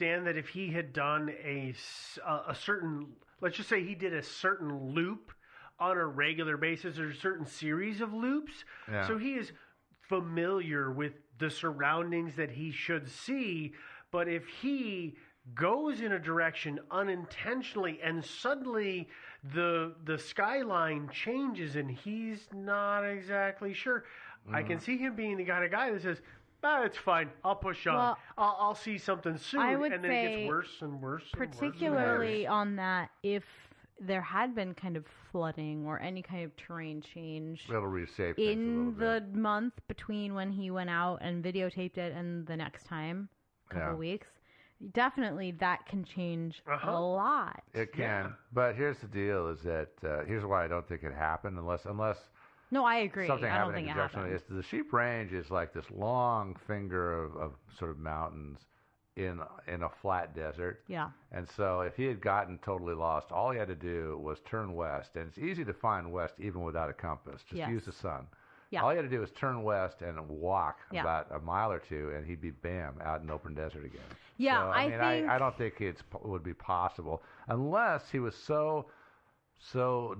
understand that if he had done a certain, let's just say he did a certain loop on a regular basis or a certain series of loops, so he is familiar with the surroundings that he should see. But if he goes in a direction unintentionally and suddenly the skyline changes and he's not exactly sure, I can see him being the kind of guy that says, it's fine, I'll push on. Well, I'll see something soon. And then it gets worse and worse. Particularly on that, if there had been kind of flooding or any kind of terrain change it'll reshape in the month between when he went out and videotaped it and the next time, a couple weeks, definitely that can change a lot. It can. But here's the deal is that here's why I don't think it happened unless no, I agree. Something I don't think it happened. The Sheep Range is like this long finger of sort of mountains in a flat desert. Yeah. And so if he had gotten totally lost, all he had to do was turn west. And it's easy to find west even without a compass. Just use the sun. Yeah. All he had to do was turn west and walk about a mile or two, and he'd be, bam, out in open desert again. Yeah, so, I don't think it would be possible unless he was so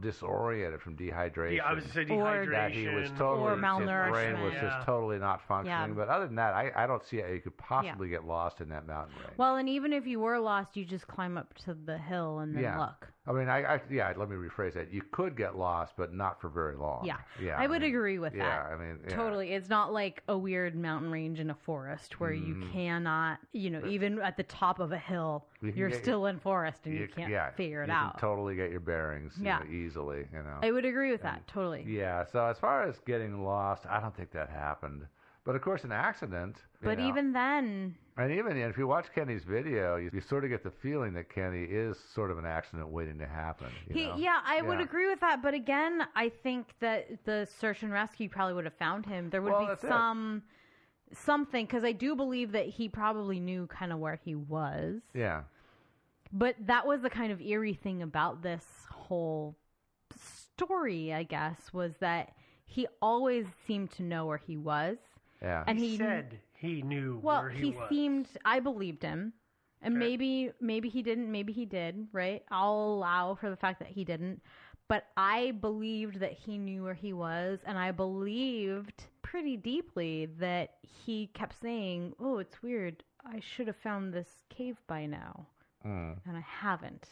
disoriented from dehydration. Yeah, I was going to say dehydration. That he was totally, or malnourishment. his brain was just totally not functioning. Yeah. But other than that, I don't see how you could possibly get lost in that mountain range. Well, and even if you were lost, you just climb up to the hill and then look. I mean, let me rephrase that. You could get lost, but not for very long. Yeah. I would agree with that. Yeah, I mean, totally. It's not like a weird mountain range in a forest where you cannot, even at the top of a hill, you're still in forest and you can't figure it out. You can totally get your bearings easily. I would agree with that, totally. Yeah, so as far as getting lost, I don't think that happened. But of course, an accident. But even then. And even if you watch Kenny's video, you sort of get the feeling that Kenny is sort of an accident waiting to happen. I would agree with that. But again, I think that the search and rescue probably would have found him. There would be something, because I do believe that he probably knew kind of where he was. Yeah. But that was the kind of eerie thing about this whole story, I guess, was that he always seemed to know where he was. Yeah. And he said he knew where he was. I believed him. And maybe he didn't, maybe he did, right? I'll allow for the fact that he didn't. But I believed that he knew where he was, and I believed pretty deeply that he kept saying, "Oh, it's weird. I should have found this cave by now." And I haven't.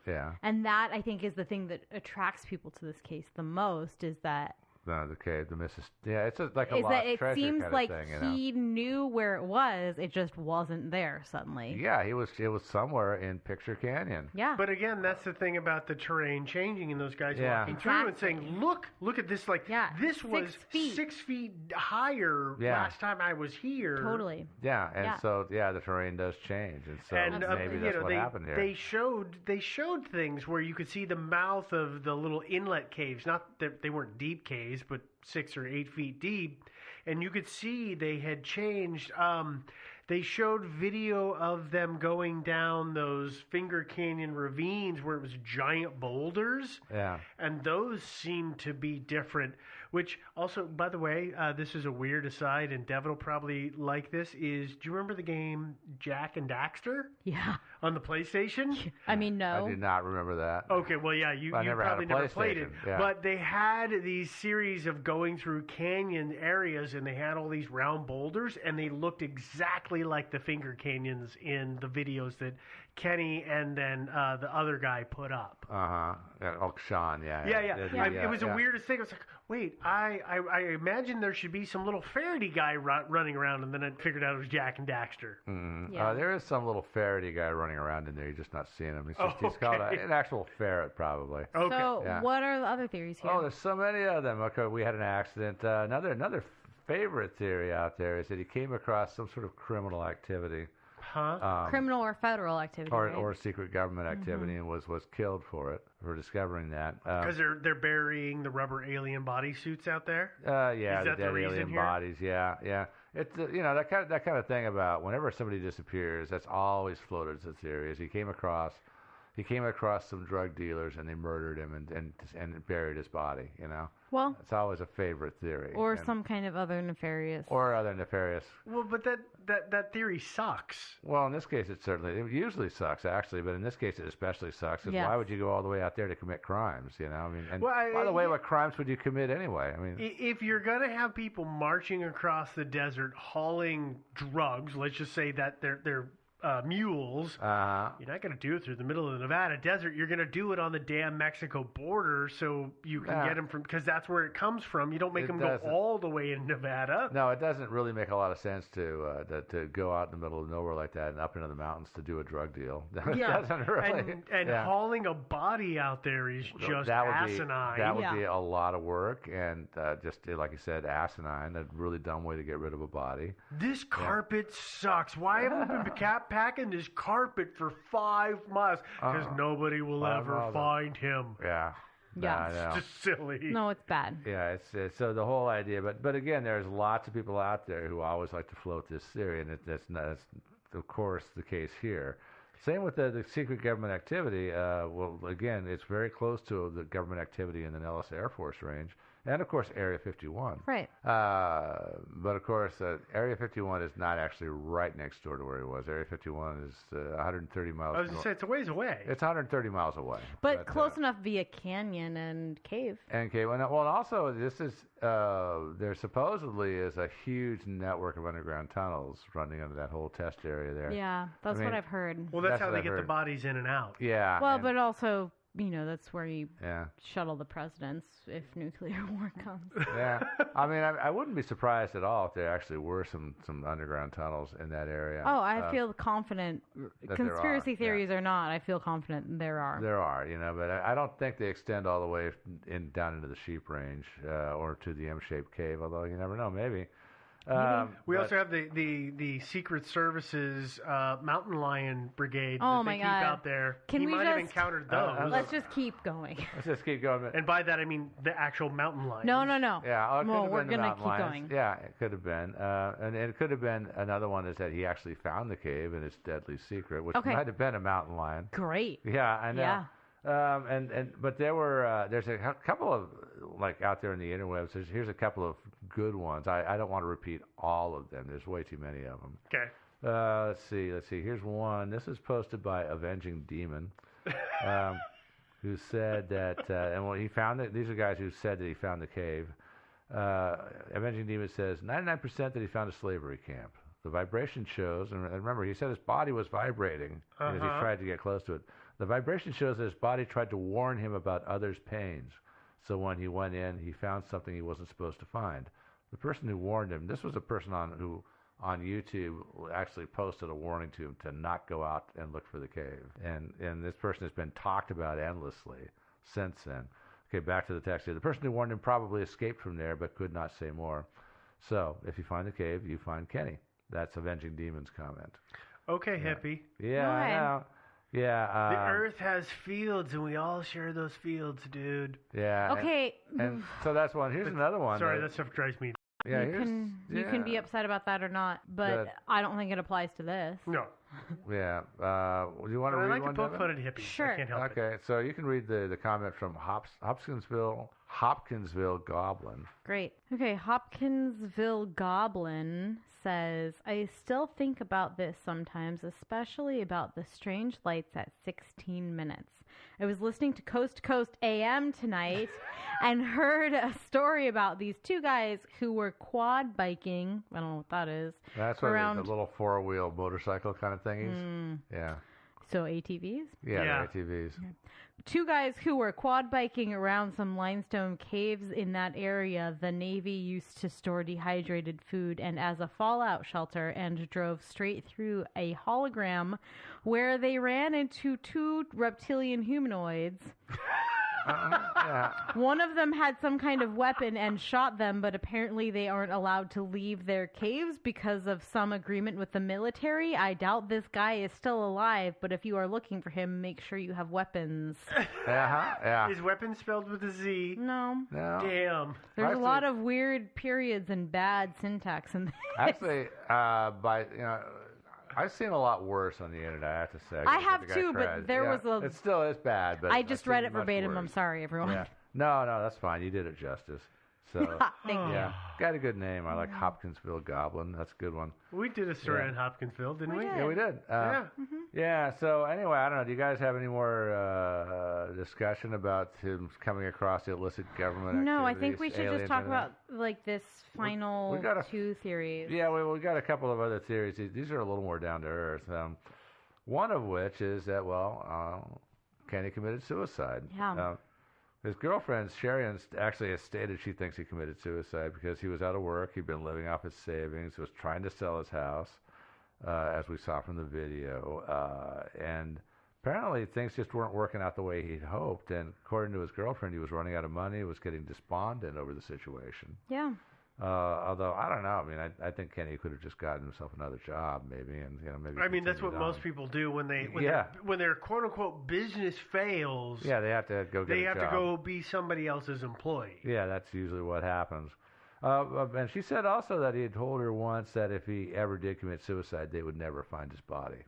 Yeah. And that, I think, is the thing that attracts people to this case the most, is that the cave, the Mrs. Yeah, it's like a lost treasure seems kind like of thing. He knew where it was. It just wasn't there suddenly. Yeah, it was somewhere in Picture Canyon. Yeah. But again, that's the thing about the terrain changing and those guys walking through and saying, look at this. Like, this was 6 feet higher last time I was here. Totally. Yeah, and so, the terrain does change. And so maybe that's what happened here. They showed things where you could see the mouth of the little inlet caves. Not that they weren't deep caves, but 6 or 8 feet deep, and you could see they had changed. They showed video of them going down those Finger Canyon ravines where it was giant boulders. Yeah. And those seemed to be different, which also, by the way, this is a weird aside, and Devin will probably like this, do you remember the game Jak and Daxter? Yeah. On the PlayStation? I mean, no. I did not remember that. Okay, well, yeah, you probably never played it. Yeah. But they had these series of going through canyon areas, and they had all these round boulders, and they looked exactly like the Finger Canyons in the videos that Kenny and then the other guy put up. Sean, It was the weirdest thing. I was like, wait, I imagine there should be some little Faraday guy running around, and then I figured out it was Jak and Daxter. Mm-hmm. There is some little Faraday guy running around in there. You're just not seeing him. He's called an actual ferret, probably. Okay. So what are the other theories here? Oh, there's so many of them. Okay, we had an accident. Another favorite theory out there is that he came across some sort of criminal activity. Criminal or federal activity, or secret government activity, and was killed for discovering that. Because they're burying the rubber alien bodysuits out there. Is that the reason alien here? Bodies. Yeah. It's that kind of thing about whenever somebody disappears. That's always floated as a theory. Is he came across he came across some drug dealers and they murdered him and buried his body. Well, it's always a favorite theory. Or some kind of other nefarious. Well, but that theory sucks. Well, in this case, it usually sucks, actually, but in this case, it especially sucks. Because why would you go all the way out there to commit crimes? By the way, what crimes would you commit anyway? If you're gonna have people marching across the desert hauling drugs, let's just say that they're mules. You're not going to do it through the middle of the Nevada desert. You're going to do it on the damn Mexico border so you can get them from, because that's where it comes from. You don't make them go all the way in Nevada. No, it doesn't really make a lot of sense to go out in the middle of nowhere like that and up into the mountains to do a drug deal. Doesn't really. And hauling a body out there is just asinine. That would be a lot of work and just like you said, asinine. A really dumb way to get rid of a body. This carpet sucks. Why haven't we been packing this carpet for 5 miles? Because nobody will ever find him. Yeah. It's just silly. No, it's bad. Yeah, it's so the whole idea. But again, there's lots of people out there who always like to float this theory, and that's of course the case here. Same with the secret government activity. Well, again, it's very close to the government activity in the Nellis Air Force Range. And, of course, Area 51. Right. But, of course, Area 51 is not actually right next door to where he was. Area 51 is 130 miles. I was going to say, it's a ways away. It's 130 miles away. But close enough via canyon and cave. And cave. Well, and also, this is, there supposedly is a huge network of underground tunnels running under that whole test area there. Yeah, that's what I've heard. Well, that's how they get the bodies in and out. Yeah. Well, but also... that's where you shuttle the presidents if nuclear war comes. Yeah. I wouldn't be surprised at all if there actually were some underground tunnels in that area. Oh, I feel confident. Conspiracy theories or not, I feel confident there are. There are, but I don't think they extend all the way down into the Sheep Range or to the M-shaped cave, although you never know, maybe. We also have the Secret Services mountain lion brigade that they keep out there. He might have encountered those. Let's just keep going. Let's just keep going. And by that I mean the actual mountain lions. No. Yeah, we're gonna keep going. Yeah, it could have been, and it could have been another one is that he actually found the cave and it's deadly secret, which might have been a mountain lion. Great. Yeah, I know. Yeah. But there's a couple of out there in the interwebs. Here's a couple of good ones. I don't want to repeat all of them. There's way too many of them. Okay. Let's see. Here's one. This is posted by Avenging Demon, who said that he found it. These are guys who said that he found the cave. Avenging Demon says 99% that he found a slavery camp. The vibration shows, and remember, he said his body was vibrating as he tried to get close to it. The vibration shows that his body tried to warn him about others' pains. So when he went in, he found something he wasn't supposed to find. The person who warned him, this was a person who on YouTube actually posted a warning to him to not go out and look for the cave. And this person has been talked about endlessly since then. Okay, back to the text here. The person who warned him probably escaped from there but could not say more. So if you find the cave, you find Kenny. That's Avenging Demon's comment. Okay, hippie. Yeah, I know. Yeah. The Earth has fields, and we all share those fields, dude. Yeah. Okay. And so that's one. Here's another one. Sorry, that stuff drives me. Yeah, you can be upset about that or not, but I don't think it applies to this. No. Yeah. Do you want to read one? I like to poke fun at hippies. Sure. I can't help it. Okay, so you can read the comment from Hopkinsville Goblin. Great. Okay, Hopkinsville Goblin says, I still think about this sometimes, especially about the strange lights at 16 minutes. I was listening to Coast to Coast AM tonight and heard a story about these two guys who were quad biking. I don't know what that is. That's what the little four-wheel motorcycle kind of thingies. Yeah. So ATVs? Yeah. ATVs. Yeah. Two guys who were quad biking around some limestone caves in that area the Navy used to store dehydrated food and as a fallout shelter, and drove straight through a hologram where they ran into two reptilian humanoids. Yeah. One of them had some kind of weapon and shot them, but apparently they aren't allowed to leave their caves because of some agreement with the military. I doubt this guy is still alive, but if you are looking for him, make sure you have weapons. Yeah. Is weapon spelled with a Z? No. Damn. There's a lot of weird periods and bad syntax in this. Actually, I've seen a lot worse on the internet, I have to say. I have too, but there was a... It still is bad, but... I just read it verbatim. I'm sorry, everyone. Yeah. No, that's fine. You did it justice. So, Thank you. yeah. Got a good name. I like Hopkinsville Goblin. That's a good one. We did a story on Hopkinsville, didn't we? Yeah, we did. Yeah. Yeah, so anyway, I don't know. Do you guys have any more discussion about him coming across the illicit government No, I activities, think we should just talk about like this final two theories. Yeah, we got a couple of other theories. These are a little more down to earth. One of which is that, Kenny committed suicide. Yeah. His girlfriend, Sharon, actually has stated she thinks he committed suicide because he was out of work. He'd been living off his savings, was trying to sell his house, as we saw from the video. And apparently things just weren't working out the way he'd hoped. And according to his girlfriend, he was running out of money, was getting despondent over the situation. Yeah. Although I don't know. I mean, I think Kenny could have just gotten himself another job, maybe, and maybe. I mean, that's what most people do when their quote unquote business fails. Yeah, they have to go get a job. They have to go be somebody else's employee. Yeah, that's usually what happens. And she said also that he had told her once that if he ever did commit suicide, they would never find his body.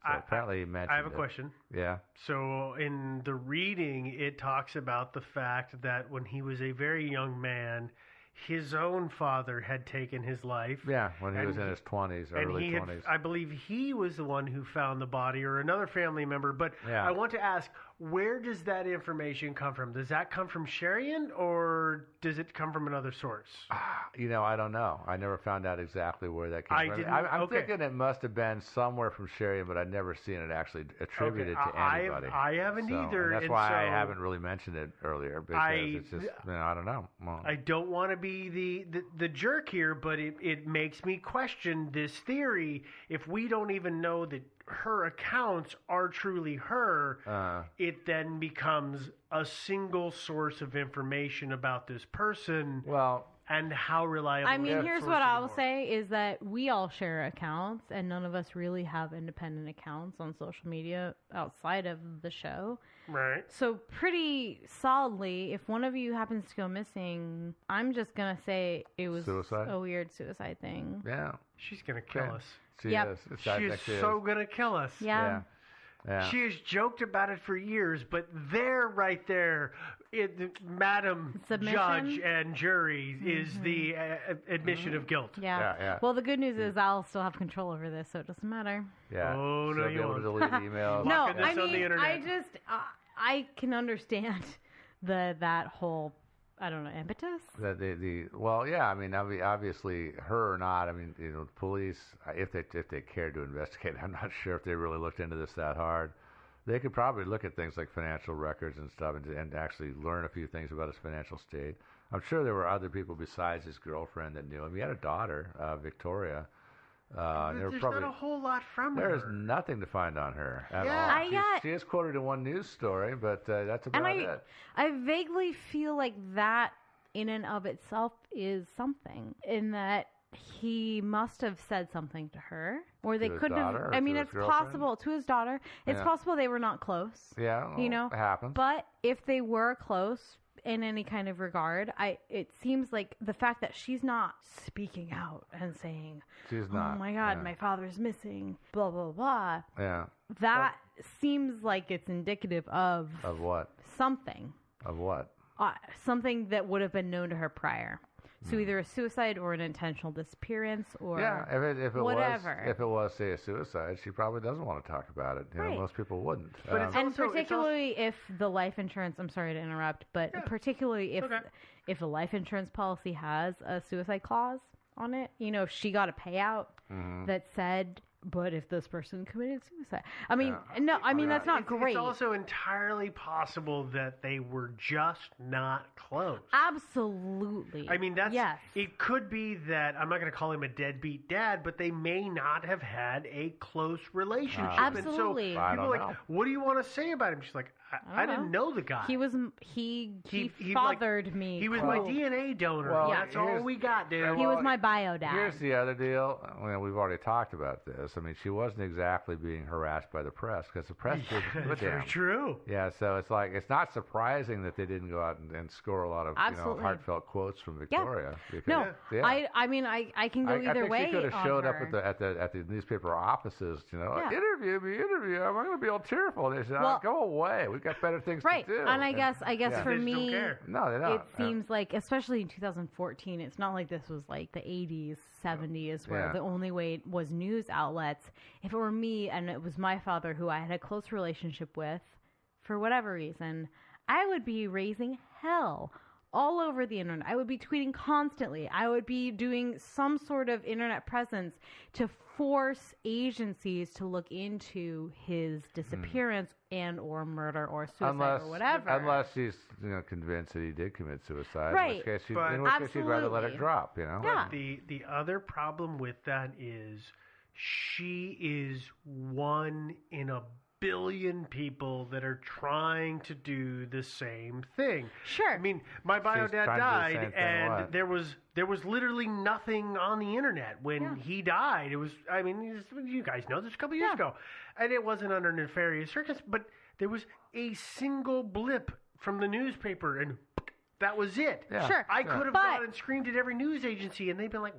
So apparently he mentioned I have a question. Yeah. So in the reading, it talks about the fact that when he was a very young man, his own father had taken his life. Yeah, when he was in his 20s, early 20s. I believe he was the one who found the body, or another family member. But I want to ask, where does that information come from? Does that come from Sharian, or does it come from another source? I don't know. I never found out exactly where that came from. I'm thinking it must have been somewhere from Sharian, but I've never seen it actually attributed to anybody. I haven't either. And that's why I haven't really mentioned it earlier, because it's just, I don't know. Well, I don't want to be the jerk here, but it makes me question this theory. If we don't even know that her accounts are truly her, it then becomes a single source of information about this person. Well, and how reliable. I mean, here's what I'll say is that we all share accounts, and none of us really have independent accounts on social media outside of the show. Right. So pretty solidly, if one of you happens to go missing, I'm just going to say it was a weird suicide thing. Yeah. She's going to kill us. She is. She is so going to kill us. Yeah. She has joked about it for years, but right there, Madam Judge and Jury is the admission of guilt. Yeah. Well, the good news is I'll still have control over this, so it doesn't matter. Yeah. Oh, no, you won't. Delete emails. No, I mean, I can understand that whole, I don't know, impetus. I mean, obviously, her or not. I mean, the police, if they cared to investigate, I'm not sure if they really looked into this that hard. They could probably look at things like financial records and stuff, and actually learn a few things about his financial state. I'm sure there were other people besides his girlfriend that knew him. He had a daughter, Victoria. There's not a whole lot from her. There's nothing to find on her at all. She is quoted in one news story, but that's about it. I vaguely feel like that in and of itself is something, in that he must have said something to her, or they couldn't have. I mean, it's possible to his daughter. It's possible they were not close. Yeah, it happens. But if they were close in any kind of regard, it seems like the fact that she's not speaking out and saying, she's not. "Oh my God, my father's missing," blah blah blah. Yeah, that seems like it's indicative of what? Something. Of what? Something that would have been known to her prior. So either a suicide or an intentional disappearance, or if it whatever. If it was, say, a suicide, she probably doesn't want to talk about it. Most people wouldn't. But particularly if the life insurance, I'm sorry to interrupt, but particularly if the life insurance policy has a suicide clause on it, if she got a payout that said, but if this person committed suicide, I mean, that's not great. It's also entirely possible that they were just not close. Absolutely. I mean, it could be that, I'm not going to call him a deadbeat dad, but they may not have had a close relationship. Absolutely. And so people are like, what do you want to say about him? She's like, I didn't know the guy. He fathered me. He was my DNA donor. Well, that's all we got, dude. He was my bio dad. Here's the other deal. We've already talked about this. I mean, she wasn't exactly being harassed by the press because the press didn't give a damn. Very true. Yeah, so it's like it's not surprising that they didn't go out and score a lot of heartfelt quotes from Victoria. Yeah. Because, I mean, I can go either way. I think she could have showed up at the newspaper offices, interview me. I'm going to be all tearful. They said, go away. We've got better things to do. And I guess for me, no, they don't. It seems like, especially in 2014, it's not like this was like the 80s, 70s, where the only way was news outlets. If it were me and it was my father who I had a close relationship with, for whatever reason, I would be raising hell all over the internet. I would be tweeting constantly. I would be doing some sort of internet presence to force agencies to look into his disappearance and or murder or suicide or whatever. Unless she's convinced that he did commit suicide. Right. In which case she'd rather let it drop, Yeah. But the other problem with that is she is one in a billion people that are trying to do the same thing. Sure. I mean, my bio dad died, and there was literally nothing on the internet when he died. It was, I mean, you guys know this a couple years ago, and it wasn't under nefarious circumstances, but there was a single blip from the newspaper, and that was it. Yeah. Sure. I could have gone and screamed at every news agency, and they'd been like,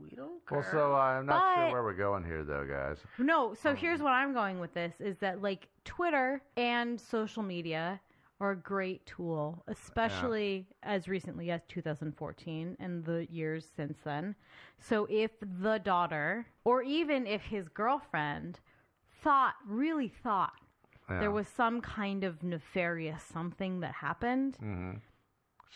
we don't care. Well, so I'm not sure where we're going here, though, guys. No, so here's what I'm going with this, is that, like, Twitter and social media are a great tool, especially as recently as 2014 and the years since then. So if the daughter, or even if his girlfriend, really thought there was some kind of nefarious something that happened,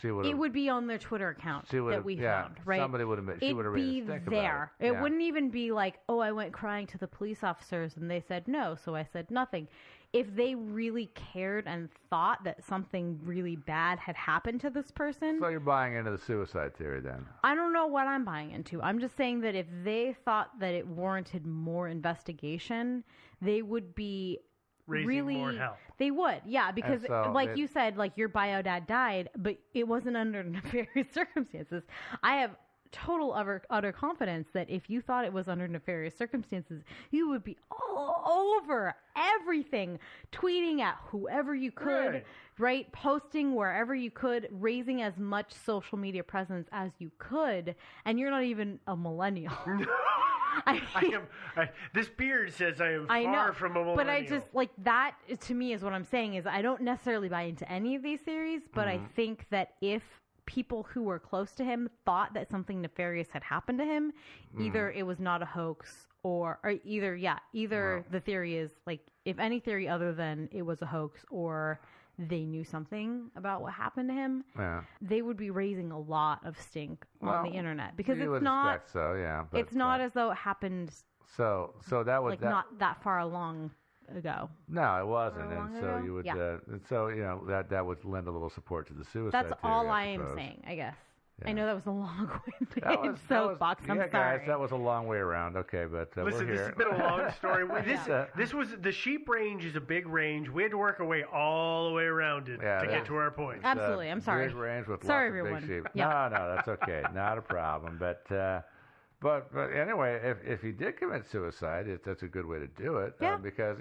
it would be on their Twitter account that we found, right? Somebody would have. She would have be think there. About it. It wouldn't even be like, oh, I went crying to the police officers and they said no, so I said nothing. If they really cared and thought that something really bad had happened to this person. So you're buying into the suicide theory then? I don't know what I'm buying into. I'm just saying that if they thought that it warranted more investigation, they would be raising more hell. They would, yeah, because you said, like, your bio dad died, but it wasn't under nefarious circumstances. I have total utter confidence that if you thought it was under nefarious circumstances, you would be all over everything, tweeting at whoever you could, right? Posting wherever you could, raising as much social media presence as you could, and you're not even a millennial. This beard says I am far from a millennial. But I just, like, that to me is what I'm saying is I don't necessarily buy into any of these theories, but I think that if people who were close to him thought that something nefarious had happened to him, either it was not a hoax or either the theory is, like, if any theory other than it was a hoax or they knew something about what happened to him, they would be raising a lot of stink on the internet because it's not. But it's not as though it happened. So that was like not that far along ago. No, it wasn't, and so you would. That would lend a little support to the suicide. That's theory, all I am saying, I guess. Yeah. I know that was a long-winded soapbox. I'm sorry. Guys, that was a long way around. Okay, but listen, we're here. This has been a long story. This was the sheep range is a big range. We had to work our way all the way around it to get to our point. Absolutely, I'm sorry. Big range with sorry, lots everyone. of big sheep. Yeah. No, that's okay. Not a problem. But anyway, if he did commit suicide, that's a good way to do it. Yeah. Because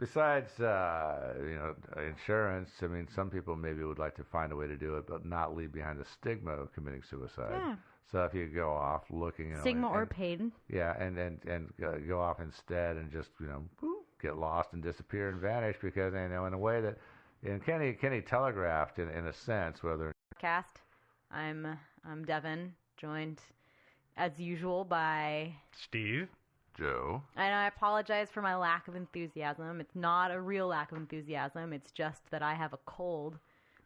besides insurance, I mean, some people maybe would like to find a way to do it, but not leave behind the stigma of committing suicide. Yeah. So if you go off looking, stigma or pain. Yeah, and go off instead and just get lost and disappear and vanish because in a way that, and Kenny telegraphed in a sense whether. Cast, I'm Devin, joined as usual by Steve. Joe. And I apologize for my lack of enthusiasm. It's not a real lack of enthusiasm. It's just that I have a cold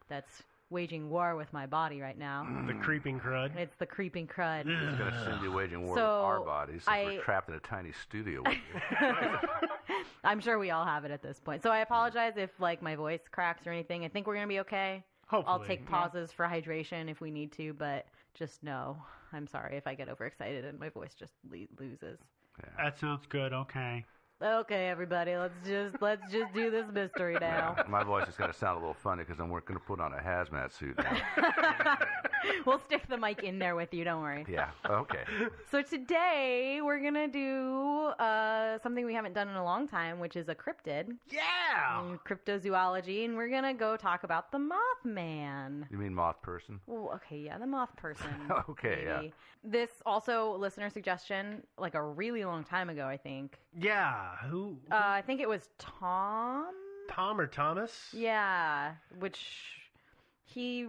that's waging war with my body right now. The creeping crud. It's the creeping crud. It's going to send you waging war with our bodies since we're trapped in a tiny studio with you. I'm sure we all have it at this point. So I apologize if, like, my voice cracks or anything. I think we're going to be okay. Hopefully. I'll take pauses for hydration if we need to, but just know I'm sorry if I get overexcited and my voice just loses. Yeah. That sounds good. Okay. Okay, everybody, let's just do this mystery now. My voice is going to sound a little funny because I'm going to put on a hazmat suit now. We'll stick the mic in there with you, don't worry. Yeah, okay. So today we're going to do something we haven't done in a long time, which is a cryptid. Yeah! Cryptozoology, and we're going to go talk about the Mothman. You mean moth person? Ooh, okay, yeah, the moth person. Okay, maybe. yeah. This also listener suggestion, like a really long time ago, I think. Yeah, who? I think it was Tom. Tom or Thomas? Yeah, which he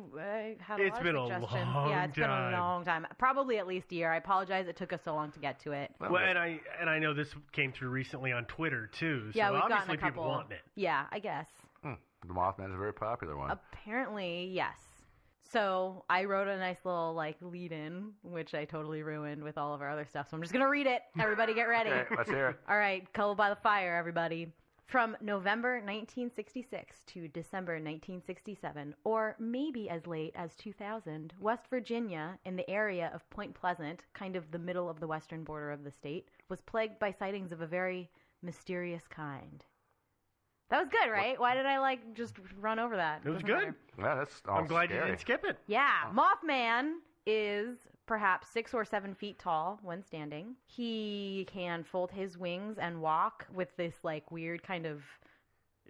had a It's lot been of a suggestions. long Yeah, it's been time. a long time. Probably at least a year. I apologize it took us so long to get to it. Well, and I know this came through recently on Twitter too. So Yeah, we've obviously gotten a couple. people want it. Yeah, I guess. The Mothman is a very popular one. Apparently, yes. So I wrote a nice little lead in, which I totally ruined with all of our other stuff. So I'm just gonna read it. Everybody, get ready. Okay, let's hear it. All right, Cuddle by the Fire, everybody. From November 1966 to December 1967, or maybe as late as 2000, West Virginia, in the area of Point Pleasant, kind of the middle of the western border of the state, was plagued by sightings of a very mysterious kind. That was good, right? Why did I just run over that? It was Doesn't good. matter. Yeah, that's all I'm glad scary. you didn't skip it. Yeah, Mothman is perhaps 6 or 7 feet tall when standing. He can fold his wings and walk with this weird kind of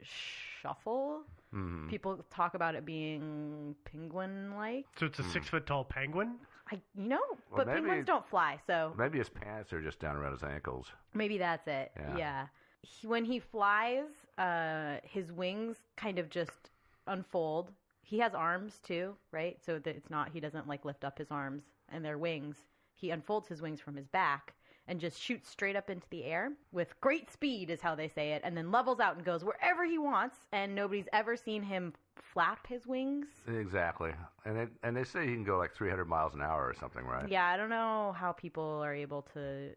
shuffle. Mm-hmm. People talk about it being penguin-like. So it's a 6-foot tall penguin. But maybe- penguins don't fly, so Maybe his pants are just down around his ankles. maybe that's it. Yeah. When he flies, his wings kind of just unfold. He has arms too, right? So that it's not, he doesn't lift up his arms and their wings. He unfolds his wings from his back and just shoots straight up into the air with great speed, is how they say it, and then levels out and goes wherever he wants, and nobody's ever seen him flap his wings. Exactly. And they say he can go 300 miles an hour or something, right? Yeah, I don't know how people are able to...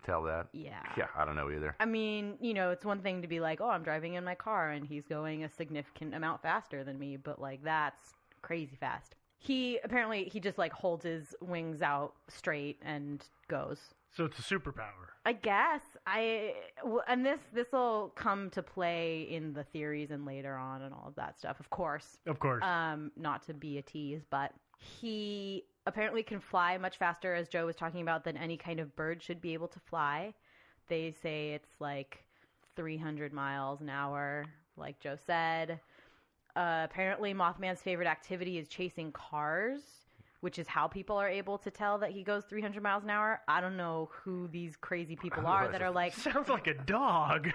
Tell that? Yeah. Yeah, I don't know either. I mean, it's one thing to be like, oh, I'm driving in my car and he's going a significant amount faster than me, but that's crazy fast. He just holds his wings out straight and goes. So it's a superpower. I guess and this will come to play in the theories and later on and all of that stuff, of course. Of course. Not to be a tease, but he apparently can fly much faster, as Joe was talking about, than any kind of bird should be able to fly. They say it's 300 miles an hour, like Joe said. Apparently, Mothman's favorite activity is chasing cars, which is how people are able to tell that he goes 300 miles an hour. I don't know who these crazy people are that are Sounds like a dog.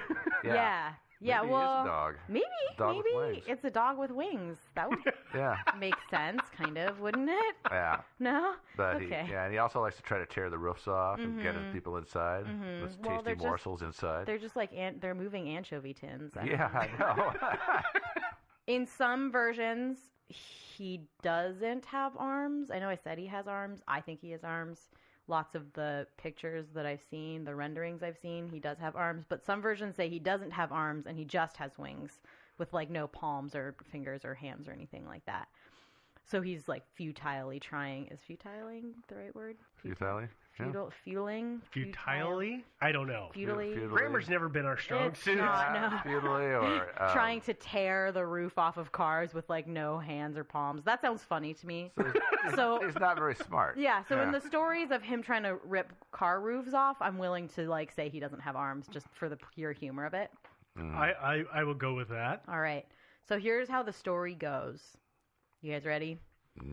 Yeah. Yeah, Maybe well, he is a dog. maybe with wings. it's a dog with wings. That would Yeah. make sense, kind of, wouldn't it? Yeah. No? But Okay. and he also likes to try to tear the roofs off and get his people inside. Those Well, tasty they're just- morsels inside. They're just they're moving anchovy tins. I don't Yeah, know. I know. In some versions, he doesn't have arms. I know I said he has arms. I think he has arms. Lots of the pictures that I've seen, the renderings I've seen, he does have arms. But some versions say he doesn't have arms and he just has wings with no palms or fingers or hands or anything like that. So he's futilely trying. Is futiling the right word? Futilely? Futuling? Futilely? I don't know. Futilely? Grammar's never been our strong It's suit. not, no. Futilely or... Trying to tear the roof off of cars with no hands or palms. That sounds funny to me. So he's not very smart. yeah, so in the stories of him trying to rip car roofs off, I'm willing to say he doesn't have arms just for the pure humor of it. I will go with that. All right. So here's how the story goes. You guys ready?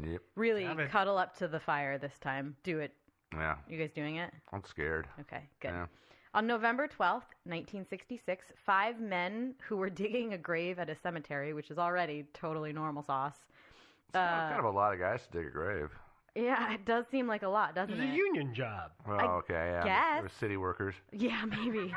Yep. Really Have it. cuddle up to the fire this time. Do it. Yeah. You guys doing it? I'm scared. Okay, good. Yeah. On November 12th, 1966, 5 men who were digging a grave at a cemetery, which is already totally normal sauce. It's kind of a lot of guys to dig a grave. Yeah, it does seem like a lot, doesn't It's a it? union job. Oh, okay, yeah. guess. They're city workers. Yeah, maybe.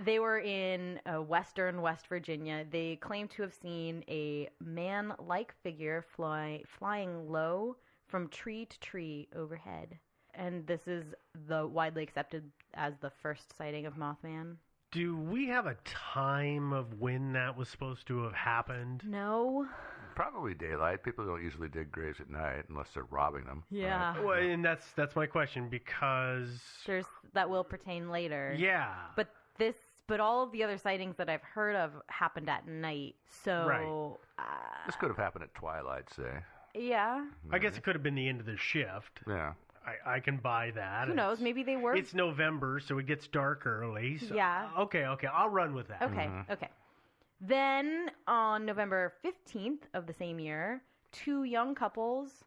They were in western West Virginia. They claim to have seen a man-like figure flying low from tree to tree overhead. And this is the widely accepted as the first sighting of Mothman. Do we have a time of when that was supposed to have happened? No. Probably daylight. People don't usually dig graves at night unless they're robbing them. Yeah. Well, and that's my question because That will pertain later. yeah. But But all of the other sightings that I've heard of happened at night. So this could have happened at twilight, say. Yeah. I guess it could have been the end of the shift. Yeah. I can buy that. Who knows? Maybe they were. It's November, so it gets dark early. So, yeah. Okay. I'll run with that. Okay. Then on November 15th of the same year, two young couples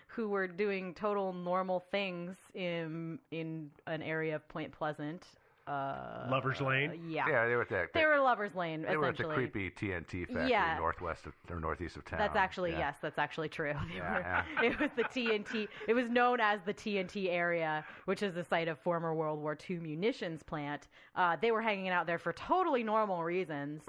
who were doing total normal things in an area of Point Pleasant. Lover's Lane? Yeah, they were at that. They were Lover's Lane, They were at the essentially. creepy TNT factory northeast of town. That's actually, yes, that's actually true. It was the TNT. It was known as the TNT area, which is the site of former World War II munitions plant. They were hanging out there for totally normal reasons,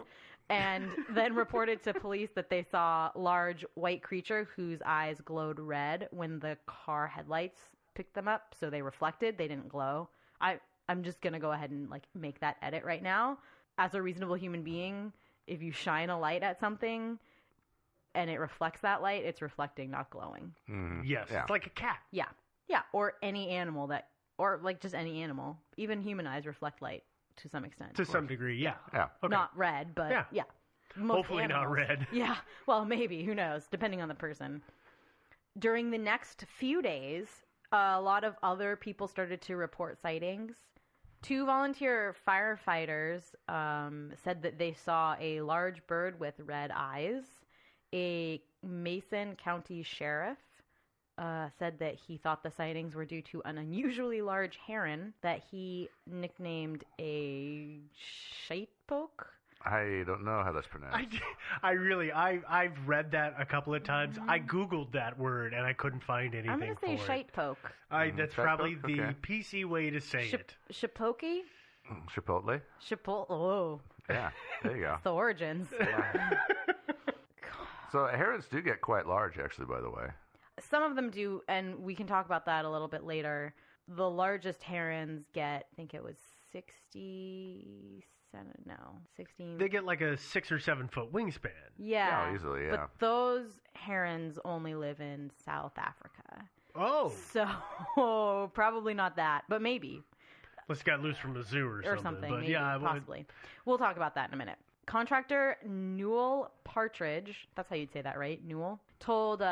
and then reported to police that they saw a large white creature whose eyes glowed red when the car headlights picked them up, so they reflected. They didn't glow. I'm just going to go ahead and make that edit right now. As a reasonable human being, if you shine a light at something and it reflects that light, it's reflecting, not glowing. Mm-hmm. Yes, it's like a cat. Yeah, or any animal just any animal. Even human eyes reflect light to some extent. To some degree, yeah. Yeah. Okay. Not red, but yeah. Most hopefully animals. not red. Yeah, well, maybe. Who knows? Depending on the person. During the next few days, a lot of other people started to report sightings. 2 volunteer firefighters said that they saw a large bird with red eyes. A Mason County sheriff said that he thought the sightings were due to an unusually large heron that he nicknamed a shitepoke. I don't know how that's pronounced. I've read that a couple of times. I Googled that word and I couldn't find anything. I'm going to say shitepoke. That's probably the PC way to say it. Shipoke? Chipotle? Oh. Yeah, there you go. It's the origins. Yeah. So herons do get quite large, actually, by the way. Some of them do, and we can talk about that a little bit later. The largest herons get, I think it was 16. They get like a 6 or 7 foot wingspan. Yeah. Oh, easily, yeah. But those herons only live in South Africa. Oh. So probably not that, but maybe. Let's got loose from the zoo or something. But maybe, yeah, possibly. We'll talk about that in a minute. Contractor Newell Partridge, that's how you'd say that, right? Newell, told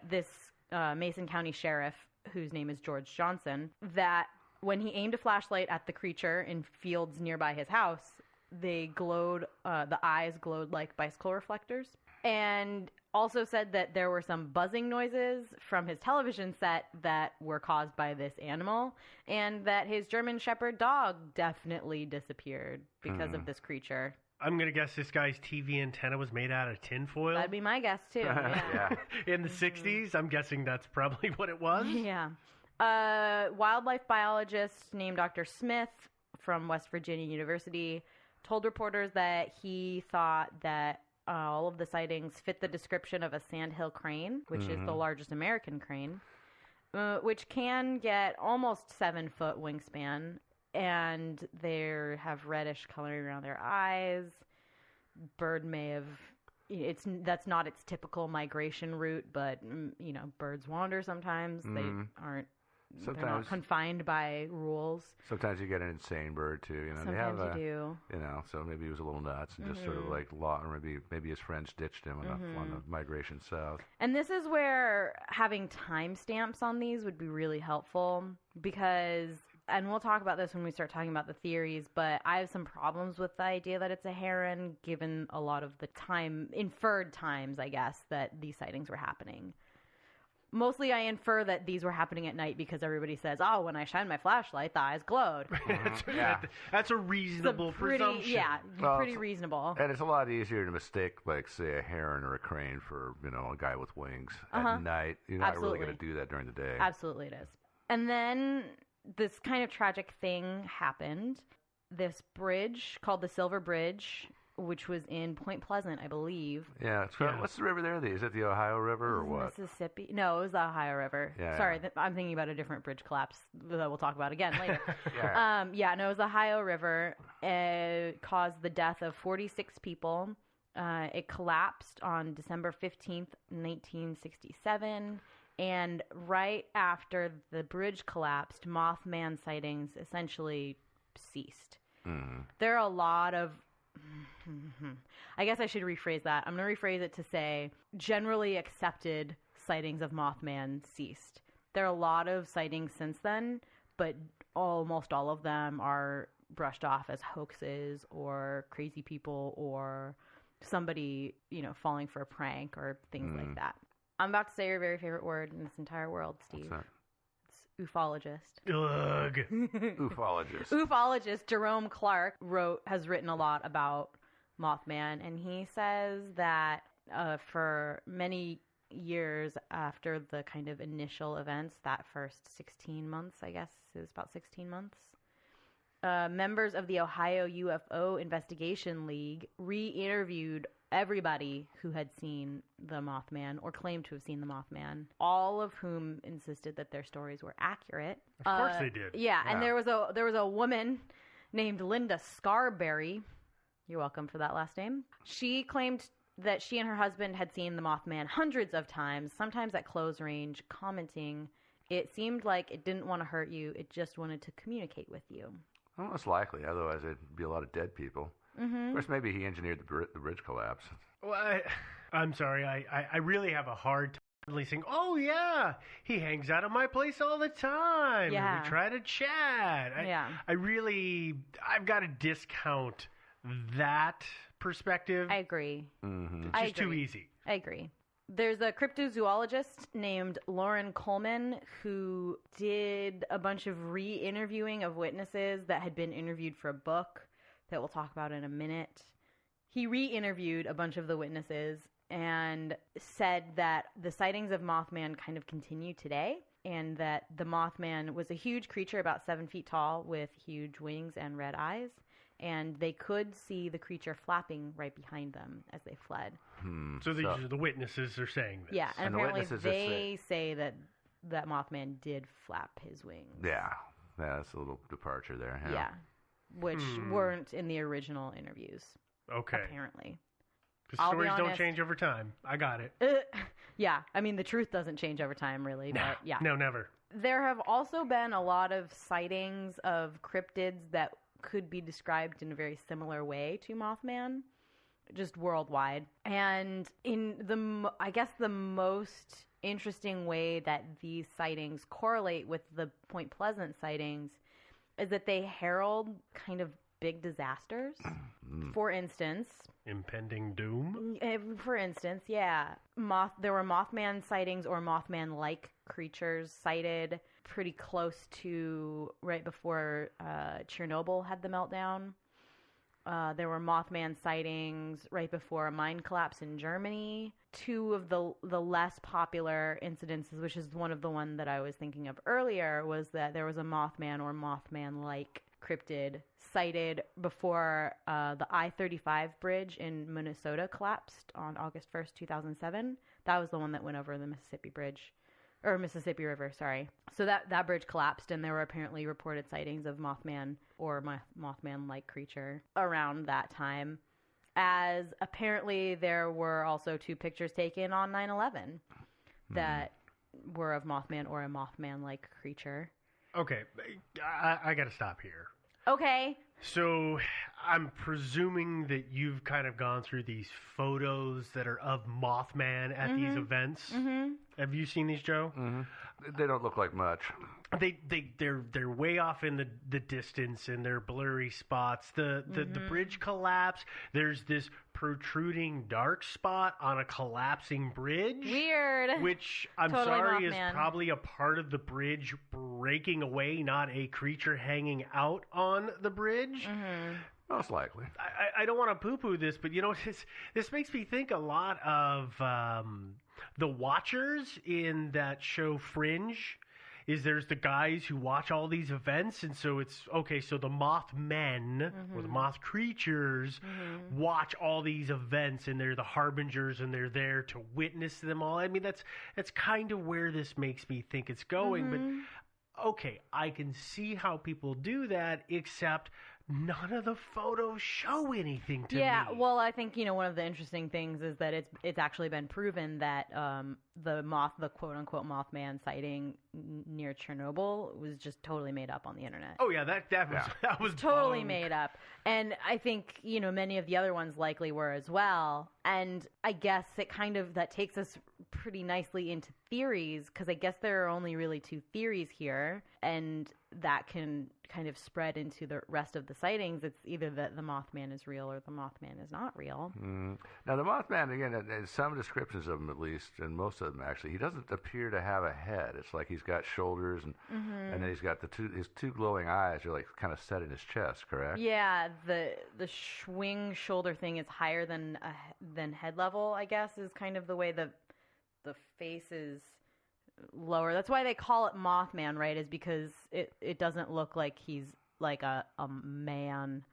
this Mason County sheriff, whose name is George Johnson, that when he aimed a flashlight at the creature in fields nearby his house, they glowed, the eyes glowed like bicycle reflectors. And also said that there were some buzzing noises from his television set that were caused by this animal, and that his German Shepherd dog definitely disappeared because of this creature. I'm going to guess this guy's TV antenna was made out of tinfoil. That'd be my guess, too. Yeah. In the 60s, I'm guessing that's probably what it was. Yeah. Wildlife biologist named Dr. Smith from West Virginia University told reporters that he thought that all of the sightings fit the description of a sandhill crane, which is the largest American crane, which can get almost 7-foot wingspan, and they have reddish coloring around their eyes. Bird may have... That's not its typical migration route, but birds wander sometimes. They aren't. They're not confined by rules. Sometimes you get an insane bird too. Sometimes you do. So maybe he was a little nuts and just sort of or maybe his friends ditched him on the migration south. And this is where having timestamps on these would be really helpful because. And we'll talk about this when we start talking about the theories, but I have some problems with the idea that it's a heron, given a lot of the inferred times, I guess, that these sightings were happening. Mostly I infer that these were happening at night because everybody says, oh, when I shined my flashlight, the eyes glowed. That's a reasonable presumption. Yeah, pretty reasonable. And it's a lot easier to mistake, say, a heron or a crane for, a guy with wings at night. You're not really going to do that during the day. Absolutely it is. And then this kind of tragic thing happened. This bridge called the Silver Bridge, which was in Point Pleasant, I believe. Yeah. What's the river there? Is it the Ohio River or what? Mississippi. No, it was the Ohio River. Yeah, Sorry, I'm thinking about a different bridge collapse that we'll talk about again later. Yeah. No, it was the Ohio River. It caused the death of 46 people. It collapsed on December 15th, 1967. And right after the bridge collapsed, Mothman sightings essentially ceased. There are a lot of... I guess I should rephrase that. I'm going to rephrase it to say generally accepted sightings of Mothman ceased. There are a lot of sightings since then, but almost all of them are brushed off as hoaxes or crazy people or somebody, falling for a prank or things like that. I'm about to say your very favorite word in this entire world, Steve. What's that? It's ufologist. Ugh. Ufologist. Ufologist Jerome Clark has written a lot about Mothman, and he says that for many years after the kind of initial events, that first 16 months, I guess it was about 16 months, members of the Ohio UFO Investigation League re-interviewed everybody who had seen the Mothman or claimed to have seen the Mothman, all of whom insisted that their stories were accurate. Of course they did. Yeah, and there was a woman named Linda Scarberry. You're welcome for that last name. She claimed that she and her husband had seen the Mothman hundreds of times, sometimes at close range, commenting, "It seemed like it didn't want to hurt you. It just wanted to communicate with you." Well, most likely. Otherwise, there'd be a lot of dead people. Of course, maybe he engineered the bridge collapse. Well, I'm sorry. I really have a hard time saying, "Oh, yeah, he hangs out at my place all the time. Yeah. We try to chat." I've got to discount that perspective. I agree. It's just too easy. I agree. There's a cryptozoologist named Lauren Coleman who did a bunch of re-interviewing of witnesses that had been interviewed for a book that we'll talk about in a minute. He re-interviewed a bunch of the witnesses and said that the sightings of Mothman kind of continue today, and that the Mothman was a huge creature about 7 feet tall with huge wings and red eyes, and they could see the creature flapping right behind them as they fled. So the witnesses are saying this. Yeah, and the apparently witnesses they say that Mothman did flap his wings. Yeah, that's a little departure there. Yeah, which weren't in the original interviews. Okay. Apparently. Because stories don't change over time. I got it. Yeah, I mean, the truth doesn't change over time, really. No, but yeah. No, never. There have also been a lot of sightings of cryptids that could be described in a very similar way to Mothman, just worldwide. And in I guess the most interesting way that these sightings correlate with the Point Pleasant sightings is that they herald kind of big disasters. For instance, impending doom. For instance, yeah, there were Mothman sightings or Mothman-like creatures sighted pretty close to right before Chernobyl had the meltdown. There were Mothman sightings right before a mine collapse in Germany. Two of the less popular incidences, which is one of the one that I was thinking of earlier, was that there was a Mothman or Mothman-like cryptid sighted before the I-35 bridge in Minnesota collapsed on August 1st, 2007. That was the one that went over the Mississippi River, sorry. So that bridge collapsed, and there were apparently reported sightings of Mothman or Mothman-like creature around that time. As apparently there were also 2 pictures taken on 9/11 that were of Mothman or a Mothman-like creature. Okay, I got to stop here. Okay. So I'm presuming that you've kind of gone through these photos that are of Mothman at these events. Have you seen these, Joe? They don't look like much. They're way off in the distance, and they're blurry spots. The bridge collapse. There's this protruding dark spot on a collapsing bridge. Weird. Which I'm Totally sorry Mothman. is probably a part of the bridge breaking away, not a creature hanging out on the bridge. Most likely. I don't want to poo-poo this, but this makes me think a lot of the Watchers in that show Fringe. There's the guys who watch all these events, and so it's okay. So the Mothmen or the moth creatures watch all these events, and they're the harbingers, and they're there to witness them all. I mean, that's kind of where this makes me think it's going. But okay, I can see how people do that, except none of the photos show anything to me. Yeah, well, I think one of the interesting things is that it's actually been proven that the quote unquote Mothman sighting near Chernobyl was just totally made up on the internet. Oh yeah, that was totally bunk. made up. And I think many of the other ones likely were as well. And I guess that takes us pretty nicely into theories, because I guess there are only really 2 theories here, and that can kind of spread into the rest of the sightings. It's either that the Mothman is real or the Mothman is not real. Now, the Mothman, again, in some descriptions of him at least, and most of them actually, he doesn't appear to have a head. It's like he's got shoulders, and then he's got his 2 glowing eyes are like kind of set in his chest, correct? Yeah, the swing shoulder thing is higher than head level, I guess, is kind of the way the face is lower. That's why they call it Mothman, right? Is because it doesn't look like he's like a man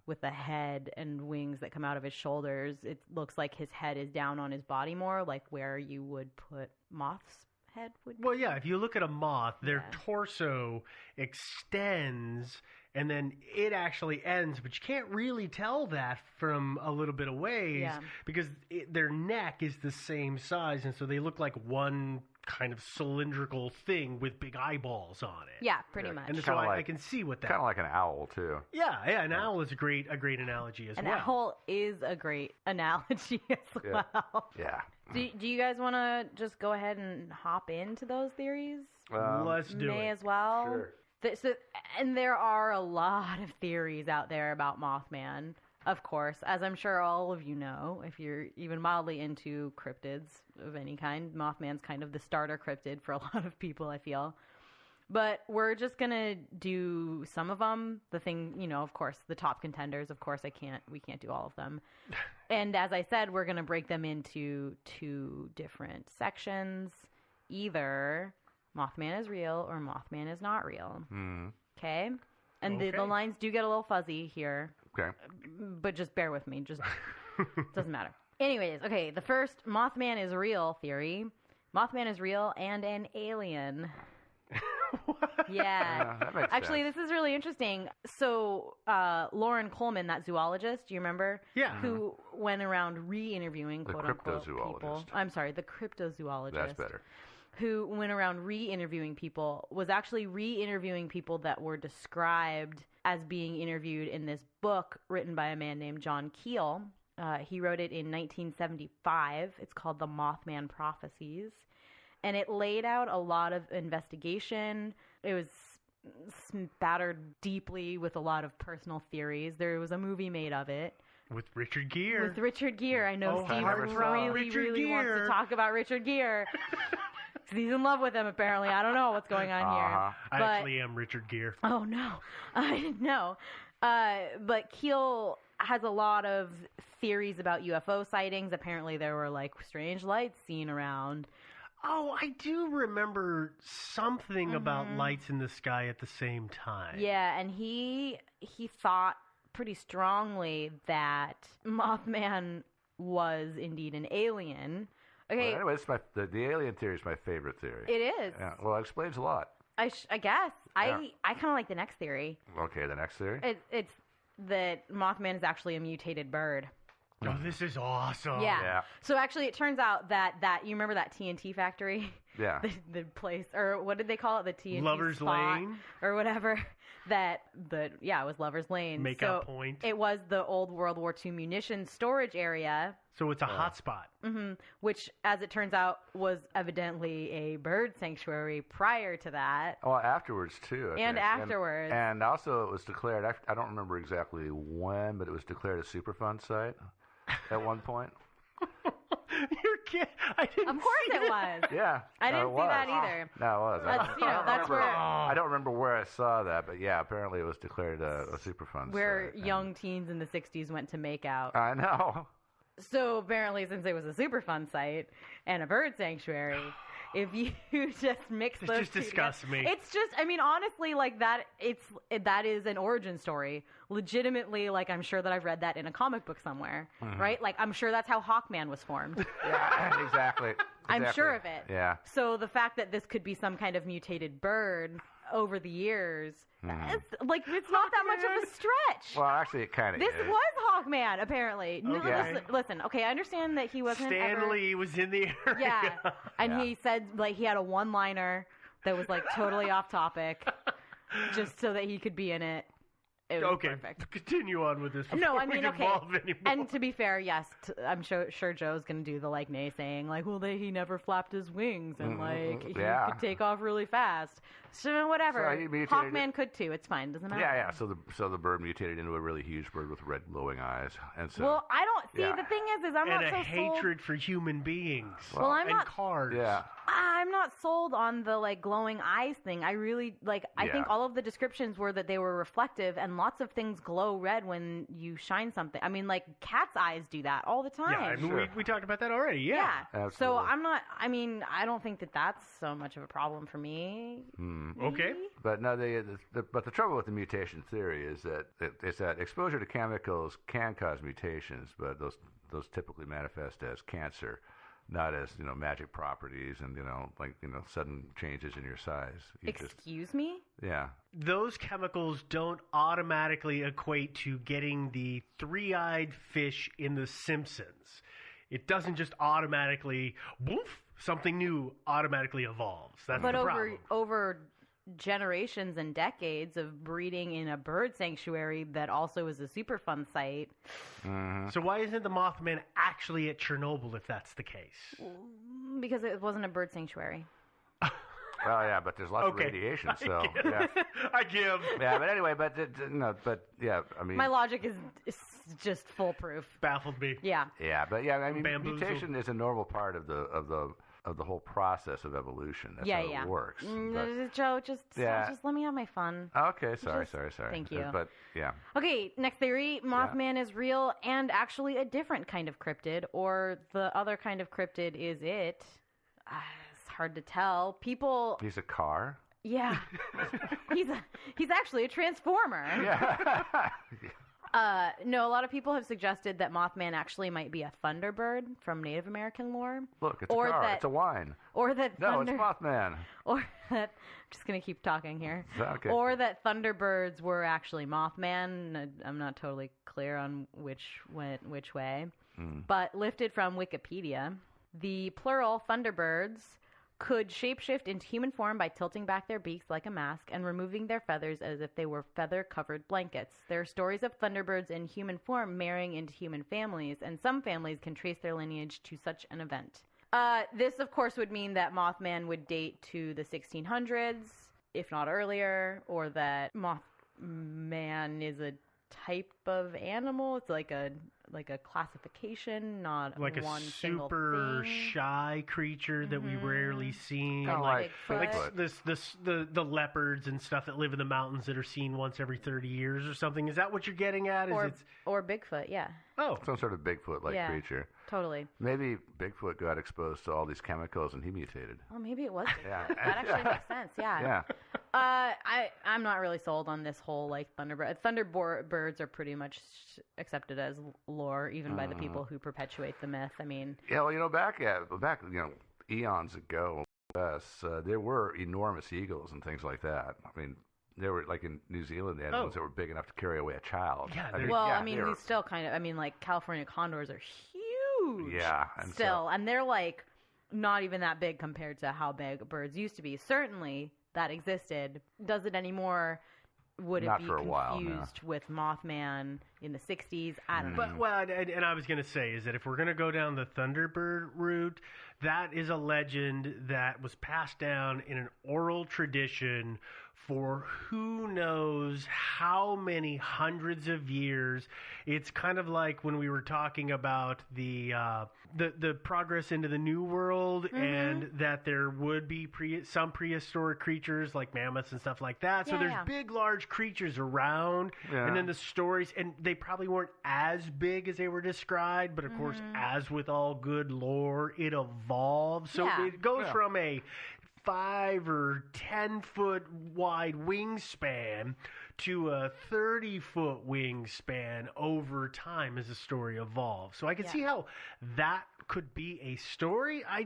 with a head and wings that come out of his shoulders. It looks like his head is down on his body more, like where you would put moth's head would be. Well, yeah, if you look at a moth, their torso extends and then it actually ends, but you can't really tell that from a little bit of ways because their neck is the same size, and so they look like one kind of cylindrical thing with big eyeballs on it. Yeah, pretty much. And so I can see what that... Kind of like an owl, too. Yeah, an owl is a great analogy as well. An owl is a great analogy as well. Yeah. Do you guys want to just go ahead and hop into those theories? Let's do it. May as well. Sure. And there are a lot of theories out there about Mothman, of course, as I'm sure all of you know, if you're even mildly into cryptids of any kind. Mothman's kind of the starter cryptid for a lot of people, I feel. But we're just going to do some of them. The thing, of course, the top contenders, of course, we can't do all of them. And as I said, we're going to break them into 2 different sections. Either Mothman is real or Mothman is not real. Okay? And the lines do get a little fuzzy here. Okay. But just bear with me. Just doesn't matter. Anyways, okay, the first Mothman is real theory. Mothman is real and an alien. Yeah. That makes Actually, sense. this is really interesting. So, Lauren Coleman, that zoologist, do you remember? Yeah. Who went around re-interviewing, quote-unquote, people. cryptozoologist. I'm sorry, the cryptozoologist. That's better. Who went around re-interviewing people, was actually re-interviewing people that were described as being interviewed in this book written by a man named John Keel. He wrote it in 1975. It's called The Mothman Prophecies. And it laid out a lot of investigation. It was spattered deeply with a lot of personal theories. There was a movie made of it. With Richard Gere. I know Steve really Gere. wants to talk about Richard Gere. He's in love with him, apparently. I don't know what's going on here. I actually am Richard Gere. Oh, no. I didn't know. But Keel has a lot of theories about UFO sightings. Apparently, there were, strange lights seen around. Oh, I do remember something about lights in the sky at the same time. Yeah, and he thought pretty strongly that Mothman was indeed an alien. Okay. Well, anyway, the alien theory is my favorite theory. It is. Yeah. Well, it explains a lot. I guess. Yeah. I kind of like the next theory. Okay, the next theory? It's that Mothman is actually a mutated bird. Oh, this is awesome. Yeah. So actually, it turns out that you remember that TNT factory? Yeah. The place, or what did they call it? The TNT Lover's spot Lane? or whatever. It was Lover's Lane. Makeout point. It was the old World War II munitions storage area. So it's a hot spot. Which, as it turns out, was evidently a bird sanctuary prior to that. Oh, afterwards, too. And afterwards. And also, it was declared, I don't remember exactly when, but it was declared a Superfund site at one point. You're kidding. I didn't Of course see it was. Yeah. I didn't see that either. No, it was. That's where... I don't remember where I saw that, but yeah, apparently it was declared a Superfund where site. young teens in the 60s went to make out. I know. So apparently, since it was a Superfund site and a bird sanctuary, if you just mix those just two disgusts together, me. it's just, honestly, that is an origin story. Legitimately, I'm sure that I've read that in a comic book somewhere, right? I'm sure that's how Hawkman was formed. Yeah, exactly. I'm sure of it. Yeah. So the fact that this could be some kind of mutated bird over the years. It's not that much of a stretch. Well, actually, it kind of This is. was Hawkman, apparently. No, Okay. listen. Okay, I understand that he wasn't Stan Lee was in the area. Yeah, and he said he had a one-liner that was totally off topic, just so that he could be in it. It was perfect. Continue on with this. No, I mean, okay. Anymore. And to be fair, yes, I'm sure Joe's going to do the naysaying, he never flapped his wings and he could take off really fast. So whatever. So he Hawkman could too. It's fine. Doesn't matter. Yeah. So the bird mutated into a really huge bird with red glowing eyes, and so. Well, I don't see. The thing is I'm not so sold. And a hatred for human beings. Well, I'm and not. Cars. Yeah. I'm not sold on the glowing eyes thing. I really I think all of the descriptions were that they were reflective, and lots of things glow red when you shine something. I mean, cat's eyes do that all the time. Yeah, I mean, Sure. we talked about that already. Yeah. Absolutely. So I'm not. I mean, I don't think that that's so much of a problem for me. Okay. But no, but the trouble with the mutation theory is that exposure to chemicals can cause mutations, but those typically manifest as cancer, not as magic properties and sudden changes in your size. Excuse me? Yeah. Those chemicals don't automatically equate to getting the three-eyed fish in The Simpsons. It doesn't just automatically, woof, something new automatically evolves. That's the problem. But over generations and decades of breeding in a bird sanctuary that also is a Superfund site. So why isn't the Mothman actually at Chernobyl if that's the case? Because it wasn't a bird sanctuary. Well, yeah, but there's lots of radiation, so yeah. I give. Yeah, but anyway, I mean, my logic is just foolproof. Baffled me. Yeah. Yeah, but I mean, Bamboozled. mutation is a normal part of the whole process of evolution. That's how it works. Joe, just let me have my fun. Okay, sorry. Thank you. But yeah. Okay, next theory: Mothman is real and actually a different kind of cryptid, or the other kind of cryptid is it. It's hard to tell. He's a car. Yeah, he's actually a transformer. Yeah. No, a lot of people have suggested that Mothman actually might be a thunderbird from Native American lore. Look, it's a car. It's a wine. Or that No, it's Mothman. Or that I'm just going to keep talking here. Okay. Or that thunderbirds were actually Mothman. I'm not totally clear on which way. But lifted from Wikipedia, the plural thunderbirds could shapeshift into human form by tilting back their beaks like a mask and removing their feathers as if they were feather-covered blankets. There are stories of thunderbirds in human form marrying into human families, and some families can trace their lineage to such an event. This, of course, would mean that Mothman would date to the 1600s, if not earlier, or that Mothman is a type of animal. It's like a classification, not like one a single super thing. shy creature that we rarely see. Kinda like Bigfoot. the leopards and stuff that live in the mountains that are seen once every 30 years or something. Is that what you're getting at? Or Bigfoot, yeah. Oh, Some sort of Bigfoot-like creature. Totally. Maybe Bigfoot got exposed to all these chemicals and he mutated. Well, maybe it was. Yeah. That actually makes sense. Yeah. Yeah. I'm not really sold on this whole thunderbird. Thunderbirds are pretty much accepted as lore, even by the people who perpetuate the myth. I mean, Yeah, well, back eons ago, there were enormous eagles and things like that. I mean, there were, like in New Zealand, they had ones that were big enough to carry away a child. Yeah, we still kind of, California condors are huge. Yeah. And they're not even that big compared to how big birds used to be. Certainly that existed. Does it anymore? Would it Not be for a while, confused with Mothman in the 60s? I don't know. But and I was going to say is that if we're going to go down the Thunderbird route, that is a legend that was passed down in an oral tradition for who knows how many hundreds of years. It's kind of like when we were talking about the progress into the New World, and that there would be some prehistoric creatures like mammoths and stuff like that. So there's big, large creatures around, and then the stories, and they probably weren't as big as they were described, but of course, as with all good lore, it evolves. So it goes from a 5 or 10 foot wide wingspan to a 30-foot wingspan over time as the story evolves. So I can see how that could be a story. I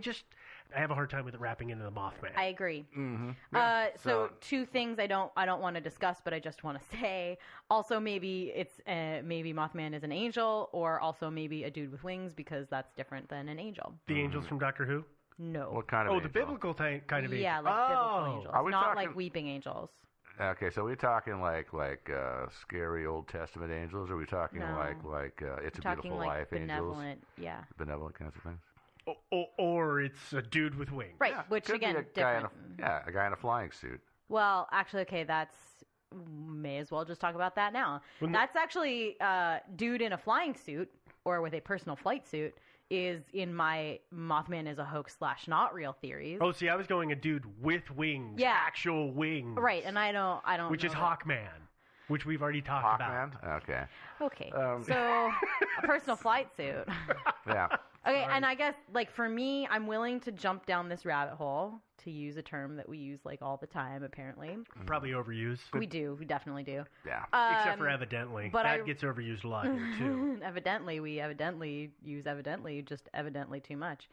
have a hard time with it wrapping into the Mothman. I agree. Mm-hmm. Yeah. So two things I don't want to discuss, but I just want to say. Also, maybe it's maybe Mothman is an angel, or also maybe a dude with wings, because that's different than an angel. The angels from Doctor Who? No. What kind of angel? The biblical kind of angel. Yeah, like biblical angels. Are we not talking... like weeping angels. Okay, so we're talking like scary Old Testament angels, or are we talking like It's a Beautiful Life benevolent, angels? Benevolent kinds of things. Or it's a dude with wings. Right, which again, different. A guy in a flying suit. Well, actually, okay, may as well just talk about that now. That's actually dude in a flying suit or with a personal flight suit is in my Mothman is a hoax / not real theories. Oh, see, I was going a dude with wings, actual wings. Right, and I don't. Which is Hawkman, which we've already talked about. Okay. Okay. So a personal flight suit. Yeah. Okay, and I guess, like, for me, I'm willing to jump down this rabbit hole, to use a term that we use, like, all the time, apparently. Probably overused. We definitely do. Yeah. Except for evidently. But that gets overused a lot here, too. We evidently use just evidently too much.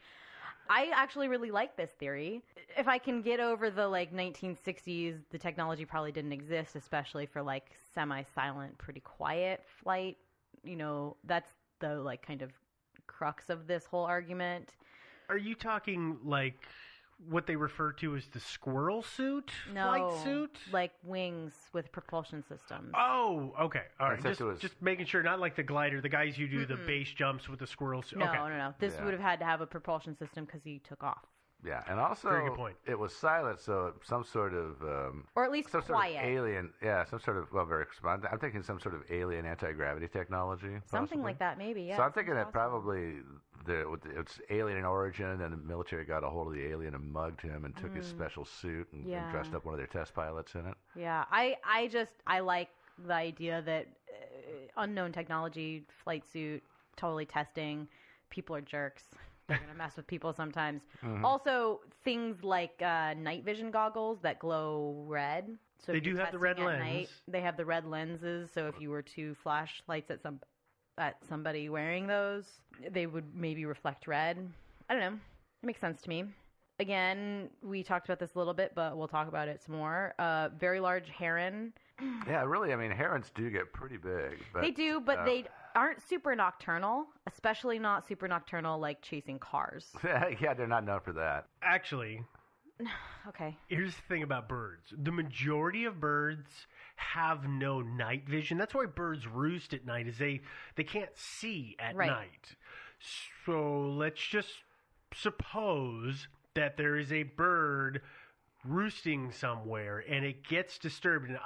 I actually really like this theory. If I can get over the, like, 1960s, the technology probably didn't exist, especially for, like, semi-silent, pretty quiet flight. You know, that's the, like, kind of crux of this whole argument. Are you talking like what they refer to as the squirrel suit? No, flight suit? Like wings with propulsion systems. Oh, okay. All right. Just making sure, not like the glider, the guys who do the base jumps with the squirrel suit. No, okay. no. This would have had to have a propulsion system because he took off. Yeah, and also very good point. It was silent, so some sort of or at least some quiet. Sort of alien, some sort of very. I'm thinking some sort of alien anti-gravity technology, something possibly. Like that, maybe. Yeah. So I'm thinking that probably it's alien in origin, and the military got a hold of the alien and mugged him and took his special suit and dressed up one of their test pilots in it. Yeah, I like the idea that unknown technology, flight suit, totally testing. People are jerks. They're going to mess with people sometimes. Mm-hmm. Also, things like night vision goggles that glow red. So they do have the red lens. Night, they have the red lenses, so if you were to flash lights at somebody wearing those, they would maybe reflect red. I don't know. It makes sense to me. Again, we talked about this a little bit, but we'll talk about it some more. Very large heron. Yeah, really, I mean, herons do get pretty big. But, they do, but they aren't super nocturnal, especially not super nocturnal like chasing cars. Yeah, they're not known for that. Actually, okay. Here's the thing about birds. The majority of birds have no night vision. That's why birds roost at night, is they can't see at night. So let's just suppose that there is a bird roosting somewhere and it gets disturbed, and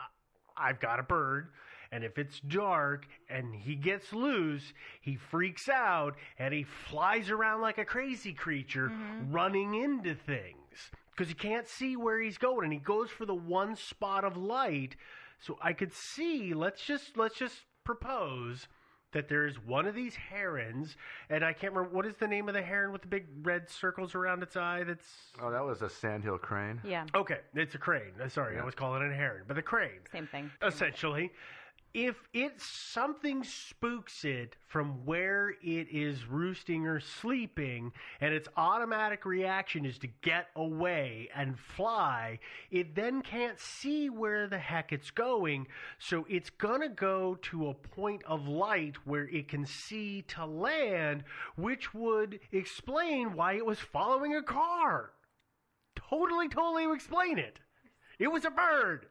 I've got a bird, and if it's dark and he gets loose, he freaks out and he flies around like a crazy creature, running into things because he can't see where he's going, and he goes for the one spot of light. So I could see, let's just propose that there's one of these herons, and I can't remember, what is the name of the heron with the big red circles around its eye? Oh, that was a sandhill crane? Yeah. Okay, it's a crane. Sorry, I was calling it a heron. But the crane. Same thing. Essentially. If something spooks it from where it is roosting or sleeping, and its automatic reaction is to get away and fly, it then can't see where the heck it's going, so it's going to go to a point of light where it can see to land, which would explain why it was following a car. Totally explain it. It was a bird.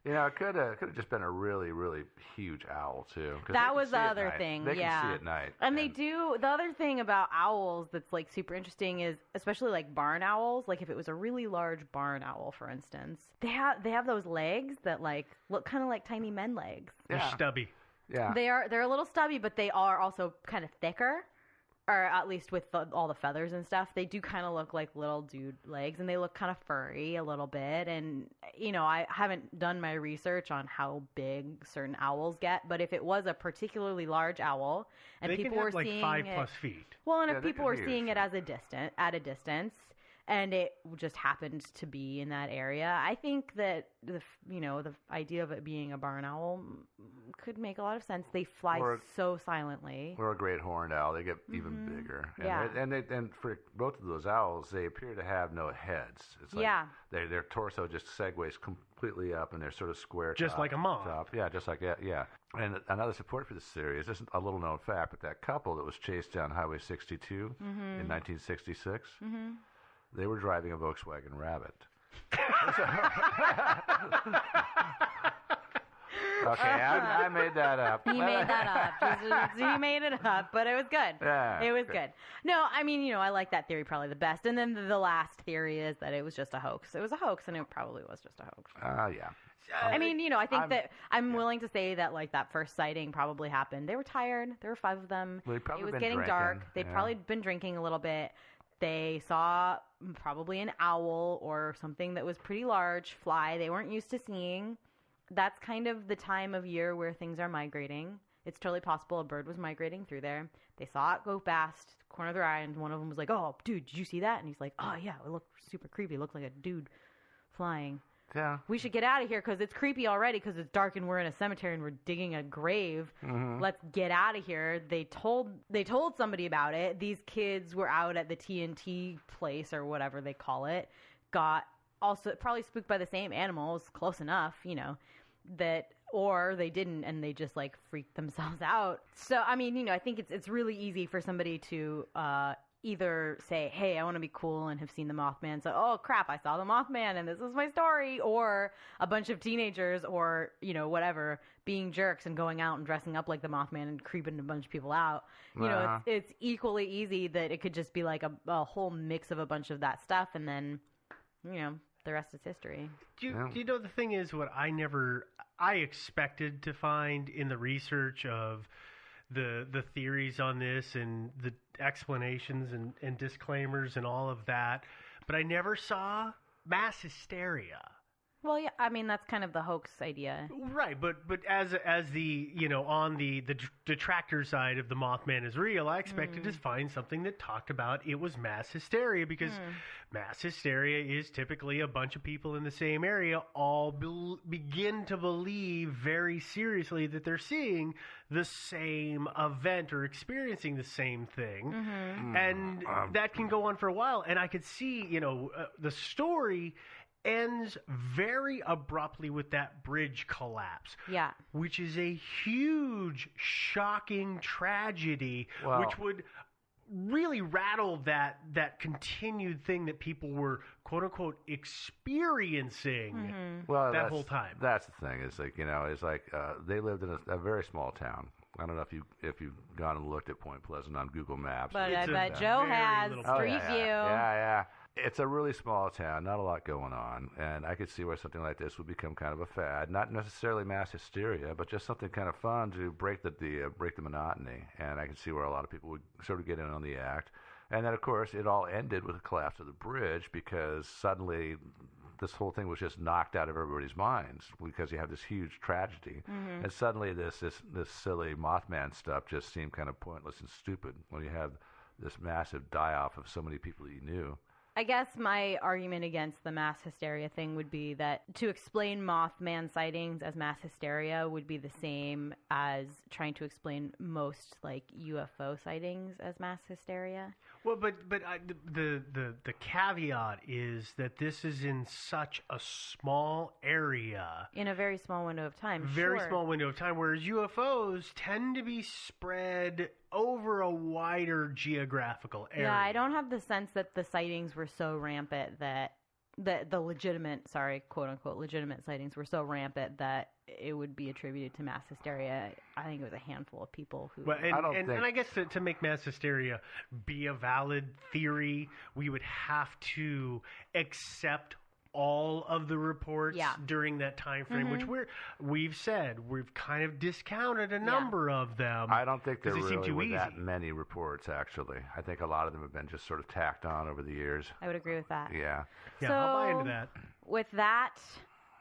It could have just been a really, really huge owl, too. That was the other thing, They can see at night. And they do. The other thing about owls that's, like, super interesting is, especially, like, barn owls, like, if it was a really large barn owl, for instance, they have those legs that, like, look kind of like tiny men legs. They're stubby. Yeah. They're a little stubby, but they are also kind of thicker. Or at least with all the feathers and stuff, they do kind of look like little dude legs, and they look kind of furry a little bit. And, I haven't done my research on how big certain owls get, but if it was a particularly large owl, and they people can have were like seeing 5+ feet. Well, and if people were seeing it at a distance, and it just happened to be in that area. I think that the idea of it being a barn owl could make a lot of sense. They fly so silently. Or a great horned owl. They get even bigger. And and for both of those owls, they appear to have no heads. It's like their torso just segues completely up, and they're sort of square. Just like a moth. Yeah, just like that. Yeah. And another support for the theory is just a little known fact, but that couple that was chased down Highway 62 in 1966. They were driving a Volkswagen Rabbit. Okay, I made that up. He made that up. He made it up, but it was good. Yeah, it was good. No, I mean, I like that theory probably the best. And then the last theory is that it was just a hoax. It was a hoax, and it probably was just a hoax. Yeah. I mean, I think that I'm willing to say that, like, that first sighting probably happened. They were tired. There were 5 of them. Well, it was getting dark. They'd probably been drinking a little bit. They saw probably an owl or something that was pretty large fly. They weren't used to seeing. That's kind of the time of year where things are migrating. It's totally possible a bird was migrating through there. They saw it go past, corner of their eye, and one of them was like, "Oh, dude, did you see that?" And he's like, "Oh, yeah, it looked super creepy. It looked like a dude flying." Yeah. We should get out of here because it's creepy already because it's dark and we're in a cemetery and we're digging a grave. Let's get out of here. They told somebody about it. These kids were out at the TNT place or whatever they call it. Got also probably spooked by the same animals, close enough, that, or they didn't and they just like freaked themselves out. So, I mean, I think it's really easy for somebody to either say, hey, I want to be cool and have seen the Mothman, so, oh, crap, I saw the Mothman and this is my story, or a bunch of teenagers or, whatever, being jerks and going out and dressing up like the Mothman and creeping a bunch of people out. It's equally easy that it could just be like a whole mix of a bunch of that stuff, and then, the rest is history. Do you know, the thing is, what I expected to find in the research of the theories on this and the explanations and disclaimers and all of that, but I never saw mass hysteria. Well, yeah, I mean, that's kind of the hoax idea. Right, but as the, on the detractor side of the Mothman is real, I expected to find something that talked about it was mass hysteria, because mass hysteria is typically a bunch of people in the same area all begin to believe very seriously that they're seeing the same event or experiencing the same thing. And that can go on for a while. And I could see, the story ends very abruptly with that bridge collapse. Yeah. Which is a huge, shocking tragedy, which would really rattle that continued thing that people were, quote unquote, experiencing that whole time. That's the thing. It's like, they lived in a very small town. I don't know if you've gone and looked at Point Pleasant on Google Maps. But I bet Joe has. Street View. Yeah. It's a really small town, not a lot going on, and I could see where something like this would become kind of a fad. Not necessarily mass hysteria, but just something kind of fun to break the monotony. And I could see where a lot of people would sort of get in on the act. And then, of course, it all ended with the collapse of the bridge, because suddenly this whole thing was just knocked out of everybody's minds, because you have this huge tragedy, and suddenly this silly Mothman stuff just seemed kind of pointless and stupid when you have this massive die-off of so many people that you knew. I guess my argument against the mass hysteria thing would be that to explain Mothman sightings as mass hysteria would be the same as trying to explain most like UFO sightings as mass hysteria. Well, but the caveat is that this is in such a small area. In a very small window of time. Very small window of time, whereas UFOs tend to be spread over a wider geographical area. Yeah, I don't have the sense that the sightings were so rampant that the legitimate, quote unquote, legitimate sightings were so rampant that it would be attributed to mass hysteria. I think it was a handful of people who... Well, and I guess to make mass hysteria be a valid theory, we would have to accept all of the reports during that time frame, which we've kind of discounted a number of them. I don't think there really were that many reports, actually. I think a lot of them have been just sort of tacked on over the years. I would agree with that. Yeah. Yeah, so, I'll buy into that. With that,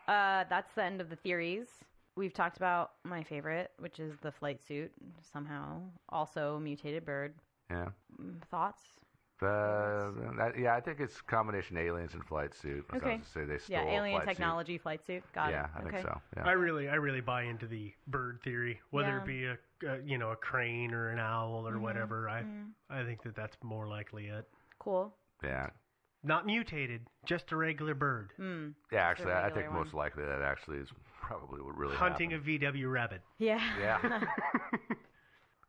that's the end of the theories. We've talked about my favorite, which is the flight suit, somehow also a mutated bird. Yeah. Thoughts? I think it's combination aliens and flight suit. Okay. I was say they stole alien flight technology, suit. Flight suit. Got it. Yeah, I think so. Yeah. I really buy into the bird theory, whether it be a crane or an owl or whatever. I think that's more likely it. Cool. Yeah. Not mutated, just a regular bird. Yeah, actually, I think most likely that actually is probably what really hunting happened. a VW rabbit. Yeah. Yeah.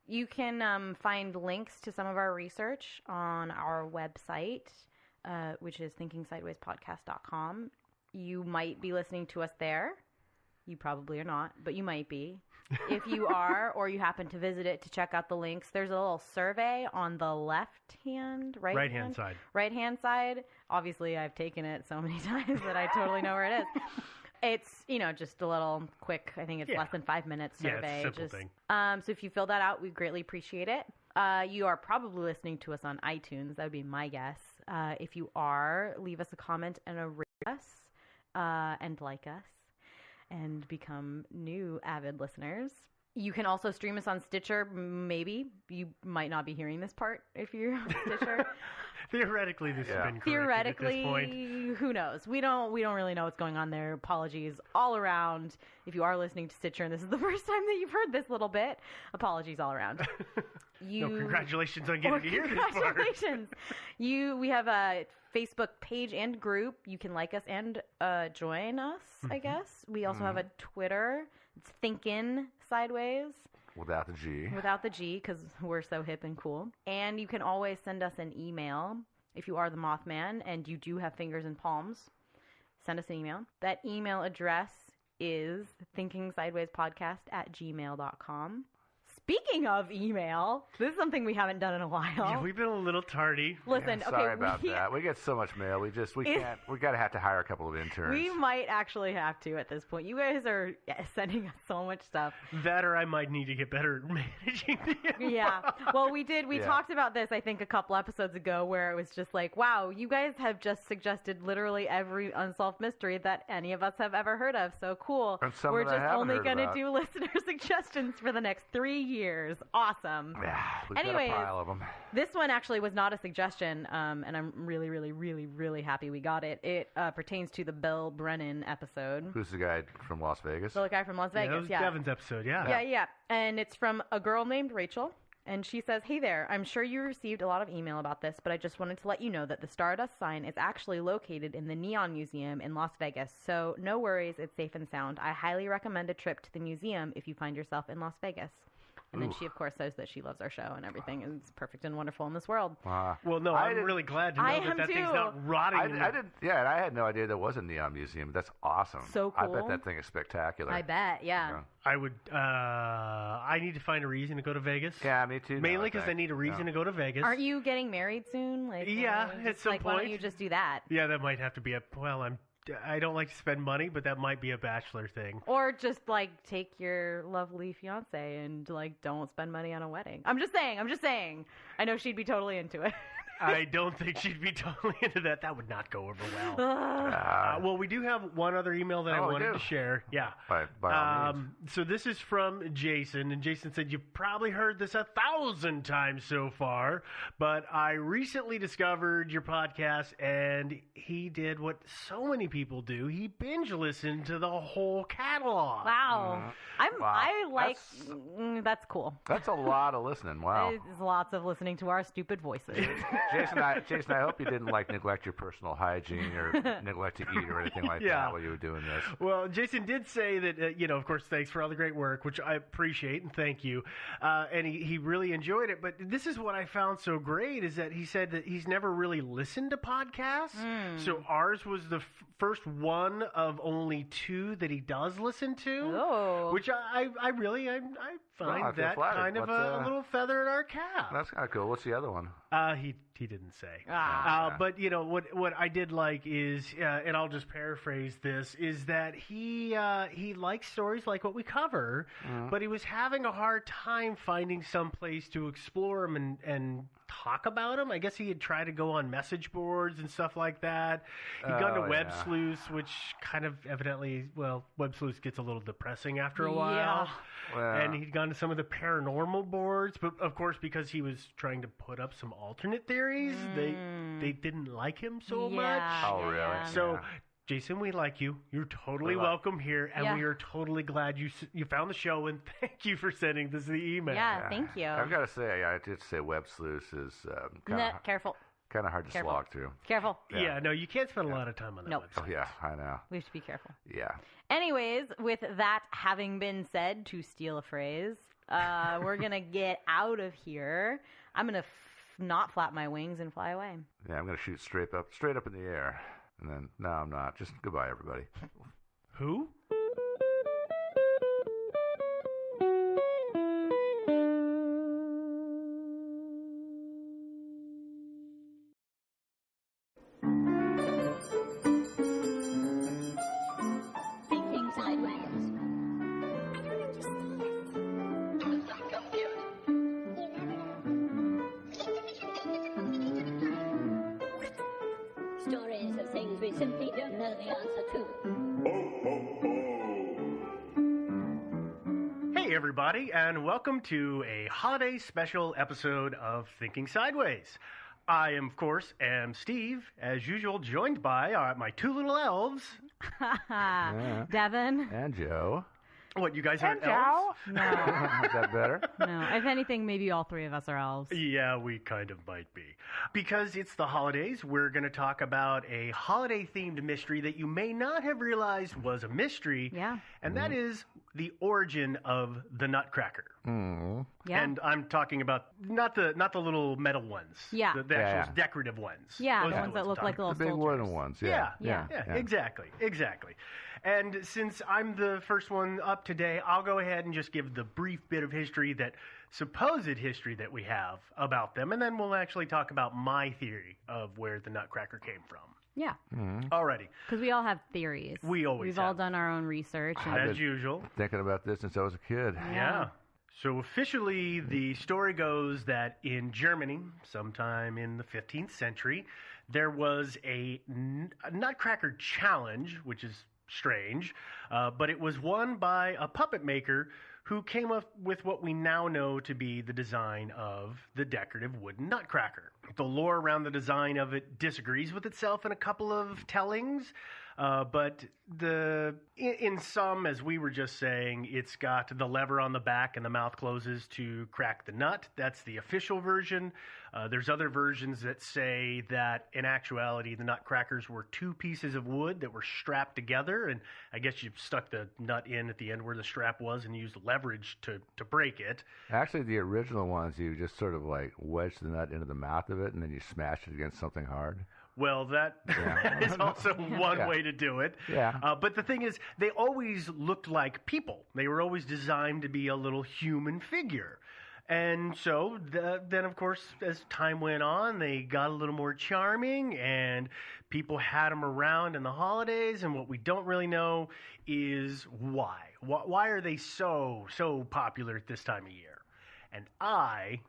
You can find links to some of our research on our website, which is thinkingsidewayspodcast.com. You might be listening to us there. You probably are not, but you might be. If you are, or you happen to visit it to check out the links, there's a little survey on the right-hand side. Obviously, I've taken it so many times that I totally know where it is. It's, just a little quick, I think it's less than 5 minutes survey. Yeah, it's a simple thing. So if you fill that out, we greatly appreciate it. You are probably listening to us on iTunes. That would be my guess. If you are, leave us a comment and rate us and like us and become new avid listeners. You can also stream us on Stitcher. Maybe you might not be hearing this part if you're on Stitcher. Theoretically, this has been theoretically, at this point. Who knows? We don't really know what's going on there. Apologies all around. If you are listening to Stitcher and this is the first time that you've heard this little bit, apologies all around. Congratulations on getting to hear this part. Congratulations. We have a Facebook page and group. You can like us and join us, I guess. We also have a Twitter. It's Thinkin' Sideways. Without the G. Without the G, because we're so hip and cool. And you can always send us an email if you are the Mothman and you do have fingers and palms. Send us an email. That email address is thinkingsidewayspodcast@gmail.com. Speaking of email, this is something we haven't done in a while. Yeah, we've been a little tardy. Listen, sorry about that. We get so much mail. We can't. We gotta have to hire a couple of interns. We might actually have to at this point. You guys are sending us so much stuff. That, or I might need to get better at managing the inbox. Yeah. Well, we did. We talked about this, I think, a couple episodes ago, where it was just like, wow, you guys have just suggested literally every unsolved mystery that any of us have ever heard of. So cool. We're just only going to do listener suggestions for the next 3 years. Awesome. Yeah, we've Anyways, got a pile of them. This one actually was not a suggestion, and I'm really, really, really, really happy we got it. It pertains to the Bill Brennan episode. Who's the guy from Las Vegas? The guy from Las Vegas, that was Devin's episode, Yeah. And it's from a girl named Rachel. And she says, "Hey there, I'm sure you received a lot of email about this, but I just wanted to let you know that the Stardust sign is actually located in the Neon Museum in Las Vegas. So no worries, it's safe and sound. I highly recommend a trip to the museum if you find yourself in Las Vegas." And then she, of course, says that she loves our show and everything is perfect and wonderful in this world. Well, no, I'm really glad to know that thing's not rotting. I didn't. Yeah, and I had no idea there was a Neon Museum. That's awesome. So cool. I bet that thing is spectacular. I bet, yeah. I would. I need to find a reason to go to Vegas. Yeah, me too. Mainly because I need a reason to go to Vegas. Aren't you getting married soon? At some point. Why don't you just do that? Yeah, that might have to be I don't like to spend money, but that might be a bachelor thing. Or just take your lovely fiance and don't spend money on a wedding. I'm just saying. I know she'd be totally into it. I don't think she'd be totally into that. That would not go over well. Well, we do have one other email that I wanted to share. Yeah. By all means. So this is from Jason, and Jason said, "You've probably heard this 1,000 times so far, but I recently discovered your podcast," and he did what so many people do. He binge listened to the whole catalog. Wow. That's cool. That's a lot of listening. Wow. It's lots of listening to our stupid voices. Jason, I hope you didn't neglect your personal hygiene or neglect to eat or anything like that while you were doing this. Well, Jason did say that, of course, thanks for all the great work, which I appreciate and thank you. And he really enjoyed it. But this is what I found so great is that he said that he's never really listened to podcasts. So ours was the first one of only 2 that he does listen to, which I find that kind of a little feather in our cap. That's kind of cool. What's the other one? He didn't say. But what I did like is, and I'll just paraphrase this, is that he likes stories like what we cover, but he was having a hard time finding some place to explore them and talk about him. I guess he had tried to go on message boards and stuff like that. He'd gone to Web Sleuths, which kind of evidently, Web Sleuths gets a little depressing after a while. Yeah. Well, And he'd gone to some of the paranormal boards, but of course, because he was trying to put up some alternate theories, they didn't like him so much. Oh, really? Yeah. So, Jason, we like you. You're totally welcome here, and we are totally glad you found the show, and thank you for sending this the email. Yeah, thank you. I've got to say, I did say Web Sleuths is Careful. kind of hard to slog through. Careful. Yeah, no, you can't spend a lot of time on that website. Oh, yeah, I know. We have to be careful. Yeah. Anyways, with that having been said, to steal a phrase, we're going to get out of here. I'm going to not flap my wings and fly away. Yeah, I'm going to shoot straight up in the air. And then, no, I'm not. Just goodbye, everybody. Who? Thinking Sideways. Stories of things we simply don't know the answer to. Hey, everybody, and welcome to a holiday special episode of Thinking Sideways. I am, of course, Steve, as usual, joined by my two little elves. Devin? And Joe. What, you guys aren't And elves? No. Is that better? No. If anything, maybe all three of us are elves. Yeah, we kind of might be. Because it's the holidays, we're going to talk about a holiday-themed mystery that you may not have realized was a mystery. Yeah. And that is the origin of the Nutcracker. Mm. Yeah. And I'm talking about not the little metal ones. Yeah. The actual decorative ones. Yeah, Those the are ones that I'm look like talking little The big soldiers. wooden ones. Yeah, Yeah. exactly. And since I'm the first one up today, I'll go ahead and just give the brief bit of supposed history that we have about them, and then we'll actually talk about my theory of where the Nutcracker came from. Yeah. Alrighty, Because we all have theories. We always We've all have. done our own research. And as usual. Thinking about this since I was a kid. Yeah. So officially, the story goes that in Germany, sometime in the 15th century, there was a Nutcracker challenge, which is strange, but it was won by a puppet maker who came up with what we now know to be the design of the decorative wooden Nutcracker. The lore around the design of it disagrees with itself in a couple of tellings, but in some, as we were just saying, it's got the lever on the back and the mouth closes to crack the nut. That's the official version. There's other versions that say that in actuality the nutcrackers were two pieces of wood that were strapped together, and I guess you stuck the nut in at the end where the strap was and used leverage to break it. Actually, the original ones, you just sort of like wedge the nut into the mouth of it and then you smash it against something hard. Well, that is also one way to do it. Yeah. But the thing is, they always looked like people. They were always designed to be a little human figure. And so then, of course, as time went on, they got a little more charming, and people had them around in the holidays. And what we don't really know is why. Why are they so popular at this time of year? And I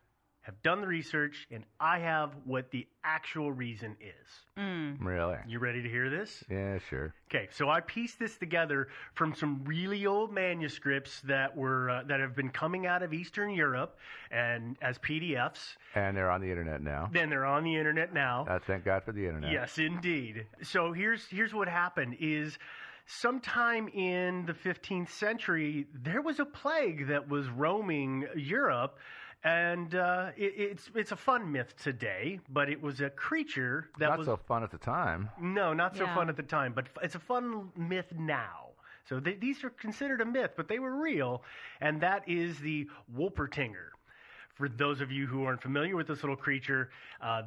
have done the research, and I have what the actual reason is. Really? You ready to hear this? Yeah, sure. Okay, so I pieced this together from some really old manuscripts that have been coming out of Eastern Europe and as PDFs. And they're on the internet now. Then they're on the internet now. Thank God for the internet. Yes, indeed. So here's what happened is sometime in the 15th century, there was a plague that was roaming Europe. And it's a fun myth today, but it was a creature that Not was so fun at the time. No, not so fun at the time, but it's a fun myth now. So these are considered a myth, but they were real, and that is the Wolpertinger. For those of you who aren't familiar with this little creature,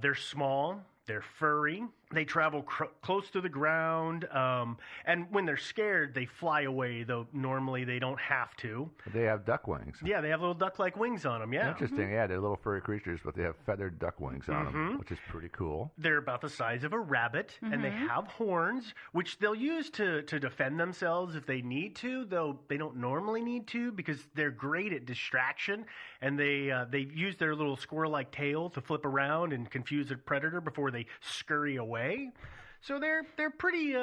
they're small, They're furry. They travel close to the ground. And when they're scared, they fly away, though normally they don't have to. They have duck wings. Yeah, they have little duck-like wings on them, yeah. Interesting, yeah. They're little furry creatures, but they have feathered duck wings on them, which is pretty cool. They're about the size of a rabbit, and they have horns, which they'll use to defend themselves if they need to, though they don't normally need to because they're great at distraction, and they use their little squirrel-like tail to flip around and confuse a predator before they scurry away. So they're pretty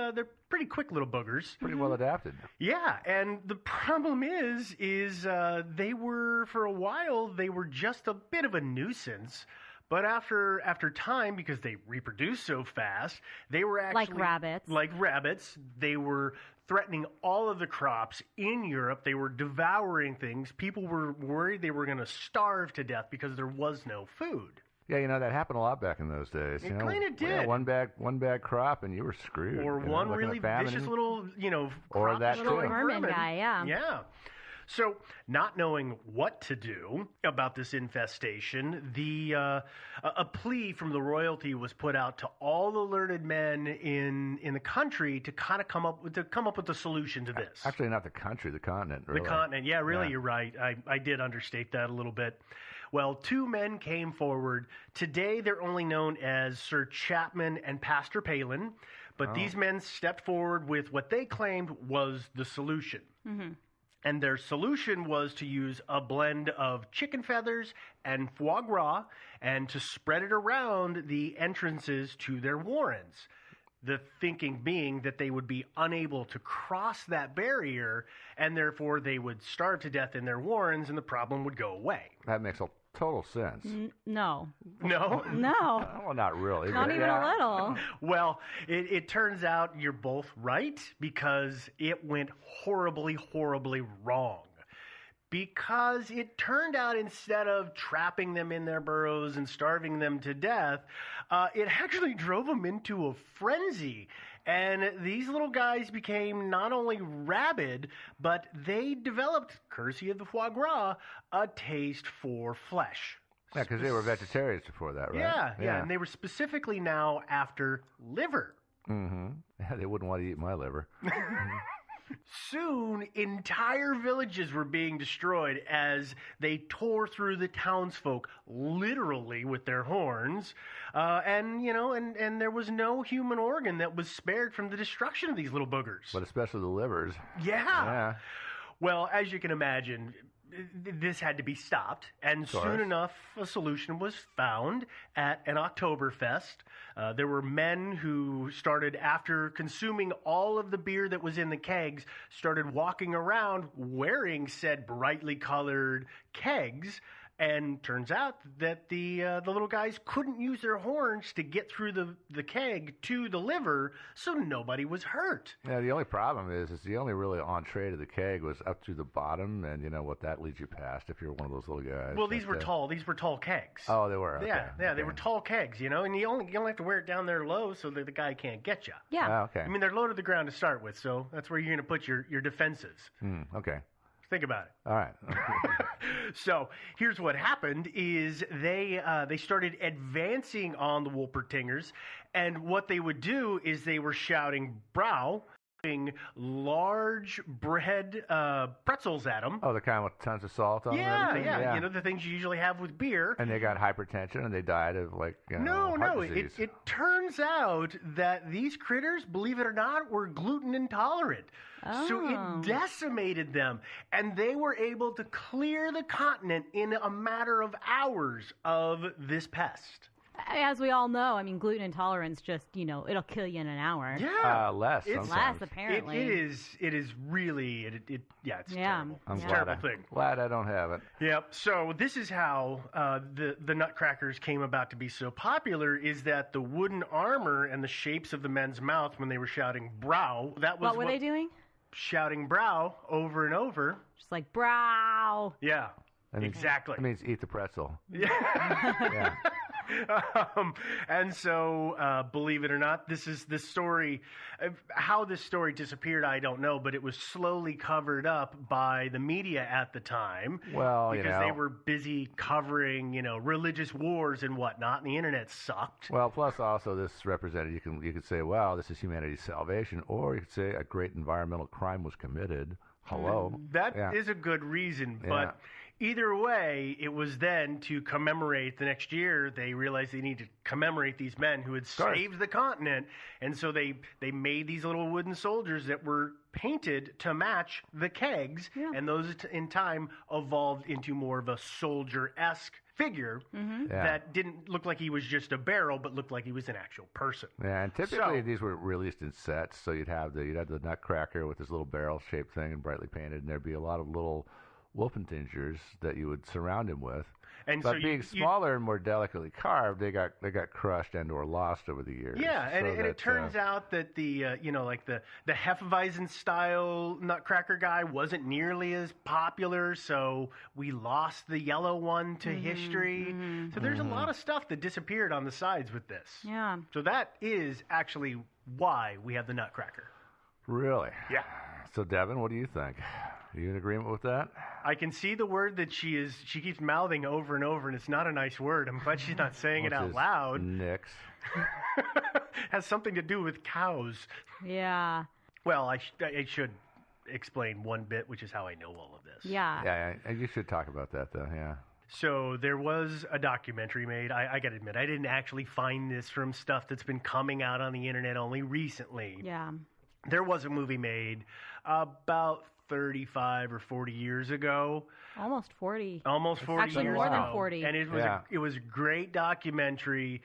quick little boogers. Pretty well adapted. Yeah, and the problem is they were, for a while, they were just a bit of a nuisance. But after time, because they reproduce so fast, they were actually like rabbits. They were threatening all of the crops in Europe. They were devouring things. People were worried they were going to starve to death because there was no food. Yeah, that happened a lot back in those days. It kind of did. Yeah, one bad crop and you were screwed. Or one really vicious little, or that little vermin guy, yeah. Yeah. So, not knowing what to do about this infestation, a plea from the royalty was put out to all the learned men in the country to kind of come up with a solution to this. Actually, not the country, the continent. Really. The continent, yeah, really, you're right. I did understate that a little bit. Well, 2 men came forward. Today, they're only known as Sir Chapman and Pastor Palin, but these men stepped forward with what they claimed was the solution. Mm-hmm. And their solution was to use a blend of chicken feathers and foie gras and to spread it around the entrances to their warrens. The thinking being that they would be unable to cross that barrier and therefore they would starve to death in their warrens and the problem would go away. That makes a total sense. No. No? No. Well, not really. Not even a little. Well, it turns out you're both right because it went horribly, horribly wrong. Because it turned out instead of trapping them in their burrows and starving them to death, it actually drove them into a frenzy. And these little guys became not only rabid, but they developed, courtesy of the foie gras, a taste for flesh. Yeah, because they were vegetarians before that, right? Yeah, and they were specifically now after liver. Mm-hmm. Yeah, they wouldn't want to eat my liver. Soon, entire villages were being destroyed as they tore through the townsfolk, literally with their horns. And there was no human organ that was spared from the destruction of these little boogers. But especially the livers. Yeah. Well, as you can imagine, this had to be stopped, and soon enough, a solution was found at an Oktoberfest. There were men who started, after consuming all of the beer that was in the kegs, started walking around wearing said brightly colored kegs. And turns out that the little guys couldn't use their horns to get through the keg to the liver, so nobody was hurt. Yeah, the only problem is the only really entree to the keg was up to the bottom, and you know what that leads you past if you're one of those little guys. Well, these were tall kegs. Oh, they were. Okay. Yeah, they were tall kegs, and you only have to wear it down there low so that the guy can't get you. Yeah. Oh, okay. I mean, they're low to the ground to start with, so that's where you're going to put your defenses. Okay. Think about it. All right. So here's what happened is they started advancing on the Wolpertingers, and what they would do is they were shouting "Brau," large bread pretzels at them. Oh, the kind with tons of salt on them? Yeah. The things you usually have with beer. And they got hypertension and they died of heart disease. It turns out that these critters, believe it or not, were gluten intolerant. Oh. So it decimated them, and they were able to clear the continent in a matter of hours of this pest. As we all know, I mean, gluten intolerance just, it'll kill you in an hour. Yeah. Less. It's less, apparently. It is really, it's terrible. It's a terrible thing. Glad I don't have it. Yep. So this is how the Nutcrackers came about to be so popular, is that the wooden armor and the shapes of the men's mouth when they were shouting "Brau," that was what were they doing? Shouting "Brau" over and over. Just like "Brow." Yeah. Exactly. It means eat the pretzel. Yeah. Yeah. And so, believe it or not, this story. How this story disappeared, I don't know, but it was slowly covered up by the media at the time. Well, because they were busy covering, religious wars and whatnot, and the internet sucked. Well, plus also this represented, you could say, wow, this is humanity's salvation, or you could say a great environmental crime was committed. Hello. That is a good reason, but either way, it was then to commemorate the next year. They realized they needed to commemorate these men who had saved the continent, and so they made these little wooden soldiers that were painted to match the kegs, and those in time evolved into more of a soldier-esque figure that didn't look like he was just a barrel, but looked like he was an actual person. Yeah, and typically these were released in sets, so you'd have the Nutcracker with this little barrel-shaped thing and brightly painted, and there'd be a lot of little Wolfentingers that you would surround him with. And but so being smaller and more delicately carved, they got crushed and or lost over the years. Yeah, and it turns out that the the Hefeweizen style Nutcracker guy wasn't nearly as popular, so we lost the yellow one to history. So there's a lot of stuff that disappeared on the sides with this. Yeah. So that is actually why we have the Nutcracker. Really? Yeah. So Devin, what do you think? Are you in agreement with that? I can see the word that she keeps mouthing over and over, and it's not a nice word. I'm glad she's not saying it out loud. Nix. Has something to do with cows. Yeah. Well, I should explain one bit, which is how I know all of this. Yeah. Yeah, you should talk about that, though, yeah. So there was a documentary made. I got to admit, I didn't actually find this from stuff that's been coming out on the internet only recently. Yeah. There was a movie made about 35 or 40 years ago. Almost 40. Almost 40 Actually, years more ago. than 40. And it was a great documentary.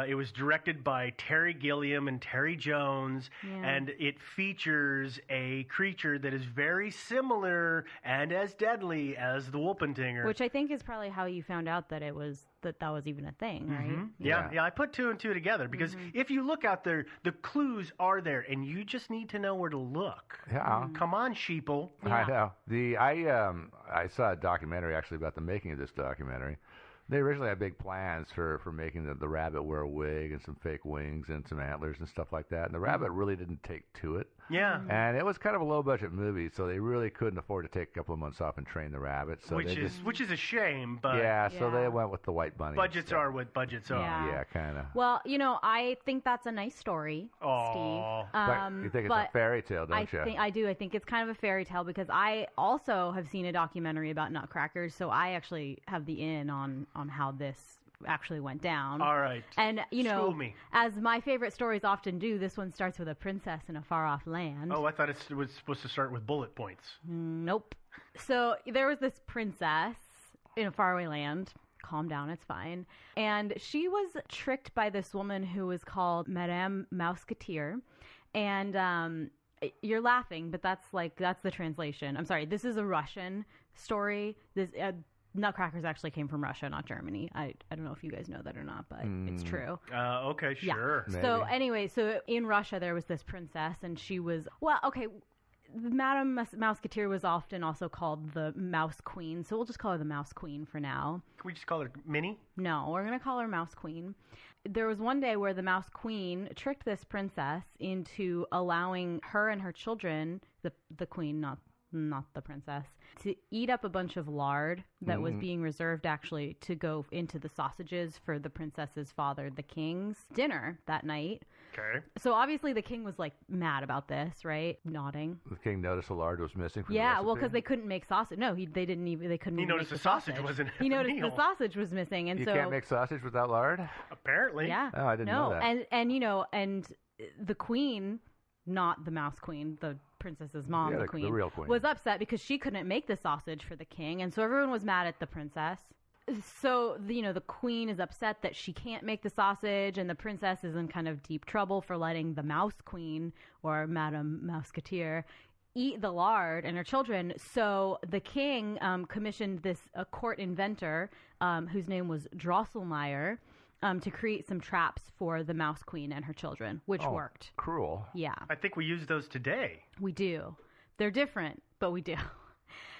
It was directed by Terry Gilliam and Terry Jones, and it features a creature that is very similar and as deadly as the Wolfentinger. Which I think is probably how you found out that that was even a thing, right? Yeah, I put two and two together because if you look out there, the clues are there, and you just need to know where to look. Yeah. Come on, sheeple. I know. I saw a documentary actually about the making of this documentary. They originally had big plans for making the rabbit wear a wig and some fake wings and some antlers and stuff like that. And the rabbit really didn't take to it. Yeah. And it was kind of a low-budget movie, so they really couldn't afford to take a couple of months off and train the rabbit. So which is a shame, but... Yeah, so they went with the white bunny. Budgets are what budgets are. Yeah, kind of. Well, I think that's a nice story, Steve. But you think it's a fairy tale, don't you? I do. I think it's kind of a fairy tale because I also have seen a documentary about Nutcrackers, so I actually have the in on how this actually went down. All right. And, School me. as my favorite stories often do, this one starts with a princess in a far-off land. Oh, I thought it was supposed to start with bullet points. Nope. So there was this princess in a faraway land. Calm down, it's fine. And she was tricked by this woman who was called Madame Mousquetaire. And you're laughing, but that's the translation. I'm sorry, this is a Russian story. This Nutcrackers actually came from Russia, not Germany. I don't know if you guys know that or not, but it's true. Okay, sure. Yeah. So anyway, so in Russia there was this princess, and she was Madame Mousquetaire was often also called the Mouse Queen, so we'll just call her the Mouse Queen for now. Can we just call her Minnie? No, we're going to call her Mouse Queen. There was one day where the Mouse Queen tricked this princess into allowing her and her children, the queen, not the princess, to eat up a bunch of lard that was being reserved actually to go into the sausages for the princess's father, the king's dinner that night. Okay. So obviously the king was mad about this, right? Nodding. The king noticed the lard was missing from the Yeah, recipe? well, because they couldn't make sausage. No, they couldn't even He noticed make the sausage wasn't. He noticed the sausage was missing, and you so can't make sausage without lard? Apparently. Yeah. Oh, I didn't know that. And the queen, not the Mouse Queen, the princess's mom, Yeah, the queen, the real queen, was upset because she couldn't make the sausage for the king, and so everyone was mad at the princess. So the queen is upset that she can't make the sausage, and the princess is in kind of deep trouble for letting the Mouse Queen, or Madame Mousquetaire, eat the lard and her children. So the king commissioned a court inventor whose name was Drosselmeyer to create some traps for the Mouse Queen and her children, which worked. Cruel. Yeah. I think we use those today. We do. They're different, but we do.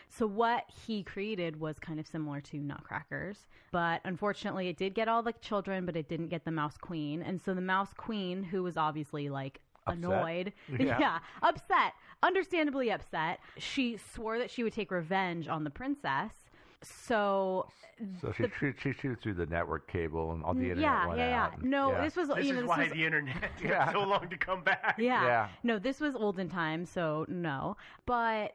So what he created was kind of similar to Nutcrackers, but unfortunately it did get all the children, but it didn't get the Mouse Queen. And so the Mouse Queen, who was obviously like annoyed, upset, understandably upset, she swore that she would take revenge on the princess. So she chewed through the network cable and all the internet went out. No, this was this is why the internet took so long to come back. No, this was olden times, so no. But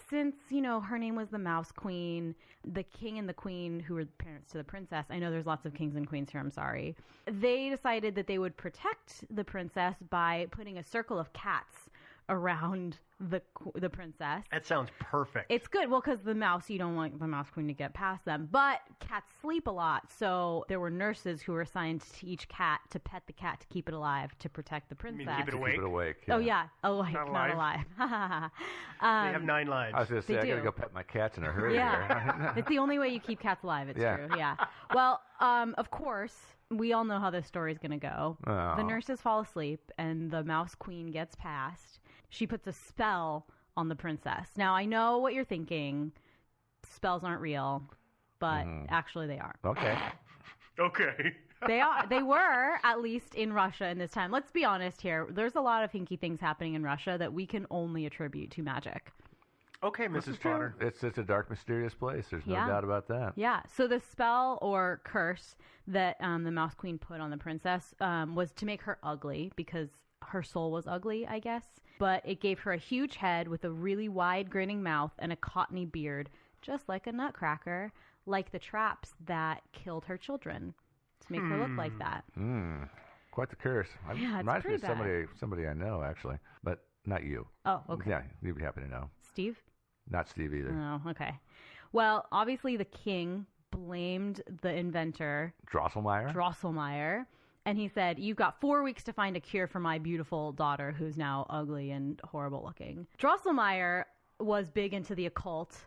since, her name was the Mouse Queen, the king and the queen, who were parents to the princess, I know there's lots of kings and queens here, I'm sorry, they decided that they would protect the princess by putting a circle of cats around the princess. That sounds perfect. It's good. Well, because the mouse, you don't want the Mouse Queen to get past them. But cats sleep a lot, so there were nurses who were assigned to each cat to pet the cat to keep it alive, to protect the princess. You mean keep it awake? Keep it awake. Yeah. Oh, yeah. Awake, not alive. They have 9 lives. I was going to say, I got to go pet my cats in a hurry. Yeah. It's the only way you keep cats alive. It's true. Yeah. Well, of course, we all know how this story is going to go. Oh. The nurses fall asleep, and the Mouse Queen gets past. She puts a spell on the princess. Now, I know what you're thinking. Spells aren't real, but actually they are. Okay. They are. They were, at least in Russia in this time. Let's be honest here. There's a lot of hinky things happening in Russia that we can only attribute to magic. Okay, Mrs. Potter. It's a dark, mysterious place. There's no doubt about that. Yeah. So the spell or curse that the Mouse Queen put on the princess was to make her ugly, because her soul was ugly, I guess. But it gave her a huge head with a really wide grinning mouth and a cottony beard, just like a nutcracker, like the traps that killed her children, to make her look like that. Quite the curse. Yeah, it's reminds me of pretty somebody I know, actually, but not you. Oh, okay. Yeah, you'd be happy to know. Steve? Not Steve either. Oh, okay. Well, obviously the king blamed the inventor, Drosselmeyer, and he said, "You've got 4 weeks to find a cure for my beautiful daughter, who's now ugly and horrible looking." Drosselmeyer was big into the occult,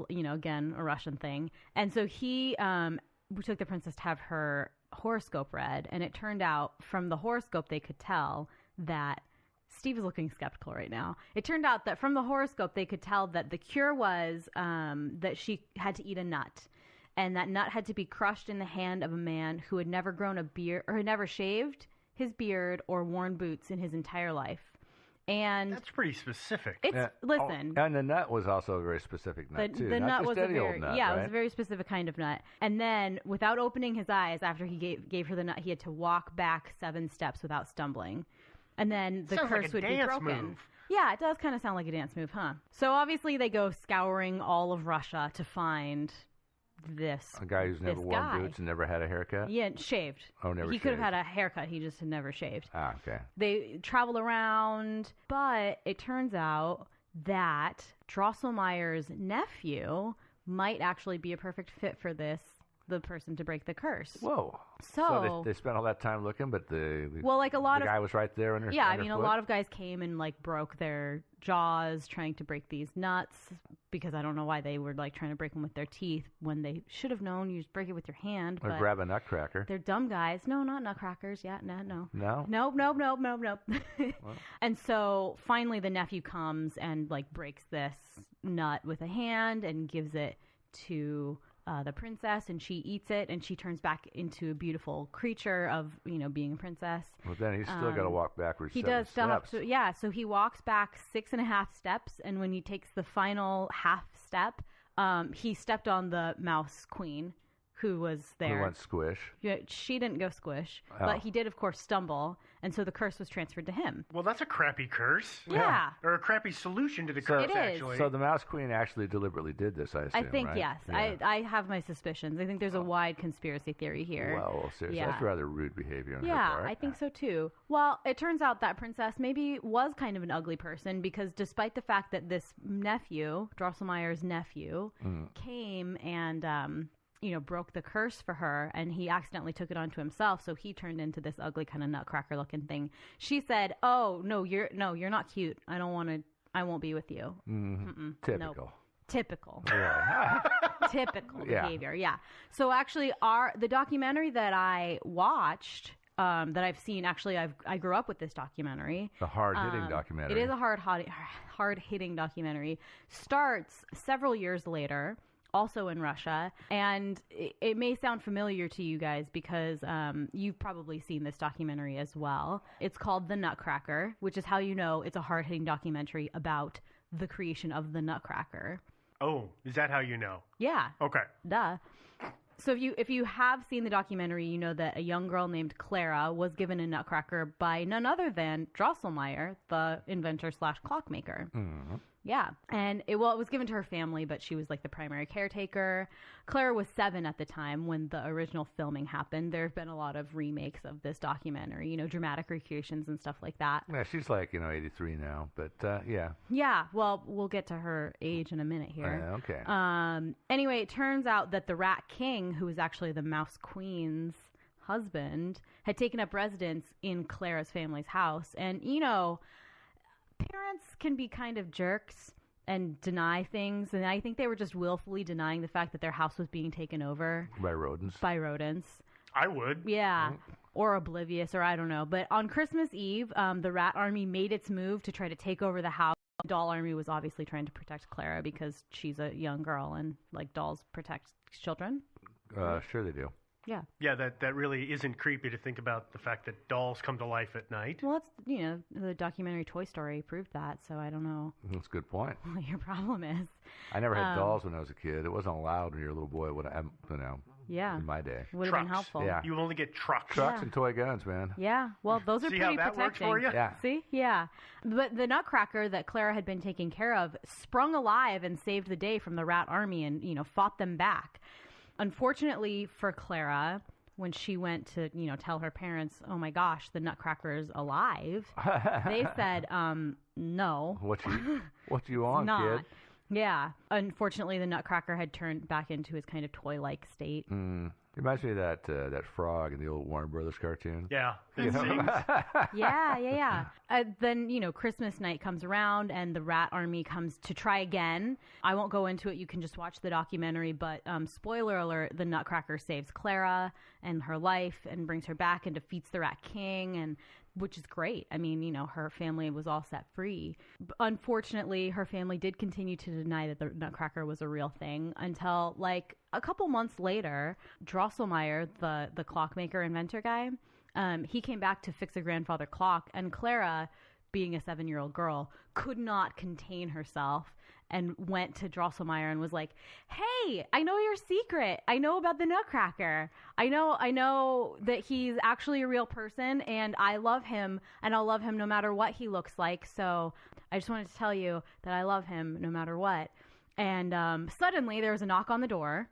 again, a Russian thing. And so he took the princess to have her horoscope read. And it turned out from the horoscope, they could tell that Steve is looking skeptical right now. It turned out that from the horoscope, they could tell that the cure was that she had to eat a nut. And that nut had to be crushed in the hand of a man who had never grown a beard, or had never shaved his beard or worn boots in his entire life. And that's pretty specific. Listen. And the nut was also a very specific nut, too. The nut was old nut, it was a very specific kind of nut. And then, without opening his eyes, after he gave her the nut, he had to walk back 7 steps without stumbling. And then the curse would be broken. Move. Yeah, it does kind of sound like a dance move, huh? So obviously they go scouring all of Russia to find a guy who's never worn boots and never had a haircut? Yeah, shaved. Oh, never shaved. He could have had a haircut. He just had never shaved. Ah, okay. They travel around, but it turns out that Drosselmeyer's nephew might actually be a perfect fit for the person to break the curse. Whoa. So they spent all that time looking, but the guy was right there under a lot of guys came and broke their jaws trying to break these nuts, because I don't know why they were trying to break them with their teeth when they should have known you just break it with your hand. Or grab a nutcracker. They're dumb guys. No, not nutcrackers. Yeah, no. No? Nope. And so finally the nephew comes and breaks this nut with a hand and gives it to the princess, and she eats it, and she turns back into a beautiful creature of being a princess. Well, then he's still got to walk backwards. He does still have to. Yeah, so he walks back 6.5 steps, and when he takes the final half step, he stepped on the Mouse Queen, who was there. Who went squish. Yeah, she didn't go squish, but he did, of course, stumble, and so the curse was transferred to him. Well, that's a crappy curse. Yeah. Or a crappy solution to the curse, actually. So the Mouse Queen actually deliberately did this, I assume, I think, right? yes. Yeah. I have my suspicions. I think there's a wide conspiracy theory here. Well, seriously, that's rather rude behavior on her part. Yeah, I think so, too. Well, it turns out that princess maybe was kind of an ugly person, because despite the fact that this nephew, Drosselmeyer's nephew, came and broke the curse for her, and he accidentally took it onto himself, so he turned into this ugly kind of nutcracker looking thing. She said, "Oh, no, you're not cute. I won't be with you." Mm-hmm. Typical. Nope. Typical. Yeah. Typical behavior. Yeah. So actually the documentary that I watched that I've seen. Actually, I grew up with this documentary. The hard-hitting documentary. It is a hard-hitting documentary. Starts several years later, also in Russia, and it may sound familiar to you guys because you've probably seen this documentary as well. It's called The Nutcracker, which is how you know it's a hard-hitting documentary about the creation of the Nutcracker. Oh, is that how you know? Yeah. Okay. Duh. So if you have seen the documentary, you know that a young girl named Clara was given a nutcracker by none other than Drosselmeyer, the inventor / clockmaker. Mm-hmm. Yeah. And it was given to her family, but she was like the primary caretaker. Clara was 7 at the time when the original filming happened. There have been a lot of remakes of this documentary, dramatic recreations and stuff like that. Yeah, she's like, 83 now, but yeah. Yeah. Well, we'll get to her age in a minute here. Okay. Anyway, it turns out that the Rat King, who was actually the Mouse Queen's husband, had taken up residence in Clara's family's house. And, parents can be kind of jerks and deny things, and I think they were just willfully denying the fact that their house was being taken over by rodents. I would. Yeah. Or oblivious, or I don't know. But on Christmas Eve, the Rat Army made its move to try to take over the house. The Doll Army was obviously trying to protect Clara because she's a young girl, and dolls protect children. Sure they do. Yeah. Yeah, that really isn't creepy to think about the fact that dolls come to life at night. Well, it's, the documentary Toy Story proved that, so I don't know That's a good point. what your problem is. I never had dolls when I was a kid. It wasn't allowed when you were a little boy, Yeah. in my day. Would have been helpful. Yeah. You only get trucks. Trucks and toy guns, man. Yeah. Well, those are See pretty how that works protecting. for you? Yeah. See? Yeah. But the Nutcracker that Clara had been taking care of sprung alive and saved the day from the Rat Army and, fought them back. Unfortunately for Clara, when she went to, tell her parents, oh my gosh, the Nutcracker's alive, they said, no. What you on, not. kid? Yeah. Unfortunately, the Nutcracker had turned back into his kind of toy-like state. It reminds me of that frog in the old Warner Brothers cartoon. Yeah. It sings. Yeah. Then, Christmas night comes around and the Rat Army comes to try again. I won't go into it. You can just watch the documentary. But spoiler alert, the Nutcracker saves Clara and her life and brings her back and defeats the Rat King, which is great. I mean, her family was all set free. Unfortunately, her family did continue to deny that the Nutcracker was a real thing until, a couple months later, Drosselmeyer, the clockmaker inventor guy, he came back to fix a grandfather clock, and Clara, being a 7-year-old girl, could not contain herself and went to Drosselmeyer and was like, hey, I know your secret. I know about the Nutcracker. I know that he's actually a real person, and I love him, and I'll love him no matter what he looks like. So I just wanted to tell you that I love him no matter what. And suddenly there was a knock on the door.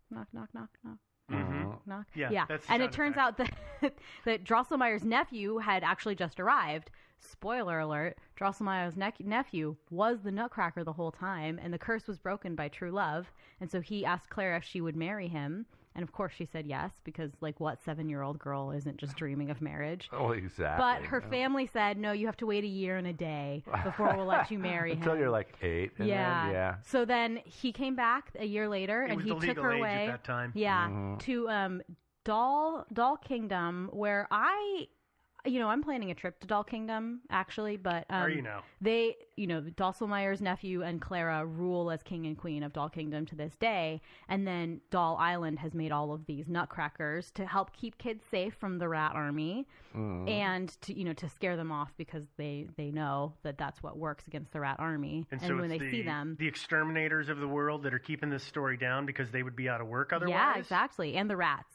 Knock, knock, knock, knock. Mm-hmm. Knock. Yeah. That's the And it sound turns effect. out that Drosselmeyer's nephew had actually just arrived. Spoiler alert, Drosselmeyer's nephew was the Nutcracker the whole time, and the curse was broken by true love. And so he asked Clara if she would marry him. And of course she said yes, because what 7-year-old girl isn't just dreaming of marriage? Oh, exactly. But her family said, no, you have to wait a year and a day before we'll let you marry him. Until you're 8. And Yeah. So then he came back a year later, It and was he the took legal her age away. at that time. Yeah, to Doll Kingdom, where I'm planning a trip to Doll Kingdom, actually, but Are you now? they, Drosselmeyer's nephew and Clara rule as king and queen of Doll Kingdom to this day, and then Doll Island has made all of these nutcrackers to help keep kids safe from the Rat Army, and to scare them off because they know that that's what works against the Rat Army, And so when it's they see them, the exterminators of the world that are keeping this story down because they would be out of work otherwise? yeah, exactly, and the rats,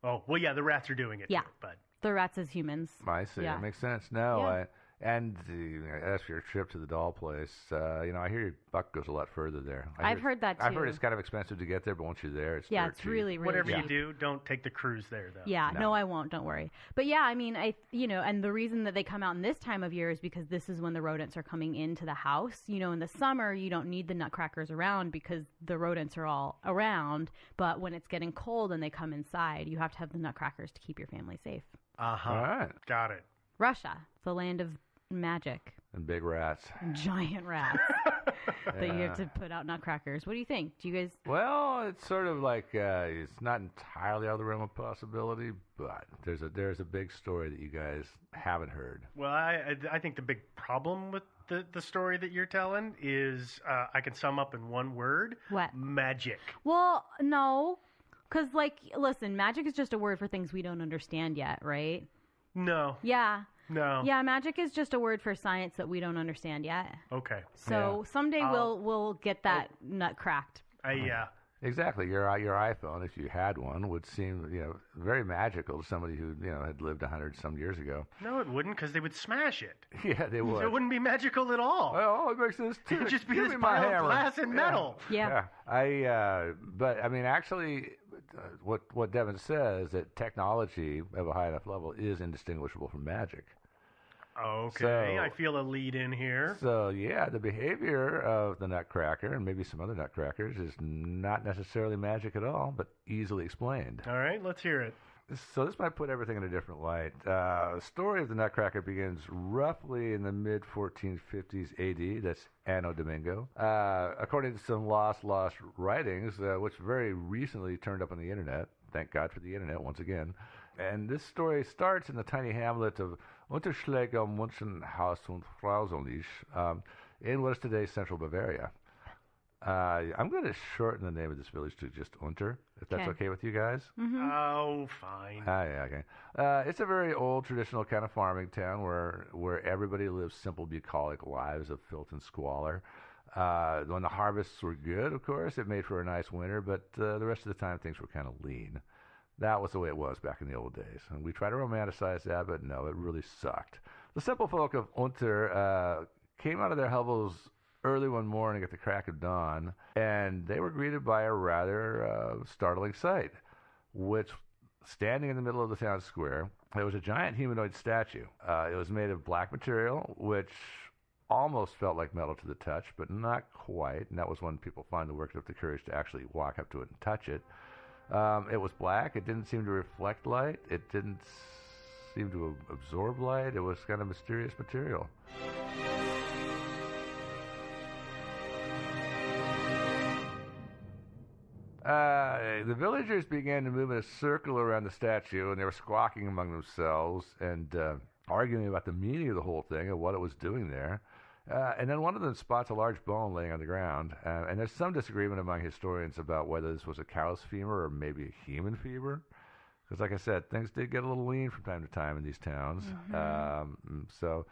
Oh, well, yeah, the rats are doing it, Yeah. too, but... the rats as humans. I see. Yeah. That makes sense. No, Yeah. and as for your trip to the doll place, I hear your buck goes a lot further there. I've heard that, I've heard too. it's kind of expensive to get there, but once you're there, it's Yeah, dirt it's cheap. really, really Whatever cheap. you do, don't take the cruise there, though. Yeah, No. no, I won't. Don't worry. But yeah, I mean, and the reason that they come out in this time of year is because this is when the rodents are coming into the house. In the summer, you don't need the nutcrackers around because the rodents are all around. But when it's getting cold and they come inside, you have to have the nutcrackers to keep your family safe. Uh-huh. All right. Got it. Russia, the land of magic. And big rats. Giant rats that you have to put out nutcrackers. What do you think? Do you guys... Well, it's sort of like it's not entirely out of the realm of possibility, but there's a big story that you guys haven't heard. Well, I think the big problem with the story that you're telling is I can sum up in one word. What? Magic. Well, no. Because, like, listen, magic is just a word for things we don't understand yet, right? No. Yeah. No. Yeah, magic is just a word for science that we don't understand yet. Okay. So someday we'll get that nut cracked. Yeah. Exactly. Your iPhone, if you had one, would seem very magical to somebody who had lived 100 some years ago. No, it wouldn't, because they would smash it. Yeah, they would. So it wouldn't be magical at all. Oh, it makes this. It would just be this pile of glass and metal. Yeah. But I mean, actually, what Devin says, that technology of a high enough level is indistinguishable from magic. Okay, I feel a lead in here. So, yeah, the behavior of the nutcracker, and maybe some other nutcrackers, is not necessarily magic at all, but easily explained. All right, let's hear it. So this might put everything in a different light. The story of the nutcracker begins roughly in the mid-1450s AD. That's Anno Domingo. According to some lost writings, which very recently turned up on the internet. Thank God for the internet once again. And this story starts in the tiny hamlet of Unterschläge am Munchenhaus und Frausenlich in what is today central Bavaria. I'm going to shorten the name of this village to just Unter, if that's okay with you guys. Mm-hmm. Oh, fine. Yeah, okay. It's a very old, traditional kind of farming town where everybody lives simple, bucolic lives of filth and squalor. When the harvests were good, of course, it made for a nice winter, but the rest of the time things were kind of lean. That was the way it was back in the old days. And we try to romanticize that, but no, it really sucked. The simple folk of Unter came out of their hovels early one morning at the crack of dawn, and they were greeted by a rather startling sight, which, standing in the middle of the town square, there was a giant humanoid statue. It was made of black material, which almost felt like metal to the touch, but not quite, and that was when people finally worked up the courage to actually walk up to it and touch it. It was black. It didn't seem to reflect light. It didn't seem to absorb light. It was kind of mysterious material. The villagers began to move in a circle around the statue, and they were squawking among themselves and arguing about the meaning of the whole thing and what it was doing there. And then one of them spots a large bone laying on the ground, and there's some disagreement among historians about whether this was a cow's femur or maybe a human femur. Because, like I said, things did get a little lean from time to time in these towns. Mm-hmm. So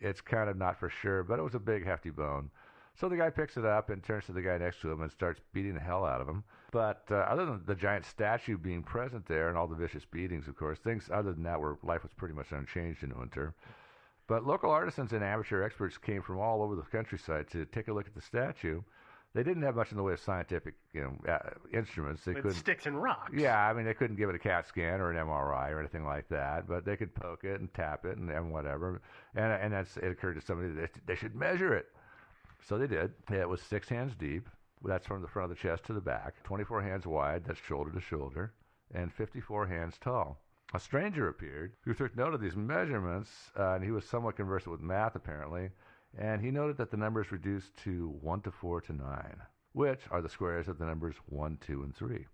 it's kind of not for sure, but it was a big, hefty bone. So the guy picks it up and turns to the guy next to him and starts beating the hell out of him. But other than the giant statue being present there and all the vicious beatings, of course, things other than that life was pretty much unchanged in Unter. But local artisans and amateur experts came from all over the countryside to take a look at the statue. They didn't have much in the way of scientific, instruments. They couldn't, sticks and rocks. Yeah, I mean, they couldn't give it a CAT scan or an MRI or anything like that, but they could poke it and tap it and whatever. And it occurred to somebody that they should measure it. So they did. It was 6 hands deep. That's from the front of the chest to the back. 24 hands wide. That's shoulder to shoulder. And 54 hands tall. A stranger appeared who took note of these measurements, and he was somewhat conversant with math, apparently, and he noted that the numbers reduced to 1 to 4 to 9, which are the squares of the numbers 1, 2, and 3.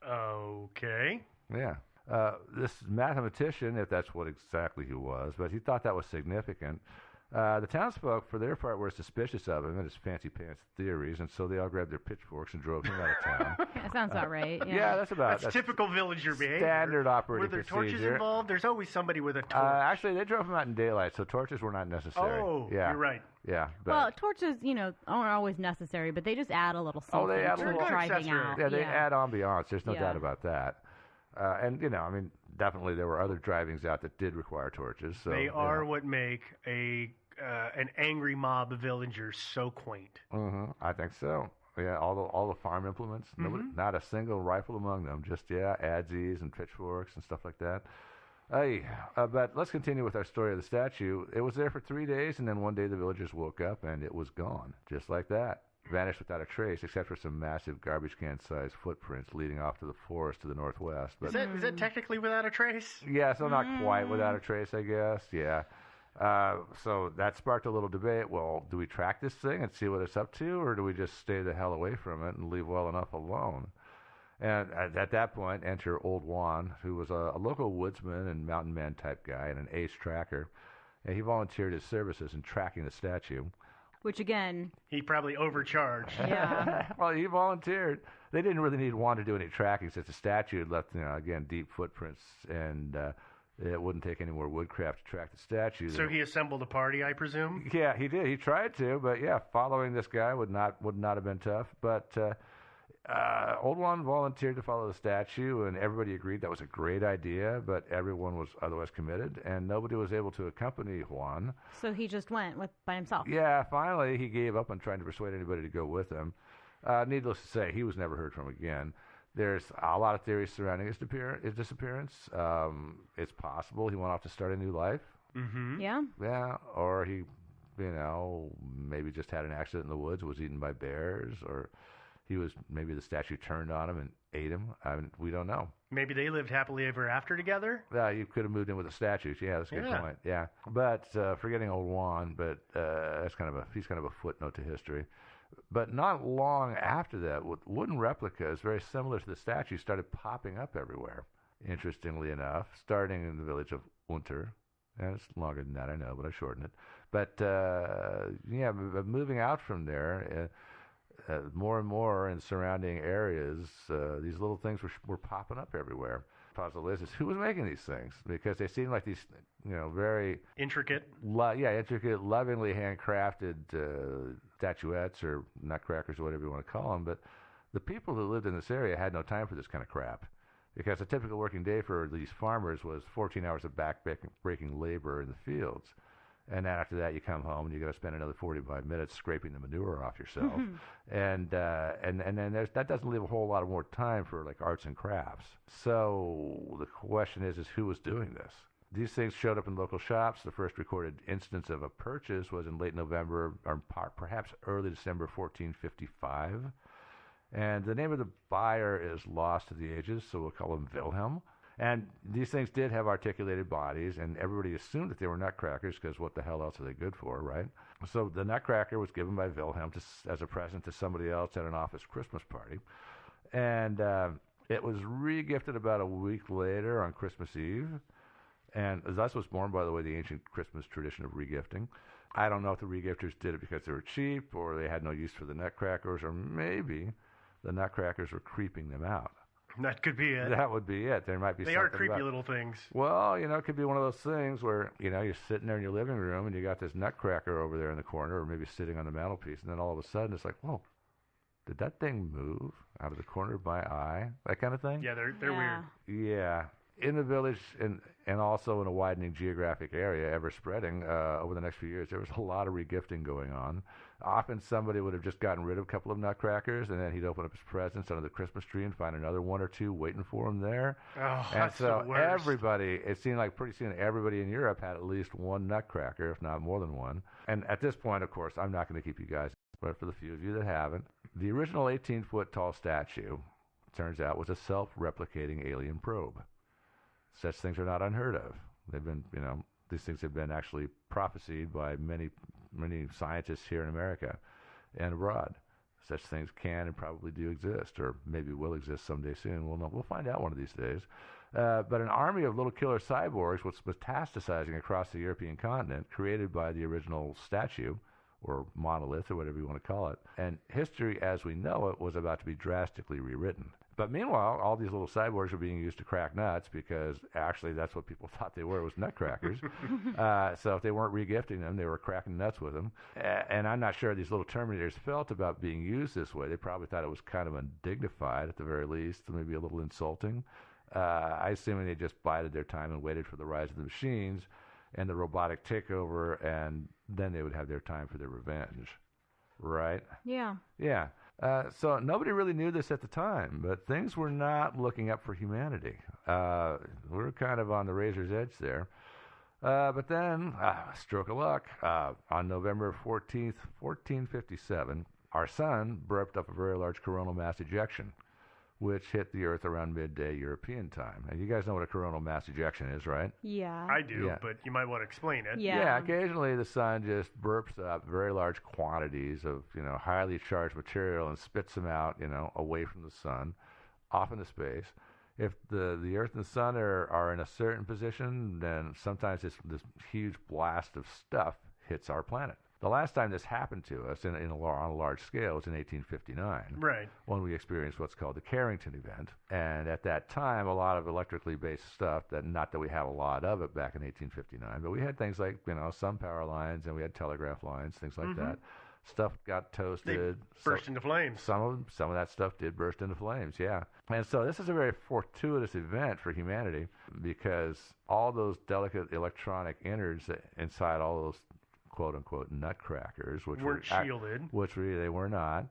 Okay. Yeah. This mathematician, if that's what exactly he was, but he thought that was significant. The townsfolk, for their part, were suspicious of him and his fancy pants theories, and so they all grabbed their pitchforks and drove him out of town. That sounds about right. Yeah, that's typical villager behavior. Standard operating procedure. procedure. Were there torches involved? There's always somebody with a torch. Actually, they drove him out in daylight, so torches were not necessary. Oh, yeah. You're right. Yeah. Well, torches, aren't always necessary, but they just add a little something. Oh, they add a little driving out. Yeah, they add ambiance. There's no doubt about that. And definitely there were other drivings out that did require torches. So, they are what make an angry mob of villagers so quaint. Mm-hmm. I think so. Yeah, all the farm implements. Mm-hmm. Not a single rifle among them. Just adzes and pitchforks and stuff like that. But let's continue with our story of the statue. It was there for 3 days, and then one day the villagers woke up and it was gone, just like that. Vanished without a trace, except for some massive garbage can-sized footprints leading off to the forest to the northwest. But is that technically without a trace? Yeah, so not quite without a trace, I guess. Yeah. So that sparked a little debate. Well, do we track this thing and see what it's up to, or do we just stay the hell away from it and leave well enough alone? And at that point, enter Old Juan, who was a local woodsman and mountain man type guy and an ace tracker. And he volunteered his services in tracking the statue. Which, again... He probably overcharged. Yeah. Well, he volunteered. They didn't really need Juan to do any tracking since the statue had left, again, deep footprints, and it wouldn't take any more woodcraft to track the statue. So he assembled a party, I presume? Yeah, he did. He tried to, but yeah, following this guy would not have been tough. But Old Juan volunteered to follow the statue, and everybody agreed that was a great idea, but everyone was otherwise committed, and nobody was able to accompany Juan. So he just went by himself. Yeah, finally he gave up on trying to persuade anybody to go with him. Needless to say, he was never heard from again. There's a lot of theories surrounding his disappearance. It's possible he went off to start a new life. Mm-hmm. Yeah. Yeah, or he, maybe just had an accident in the woods, was eaten by bears, or maybe the statue turned on him and ate him. We don't know. Maybe they lived happily ever after together? Yeah, you could have moved in with the statues. Yeah, that's a good point. Yeah, but forgetting Old Juan, but he's kind of a footnote to history. But not long after that, wooden replicas very similar to the statue started popping up everywhere. Interestingly enough, starting in the village of Unter. And it's longer than that, I know, but I shortened it. But moving out from there, more and more in surrounding areas, these little things were popping up everywhere. Puzzle is who was making these things, because they seem like these, very intricate, lovingly handcrafted statuettes or nutcrackers or whatever you want to call them. But the people who lived in this area had no time for this kind of crap, because a typical working day for these farmers was 14 hours of back-breaking labor in the fields. And then after that, you come home and you got to spend another 45 minutes scraping the manure off yourself, and then that doesn't leave a whole lot of more time for like arts and crafts. So the question is who was doing this? These things showed up in local shops. The first recorded instance of a purchase was in late November, or perhaps early December 1455. And the name of the buyer is lost to the ages, so we'll call him Wilhelm. And these things did have articulated bodies, and everybody assumed that they were nutcrackers, because what the hell else are they good for, right? So the nutcracker was given by Wilhelm as a present to somebody else at an office Christmas party. And it was re-gifted about a week later on Christmas Eve. And thus was born, by the way, the ancient Christmas tradition of regifting. I don't know if the regifters did it because they were cheap, or they had no use for the nutcrackers, or maybe the nutcrackers were creeping them out. That could be it. That would be it. There might be. They something are creepy about, little things. Well, it could be one of those things where you're sitting there in your living room and you got this nutcracker over there in the corner, or maybe sitting on the mantelpiece, and then all of a sudden it's like, whoa, did that thing move out of the corner of my eye? That kind of thing. Yeah, they're weird. Yeah. In the village and also in a widening geographic area, ever spreading, over the next few years, there was a lot of regifting going on. Often somebody would have just gotten rid of a couple of nutcrackers, and then he'd open up his presents under the Christmas tree and find another one or two waiting for him there. Oh, and that's so the worst. everybody, it seemed like pretty soon everybody in Europe had at least one nutcracker, if not more than one. And at this point, of course, I'm not going to keep you guys, but for the few of you that haven't, the original 18-foot tall statue, turns out, was a self-replicating alien probe. Such things are not unheard of. They've been, these things have been actually prophesied by many scientists here in America and abroad. Such things can and probably do exist, or maybe will exist someday soon. We'll find out one of these days. But an army of little killer cyborgs was metastasizing across the European continent, created by the original statue, or monolith, or whatever you want to call it. And history as we know it was about to be drastically rewritten. But meanwhile, all these little cyborgs were being used to crack nuts, because actually that's what people thought they were, was nutcrackers. So if they weren't regifting them, they were cracking nuts with them. And I'm not sure these little Terminators felt about being used this way. They probably thought it was kind of undignified, at the very least, maybe a little insulting. I assume they just bided their time and waited for the rise of the machines and the robotic takeover, and then they would have their time for their revenge. Right? Yeah. Yeah. So nobody really knew this at the time, but things were not looking up for humanity. We were kind of on the razor's edge there. But then, stroke of luck, on November 14th, 1457, our sun burped up a very large coronal mass ejection, which hit the Earth around midday European time. And you guys know what a coronal mass ejection is, right? Yeah. I do, Yeah. but you might want to explain it. Yeah. Occasionally the sun just burps up very large quantities of, highly charged material and spits them out, away from the sun, off into space. If the Earth and the sun are in a certain position, then sometimes this huge blast of stuff hits our planet. The last time this happened to us on a large scale was in 1859, Right. when we experienced what's called the Carrington event. And at that time, a lot of electrically based stuff, not that we have a lot of it back in 1859, but we had things like, some power lines, and we had telegraph lines, things like that. Stuff got toasted. They burst into flames. Some of that stuff did burst into flames, yeah. And so this is a very fortuitous event for humanity, because all those delicate electronic innards inside all those quote-unquote nutcrackers, which weren't shielded. Which really they were not.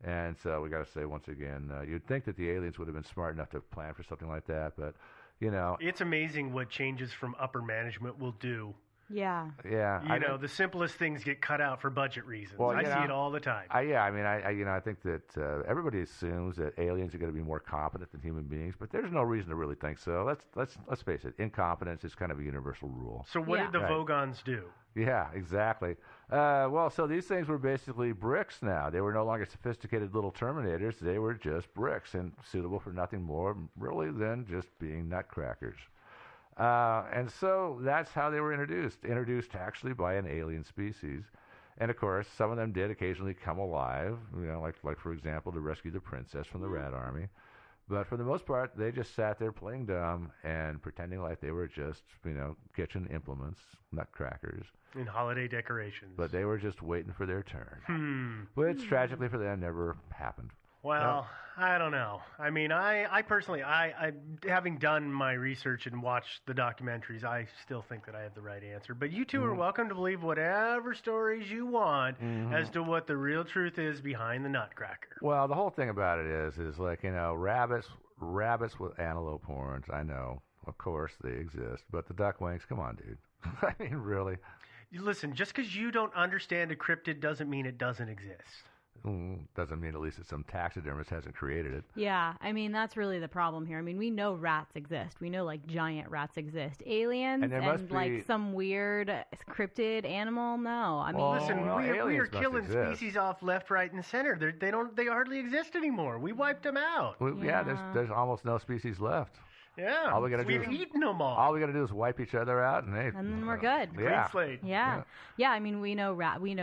And so we got to say once again, you'd think that the aliens would have been smart enough to plan for something like that, but, It's amazing what changes from upper management will do. Yeah. Yeah. The simplest things get cut out for budget reasons. Well, I see it all the time. I think that everybody assumes that aliens are going to be more competent than human beings, but there's no reason to really think so. Let's face it. Incompetence is kind of a universal rule. So what did the Right. Vogons do? Yeah, exactly. So these things were basically bricks now. They were no longer sophisticated little Terminators. They were just bricks and suitable for nothing more, really, than just being nutcrackers. And so that's how they were introduced actually by an alien species. And of course, some of them did occasionally come alive, like for example, to rescue the princess from the Rat Army. But for the most part, they just sat there playing dumb and pretending like they were just, kitchen implements, nutcrackers. In holiday decorations. But they were just waiting for their turn. Which, tragically for them, never happened. Well, I don't know. I mean, I personally, I having done my research and watched the documentaries, I still think that I have the right answer. But you two are welcome to believe whatever stories you want as to what the real truth is behind the Nutcracker. Well, the whole thing about it is like, rabbits with antelope horns. I know, of course, they exist. But the duckwings, come on, dude. I mean, really. Listen, just because you don't understand a cryptid doesn't mean it doesn't exist. Doesn't mean at least that some taxidermist hasn't created it. Yeah, I mean, that's really the problem here. I mean, we know rats exist. We know, like, giant rats exist. Aliens and like, some weird cryptid animal, no. I mean, listen, we are killing species off left, right, and center. They hardly exist anymore. We wiped them out. There's almost no species left. Yeah, all we gotta we've eaten them all. All we got to do is wipe each other out, and then we're good. Clean slate. Yeah. I mean, we know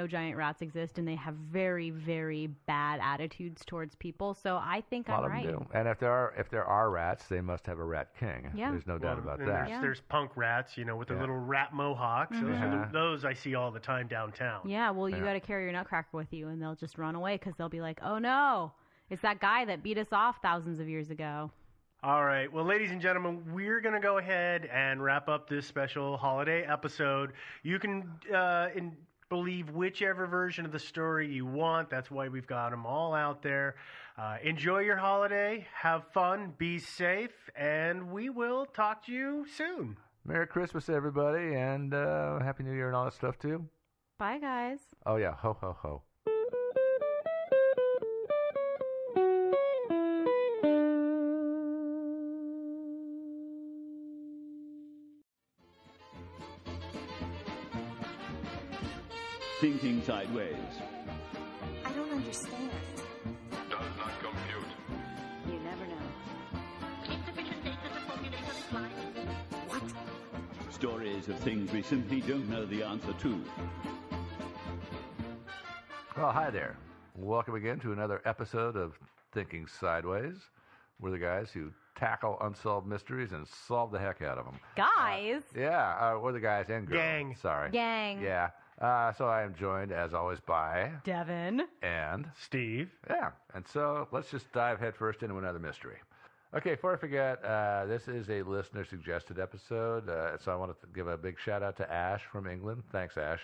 giant rats exist, and they have very, very bad attitudes towards people. So I think I'm right. A lot of them do. And if there are rats, they must have a rat king. Yeah. There's no doubt about that. There's punk rats, with the little rat mohawks. Those I see all the time downtown. Yeah. Well, you got to carry your Nutcracker with you, and they'll just run away because they'll be like, "Oh no, it's that guy that beat us off thousands of years ago." All right. Well, ladies and gentlemen, we're going to go ahead and wrap up this special holiday episode. You can believe whichever version of the story you want. That's why we've got them all out there. Enjoy your holiday. Have fun. Be safe. And we will talk to you soon. Merry Christmas, everybody. And Happy New Year and all that stuff, too. Bye, guys. Oh, yeah. Ho, ho, ho. Thinking Sideways. I don't understand. Does not compute. You never know. Insufficient data to formulate a reply. What? Stories of things we simply don't know the answer to. Well, hi there. Welcome again to another episode of Thinking Sideways. We're the guys who tackle unsolved mysteries and solve the heck out of them. Guys? We're the guys and girls. Gang. Sorry. Gang. Yeah. So I am joined, as always, by Devin and Steve. Yeah. And so let's just dive headfirst into another mystery. Okay, before I forget, this is a listener-suggested episode, so I want to give a big shout-out to Ash from England. Thanks, Ash.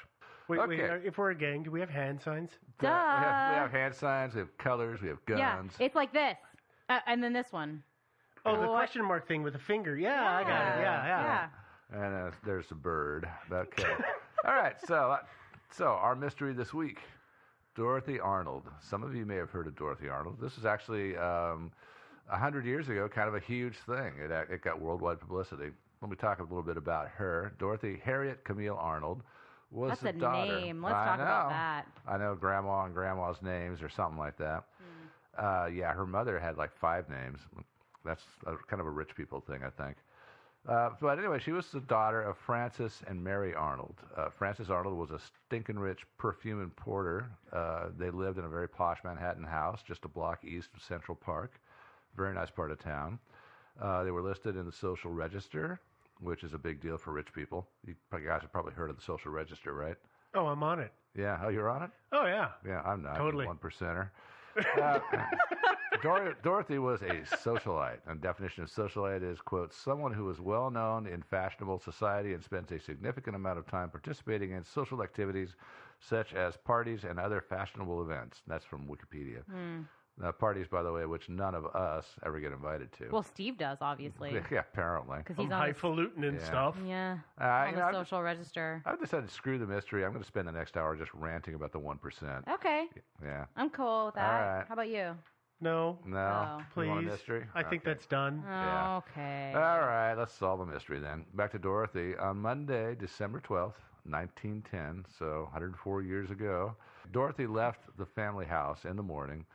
Wait, if we're a gang, do we have hand signs? Duh. We have hand signs, we have colors, we have guns. Yeah, it's like this. And then this one. Oh, the question mark thing with the finger. Yeah, I got it. Yeah. And there's a bird. Okay. All right, so our mystery this week, Dorothy Arnold. Some of you may have heard of Dorothy Arnold. This is actually 100 years ago, kind of a huge thing. It got worldwide publicity. Let me talk a little bit about her. Dorothy Harriet Camille Arnold was That's the a daughter. name. Let's I talk know. about that. I know Grandma and Grandma's names or something like that. Yeah, her mother had like 5 names. That's kind of a rich people thing, I think. But anyway, she was the daughter of Francis and Mary Arnold. Francis Arnold was a stinking rich perfume importer. They lived in a very posh Manhattan house just a block east of Central Park. Very nice part of town. They were listed in the Social Register, which is a big deal for rich people. You guys have probably heard of the Social Register, right? Oh, I'm on it. Yeah. Oh, you're on it? Oh, yeah. Yeah, I'm not. Totally. 1%er. Dorothy was a socialite. And the definition of socialite is, quote, someone who is well known in fashionable society and spends a significant amount of time participating in social activities such as parties and other fashionable events. That's from Wikipedia. Parties, by the way, which none of us ever get invited to. Well, Steve does, obviously. Yeah, apparently. Because I'm he's on highfalutin and Yeah. stuff. Yeah. Uh, On you the know, social register. I've decided to screw the mystery. I'm going to spend the next hour just ranting about the 1%. Okay. Yeah. I'm cool with that. All right. How about you? No, No. Oh. please. You want a mystery? I think Okay. that's done. Yeah. Okay. All right, let's solve the mystery then. Back to Dorothy. On Monday, December 12th, 1910, so 104 years ago, Dorothy left the family house in the morning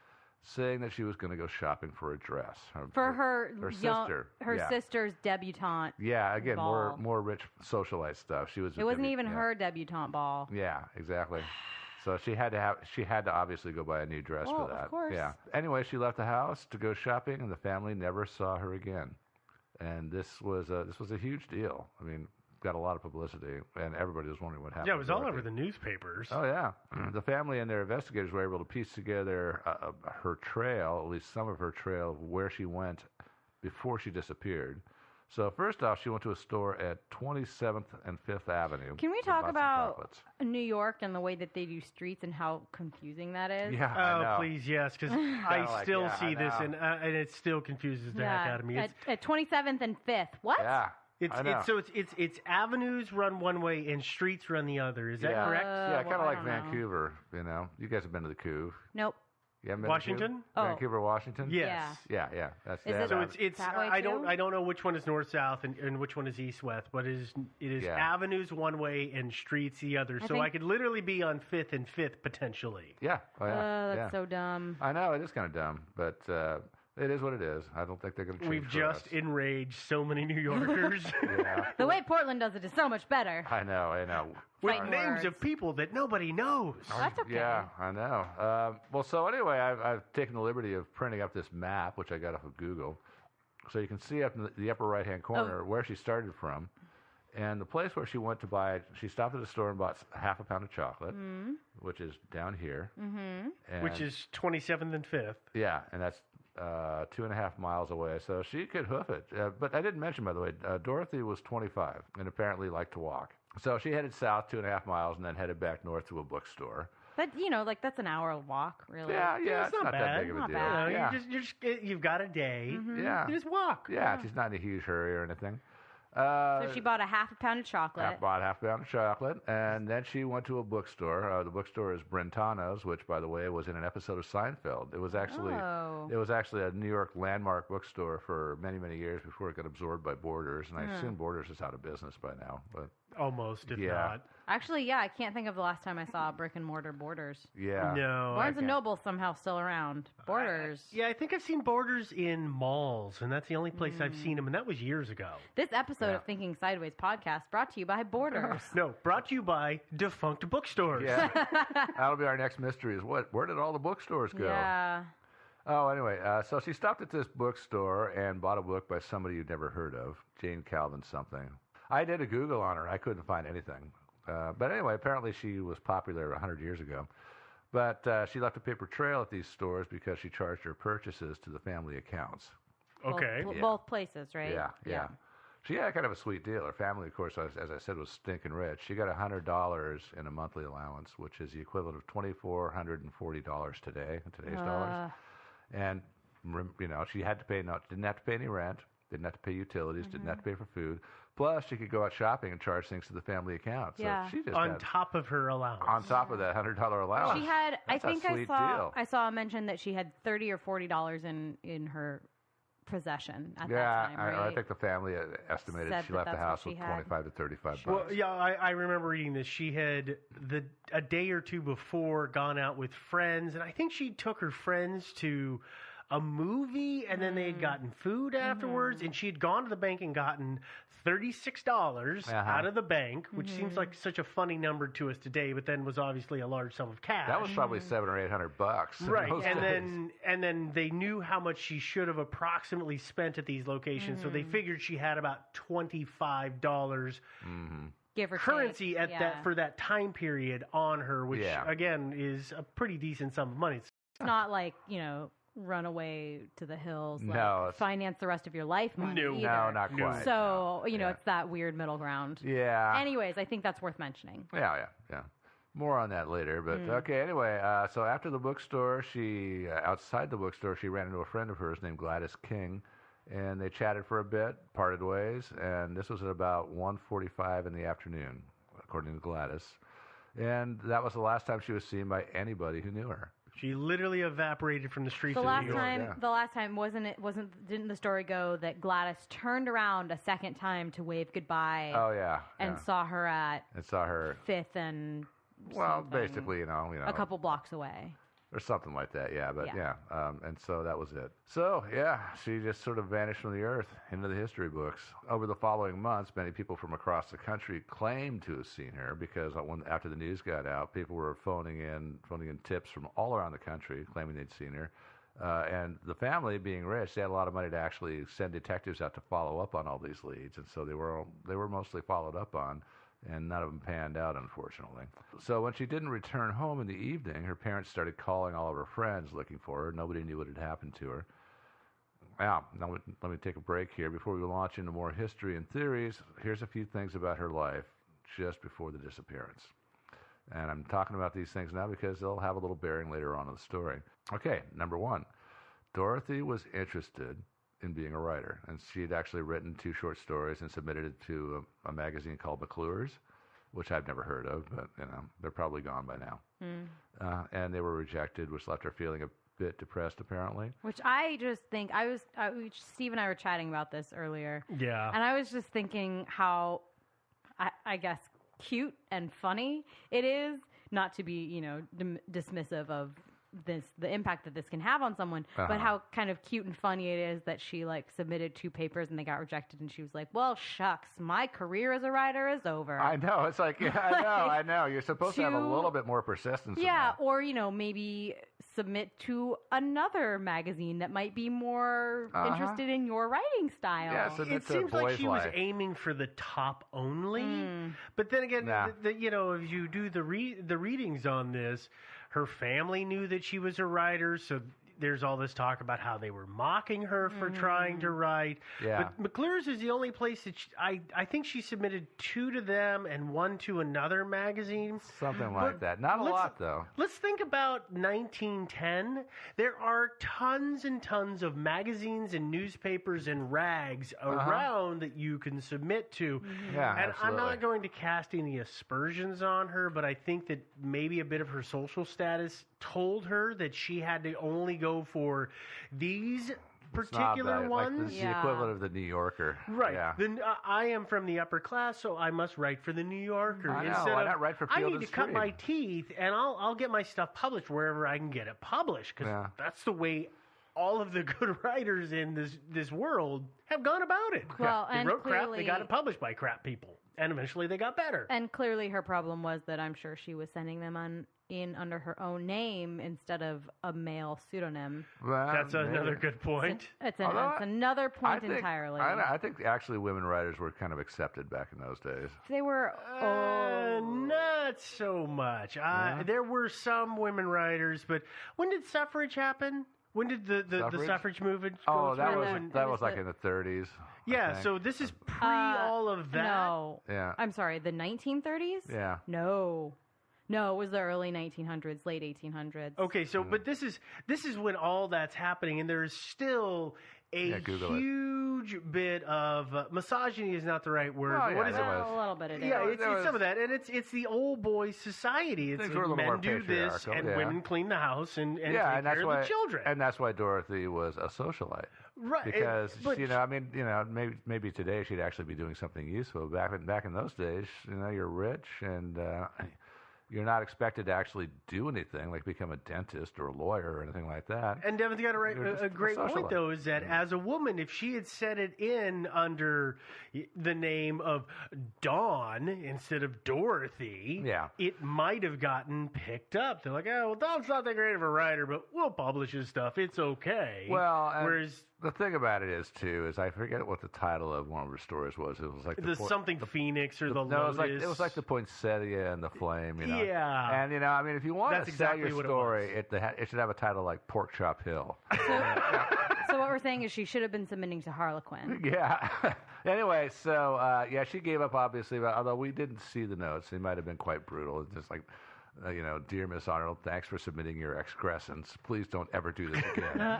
saying that she was going to go shopping for a dress. For her sister. her Yeah. sister's debutante. Yeah, again, ball. more rich socialite stuff. She was. It wasn't even yeah. her debutante ball. Yeah, exactly. So she had to obviously go buy a new dress Well, for that. of course. Yeah. Anyway, she left the house to go shopping, and the family never saw her again. And this was a huge deal. I mean, got a lot of publicity, and everybody was wondering what happened. Yeah, it was to all Dorothy. over the newspapers. Oh yeah, the family and their investigators were able to piece together her trail, at least some of her trail, where she went before she disappeared. So first off, she went to a store at 27th and 5th Avenue. Can we and talk bought some about chocolates. New York and the way that they do streets and how confusing that is? Yeah, I know. Oh, please, yes, because I like, still yeah, see I this, know. and it still confuses the heck out of me. At 27th and 5th. What? Yeah, I know. It's avenues run one way and streets run the other. Is that yeah. correct? Yeah, well, kind of I like don't know. Vancouver. You know, you guys have been to the Couve. Nope. You haven't been Washington? To Oh. Vancouver, Washington. Yes. Yeah. That's Is that. it- So it's That way I too? don't know which one is north south and which one is east west, but it is Yeah. avenues one way and streets the other. So think- I could literally be on 5th and 5th potentially. Yeah. Oh, yeah. That's yeah. so dumb. I know it is kind of dumb, but it is what it is. I don't think they're going to change. We've for just us. enraged so many New Yorkers Yeah. The way Portland does it is so much better. I know. with Fighting names words. of people that nobody knows. That's okay. Yeah, I know. Well, so anyway, I've taken the liberty of printing up this map, which I got off of Google, so you can see up in the upper right-hand corner where she started from, and the place where she went to buy. She stopped at a store and bought half a pound of chocolate, which is down here, and Which is 27th and 5th. yeah, and that's 2.5 miles away, so she could hoof it. But I didn't mention, by the way, Dorothy was 25 and apparently liked to walk. So she headed south 2.5 miles and then headed back north to a bookstore. But, like that's an hour walk, really. Yeah, it's it's not not that bad. big of a Not deal. bad. Yeah. You've got a day. Yeah. You just walk. Yeah, she's not in a huge hurry or anything. So she bought a half a pound of chocolate. Bought half a pound of chocolate, and then she went to a bookstore. The bookstore is Brentano's, which, by the way, was in an episode of Seinfeld. It was actually Oh. a New York landmark bookstore for many, many years before it got absorbed by Borders, and I assume Borders is out of business by now. But Almost, if Yeah. not. Actually, yeah, I can't think of the last time I saw a brick and mortar Borders. yeah, No. Barnes I and can't. Noble somehow still around. Borders. Yeah, I think I've seen Borders in malls, and that's the only place I've seen them, and that was years ago. This episode Yeah. of Thinking Sideways podcast brought to you by Borders. No, brought to you by defunct bookstores. yeah. That'll be our next mystery. Is where did all the bookstores go? Yeah. Oh, anyway, so she stopped at this bookstore and bought a book by somebody you'd never heard of, Jane Calvin something. I did a Google on her. I couldn't find anything. But anyway, apparently she was popular 100 years ago. But she left a paper trail at these stores because she charged her purchases to the family accounts. Okay. Both, Yeah. both places, right? Yeah. She had kind of a sweet deal. Her family, of course, as I said, was stinking rich. She got $100 in a monthly allowance, which is the equivalent of $2,440 today, in today's dollars. And she had to pay didn't have to pay any rent, didn't have to pay utilities, didn't have to pay for food. Plus, she could go out shopping and charge things to the family account. So Yeah. she just On had, top of her allowance. on top of that $100 allowance. She had. That's I think a sweet I deal. saw a mention that she had $30 or $40 in her possession at Yeah, that time, right? I think the family estimated Said she that left the that's house what with she had. $25 to $35. Well, yeah, I remember reading this. She had a day or two before gone out with friends, and I think she took her friends to a movie, and then they had gotten food afterwards, and she had gone to the bank and gotten $36 out of the bank, which seems like such a funny number to us today, but then was obviously a large sum of cash. That was probably $700 or $800. in Right, those and days. then they knew how much she should have approximately spent at these locations, so they figured she had about $25 Give or currency take. at Yeah. that for that time period on her, which Yeah. again is a pretty decent sum of money. It's not like, run away to the hills, like No, it's- finance the rest of your life money No. either. No, not quite. So, Yeah. it's that weird middle ground. Yeah. Anyways, I think that's worth mentioning. Yeah. More on that later. But okay, anyway, so after the bookstore, outside the bookstore, she ran into a friend of hers named Gladys King, and they chatted for a bit, parted ways, and this was at about 1:45 in the afternoon, according to Gladys. And that was the last time she was seen by anybody who knew her. She literally evaporated from the streets The of last New York. time, yeah. didn't the story go that Gladys turned around a second time to wave goodbye Oh, yeah. and saw her at And saw her, 5th and well, something, basically, a couple blocks away. or something like that, yeah. But Yeah. and so that was it. So yeah, she just sort of vanished from the earth into the history books. Over the following months, many people from across the country claimed to have seen her because after the news got out, people were phoning in tips from all around the country claiming they'd seen her. And the family, being rich, they had a lot of money to actually send detectives out to follow up on all these leads, and so they were mostly followed up on. And none of them panned out, unfortunately. So when she didn't return home in the evening, her parents started calling all of her friends looking for her. Nobody knew what had happened to her. Now, let me take a break here. Before we launch into more history and theories, here's a few things about her life just before the disappearance. And I'm talking about these things now because they'll have a little bearing later on in the story. Okay, number one, Dorothy was interested in being a writer, and she had actually written 2 short stories and submitted it to a magazine called McClure's, which I've never heard of, but they're probably gone by now. And they were rejected, which left her feeling a bit depressed, apparently. Which I just think Steve and I were chatting about this earlier. Yeah. And I was just thinking how, I guess, cute and funny it is, not to be, dismissive of the impact that this can have on someone, but how kind of cute and funny it is that she submitted 2 papers and they got rejected, and she was like, well, shucks, my career as a writer is over. I know. It's like, yeah, I know. You're supposed to have a little bit more persistence. Yeah, or, maybe submit to another magazine that might be more interested in your writing style. Yeah, submit It to seems like Boy's she was Life. aiming for the top only, but then again, if you do the readings on this, her family knew that she was a writer, so there's all this talk about how they were mocking her for trying to write. Yeah. But McClure's is the only place that I think she submitted 2 to them and 1 to another magazine. Something like that. Not a lot, though. Let's think about 1910. There are tons and tons of magazines and newspapers and rags around that you can submit to. Yeah, and absolutely. I'm not going to cast any aspersions on her, but I think that maybe a bit of her social status told her that she had to only go for these particular Like ones. this is the equivalent of the New Yorker. Right. Yeah. Then I am from the upper class, so I must write for the New Yorker. I know. Instead Why of, not write for I Field need and to cut Stream? my teeth, and I'll get my stuff published wherever I can get it published, because that's the way all of the good writers in this world have gone about it. Well, they and wrote crap, clearly- they got it published by crap people, and eventually they got better. And clearly her problem was that I'm sure she was sending them in under her own name instead of a male pseudonym. Well, That's another good point. It's Although another I point think- entirely. I think actually women writers were kind of accepted back in those days. They were Not so much. There were some women writers, but when did suffrage happen? When did the suffrage movement go Oh, that through? was And- that was like in the 30s. I yeah, think. so this is pre all of that. No. Yeah. I'm sorry, the 1930s? Yeah. No, it was the early 1900s, late 1800s. Okay, so but this is when all that's happening, and there is still a Google it. huge bit of misogyny is not the right word. Oh, but what yeah, is there it? was. A little bit of it. Yeah, There it's was- some of that, and it's the old boys society. It's Things were a little men more do this, patriarchal, and yeah. women clean the house and Yeah, take and that's care why of the children. and that's why Dorothy was a socialite. Right, Because but maybe today she'd actually be doing something useful. Back in those days, you're rich and you're not expected to actually do anything, like become a dentist or a lawyer or anything like that. And Devin's got a great point, though, is that as a woman, if she had set it in under the name of Dawn instead of Dorothy, it might have gotten picked up. They're like, oh, well, Dawn's not that great of a writer, but we'll publish his stuff. It's okay. Well, whereas the thing about it is, too, is I forget what the title of one of her stories was. It was like the Phoenix or the Lotus. It was like the poinsettia and the flame, Yeah. And, if you want to sell your story, it should have a title like Pork Chop Hill. So what we're saying is she should have been submitting to Harlequin. Yeah. Anyway, so, she gave up, obviously, although we didn't see the notes. They might have been quite brutal. It's just like, dear Miss Arnold, thanks for submitting your excrescence. Please don't ever do this again.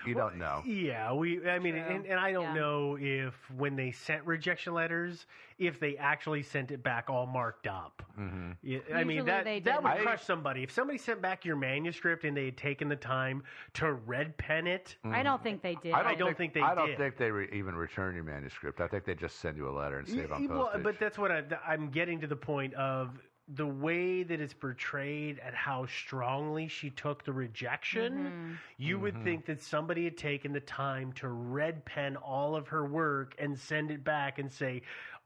You don't know. Yeah, and I don't know if when they sent rejection letters, if they actually sent it back all marked up. Mm-hmm. That would crush somebody. If somebody sent back your manuscript and they had taken the time to red pen it, I don't think they did. I don't think they even return your manuscript. I think they just send you a letter and save on postage. But that's what I'm getting to the point of. The way that it's portrayed and how strongly she took the rejection, you would think that somebody had taken the time to red pen all of her work and send it back and say,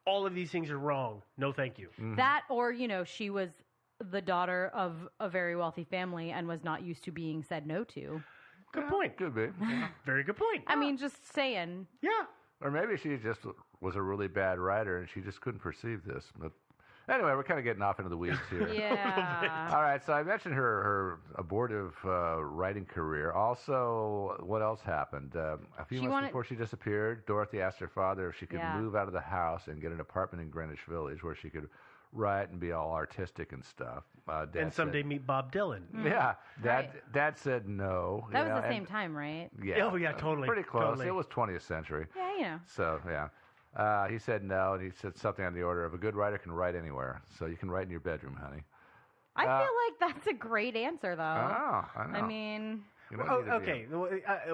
all of these things are wrong. No, thank you. That or, she was the daughter of a very wealthy family and was not used to being said no to. Good point. Could be. Very good point. I mean, just saying. Yeah. Or maybe she just was a really bad writer and she just couldn't perceive this. But anyway, we're kind of getting off into the weeds here. Yeah. All right, so I mentioned her abortive writing career. Also, what else happened? A few months before she disappeared, Dorothy asked her father if she could move out of the house and get an apartment in Greenwich Village where she could write and be all artistic and stuff. And someday meet Bob Dylan. Yeah. Dad said no. That was the same time, right? Yeah. Oh, yeah, totally. Pretty close. Totally. It was 20th century. Yeah, So, yeah. He said no, and he said something on the order of a good writer can write anywhere, so you can write in your bedroom, honey. I feel like that's a great answer, though. Oh, I know. I mean... Okay,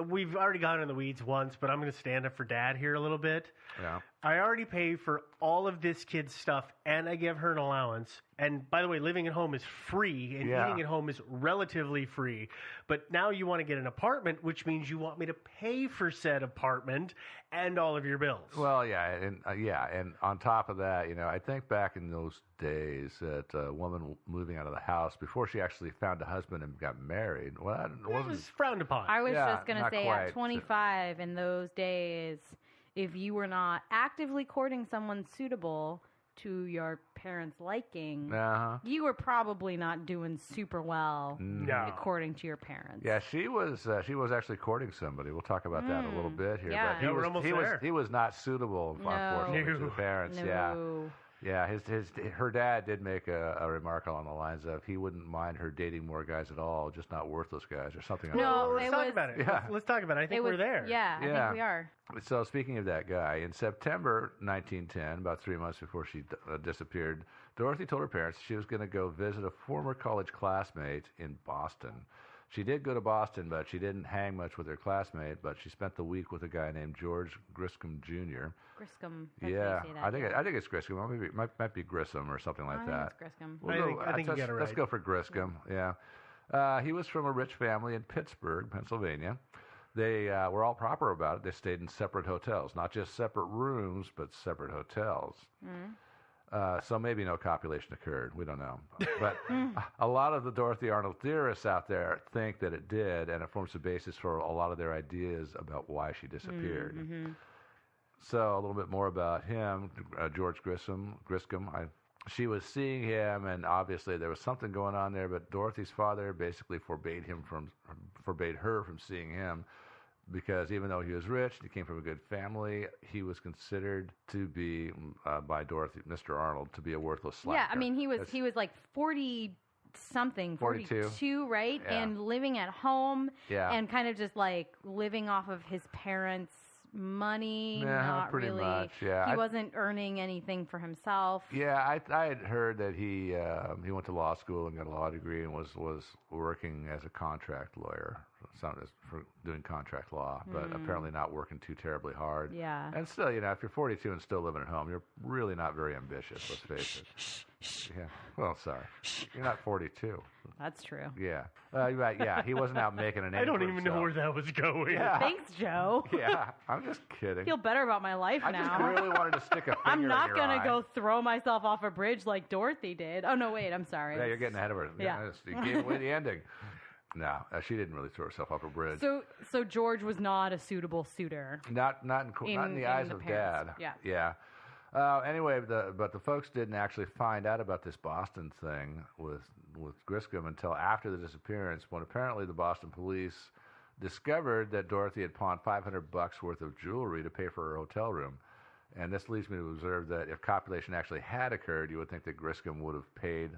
we've already gone in the weeds once, but I'm going to stand up for Dad here a little bit. Yeah. I already pay for all of this kid's stuff, and I give her an allowance. And by the way, living at home is free, and eating at home is relatively free. But now you want to get an apartment, which means you want me to pay for said apartment and all of your bills. Well, yeah, and on top of that, I think back in those days that a woman moving out of the house before she actually found a husband and got married, well, it was frowned upon. I was just going to say, at 25 in those days, if you were not actively courting someone suitable to your parents' liking, you were probably not doing super well according to your parents. Yeah, she was actually courting somebody. We'll talk about that a little bit here. Yeah. But he was not suitable, unfortunately, to the parents. No. Yeah. Yeah, her dad did make a remark along the lines of he wouldn't mind her dating more guys at all, just not worthless guys or something like that. No, let's talk about it. Yeah. Let's talk about it. I think we're there. Yeah, I think we are. So speaking of that guy, in September 1910, about 3 months before she disappeared, Dorothy told her parents she was going to go visit a former college classmate in Boston. She did go to Boston, but she didn't hang much with her classmate, but she spent the week with a guy named George Griscom Jr. Griscom. Yeah, I think it's Griscom. Maybe it might be Grissom or something like that. I think it's Griscom. I think you got it right. Let's go for Griscom, yeah. He was from a rich family in Pittsburgh, Pennsylvania. They were all proper about it. They stayed in separate hotels, not just separate rooms, but separate hotels. So maybe no copulation occurred. We don't know. But a lot of the Dorothy Arnold theorists out there think that it did, and it forms the basis for a lot of their ideas about why she disappeared. So a little bit more about him, George Griscom. She was seeing him, and obviously there was something going on there, but Dorothy's father basically forbade her from seeing him, because even though he was rich, he came from a good family, he was considered to be, by Dorothy, Mr. Arnold, to be a worthless slacker. Yeah, I mean, he was like 40-something, 42, right? Yeah. And living at home and kind of just like living off of his parents' money. Not pretty really. much, yeah. He wasn't earning anything for himself. Yeah, I had heard that he went to law school and got a law degree and was working as a contract lawyer for doing contract law, but apparently not working too terribly hard. Yeah. And still, if you're 42 and still living at home, you're really not very ambitious, let's face it. Yeah. Well, sorry. You're not 42. That's true. Yeah. Right, yeah, he wasn't out making a name I don't for even know himself. where that was going. Yeah. Thanks, Joe. Yeah, I'm just kidding. I feel better about my life I just now. really wanted to stick a finger I'm in not your gonna eye. go throw myself off a bridge like Dorothy did. Oh no, wait, I'm sorry. Yeah, you're getting ahead of her. Yeah. You gave away the ending. No, she didn't really throw herself off a bridge. So George was not a suitable suitor. Not in the eyes the of parents. Dad. Yeah. Anyway, but the folks didn't actually find out about this Boston thing with Griscom until after the disappearance, when apparently the Boston police discovered that Dorothy had pawned $500 worth of jewelry to pay for her hotel room. And this leads me to observe that if copulation actually had occurred, you would think that Griscom would have paid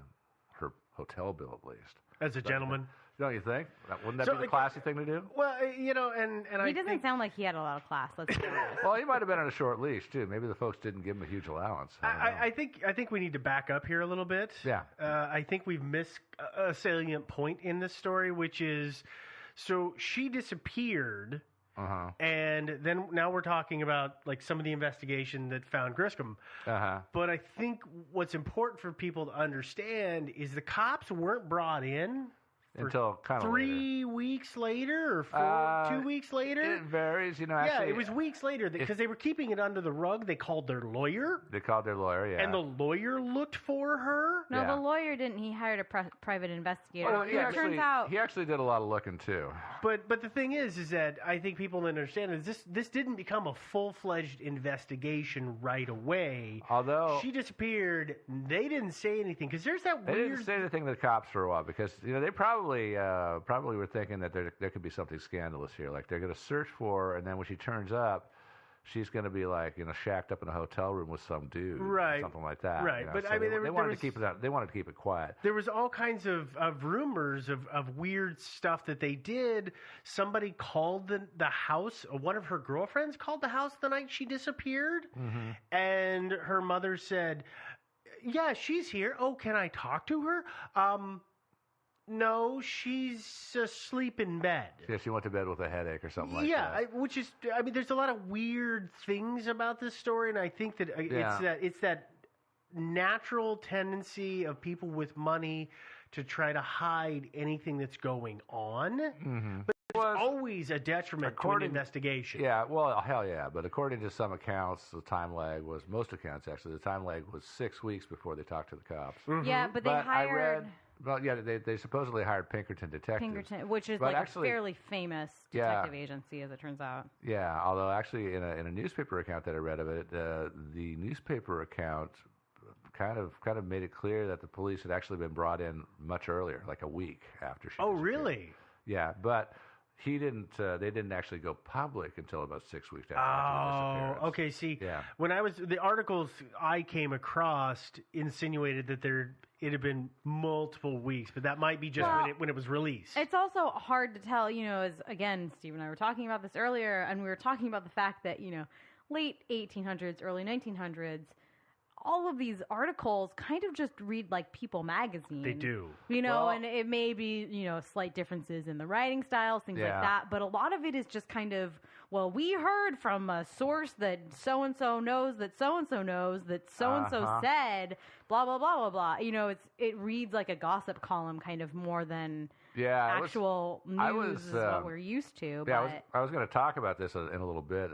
her hotel bill at least. As a gentleman. Don't you think? Wouldn't that be the classy thing to do? Well, and He doesn't sound like he had a lot of class. Let's be honest. Well, he might have been on a short leash too. Maybe the folks didn't give him a huge allowance. I think we need to back up here a little bit. Yeah. I think we've missed a salient point in this story, which is, so she disappeared, and then now we're talking about like some of the investigation that found Griscom. But I think what's important for people to understand is the cops weren't brought in until kind of 3 weeks later or 2 weeks later. It varies, Yeah, actually, it was weeks later because they were keeping it under the rug. They called their lawyer. Yeah. And the lawyer looked for her. No, the lawyer didn't. He hired a private investigator. Well, it turns out he actually did a lot of looking too. But the thing is that I think people understand is this didn't become a full-fledged investigation right away. Although she disappeared, they didn't say anything because there's that weird. They didn't say anything to the cops for a while because they probably were thinking that there could be something scandalous here. Like they're going to search for her, and then when she turns up, she's going to be like shacked up in a hotel room with some dude, right? Something like that, right? But so I mean, they wanted to keep it. They wanted to keep it quiet. There was all kinds of rumors of weird stuff that they did. Somebody called the house. One of her girlfriends called the house the night she disappeared, and her mother said, "Yeah, she's here. Oh, can I talk to her?" No, she's asleep in bed. Yeah, she went to bed with a headache or something like that. Yeah, which is, I mean, there's a lot of weird things about this story, and I think that it's that natural tendency of people with money to try to hide anything that's going on. But it's always a detriment to an investigation. Yeah, well, hell yeah. But according to some accounts, the time lag was, most accounts actually, the time lag was 6 weeks before they talked to the cops. Yeah, but they hired... Well, yeah, they supposedly hired Pinkerton Detectives. Pinkerton, which is a fairly famous detective agency, as it turns out. Yeah, although actually in a newspaper account that I read of it, the newspaper account kind of made it clear that the police had actually been brought in much earlier, like a week after she disappeared. Really? Yeah, but he didn't. They didn't actually go public until about 6 weeks after the disappearance. Okay. See, yeah. When the articles I came across insinuated that it had been multiple weeks, but that might be just when it was released. It's also hard to tell, as again, Steve and I were talking about this earlier, and we were talking about the fact that late 1800s, early 1900s. All of these articles kind of just read like People magazine. They do. And it may be, slight differences in the writing styles, things like that. But a lot of it is just kind of, well, we heard from a source that so-and-so knows that so-and-so knows that so-and-so said, blah, blah, blah, blah, blah. It reads like a gossip column kind of more than actual news is what we're used to. Yeah, I was going to talk about this in a little bit.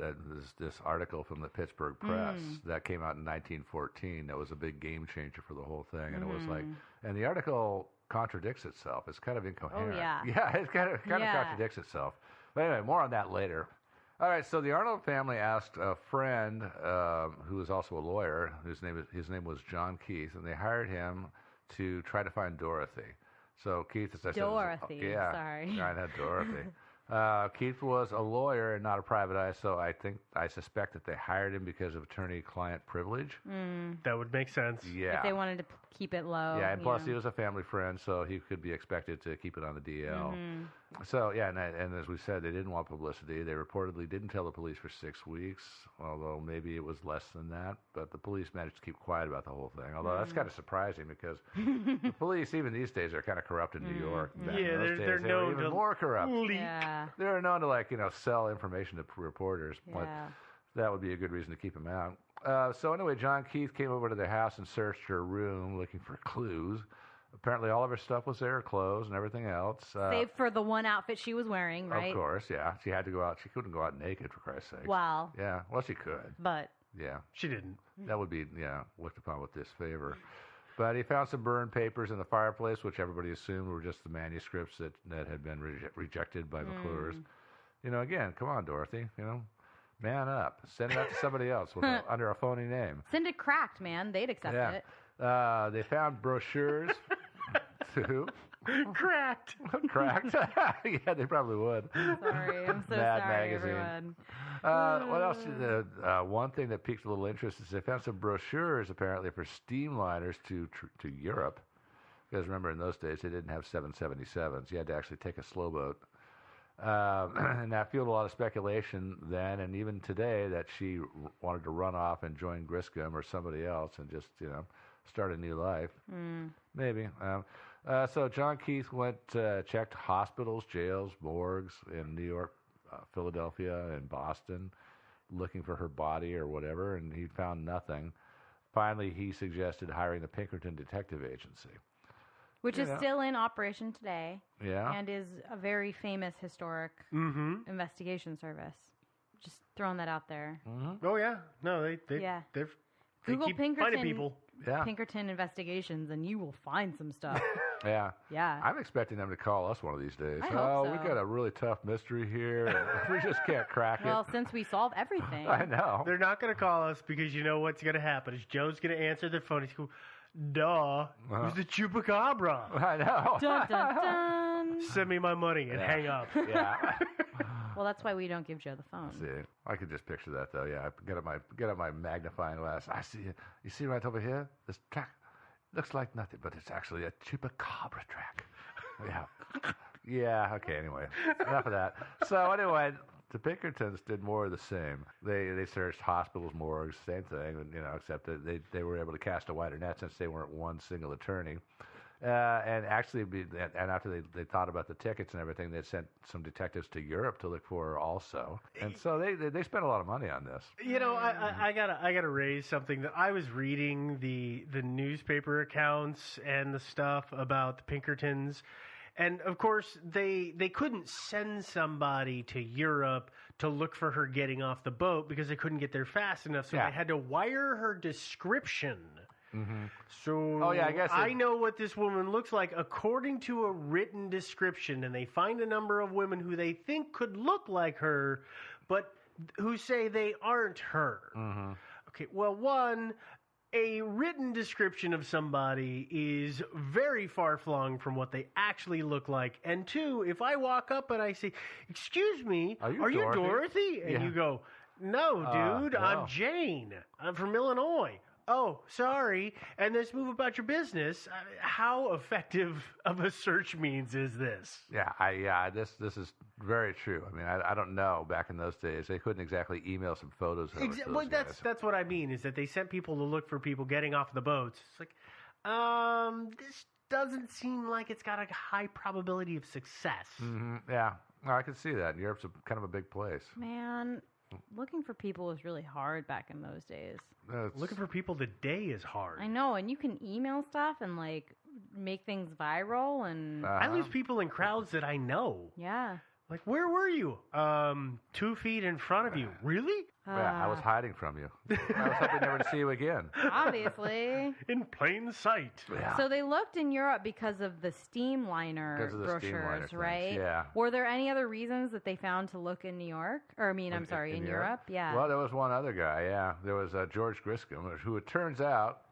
This article from the Pittsburgh Press that came out in 1914 that was a big game changer for the whole thing. And it was like, and the article contradicts itself. It's kind of incoherent. Oh, yeah. Yeah, it kind of contradicts itself. But anyway, more on that later. All right, so the Arnold family asked a friend who is also a lawyer, his name was John Keith, and they hired him to try to find Dorothy. So Keith, as I said, sorry. I had Dorothy. Keith was a lawyer and not a private eye, so I suspect that they hired him because of attorney-client privilege. That would make sense. Yeah. If they wanted to keep it low. Yeah, and plus he was a family friend, so he could be expected to keep it on the DL. So, yeah, and as we said, they didn't want publicity. They reportedly didn't tell the police for 6 weeks, although maybe it was less than that. But the police managed to keep quiet about the whole thing. Although that's kind of surprising because the police, even these days, are kind of corrupt in New York. Back in those they're days, they known were even to more corrupt. leak. Yeah. They're known to, like, sell information to reporters. But Yeah. that would be a good reason to keep them out. So anyway, John Keith came over to their house and searched her room looking for clues. Apparently, all of her stuff was there, her clothes and everything else. Save for the one outfit she was wearing, right? Of course, yeah. She had to go out. She couldn't go out naked, for Christ's sake. Wow. Yeah, well, she could. But Yeah, She didn't. that would be, looked upon with disfavor. But he found some burned papers in the fireplace, which everybody assumed were just the manuscripts that had been rejected by McClure's. Again, come on, Dorothy. Man up. Send it out to somebody else under a phony name. send it cracked, man. They'd accept Yeah. it. They found brochures too. Cracked. Cracked? Yeah, they probably would. Sorry, I'm so Mad sorry, Magazine. everyone. What else? One thing that piqued a little interest is they found some brochures apparently for steamliners to Europe. Because remember, in those days, they didn't have 777s. You had to actually take a slow boat. And that fueled a lot of speculation then and even today that she wanted to run off and join Griscom or somebody else and just, start a new life. Maybe. So John Keith checked hospitals, jails, morgues in New York, Philadelphia, and Boston, looking for her body or whatever, and he found nothing. Finally, he suggested hiring the Pinkerton Detective Agency. Which is still in operation today. Yeah. And is a very famous historic investigation service. Just throwing that out there. Oh yeah. No, they Yeah. they Google keep finding Pinkerton. people. Yeah. Pinkerton investigations, and you will find some stuff. Yeah. Yeah. I'm expecting them to call us one of these days. I hope we so. got a really tough mystery here. And we just can't crack Well, it. since we solve everything. I know. They're not going to call us because you know what's going to happen is Joe's going to answer the phone. He's going, duh, it was the chupacabra. I know. Dun, dun, dun. Send me my money and hang up. Yeah. Well, that's why we don't give Joe the phone. See, I could just picture that though. Yeah, get up my magnifying glass. I see it. You see right over here? This track looks like nothing, but it's actually a chupacabra track. Yeah. Yeah. Okay. Anyway, enough of that. So anyway, the Pinkertons did more of the same. They searched hospitals, morgues, same thing, except that they were able to cast a wider net since they weren't one single attorney. And actually, after they thought about the tickets and everything, they sent some detectives to Europe to look for her also. And so they spent a lot of money on this. I gotta raise something that I was reading the newspaper accounts and the stuff about the Pinkertons, and of course they couldn't send somebody to Europe to look for her getting off the boat because they couldn't get there fast enough, so Yeah. they had to wire her description. So I guess I know what this woman looks like according to a written description, and they find a number of women who they think could look like her, but who say they aren't her. Okay, well, one, a written description of somebody is very far-flung from what they actually look like, and two, if I walk up and I say, "Excuse me, Are you you Dorothy?" Dorothy?" And Yeah. you go, "No, dude, no. I'm Jane. I'm from Illinois." Oh, sorry. And this move about your business. How effective of a search means is this? Yeah, this is very true. I mean, I don't know. Back in those days, they couldn't exactly email some photos. Over to those Well, guys. that's what I mean. Is that they sent people to look for people getting off the boats. It's like, this doesn't seem like it's got a high probability of success. Yeah, no, I can see that. Europe's kind of a big place. Man, looking for people was really hard back in those days. Looking for people today is hard. I know, and you can email stuff and like make things viral and I lose people in crowds that I know. yeah. Like, where were you? 2 feet in front of you. Really? Yeah, I was hiding from you. I was hoping never to see you again. Obviously. In plain sight. Yeah. So they looked in Europe because of the steamliner Because of the brochures, steamliner things, right? yeah. Were there any other reasons that they found to look in New York? Or I mean, I'm sorry, in Europe? Yeah. Well, there was one other guy, yeah. There was George Griscom, who it turns out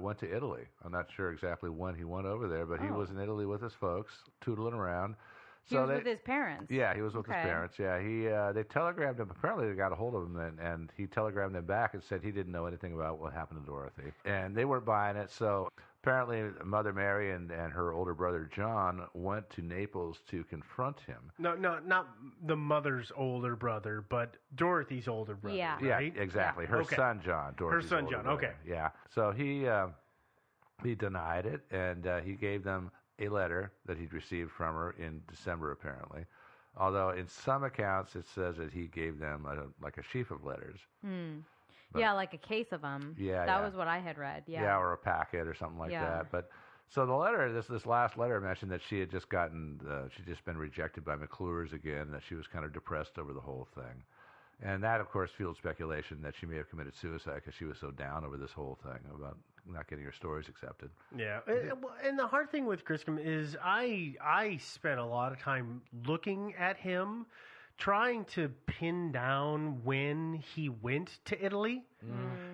went to Italy. I'm not sure exactly when he went over there, but he was in Italy with his folks, tootling around. He was with his parents. Yeah, he was with his Okay. parents. Yeah, they telegrammed him. Apparently, they got a hold of him, and he telegrammed them back and said he didn't know anything about what happened to Dorothy, and they weren't buying it. So apparently Mother Mary and her older brother John went to Naples to confront him. No, not the mother's older brother, but Dorothy's older brother. Yeah. Right? Yeah, exactly. Her son John. Dorothy's son older John, brother. okay. Yeah. So he denied it, and he gave them a letter that he'd received from her in December, apparently. Although in some accounts it says that he gave them like a sheaf of letters. Yeah, like a case of them. Yeah, that yeah. was what I had read. Yeah. Yeah, or a packet or something like Yeah. that. But so the letter, this last letter mentioned that she had just she'd just been rejected by McClure's again, that she was kind of depressed over the whole thing. And that, of course, fueled speculation that she may have committed suicide because she was so down over this whole thing about not getting her stories accepted. Yeah, and the hard thing with Griscom is I spent a lot of time looking at him, trying to pin down when he went to Italy,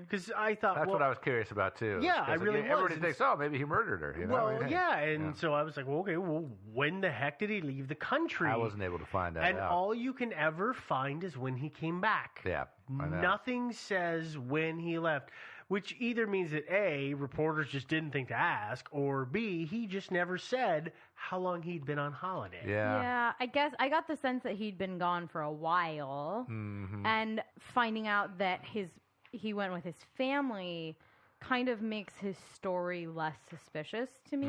because I thought That's what I was curious about too. Yeah, I 'Cause really again, everybody was. thinks, oh, maybe he murdered her. You know? Well, Hey. yeah, and so I was like, well, okay, well, when the heck did he leave the country? I wasn't able to find that And out. all you can ever find is when he came back. Yeah, I know. Nothing says when he left, which either means that A, reporters just didn't think to ask, or B, he just never said how long he'd been on holiday. Yeah, I guess I got the sense that he'd been gone for a while, and finding out that he went with his family kind of makes his story less suspicious to me.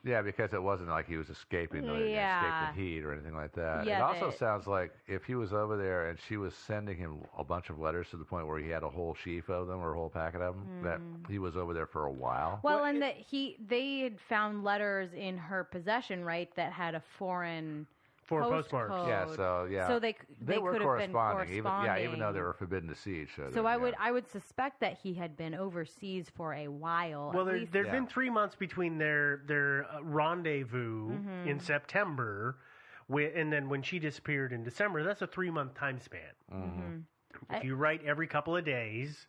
Yeah, because it wasn't like he was escaping the heat or anything like that. Yeah, it also sounds like if he was over there and she was sending him a bunch of letters to the point where he had a whole sheaf of them or a whole packet of them, that he was over there for a while. Well, and that they had found letters in her possession, right, that had a foreign postmarks. code. Yeah, So they were could have been corresponding, corresponding. even though they were forbidden to see each other. So I would suspect that he had been overseas for a while. Well, at least. there've been 3 months between their rendezvous in September, and then when she disappeared in December. That's a 3-month time span. If you write every couple of days,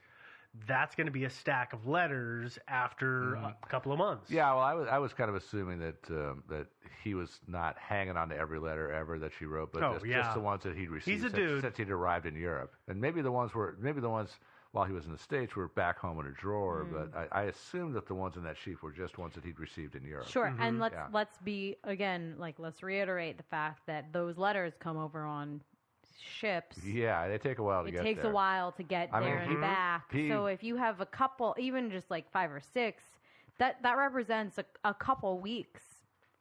that's going to be a stack of letters after a couple of months. Yeah, well, I was kind of assuming that that he was not hanging on to every letter ever that she wrote, but just the ones that he'd received He's a dude. since he'd arrived in Europe, and maybe the ones while he was in the States were back home in a drawer. But I assumed that the ones in that sheaf were just ones that he'd received in Europe. Sure, and let's be again let's reiterate the fact that those letters come over on ships. Yeah, they take a while to get there. It takes a while to get there and back. So if you have a couple, even just like 5 or 6, that represents a couple weeks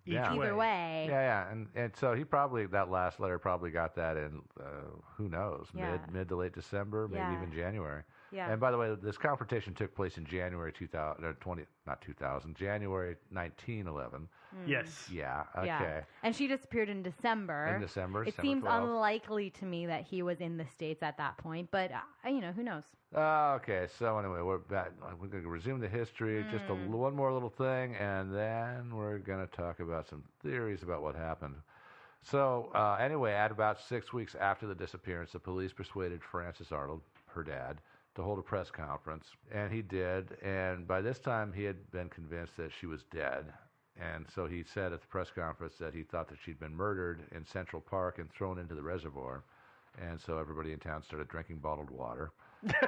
either way. Yeah, and so he probably, that last letter probably got that in, who knows, mid to late December, maybe even January. Yeah. And by the way, this confrontation took place in January January 1911. Yes. Yeah. Okay. Yeah. And she disappeared in December. It seems 12th. unlikely to me that he was in the States at that point, but who knows? Okay. So anyway, we're back. We're going to resume the history. Just one more little thing, and then we're going to talk about some theories about what happened. So anyway, at about 6 weeks after the disappearance, the police persuaded Francis Arnold, her dad, to hold a press conference, and he did. And by this time, he had been convinced that she was dead. And so he said at the press conference that he thought that she'd been murdered in Central Park and thrown into the reservoir. And so everybody in town started drinking bottled water. Just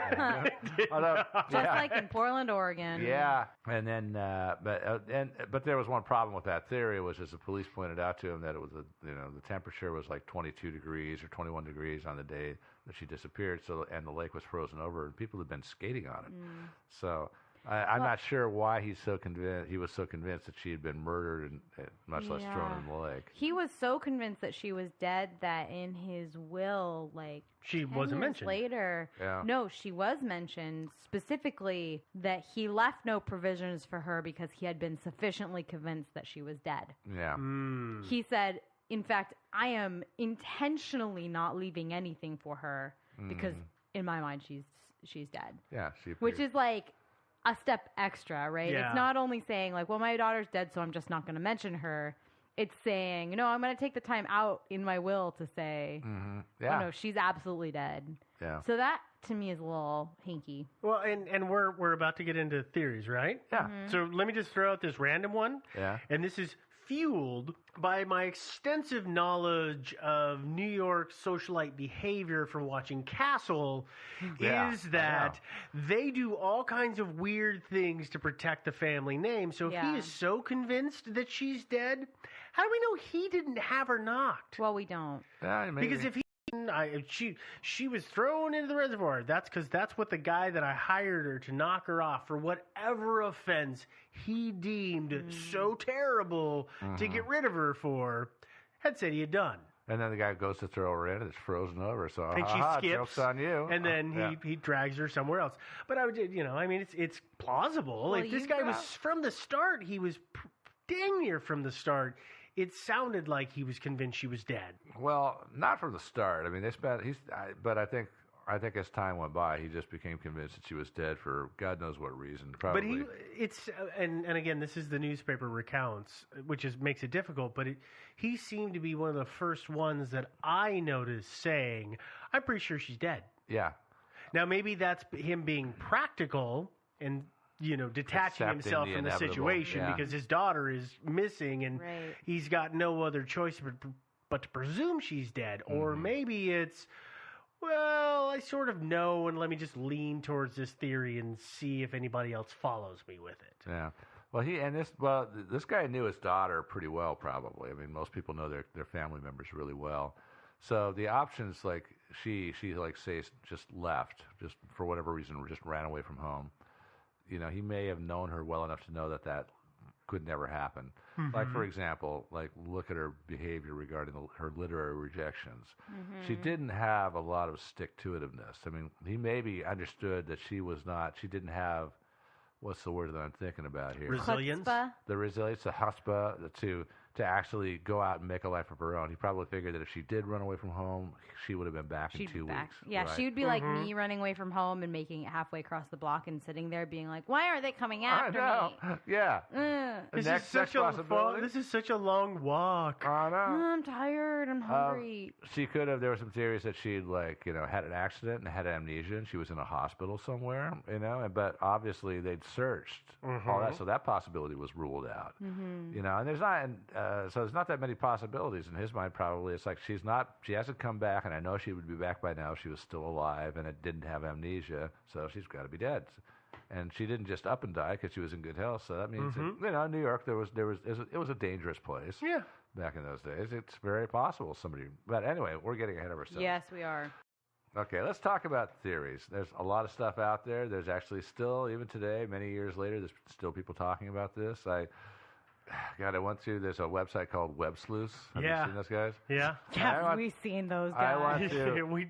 like in Portland, Oregon. Yeah, and then but there was one problem with that theory, was as the police pointed out to him that it was the temperature was like 22 degrees or 21 degrees on the day that she disappeared. So and the lake was frozen over, and people had been skating on it. So I'm not sure why he was so convinced that she had been murdered and much less thrown in the lake. He was so convinced that she was dead that in his will, she 10 wasn't years mentioned later. Yeah. No, she was mentioned specifically that he left no provisions for her because he had been sufficiently convinced that she was dead. Yeah. He said, in fact, I am intentionally not leaving anything for her because in my mind she's dead. Yeah, which is like a step extra, right? Yeah. It's not only saying well, my daughter's dead, so I'm just not going to mention her. It's saying, I'm going to take the time out in my will to say, no, she's absolutely dead. Yeah. So that to me is a little hinky. Well, and we're about to get into theories, right? Yeah. So let me just throw out this random one. Yeah. And this is fueled by my extensive knowledge of New York socialite behavior from watching Castle, is that they do all kinds of weird things to protect the family name. So if he is so convinced that she's dead, how do we know he didn't have her knocked? Well, we don't. Because if she was thrown into the reservoir. That's because that's what the guy that I hired her to knock her off for whatever offense he deemed so terrible to get rid of her for had said he had done. And then the guy goes to throw her in, and it's frozen over. So and she skips. Joke's on you. And then he drags her somewhere else. But I would, I mean, it's plausible. Well, if this guy was from the start, he was dang near from the start. It sounded like he was convinced she was dead. Well, not from the start. I mean, but I think as time went by, he just became convinced that she was dead for God knows what reason. Probably. But and again, this is the newspaper recounts, which makes it difficult. But he seemed to be one of the first ones that I noticed saying, "I'm pretty sure she's dead." Yeah. Now maybe that's him being practical and detaching Accepting himself from the situation because his daughter is missing and he's got no other choice but to presume she's dead. Or maybe it's, well, I sort of know and let me just lean towards this theory and see if anybody else follows me with it. Yeah. Well, this guy knew his daughter pretty well, probably. I mean, most people know their family members really well. So the options, like she like say just left, just for whatever reason, just ran away from home. He may have known her well enough to know that could never happen. Mm-hmm. Like, for example, look at her behavior regarding her literary rejections. Mm-hmm. She didn't have a lot of stick-to-itiveness. I mean, he maybe understood that she didn't have, what's the word that I'm thinking about here? Resilience? Chutzpah? The chutzpah, to actually go out and make a life of her own. He probably figured that if she did run away from home, she would have been back in 2 weeks. Yeah, right? she would be like me running away from home and making it halfway across the block and sitting there being like, why are they coming after me? Yeah. This is such a long walk. I know. I'm tired. I'm hungry. She could have. There were some theories that she'd had an accident and had amnesia, and she was in a hospital somewhere. But obviously they'd searched all that, so that possibility was ruled out. Mm-hmm. And there's not. So there's not that many possibilities in his mind. Probably it's like she hasn't come back, and I know she would be back by now if she was still alive and it didn't have amnesia, so she's got to be dead. And she didn't just up and die because she was in good health. So that means that, New York, it was a dangerous place. Yeah. Back in those days, it's very possible somebody. But anyway, we're getting ahead of ourselves. Yes, we are. Okay, let's talk about theories. There's a lot of stuff out there. There's actually still, even today, many years later, there's still people talking about this. I went through. There's a website called Web Sleuths. Have you seen those guys? Yeah. Yeah, we've seen those guys.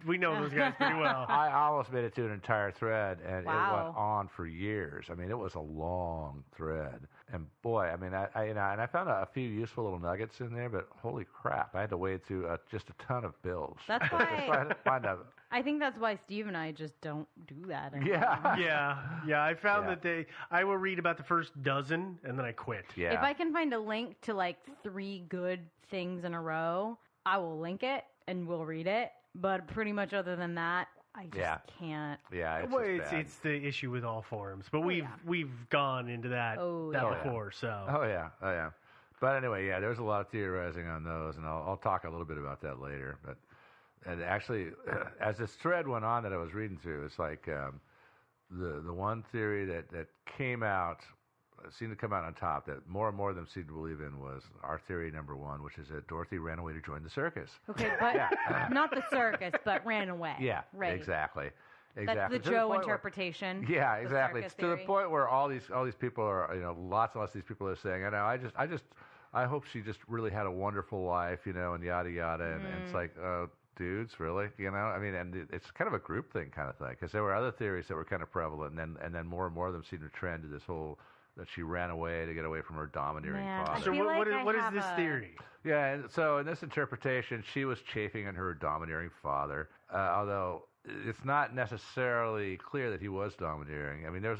We know those guys pretty well. I almost made it to an entire thread, and it Wow. went on for years. I mean, it was a long thread. And boy, I mean, I found a few useful little nuggets in there, but holy crap, I had to wade through just a ton of bills. That's why to find out. I think that's why Steve and I just don't do that anymore. Yeah. I found that I will read about the first dozen and then I quit. Yeah. If I can find a link to 3 good things in a row, I will link it and we'll read it. But pretty much other than that, I just can't. Yeah, it's the issue with all forums, but we've gone into that before. So Oh yeah. But anyway, there's a lot of theorizing on those, and I'll talk a little bit about that later. But and actually, as this thread went on that I was reading through, it's like the one theory that came out, seemed to come out on top, that more and more of them seemed to believe in, was our theory number 1, which is that Dorothy ran away to join the circus. Okay, but not the circus, but ran away. Yeah, right. Exactly. That's the Joe interpretation. Yeah, exactly. It's to the point where all these people are, lots and lots of these people are saying, I hope she just really had a wonderful life, and yada yada, and it's like, dudes, really, I mean, and it's kind of a group thing kind of thing, because there were other theories that were kind of prevalent, and then more and more of them seem to trend to this whole that she ran away to get away from her domineering father. So what is this theory? Yeah, and so in this interpretation, she was chafing at her domineering father, although it's not necessarily clear that he was domineering. I mean, there's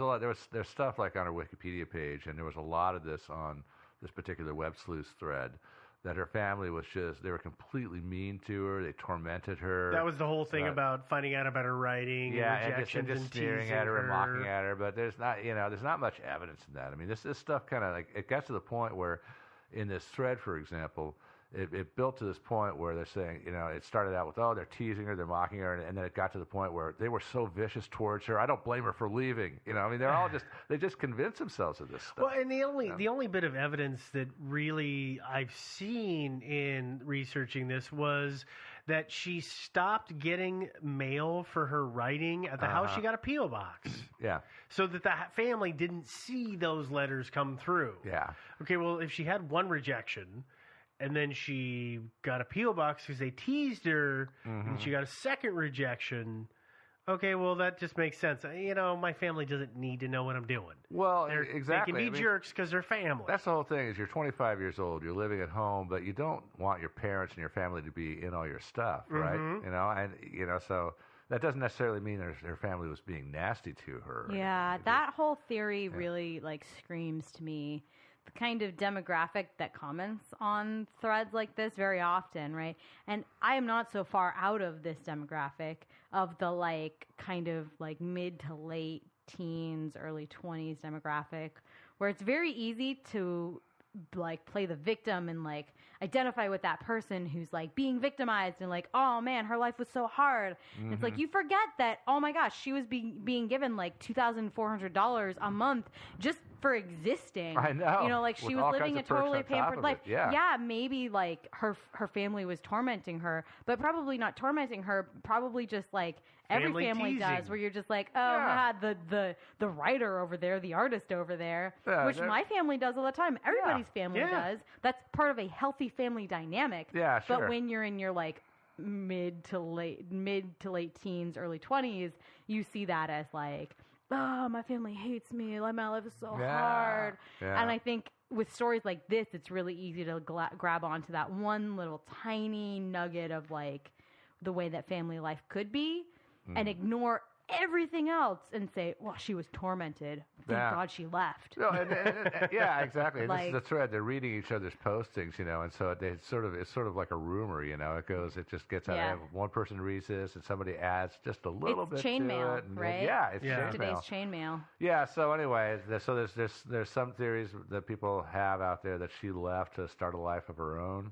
stuff like on her Wikipedia page, and there was a lot of this on this particular Web Sleuths thread, that her family was they were completely mean to her. They tormented her. That was the whole thing about finding out about her writing, and just sneering at her and mocking at her. But there's not much evidence in that. I mean, this stuff kind of it got to the point where in this thread, for example, it built to this point where they're saying, it started out with, they're teasing her, they're mocking her, and then it got to the point where they were so vicious towards her. I don't blame her for leaving. They're all they just convince themselves of this stuff. Well, and the only bit of evidence that really I've seen in researching this was that she stopped getting mail for her writing at the house. She got a P.O. box. Yeah. So that the family didn't see those letters come through. Yeah. Okay, well, if she had one rejection and then she got a P.O. box because they teased her and she got a second rejection, okay, well, that just makes sense. My family doesn't need to know what I'm doing. Well, They exactly. can be jerks because they're family. That's the whole thing is you're 25 years old, you're living at home, but you don't want your parents and your family to be in all your stuff, right? So that doesn't necessarily mean her family was being nasty to her. Yeah, that whole theory really screams to me the kind of demographic that comments on threads like this very often, right? And I am not so far out of this demographic of the kind of mid to late teens, early 20s demographic, where it's very easy to play the victim and identify with that person who's being victimized and oh man, her life was so hard. It's you forget that, oh my gosh, she was being given $2,400 a month just for existing. I know. She was living a totally pampered life. Yeah, maybe her family was tormenting her, but probably not tormenting her, probably just every family teasing. does, where you're just the writer over there, the artist over there, which my family does all the time. Everybody's family does. That's part of a healthy family dynamic. Yeah, sure. But when you're in your mid to late teens, early 20s, you see that as oh, my family hates me. My life is so hard. Yeah. And I think with stories like this, it's really easy to grab onto that one little tiny nugget of the way that family life could be and ignore everything else and say, well, she was tormented. Thank God she left. No, yeah, exactly. This is the thread. They're reading each other's postings, and so it's sort of like a rumor, it just gets out. Yeah. One person reads this, and somebody adds just a little bit chain to mail, it. And right? It's Today's chain mail. chain mail. Yeah. So anyway, there's some theories that people have out there that she left to start a life of her own.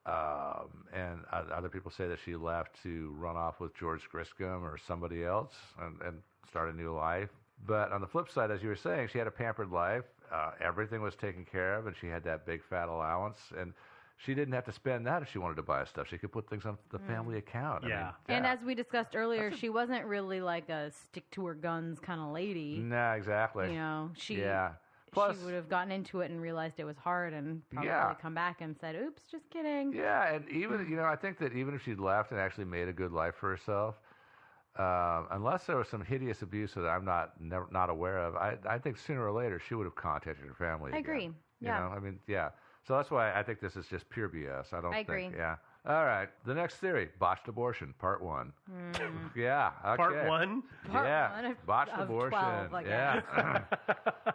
And other people say that she left to run off with George Griscom or somebody else and start a new life. But on the flip side, as you were saying, she had a pampered life. Everything was taken care of, and she had that big fat allowance. And she didn't have to spend that if she wanted to buy stuff. She could put things on the family account. Yeah. And as we discussed earlier, she wasn't really a stick-to-her-guns kind of lady. No, exactly. Plus, she would have gotten into it and realized it was hard and probably come back and said, oops, just kidding. Yeah, and even, I think that even if she'd left and actually made a good life for herself, unless there was some hideous abuse that I'm not aware of, I think sooner or later she would have contacted her family I agree. Yeah. So that's why I think this is just pure BS. I agree. Yeah. All right. The next theory, botched abortion, part 1. Yeah. Okay. Part 1? Part botched of abortion. 12, I guess.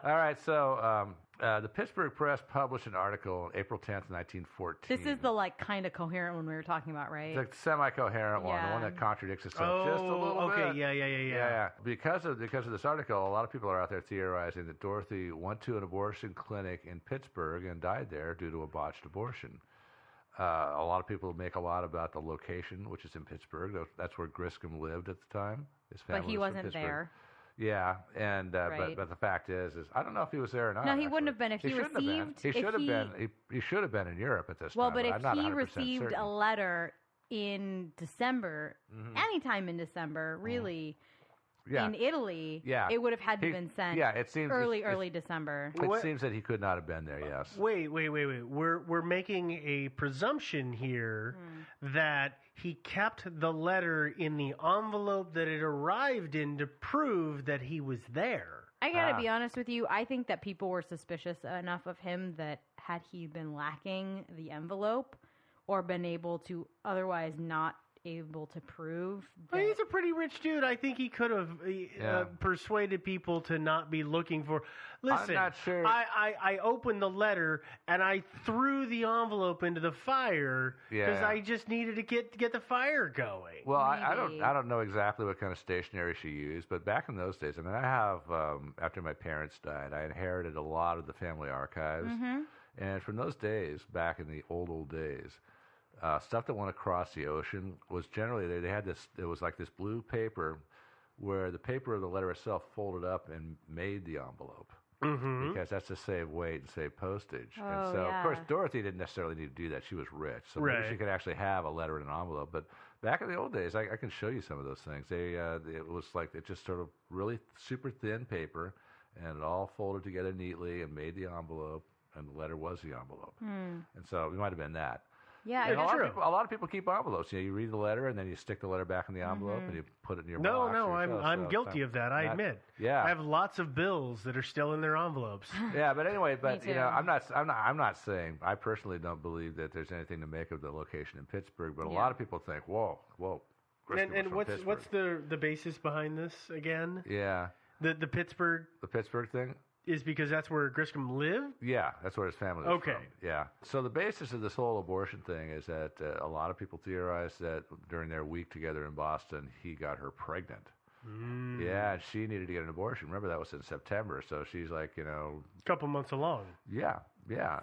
All right. So the Pittsburgh Press published an article on April 10th, 1914. This is the kind of coherent one we were talking about, right? It's a semi-coherent one, the one that contradicts itself just a little bit. Okay, yeah. Because of this article, a lot of people are out there theorizing that Dorothy went to an abortion clinic in Pittsburgh and died there due to a botched abortion. A lot of people make a lot about the location, which is in Pittsburgh. That's where Griscom lived at the time. His family but he was from wasn't Pittsburgh. there. Yeah, and Right. but the fact is I don't know if he was there or not. No, he actually. wouldn't have been if he shouldn't have been. received. He should have been. He should have been in Europe at this Well, time. but I'm if not he 100% received certain. a letter in December, anytime in December, really, in Italy, it would have had to have been sent. Yeah, it seems early December. It seems that he could not have been there. Yes. Wait. We're making a presumption here that he kept the letter in the envelope that it arrived in to prove that he was there. I gotta be honest with you. I think that people were suspicious enough of him that had he been lacking the envelope or been able to otherwise not able to prove that... Well, he's a pretty rich dude. I think he could have persuaded people to not be looking for... Listen, I'm not sure. I opened the letter and I threw the envelope into the fire because I just needed to get the fire going. Well, I don't know exactly what kind of stationery she used, but back in those days, I mean, I have after my parents died, I inherited a lot of the family archives, And from those days, back in the old days, stuff that went across the ocean was generally, they had this, it was like this blue paper where the paper of the letter itself folded up and made the envelope. Mm-hmm. Because that's to save weight and save postage. Oh, and so, yeah. of course, Dorothy didn't necessarily need to do that. She was rich. So maybe she could actually have a letter in an envelope. But back in the old days, I can show you some of those things. It was like it just sort of really super thin paper, and it all folded together neatly and made the envelope, and the letter was the envelope. And so it might have been that. Yeah, And I guess a lot of people keep envelopes. You read the letter, and then you stick the letter back in the envelope, and you put it in your box. No, or I'm so. guilty of that. I admit. Yeah, I have lots of bills that are still in their envelopes. yeah, but anyway, Me too. I'm not saying, I personally don't believe that there's anything to make of the location in Pittsburgh, but a lot of people think, whoa, Griscom was And from what's Pittsburgh. the basis behind this again? Yeah, The Pittsburgh the Pittsburgh thing. is because that's where Griscom lived. Yeah, that's where his family was Okay. from. Yeah. So the basis of this whole abortion thing is that a lot of people theorize that during their week together in Boston, he got her pregnant. Yeah, and she needed to get an abortion. Remember, that was in September, so she's like, A couple months along. yeah,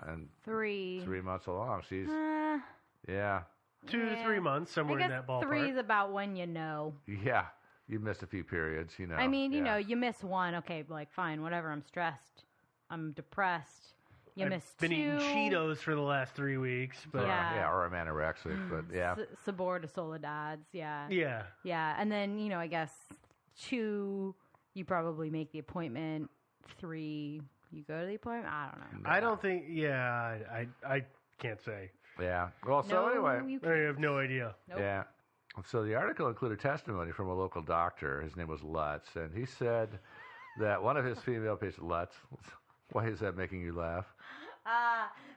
and 3. 3 months along, she's, Uh, yeah, 2 to 3 months, somewhere I in guess that ballpark. 3 is about when you know. yeah. You missed a few periods, I mean, you yeah. know, you miss 1, okay, like fine, whatever. I'm stressed. I'm depressed. You I've miss been 2. eating Cheetos for the last 3 weeks, but Yeah. Or I'm anorexic, but yeah. Sabor de Soledad's, yeah. yeah. Yeah, and then, I guess 2, you probably make the appointment. 3, you go to the appointment? I don't know. I don't think. Yeah, I can't say. Yeah. Well, so No, anyway. you I have no idea. Nope. Yeah. So the article included testimony from a local doctor. His name was Lutz, and he said that one of his female patients, Lutz, why is that making you laugh?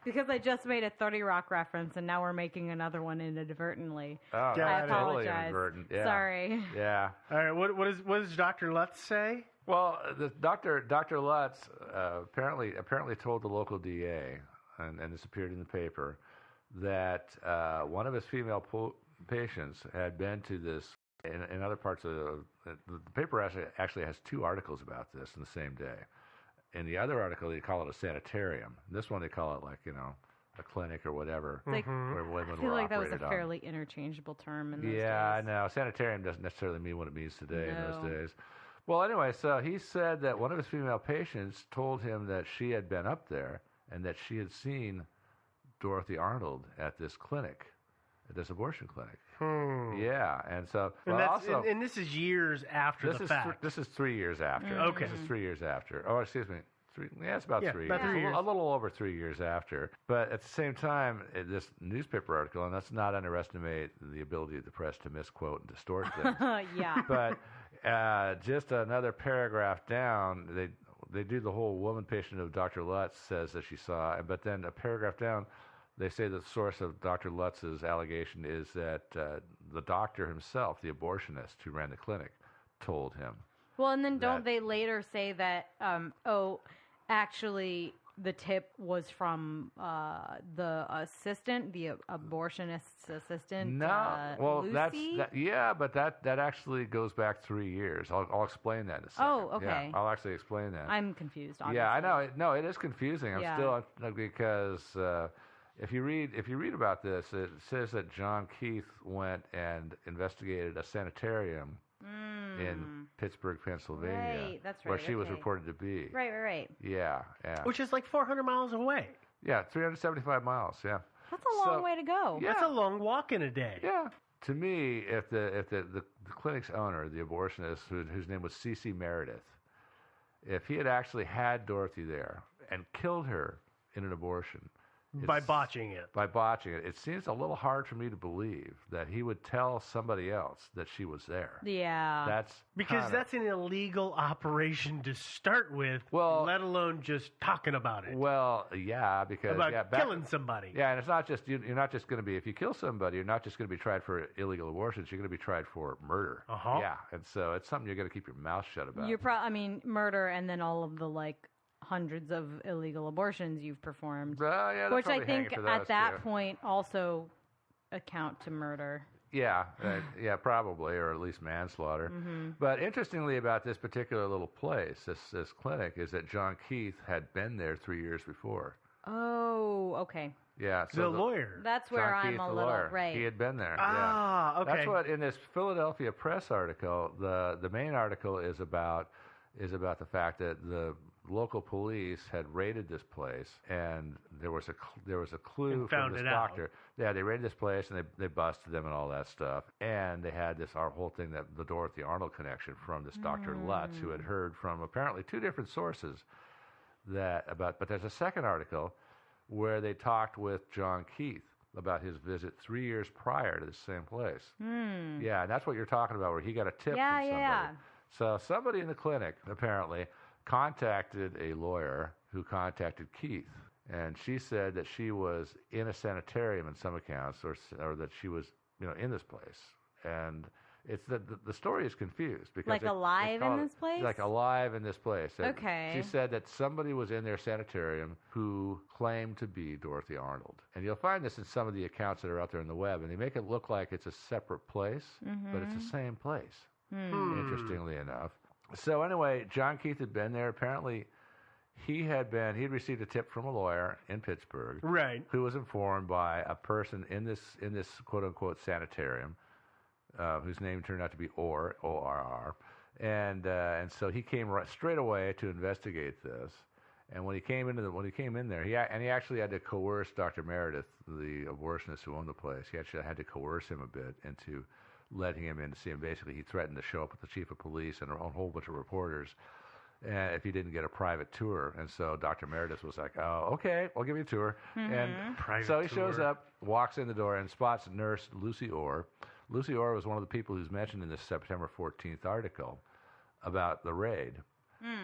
Because I just made a 30 Rock reference, and now we're making another one inadvertently. Oh, Yeah, I that's totally apologize. inadvertent. Yeah. Sorry. Yeah. All right, what does Dr. Lutz say? Well, the Dr. Lutz apparently told the local DA, and this appeared in the paper, that one of his female patients had been to this in other parts of the paper actually has 2 articles about this in the same day. In the other article, they call it a sanitarium. This one, they call it like, a clinic or whatever, Like, where women I feel were like that was operated a on. fairly interchangeable term in those Yeah, I days. know. Sanitarium doesn't necessarily mean what it means today in No. those days. Well, anyway, so he said that one of his female patients told him that she had been up there and that she had seen Dorothy Arnold at this clinic, at this abortion clinic. Yeah, and so And this is years after the fact. This is 3 years after. Okay. This is 3 years after. Oh, excuse me. It's about 3 about years. 3 years. A little over 3 years after. But at the same time, this newspaper article, and let's not underestimate the ability of the press to misquote and distort things. Yeah. But just another paragraph down, they do the whole woman patient of Dr. Lutz says that she saw, but then a paragraph down, they say the source of Dr. Lutz's allegation is that the doctor himself, the abortionist who ran the clinic, told him. Well, and then don't that- they later say that, actually the tip was from the assistant, the abortionist's assistant, No, well, Lucy? but that actually goes back 3 years. I'll explain that in a second. Oh, okay. Yeah, I'll actually explain that. I'm confused, obviously. Yeah, I know. No, it is confusing. I'm Yeah. still because if you read about this, it says that John Keith went and investigated a sanitarium in Pittsburgh, Pennsylvania, Right, that's where right, she was okay. reported to be. Right. Yeah. Which is like 400 miles away. Yeah, 375 miles. Yeah. That's a long So- way to go. Yeah. That's a long walk in a day. Yeah. To me, if the clinic's owner, the abortionist, whose name was C.C. Meredith, if he had actually had Dorothy there and killed her in an abortion By botching it. it seems a little hard for me to believe that he would tell somebody else that she was there. Yeah. That's Because kinda- that's an illegal operation to start with, Well- let alone just talking about it. well, yeah, because about killing somebody. Yeah, and it's not just you're not just going to be if you kill somebody, you're not just going to be tried for illegal abortions. You're going to be tried for murder. Uh-huh. Yeah, and so it's something you're going to keep your mouth shut about. Murder and then all of the hundreds of illegal abortions you've performed, Yeah, they'll which I probably hang think you for at those, that too. point also account to murder. Yeah, probably, or at least manslaughter. Mm-hmm. But interestingly about this particular little place, this clinic, is that John Keith had been there 3 years before Oh, okay. Yeah, The lawyer. That's where John I'm Keith, a the little lawyer. right. He had been there. Ah, okay. That's what in this Philadelphia Press article. The main article is about the fact that the local police had raided this place, and there was a clue And found from this it out. doctor. Yeah, they raided this place and they busted them and all that stuff. And they had our whole thing, that the Dorothy Arnold connection from this Dr. Lutz, who had heard from apparently 2 different sources but there's a second article where they talked with John Keith about his visit 3 years prior to the same place. Yeah, and that's what you're talking about, where he got a tip from somebody. Yeah. So somebody in the clinic apparently contacted a lawyer who contacted Keith, and she said that she was in a sanitarium in some accounts, or that she was in this place, and it's the story is confused because Like alive in this place? Like alive in this place. Okay. She said that somebody was in their sanitarium who claimed to be Dorothy Arnold, and you'll find this in some of the accounts that are out there on the web, and they make it look like it's a separate place, but it's the same place. Interestingly enough. So anyway, John Keith had been there. Apparently, he had received a tip from a lawyer in Pittsburgh, Right. who was informed by a person in this quote unquote sanitarium, whose name turned out to be Orr, O-R-R, and so he came straight away to investigate this. And when he came in there, he actually had to coerce Dr. Meredith, the abortionist who owned the place. He actually had to coerce him a bit into letting him in to see him. Basically, he threatened to show up with the chief of police and a whole bunch of reporters if he didn't get a private tour. And so Dr. Meredith was like, "Oh, okay, I'll give you a tour." And so he shows up, walks in the door, and spots nurse Lucy Orr. Lucy Orr was one of the people who's mentioned in this September 14th article about the raid.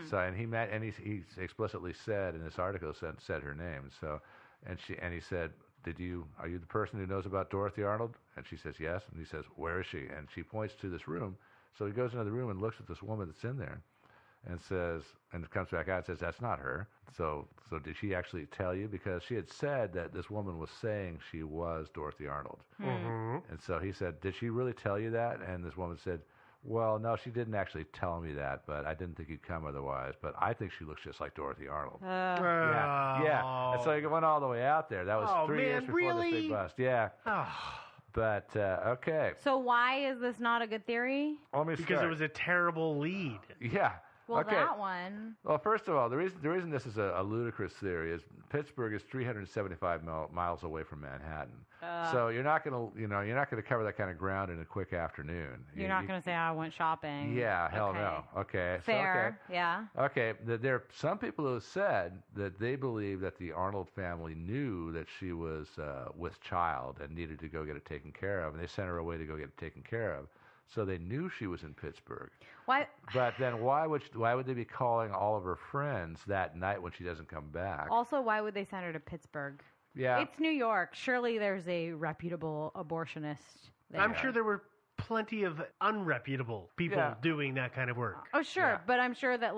So, and he explicitly said in this article, said her name. So, and he said, are you the person who knows about Dorothy Arnold? And she says, yes. And he says, where is she? And she points to this room. So he goes into the room and looks at this woman that's in there and says, and it comes back out and says, that's not her. So did she actually tell you? Because she had said that this woman was saying she was Dorothy Arnold. And so he said, did she really tell you that? And this woman said, well, no, she didn't actually tell me that, but I didn't think you'd come otherwise. But I think she looks just like Dorothy Arnold. Yeah. And so he went all the way out there. That was 3 years before this big bust. Yeah. But, okay. So why is this not a good theory? Because it was a terrible lead. Yeah. Well, okay. that one. Well, first of all, the reason this is a ludicrous theory is Pittsburgh is 375 miles away from Manhattan. So you're not going to cover that kind of ground in a quick afternoon. You're not going to say, I went shopping. Yeah, hell no. Okay. Fair, yeah. Okay, there are some people who have said that they believe that the Arnold family knew that she was with child and needed to go get it taken care of, and they sent her away to go get it taken care of. So they knew she was in Pittsburgh. Why? But then why would they be calling all of her friends that night when she doesn't come back? Also, why would they send her to Pittsburgh? Yeah. It's New York. Surely there's a reputable abortionist there. I'm sure there were plenty of unreputable people doing that kind of work. Oh, sure. But I'm sure that,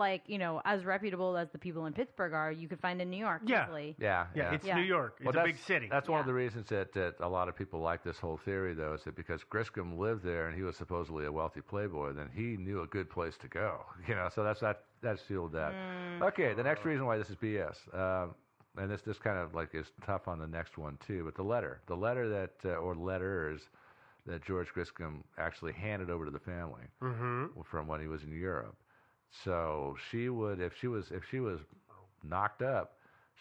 as reputable as the people in Pittsburgh are, you could find in New York easily. Yeah. It's New York. It's a big city. That's one of the reasons that a lot of people like this whole theory, though, is that because Griscom lived there and he was supposedly a wealthy playboy, then he knew a good place to go. So that's fueled that. Okay, the next reason why this is BS, and this kind of is tough on the next one too, but the letter that or letters that George Griscom actually handed over to the family from when he was in Europe. So she would, if she was knocked up,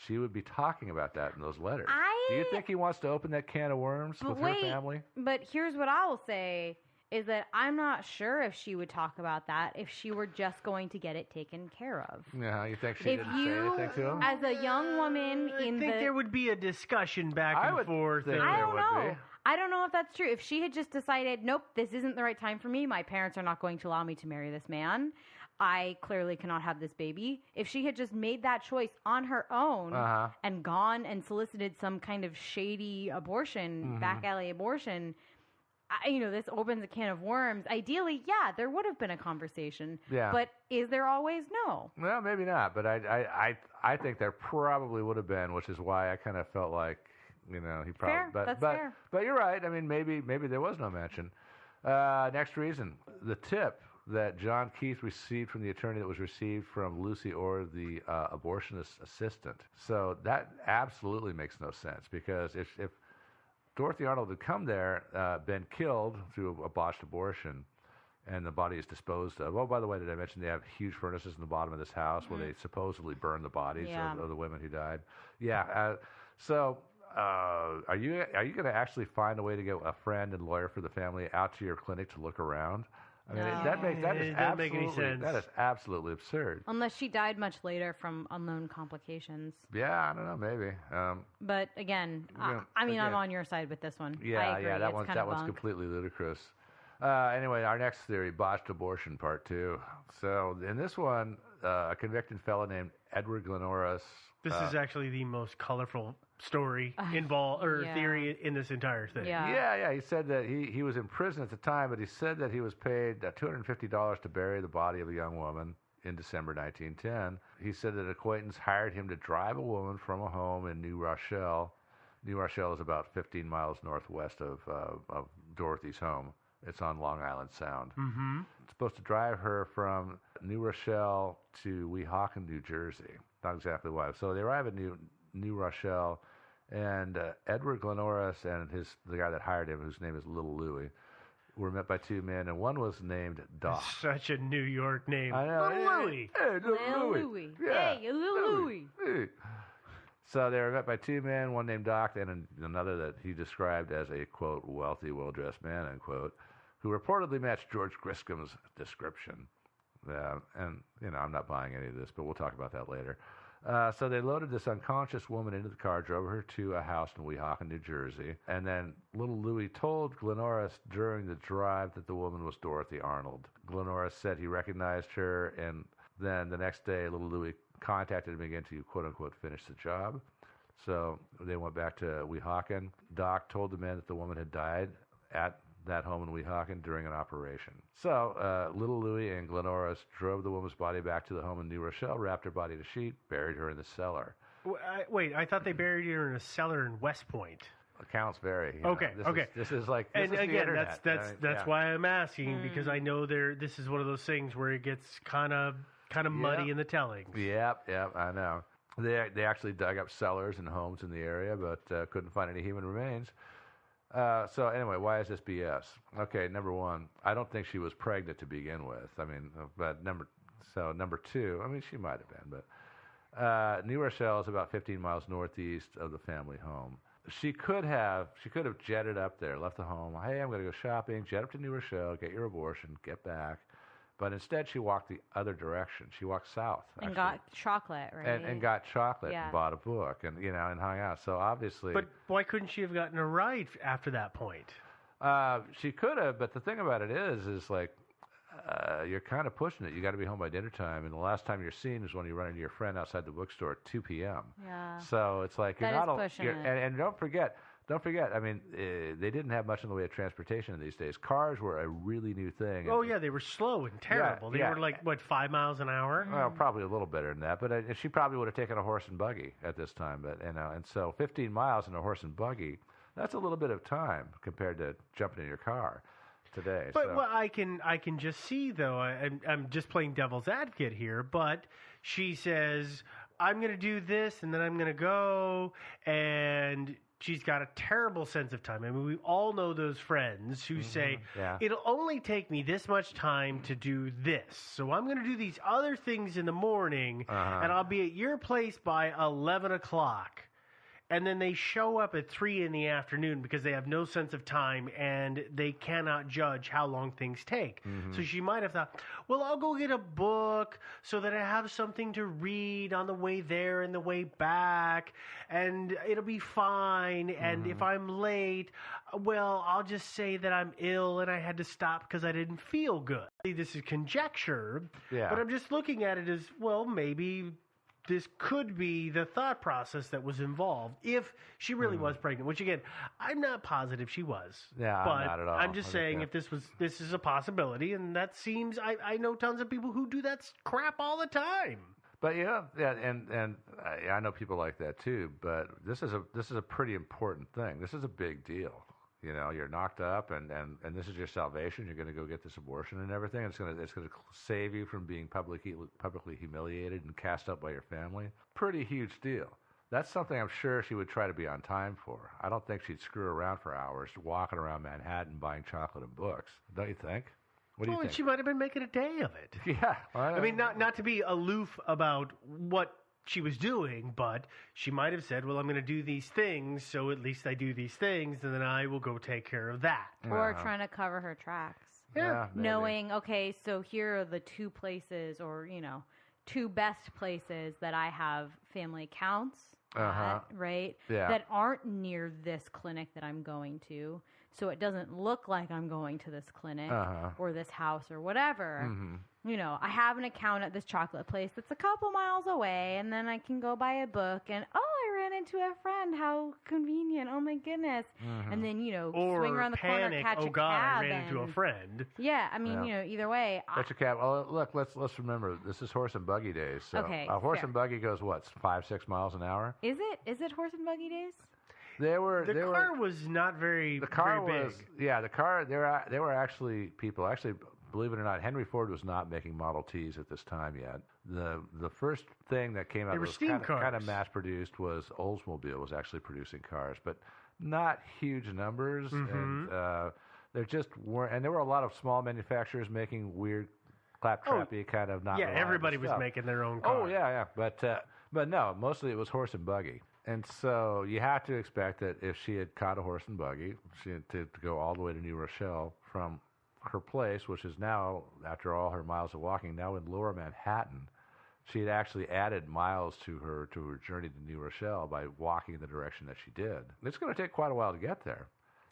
she would be talking about that in those letters. Do you think he wants to open that can of worms with her family? But here's what I will say, is that I'm not sure if she would talk about that if she were just going to get it taken care of. Yeah, you think she didn't say anything to him? As a young woman I think there would be a discussion back and forth. I don't know. I don't know if that's true. If she had just decided, nope, this isn't the right time for me, my parents are not going to allow me to marry this man, I clearly cannot have this baby. If she had just made that choice on her own and gone and solicited some kind of shady abortion, back alley abortion, this opens a can of worms. Ideally, there would have been a conversation. Yeah. But is there always? No. Well, maybe not. But I think there probably would have been, which is why I kind of felt like, he probably. Fair. That's fair. But you're right. I mean, maybe there was no mention. Next reason, the tip that John Keith received from the attorney that was received from Lucy Orr, the abortionist assistant. So that absolutely makes no sense, because if Dorothy Arnold had come there, been killed through a botched abortion, and the body is disposed of. Oh, by the way, did I mention they have huge furnaces in the bottom of this house where they supposedly burn the bodies of the women who died? Yeah. So are you going to actually find a way to get a friend and lawyer for the family out to your clinic to look around? I mean, that doesn't make any sense. That is absolutely absurd. Unless she died much later from unknown complications. Yeah, I don't know, maybe. But again, I'm on your side with this one. Yeah, I agree. That one's completely ludicrous. Anyway, our next theory, botched abortion, part 2. So in this one, a convicted fellow named Edward Glenoris. This is actually the most colorful story involved or theory in this entire thing. Yeah. He said that he was in prison at the time, but he said that he was paid $250 to bury the body of a young woman in December 1910. He said that an acquaintance hired him to drive a woman from a home in New Rochelle. New Rochelle is about 15 miles northwest of Dorothy's home. It's on Long Island Sound. Mm-hmm. It's supposed to drive her from New Rochelle to Weehawken, New Jersey. Not exactly why. So they arrive at New Rochelle, and Edward Glenoris and the guy that hired him, whose name is Little Louie, were met by 2 men, and one was named Doc. Such a New York name. I know. Little Louie. Hey, Little Louie. Yeah. Hey, Little Louie. Hey. So they were met by 2 men, one named Doc and another that he described as a, quote, wealthy, well-dressed man, unquote, who reportedly matched George Griscom's description. And, I'm not buying any of this, but we'll talk about that later. So they loaded this unconscious woman into the car, drove her to a house in Weehawken, New Jersey, and then Little Louie told Glenoris during the drive that the woman was Dorothy Arnold. Glenoris said he recognized her, and then the next day Little Louie contacted him again to, quote-unquote, finish the job. So they went back to Weehawken. Doc told the men that the woman had died at that home in Weehawken during an operation. So Little Louie and Glenoris drove the woman's body back to the home in New Rochelle, wrapped her body in a sheet, buried her in the cellar. Wait, I thought they buried her in a cellar in West Point. Accounts vary. Okay. This is like, and is again, the internet. that's why I'm asking, because I know this is one of those things where it gets kind of muddy in the tellings. Yep, I know. They actually dug up cellars and homes in the area, but couldn't find any human remains. So anyway, why is this BS? Okay, number one, I don't think she was pregnant to begin with. I mean, but number two, I mean, she might have been, but New Rochelle is about 15 miles northeast of the family home. She could have jetted up there, left the home. Hey, I'm going to go shopping. Jet up to New Rochelle, get your abortion, get back. But instead, she walked the other direction. She walked south. And got chocolate, right? And got chocolate and bought a book and and hung out. So obviously. But why couldn't she have gotten a ride after that point? She could have, but the thing about it is like you're kind of pushing it. You got to be home by dinner time, and the last time you're seen is when you run into your friend outside the bookstore at 2 p.m. Yeah. So it's like you're that not is pushing it. And don't forget. I mean, they didn't have much in the way of transportation in these days. Cars were a really new thing. Oh, yeah, they were slow and terrible. They were like, 5 miles an hour? Well, probably a little better than that. But she probably would have taken a horse and buggy at this time. But and so 15 miles in a horse and buggy, that's a little bit of time compared to jumping in your car today. But what I can just see, though, I'm just playing devil's advocate here, but she says, I'm going to do this, and then I'm going to go, and she's got a terrible sense of time. I mean, we all know those friends who say, it'll only take me this much time to do this. So I'm going to do these other things in the morning, and I'll be at your place by 11 o'clock. And then they show up at 3 in the afternoon because they have no sense of time and they cannot judge how long things take. So she might have thought, well, I'll go get a book so that I have something to read on the way there and the way back, and it'll be fine. And if I'm late, well, I'll just say that I'm ill and I had to stop because I didn't feel good. This is conjecture, but I'm just looking at it as, well, maybe this could be the thought process that was involved if she really was pregnant, which again, I'm not positive she was. Yeah, but not at all. I'm just saying if this is a possibility, and that seems, I know tons of people who do that crap all the time. But and I know people like that too. But this is a pretty important thing. This is a big deal. You know, you're knocked up, and this is your salvation. You're going to go get this abortion and everything. It's going to save you from being publicly humiliated and cast out by your family. Pretty huge deal. That's something I'm sure she would try to be on time for. I don't think she'd screw around for hours walking around Manhattan buying chocolate and books. Don't you think? What do you think? And she might have been making a day of it. Yeah. I mean, not to be aloof about what she was doing, but she might have said, well, I'm going to do these things, so at least I do these things, and then I will go take care of that. Or trying to cover her tracks. Yeah, knowing, okay, so here are the two places, or, two best places that I have family accounts at, right? Yeah. That aren't near this clinic that I'm going to. So it doesn't look like I'm going to this clinic or this house or whatever. Mm-hmm. I have an account at this chocolate place that's a couple miles away, and then I can go buy a book, and I ran into a friend. How convenient. Oh, my goodness. Mm-hmm. And then, or swing around the corner, catch oh a God, cab. I ran into a friend. Yeah, I mean, either way. Catch a cab. Oh, look, let's remember, this is horse and buggy days. So Okay, horse fair. and buggy goes, 5-6 miles an hour? Is it horse and buggy days? The car was not very The car very was, big. the car, there were actually people, believe it or not, Henry Ford was not making Model Ts at this time yet. The first thing that came out They were that was steam cars. kind of mass-produced was Oldsmobile was actually producing cars, but not huge numbers. Mm-hmm. And there just weren't, and there were a lot of small manufacturers making weird claptrappy kind of not reliable everybody was stuff. making their own car. Oh, yeah. But no, mostly it was horse and buggy. And so you have to expect that if she had caught a horse and buggy, she had to go all the way to New Rochelle from her place, which is now, after all her miles of walking, now in Lower Manhattan. She had actually added miles to her journey to New Rochelle by walking in the direction that she did. It's going to take quite a while to get there.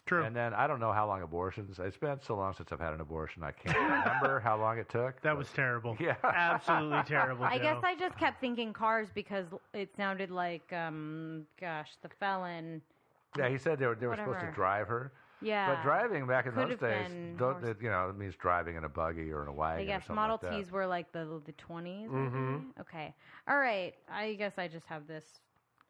True. And then I don't know how long abortions. It's been so long since I've had an abortion. I can't remember how long it took. That was terrible. Yeah. Absolutely terrible. I guess Joe. I just kept thinking cars because it sounded like, the felon. Yeah, he said they were supposed to Whatever. drive her. Yeah. But driving back in Could those have days, been it means driving in a buggy or in a wagon. I guess or something Model like that. Ts were like the 20s. Mm-hmm. maybe? Okay. All right. I guess I just have this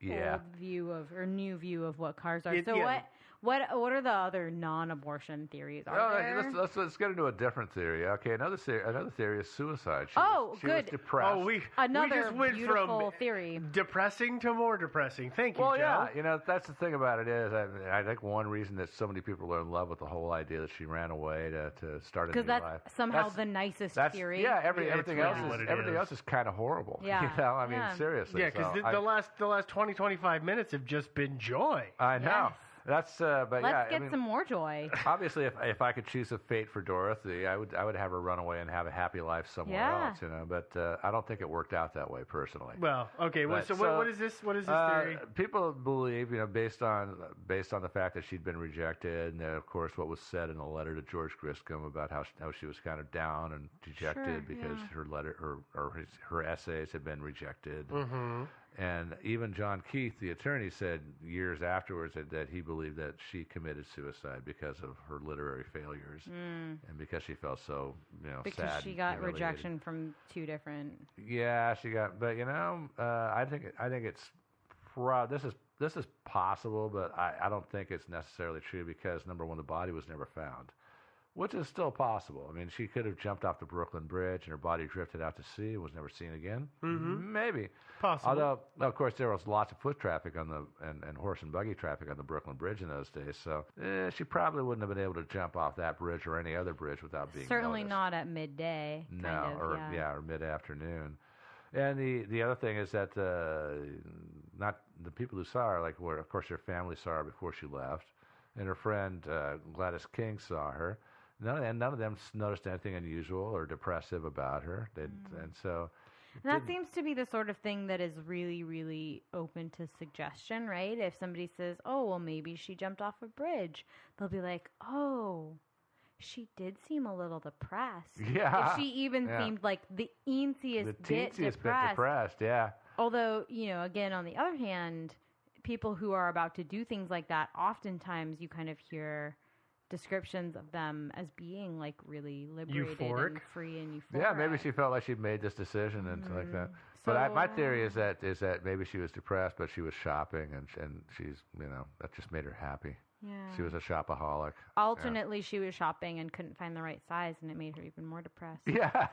Yeah. old view new view of what cars are. It- So yeah. what are the other non-abortion theories? Are there? Let's get into a different theory. Okay, another theory is suicide. She Oh, she was good. depressed. Oh, we Another just went beautiful from theory. depressing to more depressing. Thank you, Well, Joe. yeah, that's the thing about it is, I think one reason that so many people are in love with the whole idea that she ran away to start a new Because that's life. somehow the nicest theory. Yeah, Yeah, everything it's else really what it everything is. else is kind of horrible. Yeah. I mean, Yeah. seriously. Yeah, because so the last 20, 25 minutes have just been joy. I know. Yes. That's but Let's yeah, get I mean, some more joy. obviously, if I could choose a fate for Dorothy, I would have her run away and have a happy life somewhere Yeah. else, But I don't think it worked out that way personally. Well, okay. But, So what is this? What is this theory? People believe, based on the fact that she'd been rejected, and then, of course, what was said in the letter to George Griscom about how she was kind of down and dejected Sure, because yeah. her essays had been rejected. Mm-hmm. And even John Keith, the attorney, said years afterwards that he believed that she committed suicide because of her literary failures and because she felt so, Because sad. she and got humiliated. rejection from two different. Yeah, she got. But I think it's. This is possible, but I don't think it's necessarily true because number one, the body was never found, which is still possible. I mean, she could have jumped off the Brooklyn Bridge and her body drifted out to sea and was never seen again. Mm-hmm. Maybe. Possible. Although, of course, there was lots of foot traffic and horse and buggy traffic on the Brooklyn Bridge in those days, so she probably wouldn't have been able to jump off that bridge or any other bridge without being Certainly noticed. not at midday. No, kind of, or or mid-afternoon. And the other thing is that not the people who saw her, of course, her family saw her before she left, and her friend Gladys King saw her. None of them noticed anything unusual or depressive about her. And so. And that seems to be the sort of thing that is really, really open to suggestion, right? If somebody says, oh, well, maybe she jumped off a bridge, they'll be like, oh, she did seem a little depressed. Yeah. If she even seemed like the bit depressed, yeah. Although, again, on the other hand, people who are about to do things like that, oftentimes you kind of hear descriptions of them as being like really liberated Euphoric. and free and euphoric. Yeah, maybe she felt like she'd made this decision and like that. But my theory is that maybe she was depressed, but she was shopping and she's that just made her happy. She was a shopaholic. Alternately, she was shopping and couldn't find the right size, and it made her even more depressed. Yeah,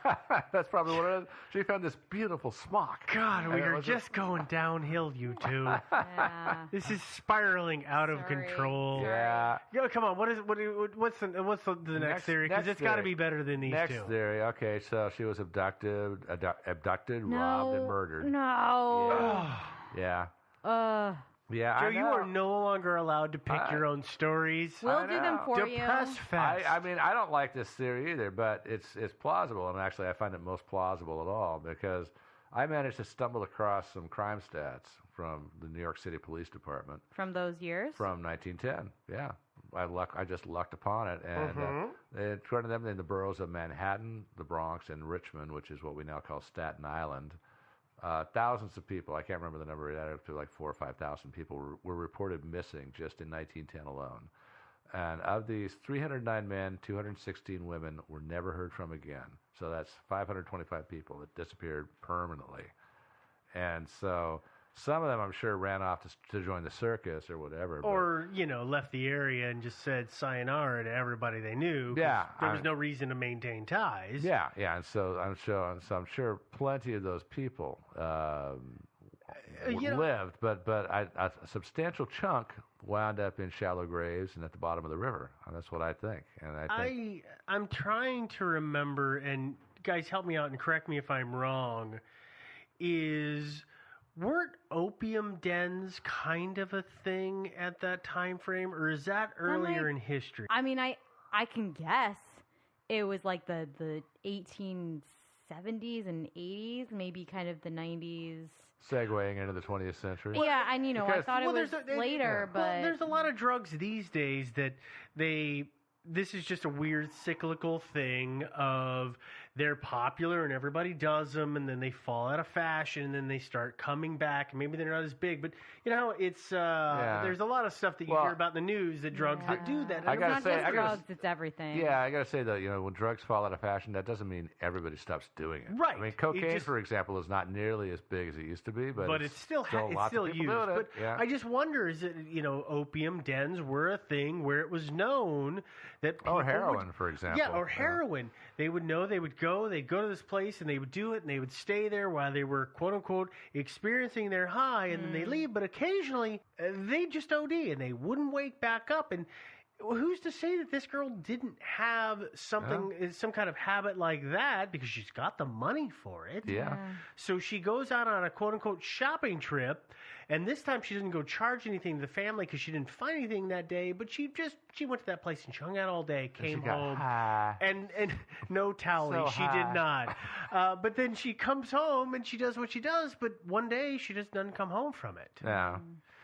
that's probably what it is. She found this beautiful smock. God, we are just going downhill, you two. Yeah. This is spiraling out of Sorry. control. Yeah. Yo, come on. What's the next theory? Because it's got to be better than these Next two. theory. Okay, so she was abducted, No. robbed, and murdered. No. Yeah. Joe, you are no longer allowed to pick your own stories. We'll do them for Depress you. Fest. I mean, I don't like this theory either, but it's plausible, and actually, I find it most plausible of all because I managed to stumble across some crime stats from the New York City Police Department From those years? from 1910. Yeah, I just lucked upon it, and according to them, in the boroughs of Manhattan, the Bronx, and Richmond, which is what we now call Staten Island. Thousands of people, I can't remember the number, it added up to like 4,000 or 5,000 people were reported missing just in 1910 alone. And of these, 309 men, 216 women were never heard from again. So that's 525 people that disappeared permanently. And so some of them, I'm sure, ran off to join the circus or whatever. Or, left the area and just said sayonara to everybody they knew. Yeah. There was no reason to maintain ties. Yeah, and so I'm sure plenty of those people lived, but a substantial chunk wound up in shallow graves and at the bottom of the river. And that's what I think. And I'm trying to remember, and guys, help me out and correct me if I'm wrong, weren't opium dens kind of a thing at that time frame, or is that earlier in history? I mean, I can guess it was like the 1870s and 80s, maybe kind of the 90s. Segueing into the 20th century. Yeah, and I thought it was later, but well, there's a lot of drugs these days that this is just a weird cyclical thing of they're popular and everybody does them, and then they fall out of fashion, and then they start coming back, and maybe they're not as big, but it's there's a lot of stuff that you hear about in the news that drugs that do that. I gotta it's say, not just drugs, it's everything. Yeah, I gotta say that when drugs fall out of fashion, that doesn't mean everybody stops doing it. Right. I mean, cocaine, for example, is not nearly as big as it used to be, but it's still lots of people used. doing it. But I just wonder, is it opium dens were a thing where it was known that people heroin, for example. Yeah, or heroin. They would know, they'd go to this place and they would do it, and they would stay there while they were, quote unquote, experiencing their high, and then they leave. But occasionally, they just OD and they wouldn't wake back up. And who's to say that this girl didn't have some kind of habit like that, because she's got the money for it. Yeah. So she goes out on a quote unquote shopping trip, and this time she doesn't go charge anything to the family because she didn't find anything that day, but she went to that place and she hung out all day, came home, and no towel. She did not. But then she comes home and she does what she does, but one day she just doesn't come home from it. Yeah.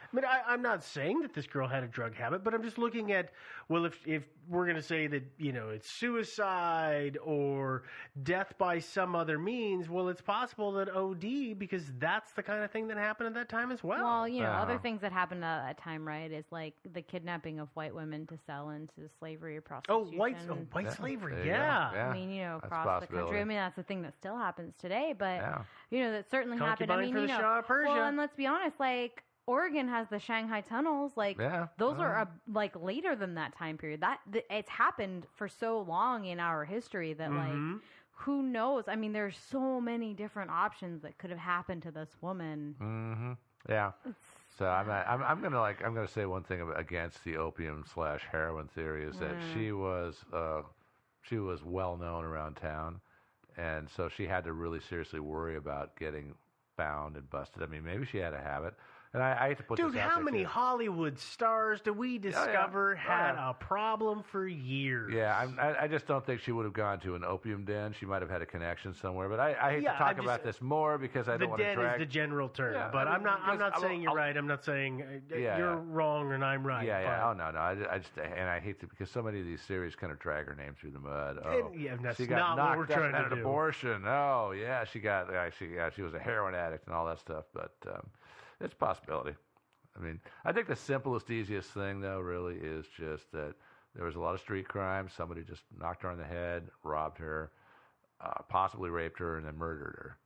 I mean, I'm not saying that this girl had a drug habit, but I'm just looking at, well, if we're going to say that, it's suicide or death by some other means, well, it's possible that OD, because that's the kind of thing that happened at that time as well. Well, other things that happened at that time, right, is like the kidnapping of white women to sell into slavery or prostitution. White slavery, yeah. I mean, across the country. I mean, that's the thing that still happens today, but, that certainly happened. I mean, for the Shah of Persia. Well, and let's be honest, like, Oregon has the Shanghai tunnels. Like those are later than that time period. It's happened for so long in our history that like who knows? I mean, there's so many different options that could have happened to this woman. Mm-hmm. Yeah. So I'm gonna say one thing against the opium/heroin theory is that she was well known around town, and so she had to really seriously worry about getting found and busted. I mean, maybe she had a habit. And I hate to put Dude, this out how there, many Hollywood stars do we discover had a problem for years? Yeah, I just don't think she would have gone to an opium den. She might have had a connection somewhere. But I hate to talk about this more because I don't want to drag... The den is the general term. Yeah, but I'm not saying you're right. I'm not saying you're wrong and I'm right. Yeah. Oh, no. I hate to... Because so many of these series kind of drag her name through the mud. That's she got not what we're trying to do. An abortion. Oh, yeah. She was a heroin addict and all that stuff. But... it's a possibility. I mean, I think the simplest, easiest thing, though, really is just that there was a lot of street crime. Somebody just knocked her on the head, robbed her, possibly raped her, and then murdered her.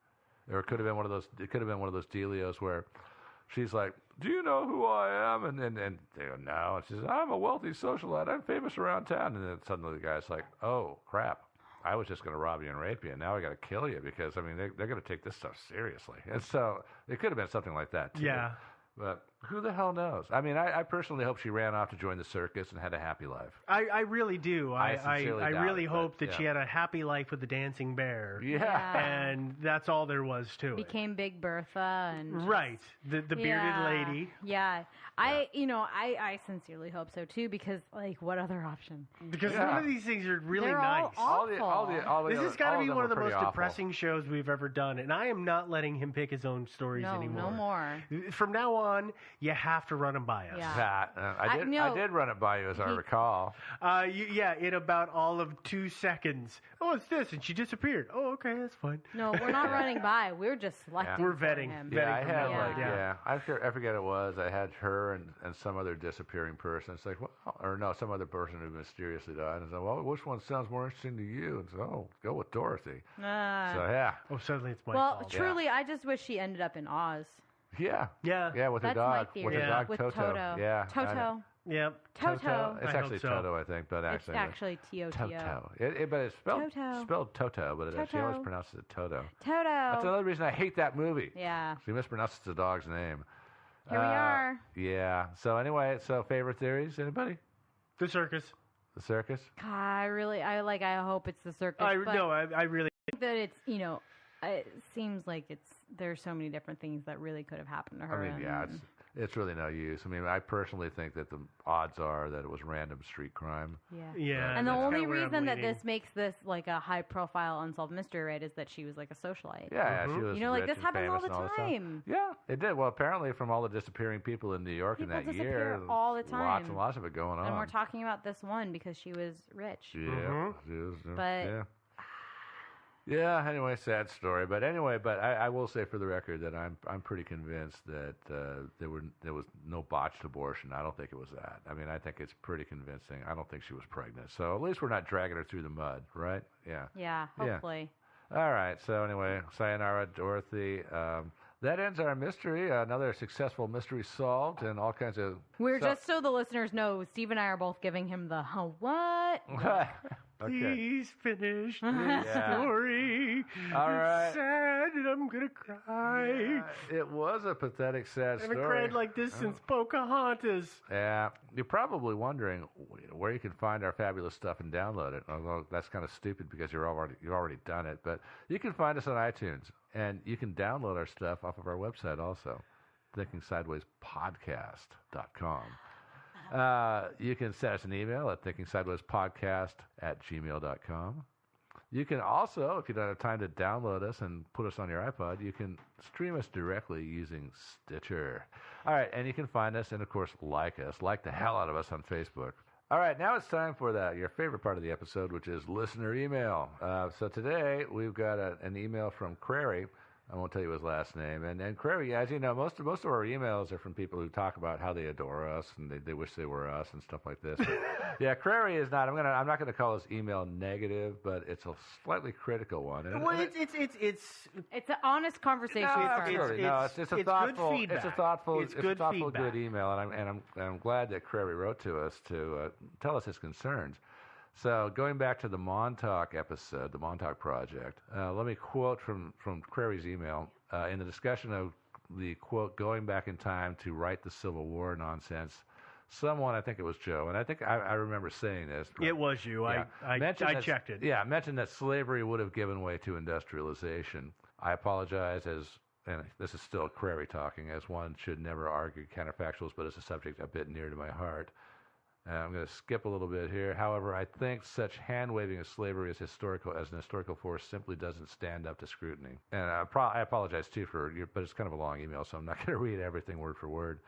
Or it could have been one of those. It could have been one of those dealios where she's like, do you know who I am? And they go, no. And she says, I'm a wealthy socialite. I'm famous around town. And then suddenly the guy's like, oh, crap. I was just going to rob you and rape you, and now I got to kill you because, I mean, they're going to take this stuff seriously. And so it could have been something like that, too. Yeah. But who the hell knows? I mean, I personally hope she ran off to join the circus and had a happy life. I really do. I sincerely doubt really it, hope but, that she had a happy life with the dancing bear. Yeah. And that's all there was to it. Became Big Bertha and Right. The bearded lady. Yeah. I sincerely hope so too, because like what other option? Because some of these things are really They're nice. all awful. This has got to be one of the most awful. depressing shows we've ever done, and I am not letting him pick his own stories anymore. No more. From now on, you have to run them by us. Yeah. I did run it by you, as I recall. In about all of 2 seconds. Oh, it's this, and she disappeared. Oh, okay, that's fine. No, we're not running by. We're just selecting. We're for vetting. him. Yeah, I had Yeah. I forget it was. I had her and some other disappearing person. It's like, well, or no, some other person who mysteriously died. And I said, well, which one sounds more interesting to you? And so, go with Dorothy. So yeah. Oh, suddenly it's my Well, fault. truly, I just wish she ended up in Oz. Yeah. Yeah. With her That's dog. my With theory. her dog With Toto. Yeah. I know. Toto. Yep. Toto. It's I actually hope so. Toto, I think, but It's actually actually T-O-T-O. Toto. But it's spelled Toto, but she always Toto. pronounces it Toto. Toto. That's another reason I hate that movie. Yeah. She mispronounces the dog's name. Here we are. Yeah. So anyway, favorite theories? Anybody? The circus. The circus? God, I hope it's the circus. I but really. I think that it's, it seems like there's so many different things that really could have happened to her. I mean, yeah, it's really no use. I mean, I personally think that the odds are that it was random street crime. Yeah. And the that's only kinda where I'm reason that leaning. this makes this like a high-profile unsolved mystery, right, is that she was like a socialite. Yeah, she was like rich this and happens all famous the and this stuff. time. Yeah, it did. Well, apparently from all the disappearing people in New York in People that disappear year, all the time. lots and lots of it going on. And we're talking about this one because she was rich. Yeah, she was, But- yeah. Yeah. Anyway, sad story. But anyway, I will say for the record that I'm pretty convinced that there was no botched abortion. I don't think it was that. I mean, I think it's pretty convincing. I don't think she was pregnant. So at least we're not dragging her through the mud, right? Yeah. Yeah, hopefully. All right. So anyway, sayonara, Dorothy. That ends our mystery. Another successful mystery solved, and all kinds of. Just so the listeners know, Steve and I are both giving him the what? Okay. Please finish the Yeah. story. All right. It's sad, and I'm gonna cry. It was a pathetic, sad I haven't story. cried like this since Pocahontas. Yeah, you're probably wondering where you can find our fabulous stuff and download it. Although that's kind of stupid because you've already done it. But you can find us on iTunes, and you can download our stuff off of our website also, thinkingsidewayspodcast.com. You can send us an email at thinkingsidewayspodcast@gmail.com. You can also, if you don't have time to download us and put us on your iPod, you can stream us directly using Stitcher. All right, and you can find us and, of course, like the hell out of us on Facebook. All right, now it's time for your favorite part of the episode, which is listener email. So today we've got an email from Crary. I won't tell you his last name. And Crary, as you know, most of our emails are from people who talk about how they adore us and they wish they were us and stuff like this. But, yeah, Crary is not. I'm not gonna call his email negative, but it's a slightly critical one. And, Well, It's an honest conversation. it's a thoughtful, good feedback. it's a thoughtful, It's good feedback. good email, and I'm glad that Crary wrote to us to tell us his concerns. So going back to the Montauk episode, the Montauk Project, let me quote from Crary's email. In the discussion of the, quote, going back in time to right the Civil War nonsense, someone, I think it was Joe, and I think I remember saying this. It was you. Yeah. I checked it. Yeah, mentioned that slavery would have given way to industrialization. I apologize and this is still Crary talking, as one should never argue counterfactuals, but it's a subject a bit near to my heart. I'm going to skip a little bit here. However, I think such hand-waving of slavery as an historical force simply doesn't stand up to scrutiny. And I apologize, too, but it's kind of a long email, so I'm not going to read everything word for word.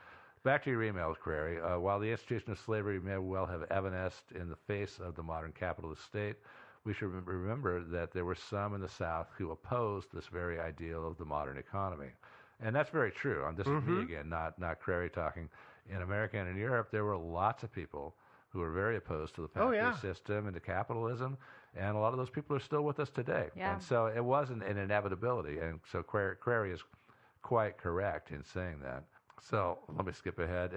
Back to your emails, Crary. While the institution of slavery may well have evanesced in the face of the modern capitalist state, we should remember that there were some in the South who opposed this very ideal of the modern economy. And that's very true. This is me again, not Crary talking. In America and in Europe, there were lots of people who were very opposed to the factory system and to capitalism, and a lot of those people are still with us today. Yeah. And so it wasn't an inevitability, and so Crary is quite correct in saying that. So let me skip ahead.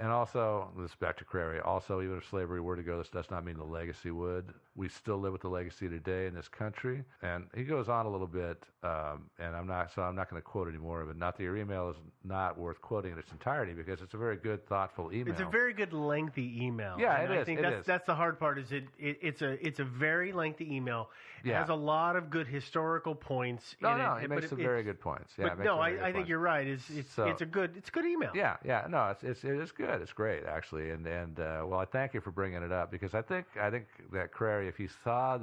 And also, this is back to Crary. Also, even if slavery were to go, this does not mean the legacy would. We still live with the legacy today in this country. And he goes on a little bit, and I'm not going to quote any more of it. Not that your email is not worth quoting in its entirety, because it's a very good, thoughtful email. It's a very good, lengthy email. Yeah, and it I is. think that's the hard part. Is it's a very lengthy email. It has a lot of good historical points. No, in it. He makes some very good points. Yeah, but no, I think you're right. It's a good email. Yeah. No, it is good. It's great, actually. And well, I thank you for bringing it up, because I think that Crary, if you saw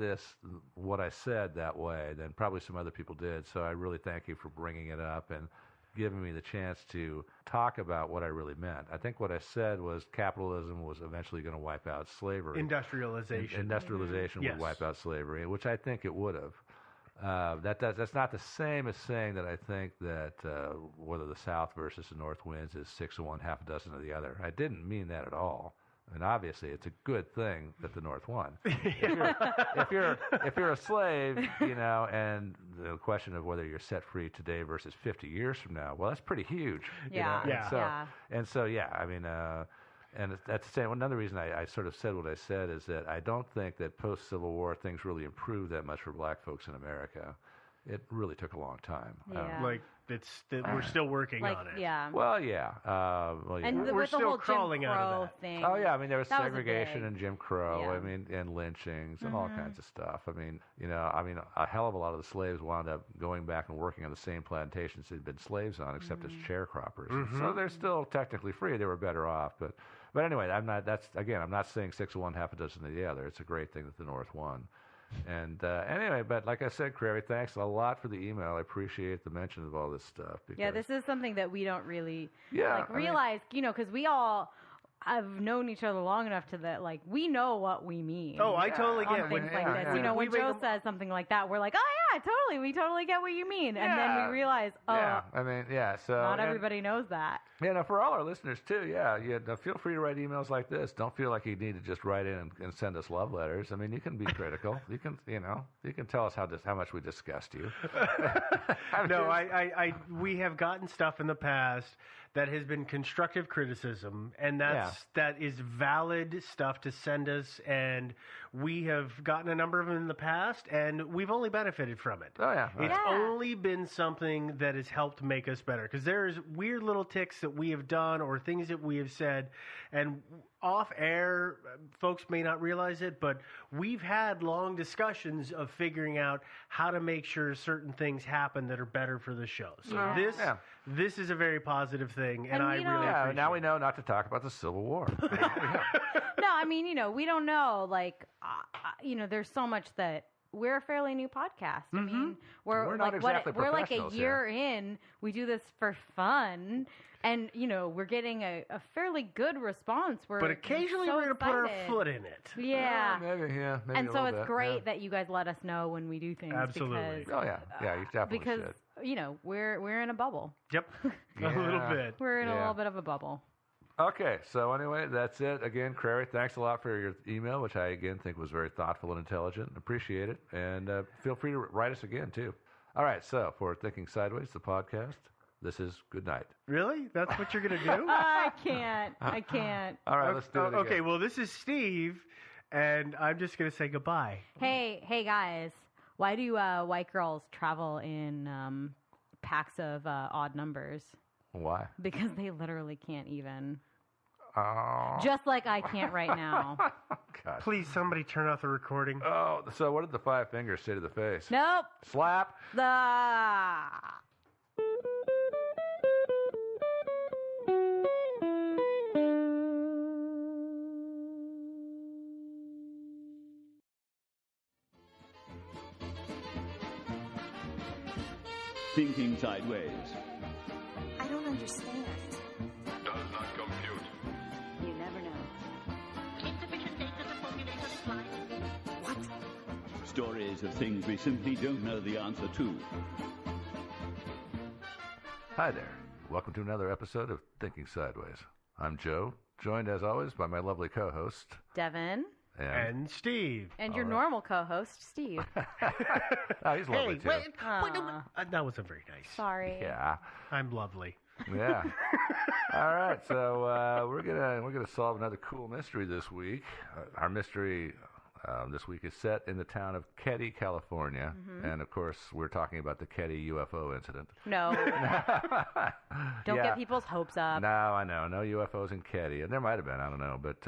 what I said that way, then probably some other people did. So I really thank you for bringing it up and giving me the chance to talk about what I really meant. I think what I said was capitalism was eventually going to wipe out slavery. Industrialization would wipe out slavery, which I think it would have. That's not the same as saying that I think that whether the South versus the North wins is 6 of one, half a dozen of the other. I didn't mean that at all. And obviously, it's a good thing that the North won. If you're a slave, and the question of whether you're set free today versus 50 years from now, well, that's pretty huge. Yeah. And so, I mean, and that's the same. Another reason I sort of said what I said is that I don't think that post-Civil War things really improved that much for black folks in America. It really took a long time. We're still working on it. Yeah. Well, yeah. And we're with the still whole crawling Jim out Crow of that thing. Oh yeah, I mean there was that segregation and Jim Crow. Yeah. I mean, and lynchings and all kinds of stuff. I mean, a hell of a lot of the slaves wound up going back and working on the same plantations they'd been slaves on, except as sharecroppers. So they're still technically free. They were better off, but anyway, I'm not saying 6 of one, half a dozen of the other. It's a great thing that the North won. And anyway, but like I said, Crary, thanks a lot for the email. I appreciate the mention of all this stuff. Yeah, this is something that we don't really I realize, because we all have known each other long enough to that, we know what we mean. Oh, I totally get things like this. When Joe says something like that, we're like, oh yeah, totally, we totally get what you mean, and then we realize, so not everybody knows that. For all our listeners too, feel free to write emails like this. Don't feel like you need to just write in and send us love letters. I mean, you can be critical. You can tell us how much we disgust you. We have gotten stuff in the past that has been constructive criticism, and that is valid stuff to send us, and we have gotten a number of them in the past, and we've only benefited from it. Oh, yeah. It's only been something that has helped make us better, because there's weird little ticks that we have done or things that we have said, and off air, folks may not realize it, but we've had long discussions of figuring out how to make sure certain things happen that are better for the show. So this is a very positive thing, and I really appreciate it. Now we know not to talk about the Civil War. No, I mean, we don't know, there's so much that we're a fairly new podcast. I mean, we're not exactly we're like a professionals year in. We do this for fun, and we're getting a fairly good response. But occasionally we're going to put our foot in it. Yeah, maybe and so it's bit, great that you guys let us know when we do things. Absolutely. Because, you definitely because should. We're in a bubble. Yep, a little bit. We're in a little bit of a bubble. Okay, so anyway, that's it. Again, Crary, thanks a lot for your email, which I, again, think was very thoughtful and intelligent. Appreciate it. And feel free to write us again, too. All right, so for Thinking Sideways, the podcast, this is good night. Really? That's what you're going to do? I can't. All right, let's do it again. Okay, well, this is Steve, and I'm just going to say goodbye. Hey, guys. Why do white girls travel in packs of odd numbers? Why? Because they literally can't even. Oh. Just like I can't right now. God. Please, somebody turn off the recording. Oh, so what did the 5 fingers say to the face? Nope. Slap. Thinking Sideways. I don't understand. Does not compute. You never know. Insufficient data to formulate a reply. What? Stories of things we simply don't know the answer to. Hi there. Welcome to another episode of Thinking Sideways. I'm Joe, joined as always by my lovely co-host, Devin. And Steve. And your normal co-host, Steve. Oh, he's lovely, too. That wasn't very nice. Sorry. Yeah. I'm lovely. Yeah. All right, so we're gonna solve another cool mystery this week. Our mystery this week is set in the town of Keddie, California, and of course we're talking about the Keddie UFO incident. No. Don't get people's hopes up. No, I know, no UFOs in Keddie, and there might have been, I don't know, but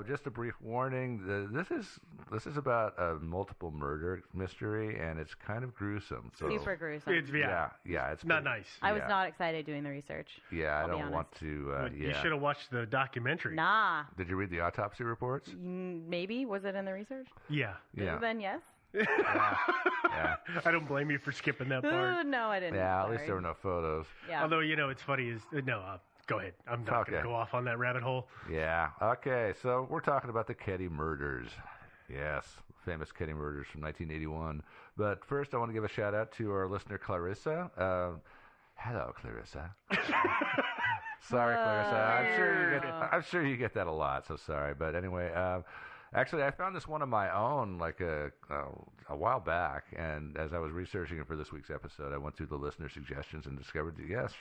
just a brief warning: this is about a multiple murder mystery, and it's kind of gruesome. So, super gruesome. It's, it's not pretty- nice. I was not excited doing the research. Yeah, I I'll be don't want honest. to. You should have watched the documentary. Nah. Did you read the autopsy reports? Maybe. Was it in the research? Yeah. Yeah. Then yes. Yeah. I don't blame you for skipping that part. No, I didn't. Yeah, at least Sorry. there were no photos. Yeah. Although, it's funny is, no, go ahead. I'm not going Okay. to go off on that rabbit hole. Yeah. Okay, so we're talking about the Keddie murders. Yes, famous Keddie murders from 1981. But first, I want to give a shout out to our listener Clarissa. Hello, Clarissa. Sorry, Clarissa. I'm sure you get that a lot. So sorry, but anyway. Actually, I found this one of my own like a while back, and as I was researching it for this week's episode, I went through the listener suggestions and discovered that, yes,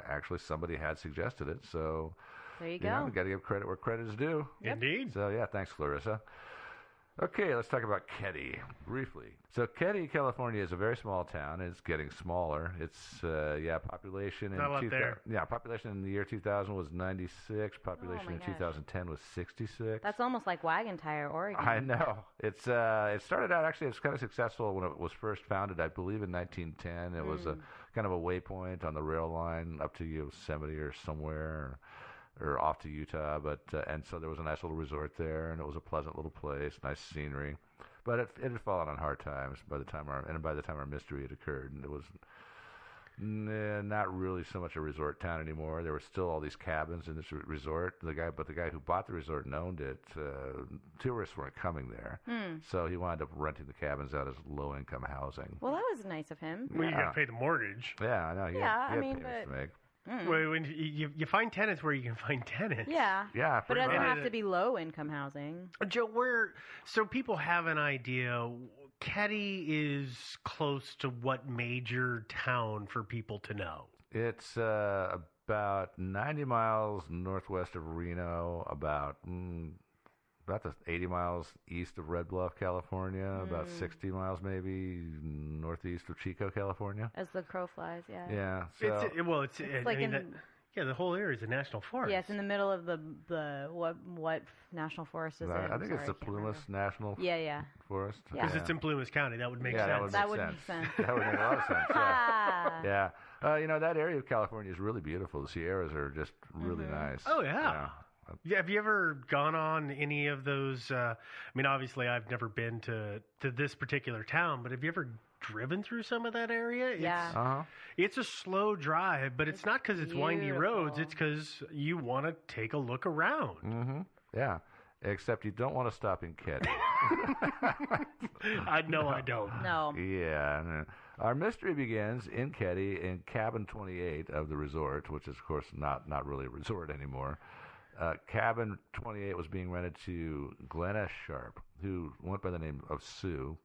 actually somebody had suggested it. So There you go. we got to give credit where credit is due. Indeed. So, yeah, thanks, Clarissa. Okay, let's talk about Keddie briefly. So, Keddie, California is a very small town. It's getting smaller. It's, population in Not a lot there. population in the year 2000 was 96. Population my in gosh. 2010 was 66. That's almost like Wagon Tire, Oregon. I know. It's it started out actually. It's kind of successful when it was first founded. I believe in 1910. It was a kind of a waypoint on the rail line up to Yosemite or somewhere, or off to Utah. But and so there was a nice little resort there, and it was a pleasant little place, nice scenery. But it had fallen on hard times by the time our mystery had occurred, and it was not really so much a resort town anymore. There were still all these cabins in this resort. The guy who bought the resort and owned it, tourists weren't coming there, so he wound up renting the cabins out as low-income housing. Well, that was nice of him. Well, you got to pay the mortgage. Yeah, I know. He Yeah, had I mean, payments to make. Well, when you find tenants where you can find tenants. Yeah. Yeah, But it pretty doesn't much. have to be low income housing. Joe, so people have an idea. Keddie is close to what major town for people to know? It's about 90 miles northwest of Reno, about the 80 miles east of Red Bluff, California, about 60 miles maybe northeast of Chico, California. As the crow flies, yeah. Yeah. So It's like the whole area is a national forest. Yeah, it's in the middle of the what national forest is it? I think it's the Sorry, I can't Plumas remember. National Yeah. Forest. Yeah. Because it's in Plumas County. That would make Yeah, sense. That would make sense. That would make a lot of sense. Yeah. Ah. Yeah. That area of California is really beautiful. The Sierras are just really nice. Oh, yeah. Have you ever gone on any of those? Obviously, I've never been to this particular town, but have you ever driven through some of that area? Yeah. It's a slow drive, but it's not because it's windy roads. beautiful. It's because you want to take a look around. Mm-hmm. Yeah. Except you don't want to stop in Keddie. I don't. No. Yeah. no. Our mystery begins in Keddie in cabin 28 of the resort, which is, of course, not really a resort anymore. Cabin 28 was being rented to Glenna Sharp, who went by the name of Sue,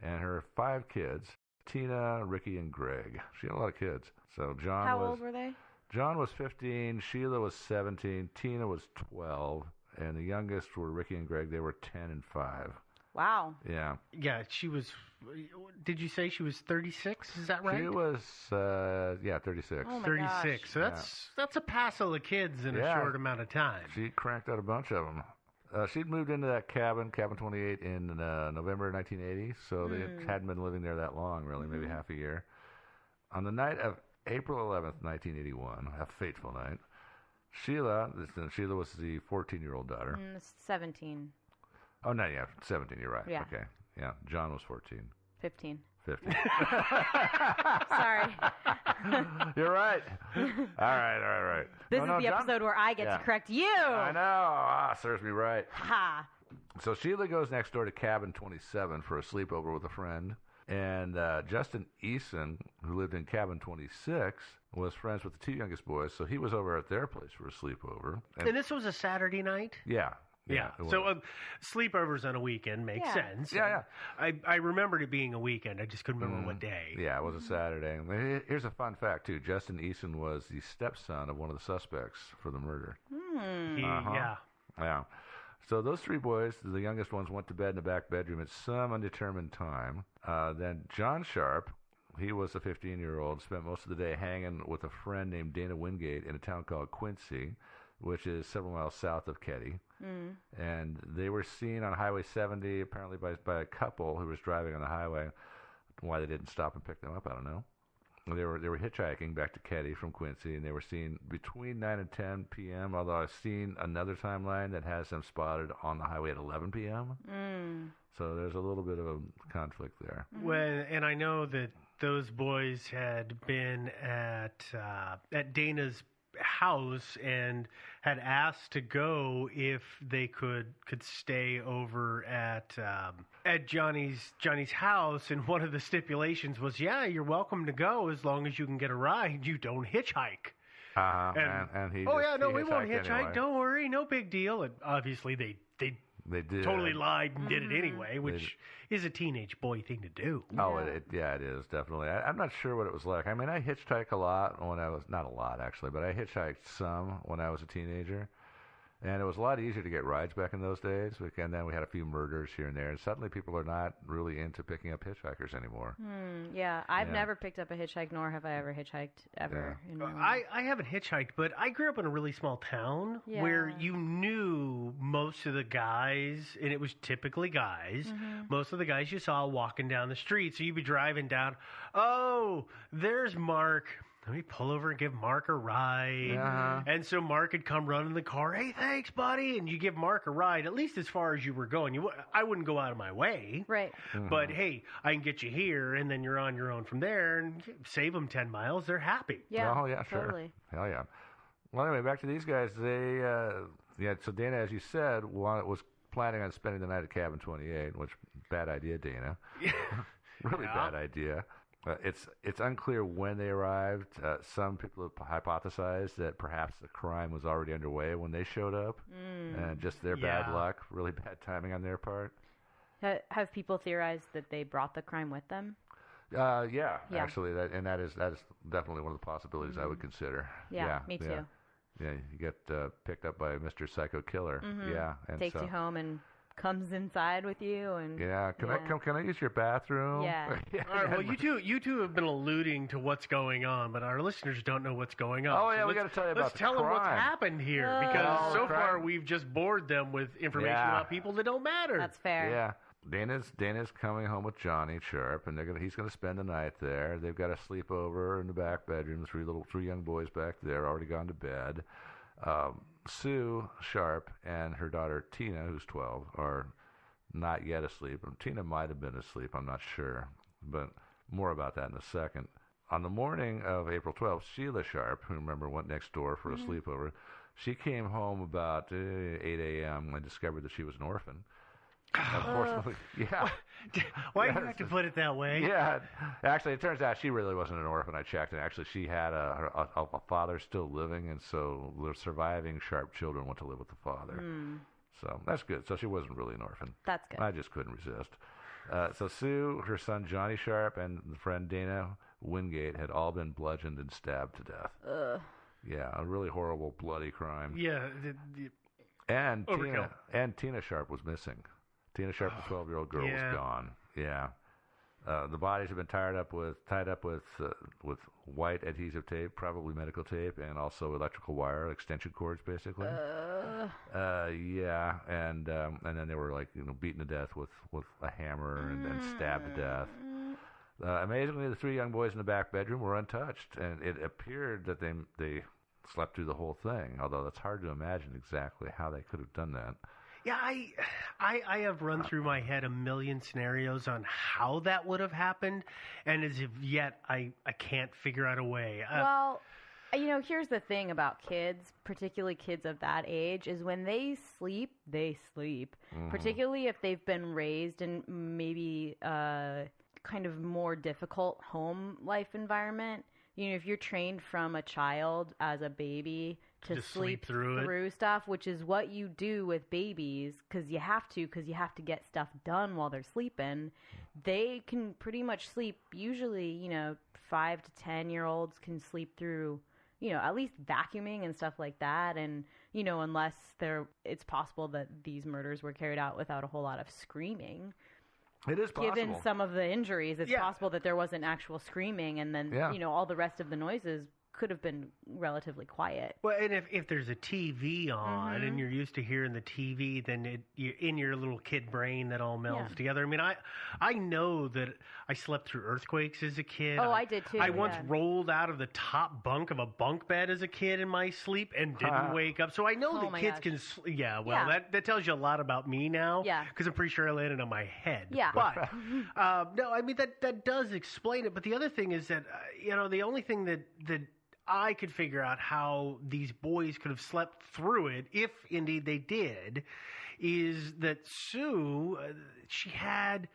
and her 5 kids, Tina, Ricky, and Greg. She had a lot of kids. So How old were they? John was 15, Sheila was 17, Tina was 12, and the youngest were Ricky and Greg. They were 10 and 5. Wow. Yeah. Yeah, she was. Did you say she was 36? Is that right? She was, 36. Oh my 36. gosh. So that's a passel of kids in a short amount of time. She cranked out a bunch of them. She'd moved into that cabin 28, in November 1980, so they hadn't been living there that long, really, maybe half a year. On the night of April 11th, 1981, a fateful night, Sheila was the 14-year-old daughter. 17. Oh, no, yeah, 17, you're right. Yeah. Okay, yeah, John was 14. 15. 50. Sorry. You're right. All right. This is the John- episode where I get to correct you. I know. Serves me right. Ha. So Sheila goes next door to cabin 27 for a sleepover with a friend. And Justin Eason, who lived in cabin 26, was friends with the 2 youngest boys. So he was over at their place for a sleepover. And this was a Saturday night? Yeah. Yeah. it So was. sleepovers on a weekend makes Yeah. sense. Yeah, I remembered it being a weekend. I just couldn't remember what day. Yeah, it was a Saturday. And here's a fun fact, too. Justin Eason was the stepson of one of the suspects for the murder. Yeah. Yeah. So those three boys, the youngest ones, went to bed in the back bedroom at some undetermined time. Then John Sharp, he was a 15-year-old, spent most of the day hanging with a friend named Dana Wingate in a town called Quincy, which is several miles south of Ketty. And they were seen on Highway 70, apparently by a couple who was driving on the highway. Why they didn't stop and pick them up, I don't know. They were hitchhiking back to Ketty from Quincy, and they were seen between 9 and 10 p.m., although I've seen another timeline that has them spotted on the highway at 11 p.m. So there's a little bit of a conflict there. And I know that those boys had been at Dana's house and had asked to go if they could stay over at Johnny's house, and one of the stipulations was, yeah, you're welcome to go as long as you can get a ride. You don't hitchhike. And he We won't hitchhiked hitchhike. anyway. Don't worry, no big deal. And obviously they They did. totally lied and did it anyway, which is a teenage boy thing to do. Oh, it is, definitely. I'm not sure what it was like. I mean, I hitchhiked a lot when I was, not a lot actually, but I hitchhiked some when I was a teenager. And it was a lot easier to get rides back in those days. And then we had a few murders here and there. And suddenly people are not really into picking up hitchhikers anymore. Yeah, I've never picked up a hitchhike, nor have I ever hitchhiked ever. In my life. I haven't hitchhiked, but I grew up in a really small town where you knew most of the guys, and it was typically guys, most of the guys you saw walking down the street. So you'd be driving down, oh, there's Mark. Let me pull over and give Mark a ride. And so Mark would come running the car. Hey, thanks, buddy. And you give Mark a ride, at least as far as you were going. I wouldn't go out of my way. Right. But, hey, I can get you here, and then you're on your own from there, and save them 10 miles. They're happy. Yeah. Oh, yeah, sure. Totally. Hell yeah. Well, anyway, back to these guys. They, so Dana, as you said, was planning on spending the night at Cabin 28, which, bad idea, Dana. Really bad idea. It's unclear when they arrived. Some people have hypothesized that perhaps the crime was already underway when they showed up, and just their bad luck, really bad timing on their part. Have people theorized that they brought the crime with them? Yeah, actually, that is definitely one of the possibilities I would consider. Yeah, me too. Yeah, you get picked up by Mr. Psycho Killer. Yeah, and takes you home and comes inside with you and can I use your bathroom? Yeah. All right, well, you two have been alluding to what's going on, but our listeners don't know what's going on. Oh, yeah, we got to tell you about Let's tell them what's happened here, because so far we've just bored them with information about people that don't matter. That's fair. Yeah. Dana's coming home with Johnny Sharp, and he's gonna spend the night there. They've got a sleepover in the back bedroom. Three young boys back there, already gone to bed. Sue Sharp and her daughter Tina, who's 12, are not yet asleep. Tina might have been asleep, I'm not sure, but more about that in a second. On the morning of April 12th, Sheila Sharp, who remember went next door for a sleepover, she came home about 8 a.m. and discovered that she was an orphan. Unfortunately, Why do you have to put it that way? Yeah, actually, it turns out she really wasn't an orphan. I checked, and actually, she had a father still living, and so the surviving Sharp children went to live with the father. So that's good. So she wasn't really an orphan. That's good. I just couldn't resist. So Sue, her son Johnny Sharp, and the friend Dana Wingate had all been bludgeoned and stabbed to death. Yeah, a really horrible, bloody crime. Yeah. And Tina Sharp was missing. Tina Sharp, the 12-year-old girl, was gone. Yeah. The bodies have been tied up with white adhesive tape, probably medical tape, and also electrical wire, extension cords, basically. Yeah, and then they were beaten to death with a hammer and stabbed to death. Amazingly, the three young boys in the back bedroom were untouched, and it appeared that they slept through the whole thing. Although it's hard to imagine exactly how they could have done that. Yeah, I have run through my head a million scenarios on how that would have happened, and as of yet, I can't figure out a way. Well, here's the thing about kids, particularly kids of that age, is when they sleep, they sleep. Particularly if they've been raised in maybe a kind of more difficult home life environment. If you're trained from a child as a baby to Just sleep through it. stuff, which is what you do with babies because you have to get stuff done while they're sleeping. They can pretty much sleep. Usually, 5 to 10-year-olds can sleep through, at least vacuuming and stuff like that. And, unless it's possible that these murders were carried out without a whole lot of screaming. It is possible. Given some of the injuries, it's possible that there wasn't actual screaming, and then all the rest of the noises could have been relatively quiet. Well, and if there's a TV on and you're used to hearing the TV, then you're in your little kid brain that all melds together. I mean, I know that I slept through earthquakes as a kid. Oh, I did too. I once rolled out of the top bunk of a bunk bed as a kid in my sleep and didn't wake up. So I know that kids can. That tells you a lot about me now. Yeah. Because I'm pretty sure I landed on my head. Yeah. But no, I mean that does explain it. But the other thing is that the only thing that I could figure out how these boys could have slept through it, if indeed they did, is that Sue, she had,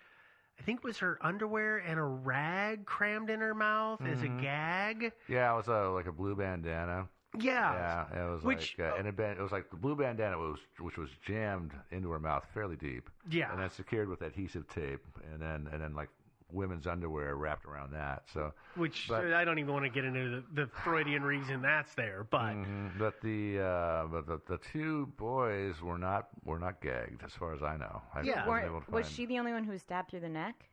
I think it was her underwear and a rag crammed in her mouth as a gag. Yeah, it was like a blue bandana. Yeah. Yeah, it was it was like the blue bandana which was jammed into her mouth fairly deep. Yeah. And then secured with adhesive tape, and then like women's underwear wrapped around that. So, I don't even want to get into the Freudian reason that's there, but but the two boys were not gagged as far as I know. Was she the only one who was stabbed through the neck?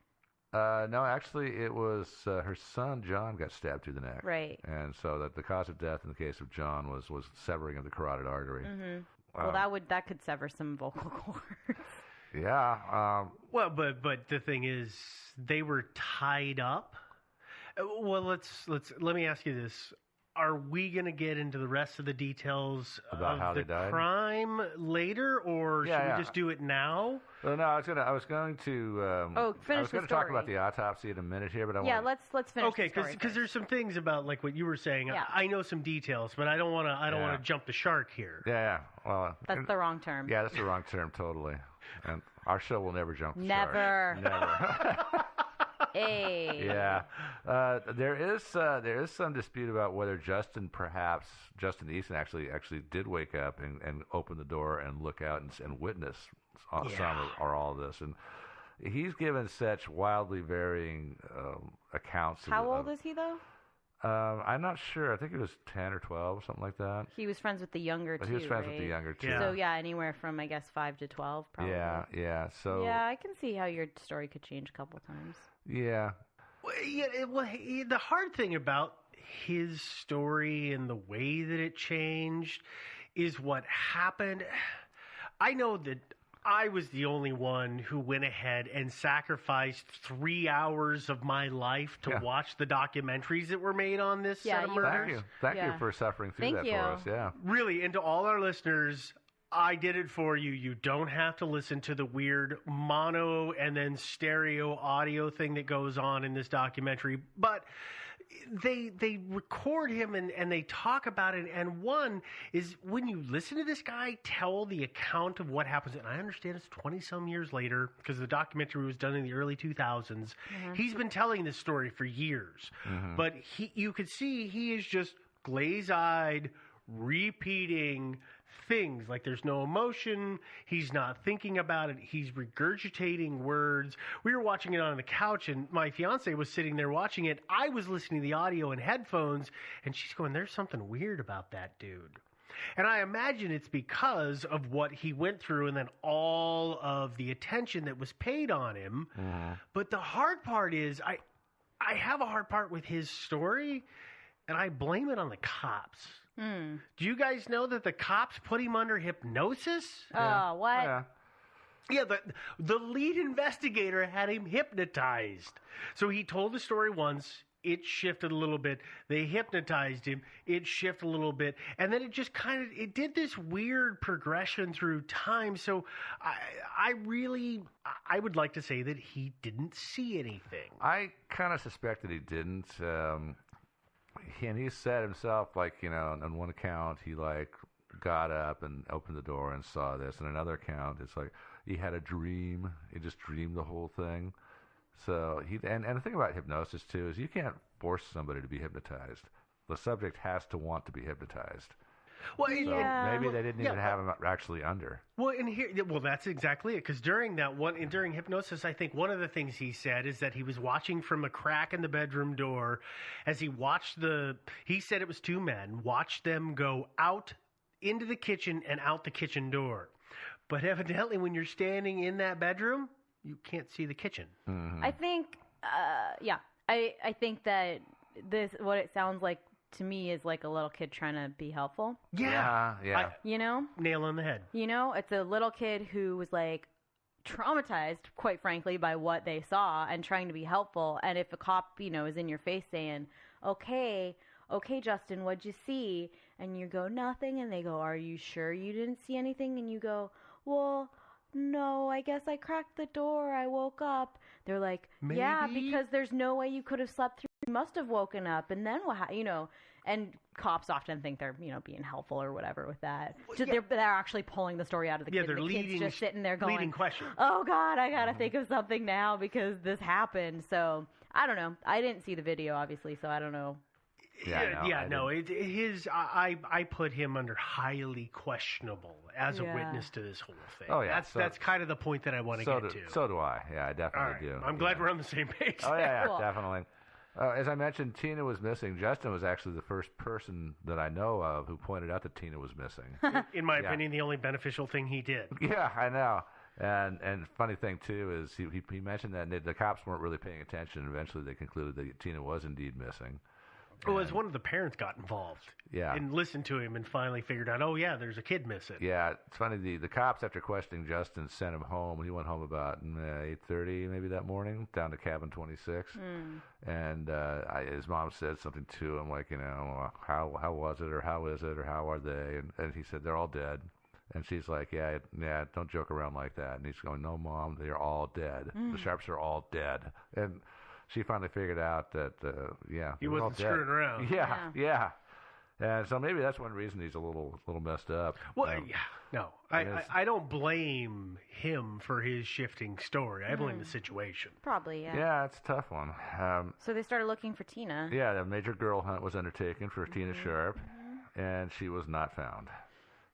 No, actually, it was her son John got stabbed through the neck. Right. And so that the cause of death in the case of John was severing of the carotid artery. Well, that could sever some vocal cords. Yeah. Well, but the thing is, they were tied up. Well, let me ask you this: are we going to get into the rest of the details about how the they died? Crime later, or should we just do it now? Well, no, I was going to. Finish I was going to talk about the autopsy in a minute here, but let's finish. Okay, because there's some things about like what you were saying. Yeah. I know some details, but I don't want to jump the shark here. Yeah. Well, that's the wrong term. Yeah, that's the wrong term totally. And our show will never jump the shark. Never. Hey. Yeah. There is some dispute about whether Justin Easton actually did wake up and open the door and look out and witness some or all of this, and he's given such wildly varying accounts. How old is he though? I'm not sure. I think he was 10 or 12, something like that. He was friends with the younger But he was friends with the younger too. So anywhere from I guess 5 to 12, probably. Yeah. So I can see how your story could change a couple times. Yeah. Well, the hard thing about his story and the way that it changed is what happened. I know that I was the only one who went ahead and sacrificed 3 hours of my life to watch the documentaries that were made on this set of murders. Thank you for suffering through that for us. Yeah. Really, and to all our listeners, I did it for you. You don't have to listen to the weird mono and then stereo audio thing that goes on in this documentary. But they record him and they talk about it. And one is when you listen to this guy tell the account of what happens, and I understand it's 20-some years later because the documentary was done in the early 2000s. He's been telling this story for years. But you could see he is just glaze-eyed, repeating things like there's no emotion, he's not thinking about it, he's regurgitating words. We were watching it on the couch and my fiance was sitting there watching it. I was listening to the audio in headphones and she's going, there's something weird about that dude. And I imagine it's because of what he went through and then all of the attention that was paid on him. But the hard part is I have a hard part with his story and I blame it on the cops. Do you guys know that the cops put him under hypnosis? Oh, what? Yeah, the lead investigator had him hypnotized. So he told the story once, it shifted a little bit. They hypnotized him, it shifted a little bit. And then it just it did this weird progression through time. So I would like to say that he didn't see anything. I kind of suspect that he didn't. And he said himself, on one account, he got up and opened the door and saw this. On another account, it's like he had a dream. He just dreamed the whole thing. So and the thing about hypnosis too is you can't force somebody to be hypnotized. The subject has to want to be hypnotized. Well, So Yeah. maybe they didn't even have him actually under. Well, and here, well, that's exactly it. Because during that one, during hypnosis, I think one of the things he said is that he was watching from a crack in the bedroom door, as he watched He said it was two men. Watched them go out into the kitchen and out the kitchen door. But evidently, when you're standing in that bedroom, you can't see the kitchen. Mm-hmm. I think, I think that what it sounds like to me is like a little kid trying to be helpful. Yeah. You know? Nail on the head. You know, it's a little kid who was like traumatized, quite frankly, by what they saw and trying to be helpful. And if a cop, is in your face saying, okay, Justin, what'd you see? And you go, nothing. And they go, are you sure you didn't see anything? And you go, well, no, I guess I cracked the door. I woke up. They're like, yeah, Maybe. because there's no way you could have slept through. You must have woken up. And then what, and cops often think they're, being helpful or whatever with that. So they're actually pulling the story out of the kid. They're The leading, kid's just sitting there going, leading questions. oh, God, I got to think of something now because this happened. So, I don't know. I didn't see the video, obviously, so I don't know. I put him under highly questionable as a witness to this whole thing. Oh, yeah. That's kind of the point that I want to get to. So do I. Yeah, I definitely do. I'm glad we're on the same page. Oh, yeah, Cool. definitely. As I mentioned, Tina was missing. Justin was actually the first person that I know of who pointed out that Tina was missing. In my opinion, the only beneficial thing he did. Yeah, I know. And funny thing, too, is he mentioned that the cops weren't really paying attention. Eventually, they concluded that Tina was indeed missing. Well, as one of the parents got involved and listened to him and finally figured out, oh, yeah, there's a kid missing. Yeah, it's funny. The cops, after questioning Justin, sent him home. He went home about 8:30 maybe that morning, down to cabin 26. And his mom said something to him like, how was it or how is it or how are they? And he said, they're all dead. And she's like, yeah, don't joke around like that. And he's going, no, Mom, they're all dead. The Sharps are all dead. And she finally figured out that, he wasn't screwing around. Yeah. And so maybe that's one reason he's a little messed up. Well, I don't blame him for his shifting story. I blame the situation. Probably, yeah. Yeah, it's a tough one. So they started looking for Tina. Yeah, a major girl hunt was undertaken for Tina Sharp, and she was not found.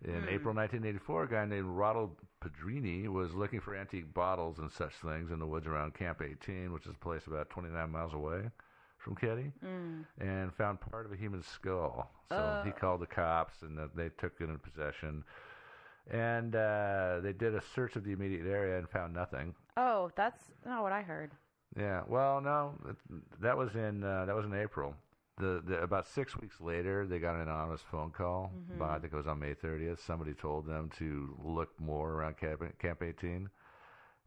In April 1984, a guy named Ronald Pedrini was looking for antique bottles and such things in the woods around Camp 18, which is a place about 29 miles away from Ketty, and found part of a human skull. So he called the cops, and they took it in possession. And they did a search of the immediate area and found nothing. Oh, that's not what I heard. Yeah, well, no, that was in April. About 6 weeks later, they got an anonymous phone call. I think it was on May 30th. Somebody told them to look more around Camp 18,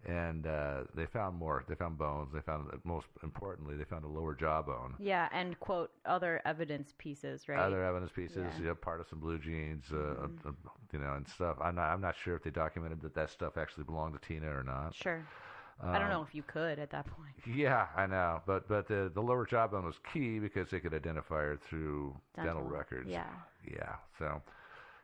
and they found more. They found bones. They found, most importantly, they found a lower jawbone. Yeah, and quote other evidence pieces, right? Other evidence pieces, part of some blue jeans, and stuff. I'm not sure if they documented that stuff actually belonged to Tina or not. Sure. I don't know if you could at that point. Yeah, I know, but the lower jawbone was key because they could identify her through dental records. Yeah.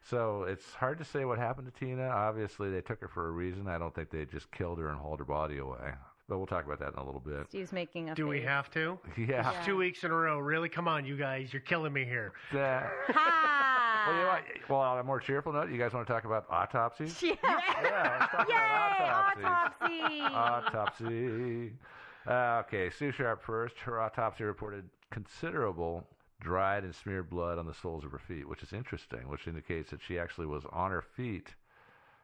So it's hard to say what happened to Tina. Obviously, they took her for a reason. I don't think they just killed her and hauled her body away. But we'll talk about that in a little bit. Steve's making a Do we face. have to? Yeah. It's 2 weeks in a row. Really? Come on, you guys. You're killing me here. Ha! Well, you know what? Well, on a more cheerful note, you guys want to talk about autopsies? Yeah. Yeah, let's talk about Yay! autopsy. Okay, Sue Sharp first. Her autopsy reported considerable dried and smeared blood on the soles of her feet, which is interesting, which indicates that she actually was on her feet,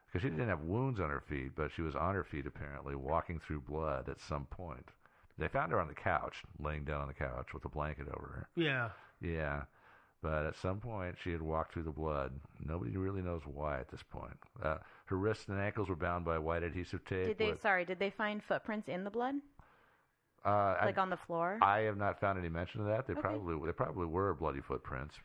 because she didn't have wounds on her feet, but she was on her feet apparently, walking through blood at some point. They found her on the couch, laying down on the couch with a blanket over her. Yeah. Yeah. But at some point, she had walked through the blood. Nobody really knows why at this point. Her wrists and ankles were bound by white adhesive tape. Did they find footprints in the blood? On the floor? I have not found any mention of that. They probably were bloody footprints.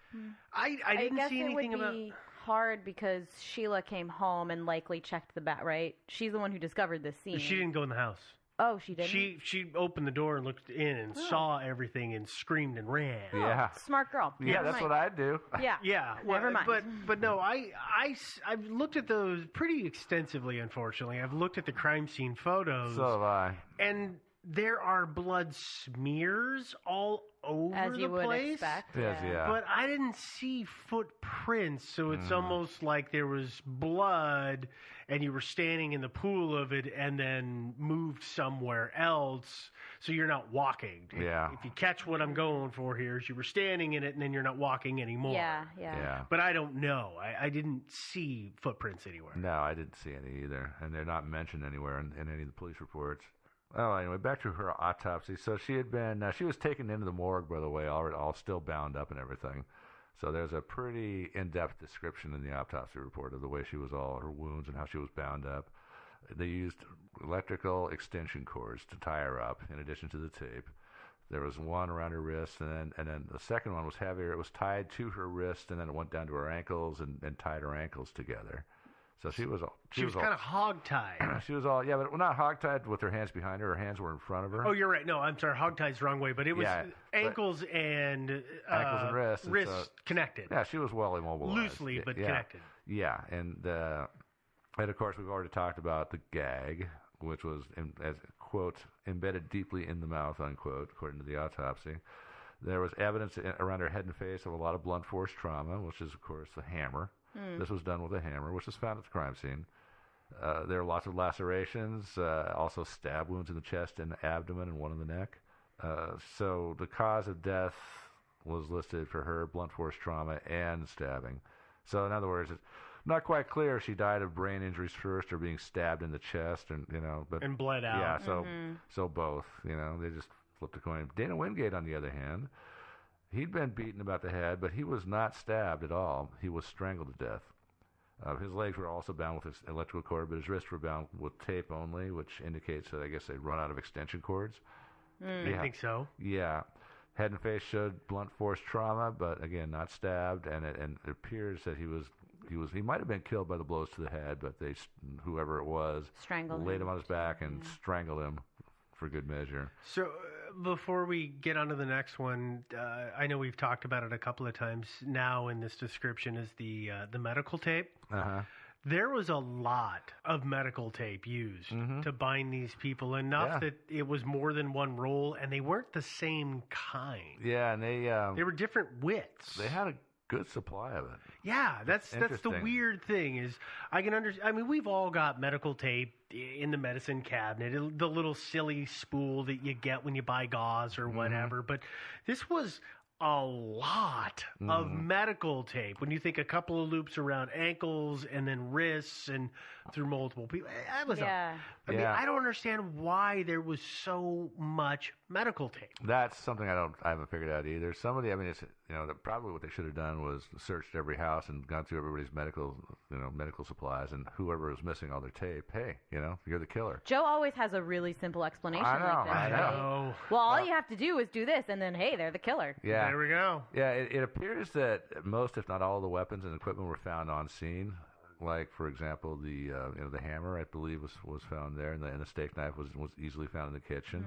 I didn't see anything about. It would be hard because Sheila came home and likely checked the back. Right? She's the one who discovered this scene. She didn't go in the house. Oh, she didn't. She opened the door and looked in and saw everything and screamed and ran. Yeah, smart girl. Yeah, that's what I'd do. Yeah, yeah. Never mind. But no, I've looked at those pretty extensively. Unfortunately, I've looked at the crime scene photos. So have I. And there are blood smears all over As the you would place. expect. Yes, yeah. But I didn't see footprints, so it's almost like there was blood and you were standing in the pool of it and then moved somewhere else, so you're not walking. Yeah. If you catch what I'm going for here, is you were standing in it and then you're not walking anymore. Yeah. But I don't know. I didn't see footprints anywhere. No, I didn't see any either, and they're not mentioned anywhere in any of the police reports. Oh, anyway, back to her autopsy. So she had been, she was taken into the morgue, by the way, all still bound up and everything. So there's a pretty in-depth description in the autopsy report of the way she was her wounds and how she was bound up. They used electrical extension cords to tie her up, in addition to the tape. There was one around her wrist, and then the second one was heavier. It was tied to her wrist, and then it went down to her ankles and tied her ankles together. So she was kind of hogtied. She was but not hogtied with her hands behind her. Her hands were in front of her. Oh, you're right. No, I'm sorry. Hogtied's the wrong way, but it was ankles and wrists. Wrists connected. Yeah, she was well immobilized. Loosely, but connected. Yeah, and of course we've already talked about the gag, which was, as quote, embedded deeply in the mouth, unquote, according to the autopsy. There was evidence around her head and face of a lot of blunt force trauma, which is, of course, the hammer. This was done with a hammer, which was found at the crime scene. There are lots of lacerations, also stab wounds in the chest and abdomen and one in the neck. So the cause of death was listed for her blunt force trauma and stabbing. So in other words, it's not quite clear if she died of brain injuries first or being stabbed in the chest, and bled out. Yeah, so both. They just flipped a coin. Dana Wingate, on the other hand, he'd been beaten about the head, but he was not stabbed at all. He was strangled to death. His legs were also bound with his electrical cord, but his wrists were bound with tape only, which indicates that I guess they'd run out of extension cords. I think so. Yeah. Head and face showed blunt force trauma, but again, not stabbed, and it appears that he might have been killed by the blows to the head, but whoever it was, laid him on his back and strangled him for good measure. So before we get on to the next one, I know we've talked about it a couple of times now in this description, is the medical tape. Uh-huh. There was a lot of medical tape used to bind these people, enough that it was more than one roll, and they weren't the same kind. Yeah, and they were different widths. They had a good supply of it. Yeah, that's the weird thing is I can understand. I mean, we've all got medical tape in the medicine cabinet, the little silly spool that you get when you buy gauze or whatever. But this was a lot of medical tape. When you think a couple of loops around ankles and then wrists and through multiple people, that was I mean, I don't understand why there was so much medical tape. That's something I haven't figured out either. Somebody, I mean, it's probably what they should have done was searched every house and gone through everybody's medical supplies, and whoever was missing all their tape, hey, you're the killer. Joe always has a really simple explanation I know, like this. I know. Well, all you have to do is do this, and then hey, they're the killer. Yeah, there we go. Yeah, it appears that most, if not all, of the weapons and equipment were found on scene. Like, for example, the hammer, I believe, was found there, and the steak knife was easily found in the kitchen.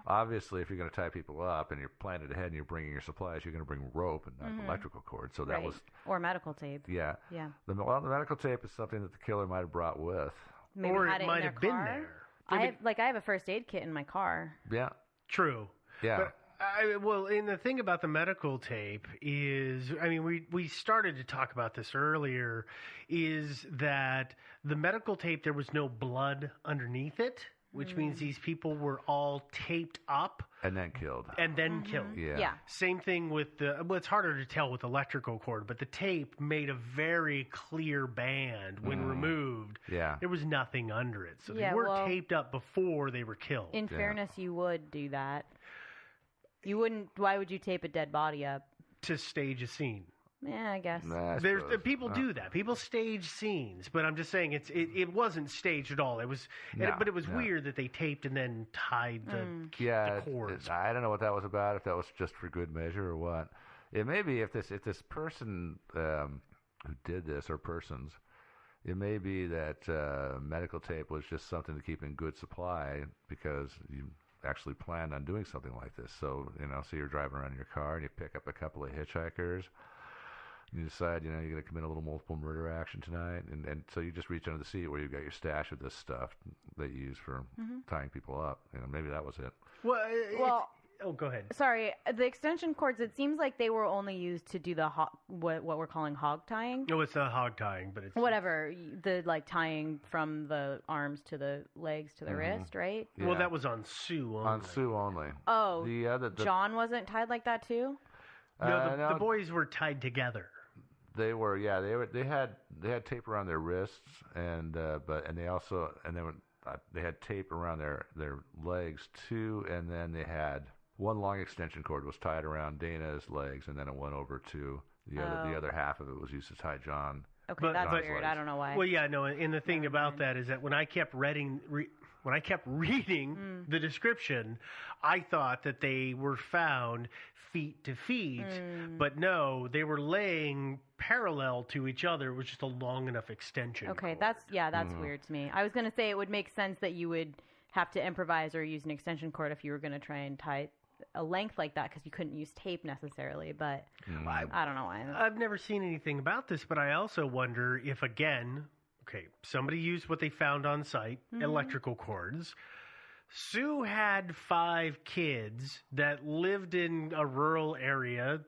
Obviously, if you're going to tie people up and you're planted ahead and you're bringing your supplies, you're going to bring rope and not electrical cord. So that was medical tape. Yeah. The medical tape is something that the killer might have brought with, maybe or had it might have been there. I have a first aid kit in my car. Yeah. True. Yeah. But and the thing about the medical tape is, I mean, we started to talk about this earlier, is that the medical tape, there was no blood underneath it, which means these people were all taped up. And then killed. Yeah. Same thing with it's harder to tell with electrical cord, but the tape made a very clear band when removed. Yeah. There was nothing under it. So they were taped up before they were killed. In fairness, you would do that. You wouldn't. Why would you tape a dead body up? To stage a scene. Yeah, I guess. There's people do that. People stage scenes, but I'm just saying it wasn't staged at all. It was, but it was weird that they taped and then tied the cords. I don't know what that was about. If that was just for good measure or what. It may be if this person who did this or persons. It may be that medical tape was just something to keep in good supply because you actually planned on doing something like this. So, so you're driving around in your car and you pick up a couple of hitchhikers. You decide, you're going to commit a little multiple murder action tonight, and so you just reach under the seat where you've got your stash of this stuff that you use for tying people up. Maybe that was it. Well, oh, go ahead. Sorry, the extension cords. It seems like they were only used to do the what we're calling hog tying. No, it's not hog tying, but it's whatever, the tying from the arms to the legs to the wrist, right? Yeah. Well, that was on Sue only. On Sue only. Oh, the John wasn't tied like that too. No, the boys were tied together. They were, yeah. They had tape around their wrists, and they had tape around their legs too, and then they had one long extension cord was tied around Dana's legs, and then it went over to the other half of it was used to tie John. Okay, that's weird. I don't know why. Well, yeah, no. And the thing about that is that when I kept reading the description, I thought that they were found feet to feet, but no, they were laying parallel to each other. It was just a long enough extension. Okay, cord. that's weird to me. I was going to say it would make sense that you would have to improvise or use an extension cord if you were going to try and tie a length like that because you couldn't use tape necessarily, but I don't know why. I've never seen anything about this, but I also wonder if, again, somebody used what they found on site, electrical cords. Sue had 5 kids that lived in a rural area.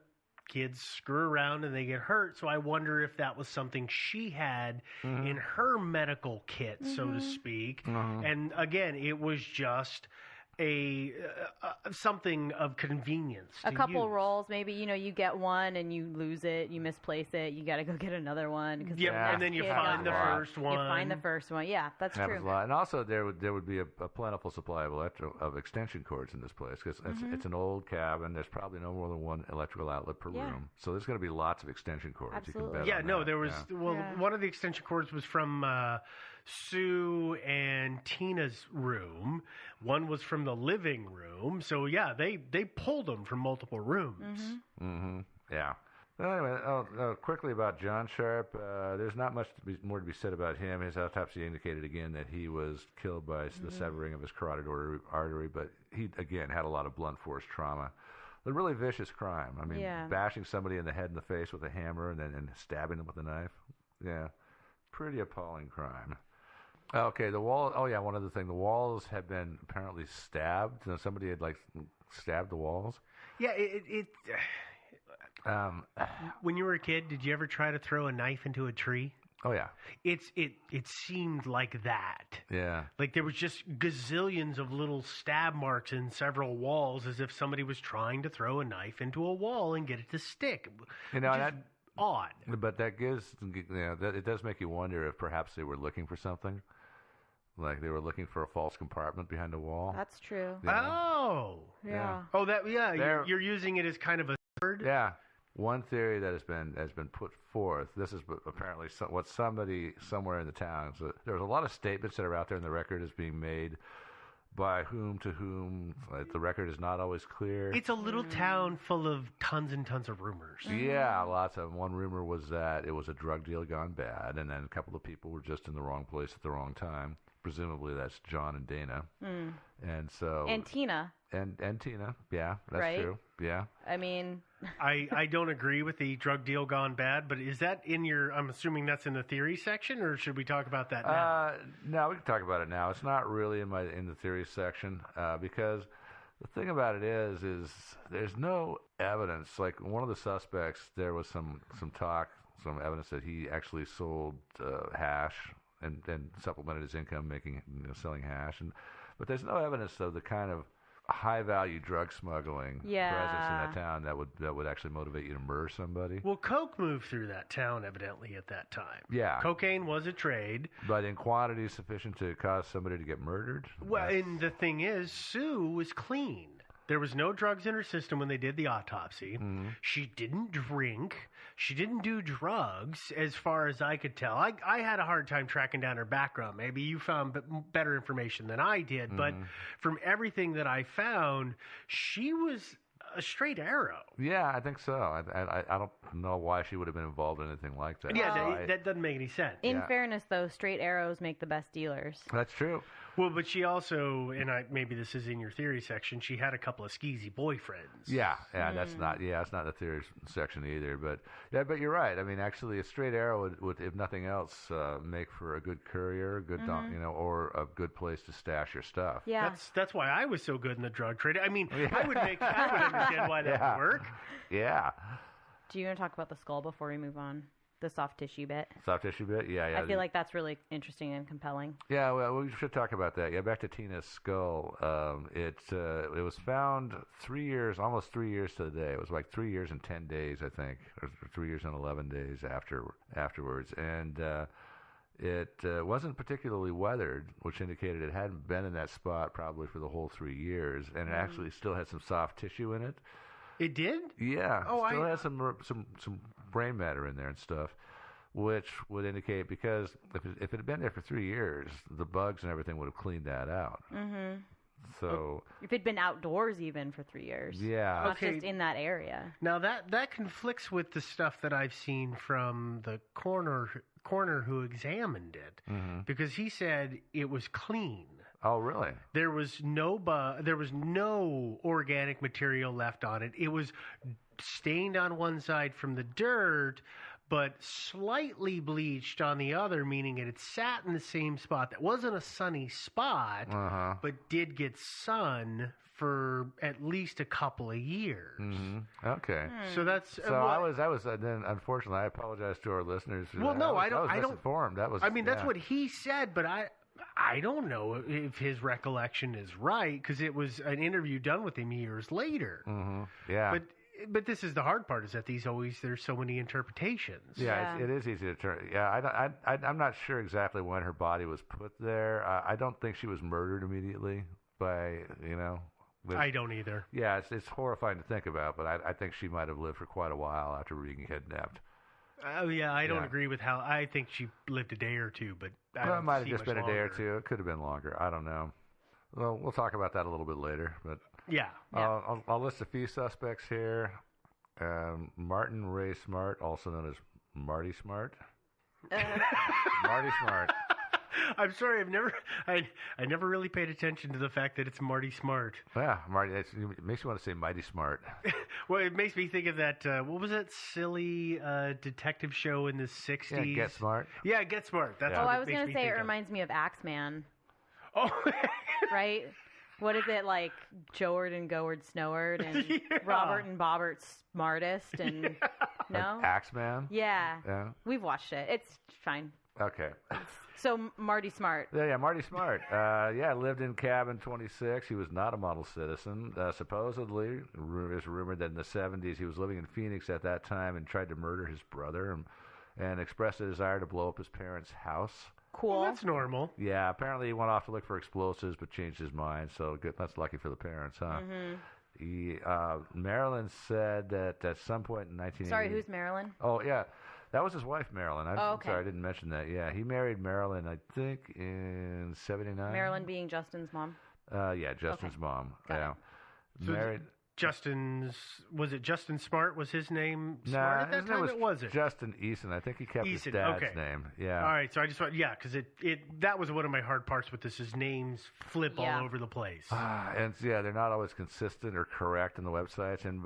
Kids screw around and they get hurt, so I wonder if that was something she had in her medical kit, so to speak. And again, it was just something of convenience. A couple rolls, maybe. You get one and you lose it, you misplace it, you got to go get another one. And then you find the first one. You find the first one. Yeah, that's true. And also, there would be a plentiful supply of extension cords in this place because it's an old cabin. There's probably no more than one electrical outlet per room, so there's going to be lots of extension cords. Absolutely. You can bet on that. There was. One of the extension cords was from Sue and Tina's room. One was from the living room. So yeah, they pulled them from multiple rooms. Yeah. Anyway, quickly about John Sharp. There's not much more to be said about him. His autopsy indicated again that he was killed by the severing of his carotid artery, but he again had a lot of blunt force trauma. A really vicious crime. I mean, bashing somebody in the head and the face with a hammer and stabbing them with a knife. Yeah, pretty appalling crime. Okay, the wall. Oh yeah, one other thing. The walls have been apparently stabbed. Somebody had stabbed the walls. Yeah, when you were a kid, did you ever try to throw a knife into a tree? Oh yeah. It seemed like that. Yeah. Like there was just gazillions of little stab marks in several walls, as if somebody was trying to throw a knife into a wall and get it to stick. That odd. But that gives, it does make you wonder if perhaps they were looking for something. Like they were looking for a false compartment behind a wall. That's true. Oh. Yeah. Oh, you're using it as kind of a third? Yeah. One theory that has been put forth. This is apparently what somebody somewhere in the town. So there's a lot of statements that are out there in the record is being made by whom to whom. The record is not always clear. It's a little town full of tons and tons of rumors. Yeah, lots of them. One rumor was that it was a drug deal gone bad, and then a couple of people were just in the wrong place at the wrong time. Presumably that's John and Dana. And so... And Tina. And Tina. Yeah, that's right? true. Yeah. I mean... I don't agree with the drug deal gone bad, but is that in your... I'm assuming that's in the theory section, or should we talk about that now? No, we can talk about it now. It's not really in the theory section because the thing about it is there's no evidence. Like one of the suspects, there was some talk, some evidence that he actually sold hash and supplemented his income selling hash, but there's no evidence of the kind of high value drug smuggling presence in that town that would actually motivate you to murder somebody. Well, coke moved through that town evidently at that time. Yeah, cocaine was a trade, but in quantity sufficient to cause somebody to get murdered. Well, and the thing is, Sue was clean. There was no drugs in her system when they did the autopsy. She didn't drink. She didn't do drugs, as far as I could tell. I had a hard time tracking down her background. Maybe you found better information than I did. But from everything that I found, she was a straight arrow. Yeah, I think so. I don't know why she would have been involved in anything like that. Yeah, So that doesn't make any sense. In fairness, though, straight arrows make the best dealers. That's true. Well, but she also, and maybe this is in your theory section, she had a couple of skeezy boyfriends. Yeah, that's not. Yeah, it's not the theory section either. But but you're right. I mean, actually, a straight arrow would if nothing else, make for a good courier, a good or a good place to stash your stuff. Yeah, that's why I was so good in the drug trade. I mean, I would understand why that would work. Yeah. Do you want to talk about the skull before we move on? The soft tissue bit. Soft tissue bit? Yeah. I feel like that's really interesting and compelling. Yeah, well, we should talk about that. Yeah, back to Tina's skull. It was found almost 3 years to the day. It was like 3 years and 10 days, I think, or 3 years and 11 days afterwards. And it wasn't particularly weathered, which indicated it hadn't been in that spot probably for the whole 3 years. And it actually still had some soft tissue in it. It did? Yeah. Still has some brain matter in there and stuff, which would indicate, because if it had been there for 3 years, the bugs and everything would have cleaned that out. Mm-hmm. So if it'd been outdoors even for 3 years, not just in that area. Now that conflicts with the stuff that I've seen from the coroner who examined it, because he said it was clean. Oh, really? There was no organic material left on it. It was stained on one side from the dirt, but slightly bleached on the other, meaning it had sat in the same spot. That wasn't a sunny spot, but did get sun for at least a couple of years. Mm-hmm. Okay. So that's I was then, unfortunately, I apologize to our listeners. Well, no, I was misinformed. That's what he said, but I don't know if his recollection is right, because it was an interview done with him years later. Mm-hmm. Yeah. But this is the hard part, is that there's so many interpretations. Yeah, it is easy to turn. Yeah, I'm not sure exactly when her body was put there. I don't think she was murdered immediately by, I don't either. Yeah, it's horrifying to think about, but I think she might have lived for quite a while after being kidnapped. Oh, yeah, I don't agree with how. I think she lived a day or two, but it might have just been a day or two. It could have been longer. I don't know. Well, we'll talk about that a little bit later. But yeah. I'll list a few suspects here. Martin Ray Smart, also known as Marty Smart. Marty Smart. I'm sorry, I never really paid attention to the fact that it's Marty Smart. Yeah, Marty. It makes you want to say Mighty Smart. Well, it makes me think of that. What was that silly detective show in the '60s? Yeah, Get Smart. Yeah, Get Smart. That's what I was going to say. It reminds me of Axeman. Oh, right. What is it like? Joard and Goard Snoward and Robert and Bobbert Smartest and no Axeman. Yeah. We've watched it. It's fine. Okay. So Marty Smart. Yeah, Marty Smart. Lived in cabin 26. He was not a model citizen. Supposedly, it's rumored that in the 70s he was living in Phoenix at that time and tried to murder his brother and expressed a desire to blow up his parents' house. Cool. Well, that's normal. Yeah, apparently he went off to look for explosives but changed his mind, so good. That's lucky for the parents, huh? Mm-hmm. Marilyn said that at some point in 1980... Sorry, who's Marilyn? Oh, yeah. That was his wife, Marilyn. Okay. Sorry, I didn't mention that. Yeah, he married Marilyn, I think, in 79. Marilyn being Justin's mom? Yeah, Justin's mom. Got it. Married... Was it Justin Smart? Was his name Smart at that time? It wasn't. Justin Eason. I think he kept his dad's name. Yeah. All right, so I just want, because that was one of my hard parts with this, is names flip all over the place. And they're not always consistent or correct in the websites, and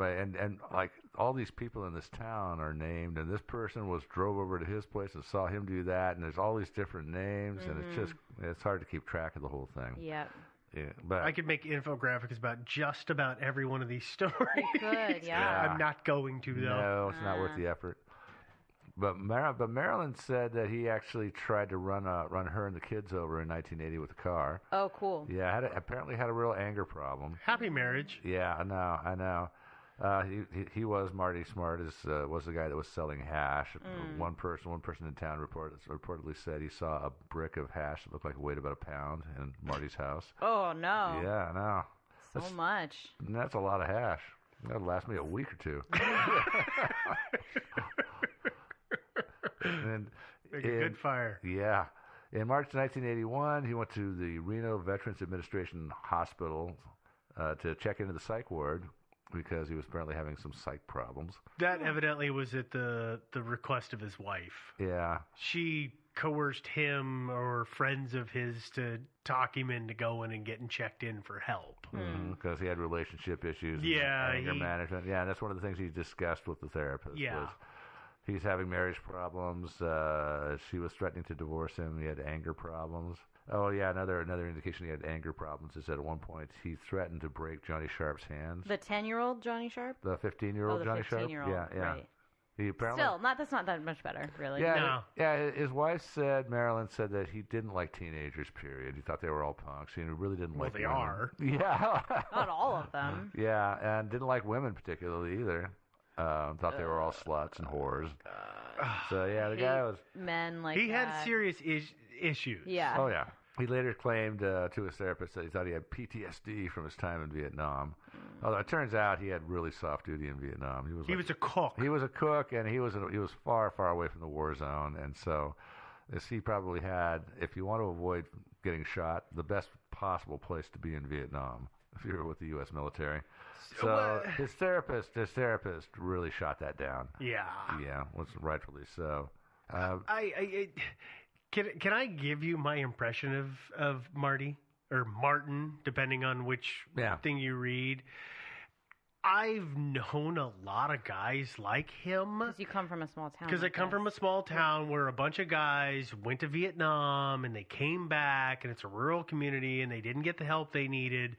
like all these people in this town are named, and this person drove over to his place and saw him do that, and there's all these different names, and it's hard to keep track of the whole thing. Yep. Yeah, but I could make infographics about just about every one of these stories. You could, yeah. I'm not going to, though. No, it's not worth the effort. But Marilyn said that he actually tried to run her and the kids over in 1980 with a car. Oh, cool. Yeah, apparently had a real anger problem. Happy marriage. Yeah, I know. He was Marty Smart. Was the guy that was selling hash. One person in town reportedly said he saw a brick of hash that looked like it weighed about a pound in Marty's house. Oh no! Yeah, I know. So much. That's a lot of hash. That'll last me a week or two. Make a good fire. Yeah. In March 1981, he went to the Reno Veterans Administration Hospital to check into the psych ward. because he was apparently having some psych problems. That evidently was at the request of his wife. Yeah. She coerced him or friends of his to talk him into going and getting checked in for help. Because he had relationship issues. Yeah, And anger management. Yeah, that's one of the things he discussed with the therapist. Yeah. Was he's having marriage problems. She was threatening to divorce him. He had anger problems. Oh, yeah, another indication he had anger problems is that at one point he threatened to break Johnny Sharp's hands. The 10-year-old Johnny Sharp? The 15-year-old the Johnny 15-year-old, Sharp? Yeah, yeah. right. He apparently, Still, that's not that much better, really. Yeah, No. yeah. His wife said, Marilyn said that he didn't like teenagers. Period. He thought they were all punks. He really didn't like. Well, they women. are. Yeah. Not all of them. Yeah, and didn't like women particularly either. Thought they were all sluts and whores. So yeah, the guy was. Men like He that. had serious issues. Yeah. Oh yeah. He later claimed to his therapist that he thought he had PTSD from his time in Vietnam. Although it turns out he had really soft duty in Vietnam. He was a cook. He was a cook, and he was far, far away from the war zone, and so as he probably had, if you want to avoid getting shot, the best possible place to be in Vietnam if you were with the U.S. military. So his therapist really shot that down. Yeah. Yeah, was rightfully so. Can I give you my impression of Marty or Martin, depending on which thing you read? I've known a lot of guys like him. Because you come from a small town. Because I come from a small town where a bunch of guys went to Vietnam and they came back, and it's a rural community, and they didn't get the help they needed.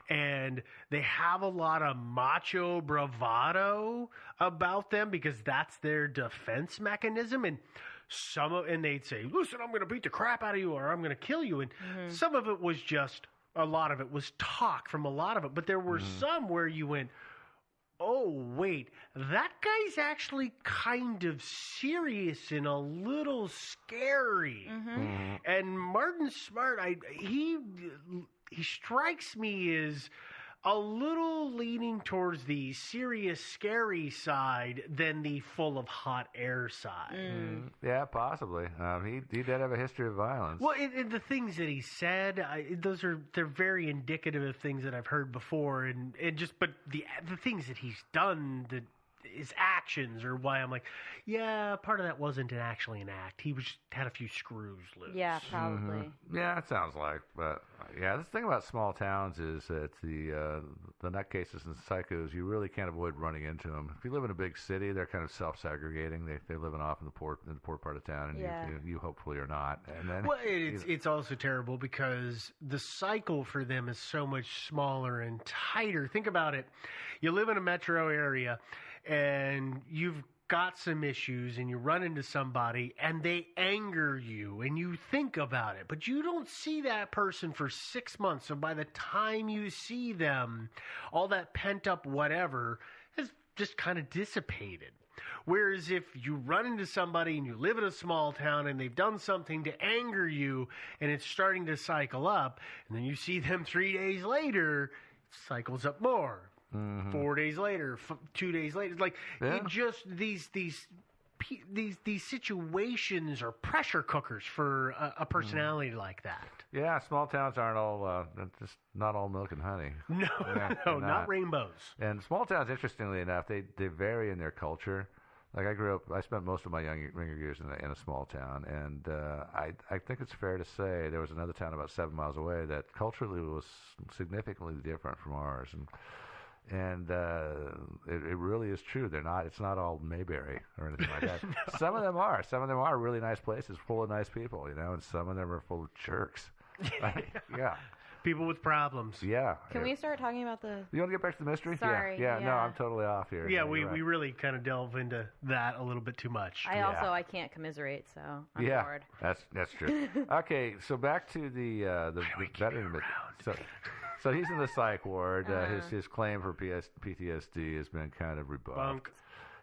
And they have a lot of macho bravado about them because that's their defense mechanism. And and they'd say, listen, I'm going to beat the crap out of you or I'm going to kill you. And some of it was just, a lot of it was talk from a lot of it. But there were some where you went, oh, wait, that guy's actually kind of serious and a little scary. And Martin Smart, he strikes me as a little leaning towards the serious, scary side than the full of hot air side. Yeah, possibly. He did have a history of violence. Well, the things that he said, they're very indicative of things that I've heard before, but the things that he's done, his actions, or why I'm like, yeah, part of that wasn't actually an act. He had a few screws loose. Yeah, probably. Yeah, it sounds like. But yeah, the thing about small towns is that the nutcases and psychos, you really can't avoid running into them. If you live in a big city, they're kind of self-segregating. They're living off in the poor part of town, and you hopefully are not. And then it's also terrible because the cycle for them is so much smaller and tighter. Think about it. You live in a metro area, and you've got some issues and you run into somebody and they anger you and you think about it, but you don't see that person for 6 months. So by the time you see them, all that pent up whatever has just kind of dissipated. Whereas if you run into somebody and you live in a small town and they've done something to anger you and it's starting to cycle up, and then you see them 3 days later, it cycles up more. 4 days later, 2 days later, it just these situations are pressure cookers for a personality like that. Yeah, small towns aren't all just not all milk and honey. No, not rainbows. And small towns, interestingly enough, they vary in their culture. Like I spent most of my younger years in a small town, and I think it's fair to say there was another town about 7 miles away that culturally was significantly different from ours, and it really is true. It's not all Mayberry or anything like that. No. Some of them are really nice places full of nice people, and some of them are full of jerks. Yeah. People with problems. Yeah. Can we start talking about the... You want to get back to the mystery? Sorry. Yeah. No, I'm totally off here. Yeah, we really kind of delve into that a little bit too much. I can't commiserate, so I'm bored. That's true. Okay, so back to the veteran. So he's in the psych ward. His claim for PTSD has been kind of rebuffed. Bunk.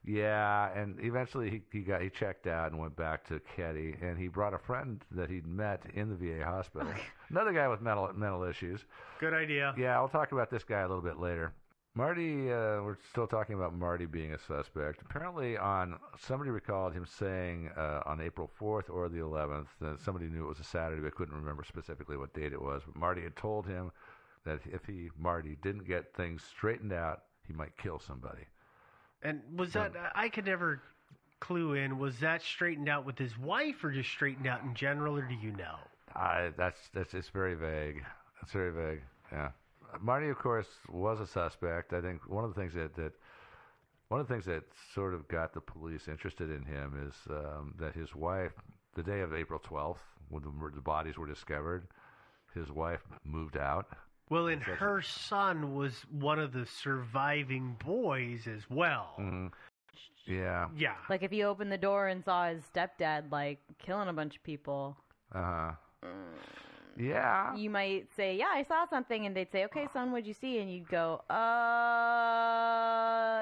Yeah, and eventually he checked out and went back to Ketty, and he brought a friend that he'd met in the VA hospital. Another guy with mental issues. Good idea. Yeah, I'll talk about this guy a little bit later. Marty, we're still talking about Marty being a suspect. Apparently, somebody recalled him saying on April 4th or the 11th that somebody knew it was a Saturday, but couldn't remember specifically what date it was. But Marty had told him that if Marty didn't get things straightened out, he might kill somebody. And was that, I could never clue in, was that straightened out with his wife or just straightened out in general, or do you know? That's it's very vague. It's very vague. Yeah. Marty, of course, was a suspect. I think one of the things that sort of got the police interested in him is that his wife, the day of April 12th, when the bodies were discovered, his wife moved out. Well, and her son was one of the surviving boys as well. Mm-hmm. Yeah. Yeah. Like if you opened the door and saw his stepdad like killing a bunch of people. Uh-huh. Yeah. You might say, yeah, I saw something, and they'd say, okay, son, what'd you see? And you'd go,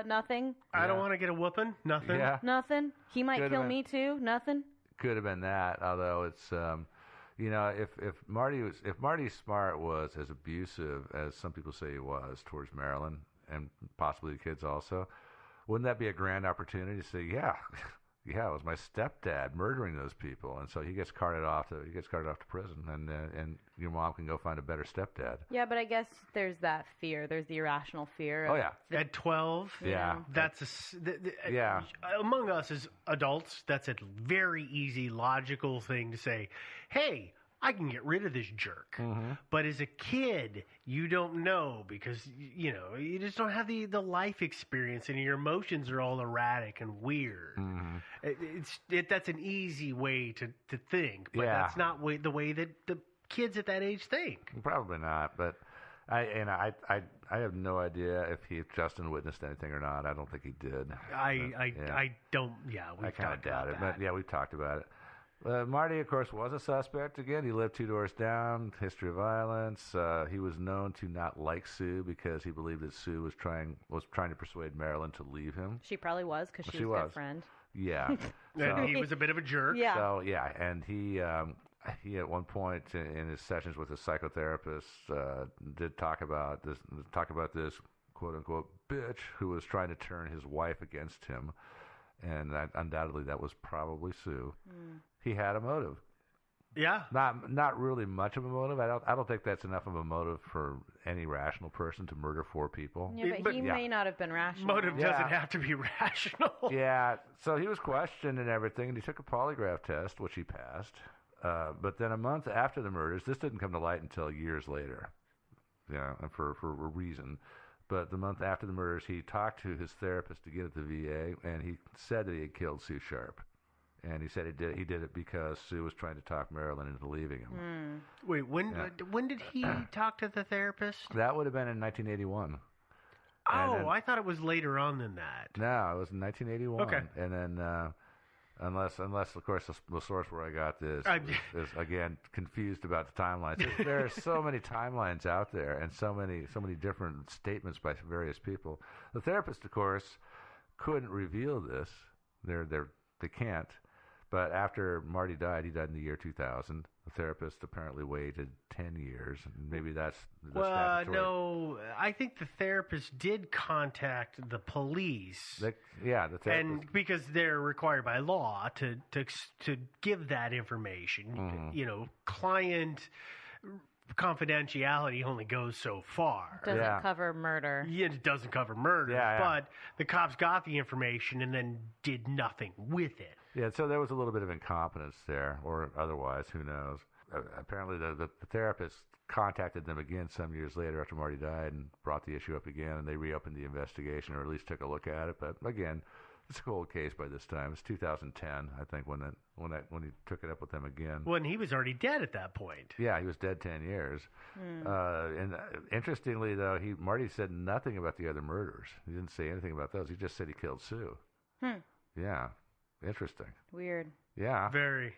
nothing. I don't want to get a whooping. Nothing. Yeah. Nothing. He might kill me too. Nothing. Could have been that, although it's if Marty Smart was as abusive as some people say he was towards Marilyn and possibly the kids also, wouldn't that be a grand opportunity to say, yeah, it was my stepdad murdering those people, and so he gets carted off to prison, and your mom can go find a better stepdad. Yeah, but I guess there's that fear. There's the irrational fear. Oh yeah, at 12. Yeah, that's yeah. Among us as adults, that's a very easy, logical thing to say. Hey, I can get rid of this jerk. Mm-hmm. But as a kid, you don't know because, you just don't have the life experience and your emotions are all erratic and weird. Mm-hmm. That's an easy way to think, but that's not the way that the kids at that age think. Probably not, but I have no idea if Justin witnessed anything or not. I don't think he did. I don't, I kind of doubt it, but we've talked about it. Marty, of course, was a suspect. Again, he lived 2 doors down, history of violence. He was known to not like Sue because he believed that Sue was trying to persuade Marilyn to leave him. She probably was because she was their friend. Yeah. And he was a bit of a jerk. Yeah. So, and he at one point in his sessions with his psychotherapist did talk about this quote-unquote bitch who was trying to turn his wife against him. And undoubtedly that was probably Sue. He had a motive. Yeah. Not really much of a motive. I don't think that's enough of a motive for any rational person to murder 4 people. Yeah, but he may not have been rational. Motive doesn't have to be rational. Yeah. So he was questioned and everything, and he took a polygraph test, which he passed. But then a month after the murders, this didn't come to light until years later. And for a reason. But the month after the murders, he talked to his therapist to get at the VA, and he said that he had killed Sue Sharp. And he said he did it because Sue was trying to talk Marilyn into leaving him. Wait, when did he talk to the therapist? That would have been in 1981. Oh, I thought it was later on than that. No, it was in 1981. Okay. And then, unless of course, the source where I got this is again confused about the timelines. There are so many timelines out there, and so many different statements by various people. The therapist, of course, couldn't reveal this. They can't. But after Marty died, he died in the year 2000. The therapist apparently waited 10 years. Maybe that's the statutory. No, I think the therapist did contact the police. The therapist. And because they're required by law to give that information. Mm-hmm. Client confidentiality only goes so far. Doesn't cover murder. Yeah, it doesn't cover murder. But the cops got the information and then did nothing with it. Yeah, so there was a little bit of incompetence there, or otherwise, who knows. Apparently the therapist contacted them again some years later after Marty died and brought the issue up again, and they reopened the investigation, or at least took a look at it. But again, it's a cold case by this time. It's 2010, I think, when he took it up with them again. Well, and he was already dead at that point. Yeah, he was dead 10 years. And interestingly, though, Marty said nothing about the other murders. He didn't say anything about those. He just said he killed Sue. Yeah. Interesting. Weird. Yeah. Very.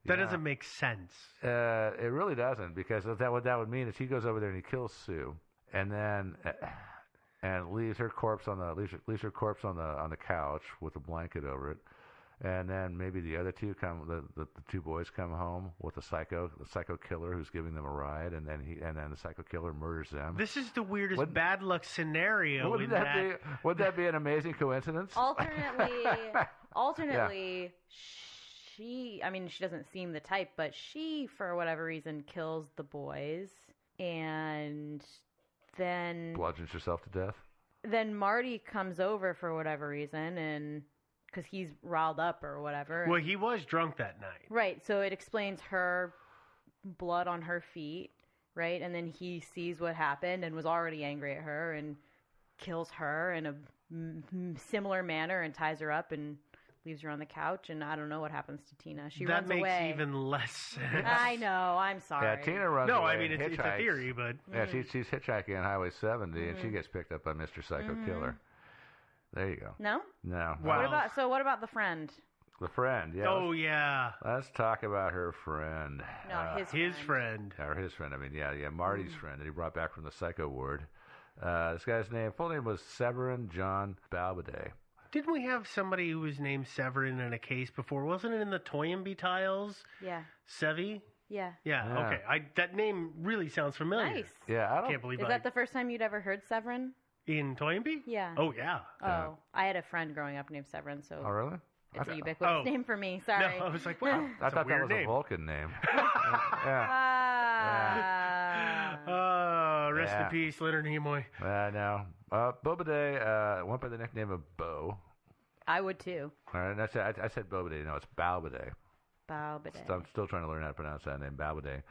That doesn't make sense. It really doesn't, because what that would mean is he goes over there and he kills Sue, and then leaves her corpse on the couch with a blanket over it, and then maybe the other two the 2 boys come home with the psycho killer who's giving them a ride, and then the psycho killer murders them. This is the weirdest bad luck scenario. Would that be an amazing coincidence? Alternately, she doesn't seem the type, but she, for whatever reason, kills the boys and then bludgeons herself to death. then Marty comes over for whatever reason, and because he's riled up or whatever. Well, he was drunk that night. Right, so it explains her blood on her feet, right? And then he sees what happened and was already angry at her and kills her in a similar manner and ties her up and leaves her on the couch. And I don't know what happens to Tina. She runs away. That makes even less sense. I know. I'm sorry. Yeah, Tina runs away. No, I mean, and it's a hitchhikes. theory, but... Yeah, she's hitchhiking on Highway 70, and she gets picked up by Mr. Psycho Killer. There you go. No? No. Wow. What about the friend? The friend, yeah. Oh, yeah. Let's talk about her friend. No, His friend. Or his friend, I mean, yeah, Marty's friend that he brought back from the psycho ward. This guy's full name was Severin John Balbaday. Didn't we have somebody who was named Severin in a case before? Wasn't it in the Toynbee tiles? Yeah. Sevi? Yeah. Yeah, okay. That name really sounds familiar. Nice. Yeah, I don't... Can't believe Is that the first time you'd ever heard Severin? In Toynbee? Yeah. Oh, yeah. Oh, I had a friend growing up named Severin, so Oh, really? it's a ubiquitous name for me. Sorry. No, I was like, wow. I thought that was name. a Vulcan name. Rest in peace, Leonard Nimoy. No. Bobaday went by the nickname of Bo. I would too. All right, I said Bobaday. No, it's Balbaday. Balbaday. I'm still trying to learn how to pronounce that name, Balbaday.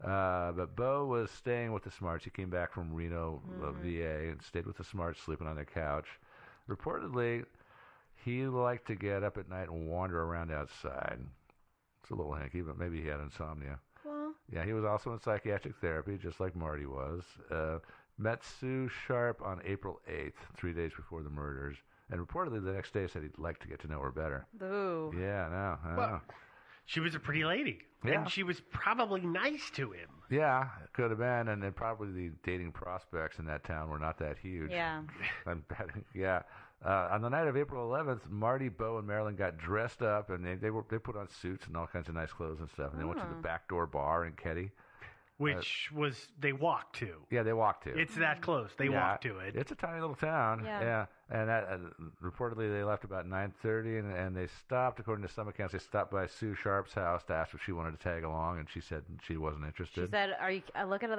But Bo was staying with the Smarts. He came back from Reno, VA, and stayed with the Smarts, sleeping on their couch. Reportedly, he liked to get up at night and wander around outside. It's a little hinky, but maybe he had insomnia. Well, yeah, he was also in psychiatric therapy, just like Marty was. Met Sue Sharp on April 8th, 3 days before the murders. And reportedly the next day said he'd like to get to know her better. Ooh. Yeah, I know. She was a pretty lady. Yeah. And she was probably nice to him. Yeah, it could have been. And then probably the dating prospects in that town were not that huge. Yeah. I'm betting. Yeah. On the night of April 11th, Marty, Bo, and Marilyn got dressed up, and they put on suits and all kinds of nice clothes and stuff. And they went to the backdoor bar in Ketty. Which they walked to. Yeah, they walked to. It's that close. They walked to it. It's a tiny little town. Yeah. And reportedly they left about 9:30, and they stopped, according to some accounts, they stopped by Sue Sharp's house to ask if she wanted to tag along, and she said she wasn't interested. She said, "Are you? Look at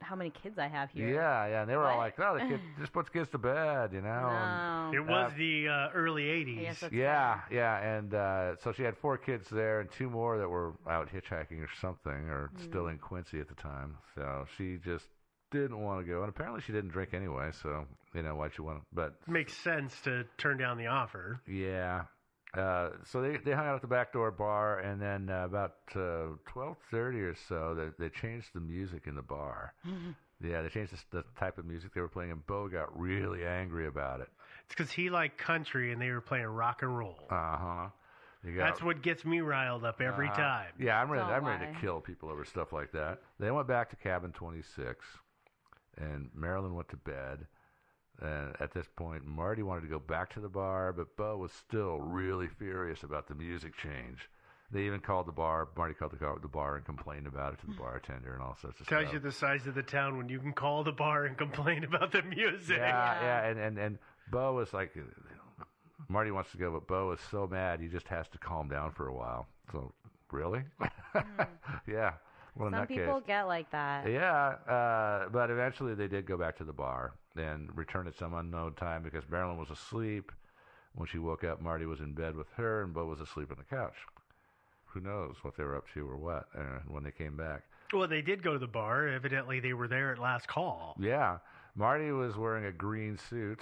how many kids I have here." Yeah, and they were all What? like, "Oh, the kid just puts kids to bed," you know. No. It was the early 80s. Yes, that's Yeah, and so she had 4 kids there and 2 more that were out hitchhiking or something, or still in Quincy at the time. So she just didn't want to go, and apparently she didn't drink anyway. So why'd you want to? But makes sense to turn down the offer. yeah. So they hung out at the backdoor bar, and then about 12:30 or so, they changed the music in the bar. Yeah, they changed the type of music they were playing, and Bo got really angry about it. It's because he liked country, and they were playing rock and roll. Uh-huh. That's what gets me riled up every time. Yeah, I'm ready lie. to kill people over stuff like that. They went back to cabin 26, and Marilyn went to bed. And at this point, Marty wanted to go back to the bar, but Bo was still really furious about the music change. They even called the bar. Marty called the bar and complained about it to the bartender and all sorts of Tells stuff. you the size of the town when you can call the bar and complain about the music. Yeah, and Bo was like, Marty wants to go, but Bo is so mad he just has to calm down for a while. So, really? Yeah. Well, in Some that people case, get like that. yeah, but eventually they did go back to the bar and return at some unknown time because Marilyn was asleep. When she woke up, Marty was in bed with her, and Bo was asleep on the couch. Who knows what they were up to or what when they came back. Well, they did go to the bar. Evidently, they were there at last call. Yeah. Marty was wearing a green suit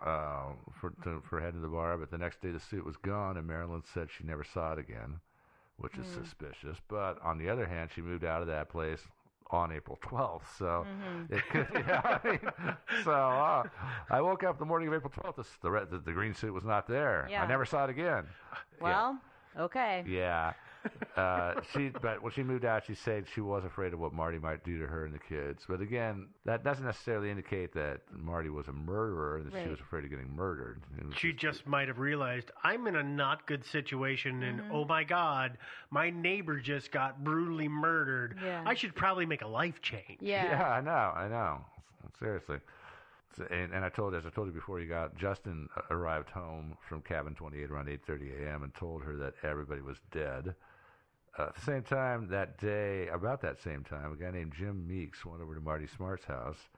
for heading to the bar, but the next day the suit was gone, and Marilyn said she never saw it again, which is suspicious. But on the other hand, she moved out of that place on April 12th, so it could. Yeah, I mean, so I woke up the morning of April 12th. The green suit was not there. Yeah. I never saw it again. Well, okay. Yeah. But when she moved out, she said she was afraid of what Marty might do to her and the kids. But again, that doesn't necessarily indicate that Marty was a murderer and that she was afraid of getting murdered. She just might have realized, I'm in a not good situation, and oh my God, my neighbor just got brutally murdered. Yeah. I should probably make a life change. Yeah. I know. Seriously. And as I told you before, Justin arrived home from cabin 28 around 8:30 a.m. and told her that everybody was dead. At the same time that day, about that same time, a guy named Jim Meeks went over to Marty Smart's house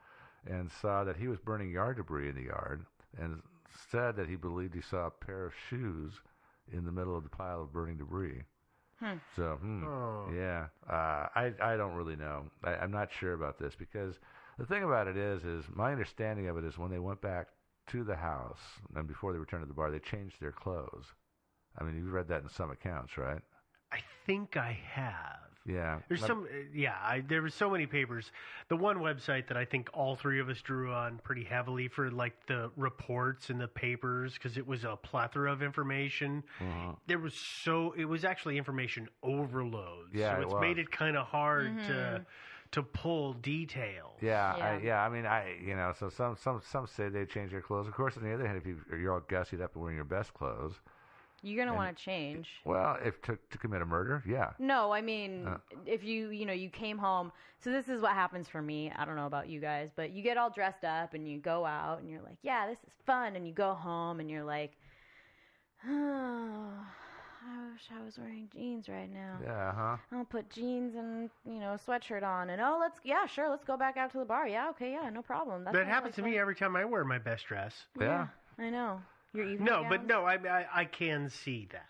and saw that he was burning yard debris in the yard, and said that he believed he saw a pair of shoes in the middle of the pile of burning debris. So, yeah, I don't really know. I'm not sure about this, because the thing about it is my understanding of it is when they went back to the house and before they returned to the bar, they changed their clothes. I mean, you've read that in some accounts, right? I think I have. Yeah. There's there were so many papers. The one website that I think all three of us drew on pretty heavily for like the reports and the papers, because it was a plethora of information. It was actually information overload. Yeah, so it's made it kind of hard to pull details. So some say they change their clothes. Of course, on the other hand, if you're all gussied up and wearing your best clothes, you're gonna want to change. Well, if to commit a murder, yeah. No, I mean, if you came home. So this is what happens for me. I don't know about you guys, but you get all dressed up and you go out and you're like, yeah, this is fun. And you go home and you're like, oh, I wish I was wearing jeans right now. Yeah, I'll put jeans and a sweatshirt on, and let's go back out to the bar. Yeah, okay, yeah, no problem. That happens to me every time I wear my best dress. Yeah. I know. Your evening gowns? I can see that.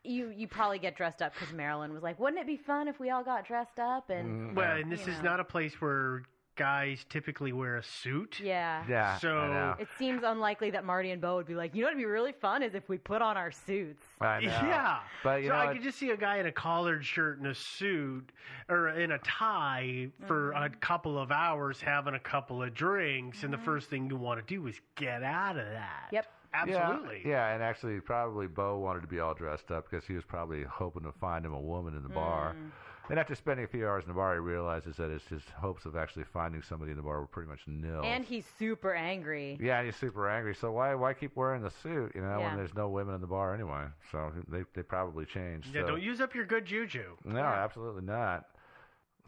You probably get dressed up because Marilyn was like, wouldn't it be fun if we all got dressed up? And and this is not a place where guys typically wear a suit. Yeah. Yeah. So it seems unlikely that Marty and Bo would be like, what'd be really fun is if we put on our suits. I know. Yeah. But I could just see a guy in a collared shirt and a suit or in a tie for a couple of hours having a couple of drinks, and the first thing you want to do is get out of that. Yep. Absolutely. Yeah, and actually probably Bo wanted to be all dressed up because he was probably hoping to find him a woman in the bar. And after spending a few hours in the bar, he realizes that his hopes of actually finding somebody in the bar were pretty much nil. And he's super angry. Yeah, he's super angry. So why keep wearing the suit, when there's no women in the bar anyway? So they probably changed. Yeah, so. Don't use up your good juju. No, absolutely not.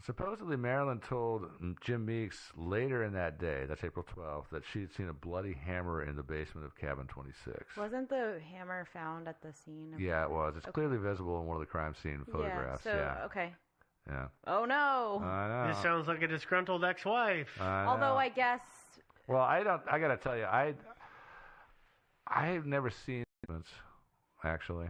Supposedly, Marilyn told Jim Meeks later in that day, that's April 12th, that she had seen a bloody hammer in the basement of cabin 26. Wasn't the hammer found at the scene? Yeah, it was. It's clearly visible in one of the crime scene photographs. Okay. Yeah. Oh, no. I know. This sounds like a disgruntled ex-wife. Although I guess... Well, I got to tell you, I've never seen it, actually.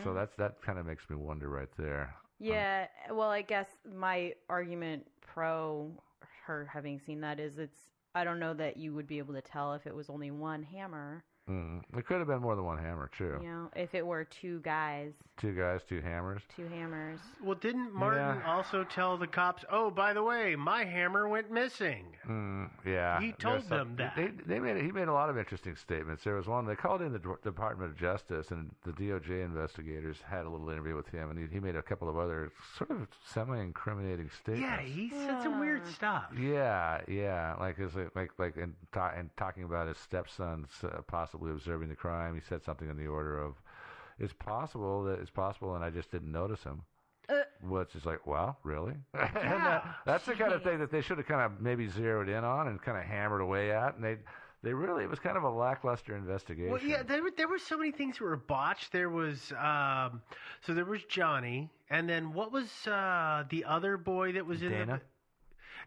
So that kind of makes me wonder right there. Yeah, well, I guess my argument pro her having seen that is I don't know that you would be able to tell if it was only one hammer. It could have been more than one hammer, too. If it were two guys. Two guys, two hammers. Two hammers. Well, didn't Martin also tell the cops, oh, by the way, my hammer went missing? Yeah. He told them that. He made a lot of interesting statements. There was one, they called in the Department of Justice, and the DOJ investigators had a little interview with him, and he made a couple of other sort of semi-incriminating statements. Yeah, he said some weird stuff. Yeah. Like in talking about his stepson's possibly observing the crime, he said something in the order of, it's possible, and I just didn't notice him. Which is like, well, really? And that's the kind of thing that they should have kind of maybe zeroed in on and kind of hammered away at, and they really, it was kind of a lackluster investigation. Well, yeah, there were so many things that were botched. There was, so there was Johnny, and then what was the other boy that was in Dana?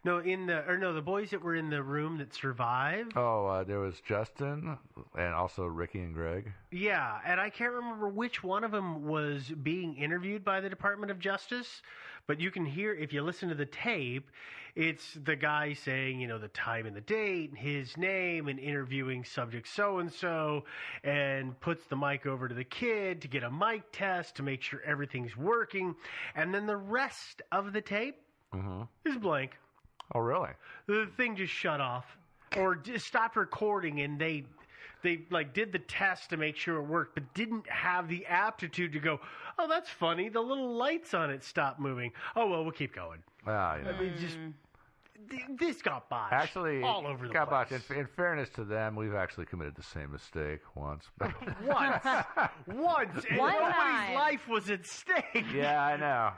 the boys that were in the room that survived. Oh, there was Justin and also Ricky and Greg. Yeah, and I can't remember which one of them was being interviewed by the Department of Justice, but you can hear, if you listen to the tape, it's the guy saying, the time and the date, and his name, and interviewing subject so-and-so, and puts the mic over to the kid to get a mic test to make sure everything's working, and then the rest of the tape is blank. Oh, really? The thing just shut off or just stopped recording, and they did the test to make sure it worked, but didn't have the aptitude to go, oh, that's funny. The little lights on it stopped moving. Oh, well, we'll keep going. Wow. Yeah. I mean, this got botched. Actually, all over the got place. Botched. In fairness to them, we've actually committed the same mistake once. Once. And One nobody's time. life was at stake. Yeah, I know.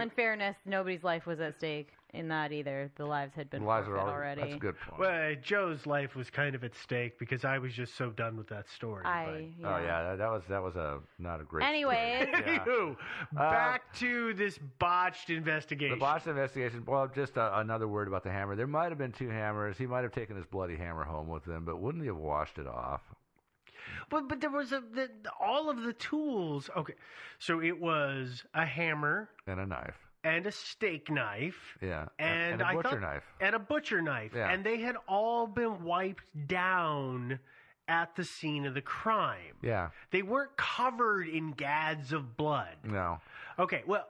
In fairness, nobody's life was at stake. in that either. The lives had been Lives forfeit are already. That's a good point. Well, Joe's life was kind of at stake because I was just so done with that story. Oh yeah, that was not a great. Anyways, story. Yeah. Anywho, back to this botched investigation. The botched investigation. Well, just another word about the hammer. There might have been 2 hammers. He might have taken his bloody hammer home with him, but wouldn't he have washed it off? But there was all of the tools. Okay, so it was a hammer And a knife. and a steak knife. Yeah. And a I butcher thought- knife. And a butcher knife. Yeah. And they had all been wiped down at the scene of the crime. Yeah. They weren't covered in gads of blood. No. Okay, well,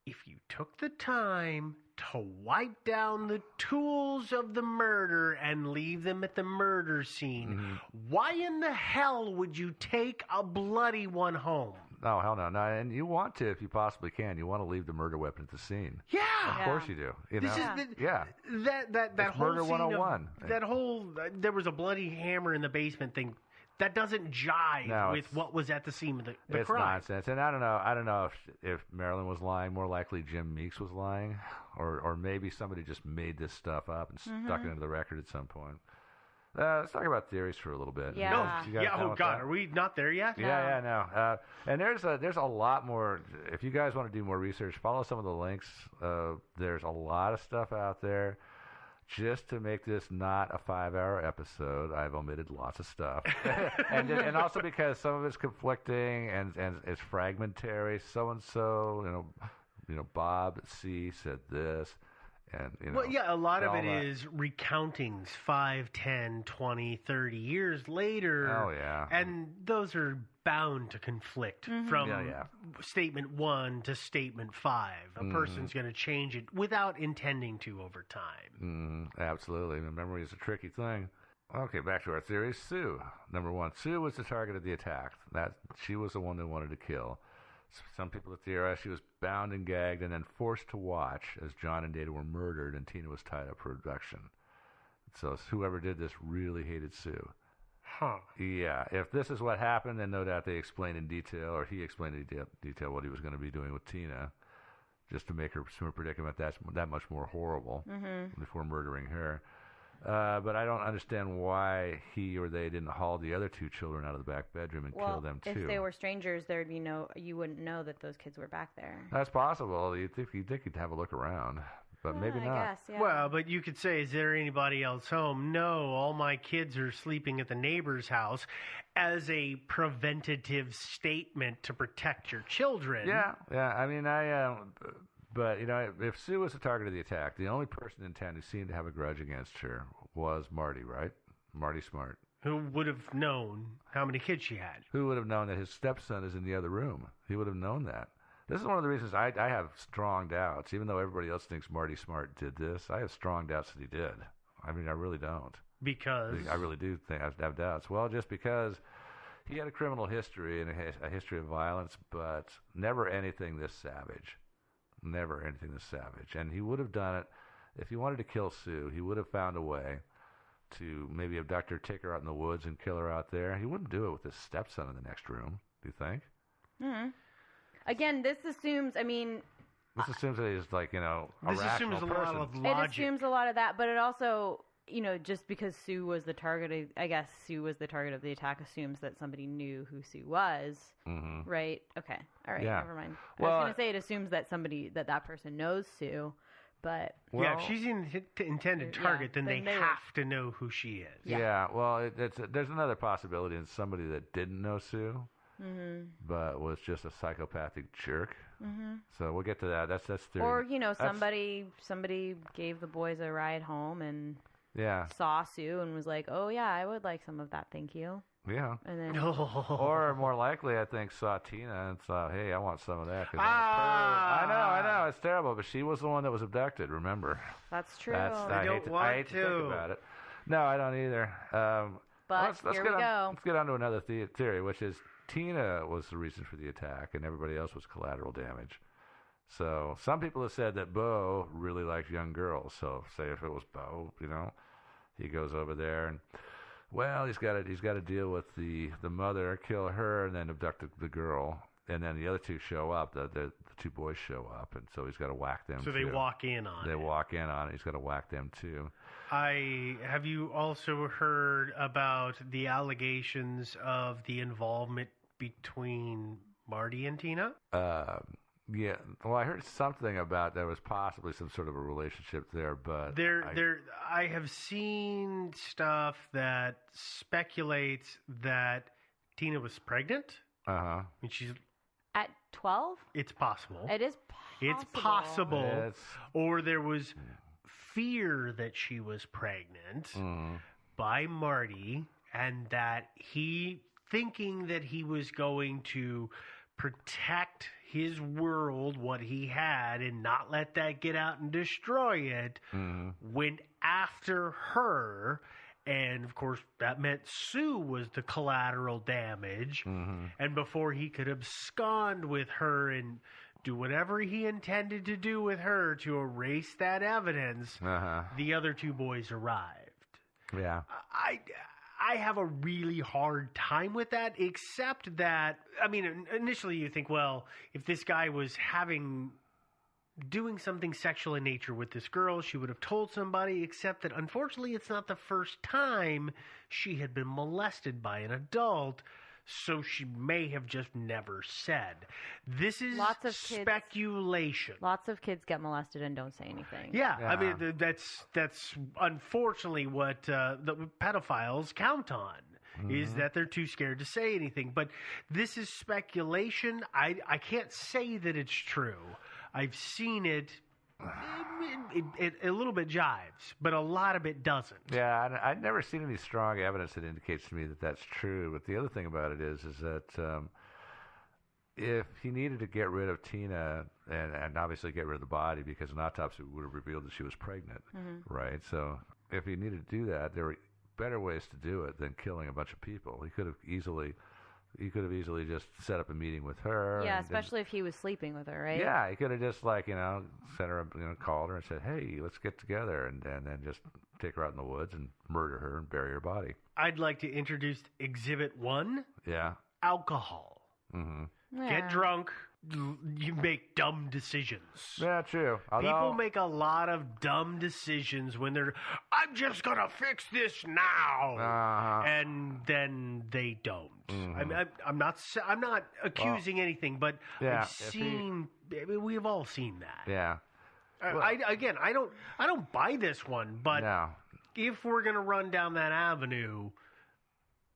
if you took the time to wipe down the tools of the murder and leave them at the murder scene, why in the hell would you take a bloody one home? No, hell no. No, and you want to if you possibly can. You want to leave the murder weapon at the scene. Yeah. Of course you do. You This know? is yeah. that It's whole murder scene 101. that whole there was a bloody hammer in the basement thing. That doesn't jive No, with it's- what was at the scene of the It's crime. nonsense, and I don't know if Marilyn was lying. More likely, Jim Meeks was lying, or maybe somebody just made this stuff up and stuck it into the record at some point. Let's talk about theories for a little bit. Yeah. No, You guys yeah. done Oh with God, that? are we not there yet? Yeah, no. And there's a lot more. If you guys want to do more research, follow some of the links. There's a lot of stuff out there. Just to make this not a 5-hour episode, I've omitted lots of stuff, and also because some of it's conflicting and it's fragmentary. So and so, Bob C said this, and Well, yeah, a lot of all it that. is recountings 5, 10, 20, 30 years later. Oh, yeah. And those are bound to conflict from Yeah. statement 1 to statement 5. A person's going to change it without intending to over time. Absolutely. The memory is a tricky thing. Okay, back to our theories. Sue. Number 1, Sue was the target of the attack. That she was the one they wanted to kill. Some people have theorized she was bound and gagged and then forced to watch as John and Data were murdered and Tina was tied up for abduction. So whoever did this really hated Sue. Huh. Yeah, if this is what happened, then no doubt they explained in detail, or he explained in detail what he was going to be doing with Tina, just to make her predicament that much more horrible before murdering her. But I don't understand why he or they didn't haul the other 2 children out of the back bedroom and kill them too. If they were strangers, there'd be you wouldn't know that those kids were back there. That's possible. You'd think he'd have a look around, but maybe I not. guess, yeah. Well, but you could say, is there anybody else home? No, all my kids are sleeping at the neighbor's house as a preventative statement to protect your children. Yeah. I mean, but if Sue was the target of the attack, the only person in town who seemed to have a grudge against her was Marty, right? Marty Smart. Who would have known how many kids she had? Who would have known that his stepson is in the other room? He would have known that. This is one of the reasons I have strong doubts. Even though everybody else thinks Marty Smart did this, I have strong doubts that he did. I mean, I really don't. Because I really do think I have doubts. Well, just because he had a criminal history and a history of violence, but never anything this savage. Never anything this savage. And he would have done it if he wanted to kill Sue. He would have found a way to maybe abduct her, take her out in the woods, and kill her out there. He wouldn't do it with his stepson in the next room. Do you think? Again, this assumes. I mean, This assumes that he's like a this rational assumes a person. lot of it logic. assumes a lot of that, but it also, just because Sue was the target, I guess Sue was the target of the attack, assumes that somebody knew who Sue was, right? Okay, all right, Yeah. never mind. Well, I was going to say it assumes that that person knows Sue, but yeah, if she's an intended target, then they then they would. have to know who she is. Yeah, well, there's another possibility in somebody that didn't know Sue, but was just a psychopathic jerk. So we'll get to that. That's theory. or somebody gave the boys a ride home and Yeah, saw Sue and was like, "Oh yeah, I would like some of that, thank you." yeah. And then Or more likely, I think, saw Tina and thought, hey, I want some of that. 'Cause Ah! I know, it's terrible, but she was the one that was abducted, remember? that's true. I don't hate want I hate to think to. about it. No, I don't either. But let's here get we go. on, Let's get on to another theory, which is Tina was the reason for the attack and everybody else was collateral damage. So some people have said that Bo really liked young girls. So say if it was Bo, he goes over there and, well, he's got to deal with the mother, kill her, and then abduct the girl. and then the other two show up. The two boys show up, and so he's got to whack them. So they walk in on it. They walk in on it. He's got to whack them too. Have you also heard about the allegations of the involvement between Marty and Tina? Yeah. Well, I heard something about there was possibly some sort of a relationship there, but I have seen stuff that speculates that Tina was pregnant. And she's at 12. It's possible. It is possible. It's possible. Or there was fear that she was pregnant by Marty, and that he, thinking that he was going to protect his world, what he had, and not let that get out and destroy it, went after her. And, of course, that meant Sue was the collateral damage. And before he could abscond with her and do whatever he intended to do with her to erase that evidence, the other two boys arrived. Yeah. I have a really hard time with that, except that, I mean, initially you think, well, if this guy was doing something sexual in nature with this girl, she would have told somebody, except that unfortunately it's not the first time she had been molested by an adult, so she may have just never said. This is lots of speculation. Lots of kids get molested and don't say anything. Yeah. I mean, that's unfortunately what the pedophiles count on. Is that they're too scared to say anything. But this is speculation. I can't say that it's true. I've seen it. It a little bit jives, but a lot of it doesn't. Yeah, I've never seen any strong evidence that indicates to me that that's true. But the other thing about it is that if he needed to get rid of Tina and obviously get rid of the body, because an autopsy would have revealed that she was pregnant, right? So if he needed to do that, there were better ways to do it than killing a bunch of people. He could have easily just set up a meeting with her. Yeah, especially if he was sleeping with her, right? Yeah, he could have just sent her, called her and said, "Hey, let's get together," and then just take her out in the woods and murder her and bury her body. I'd like to introduce Exhibit 1. Yeah. Alcohol. Yeah. Get drunk. You make dumb decisions. Yeah, true. People make a lot of dumb decisions when they're, I'm just going to fix this now. And then they don't. I'm not accusing anything, but we've all seen that. Yeah. I don't buy this one, but if we're going to run down that avenue,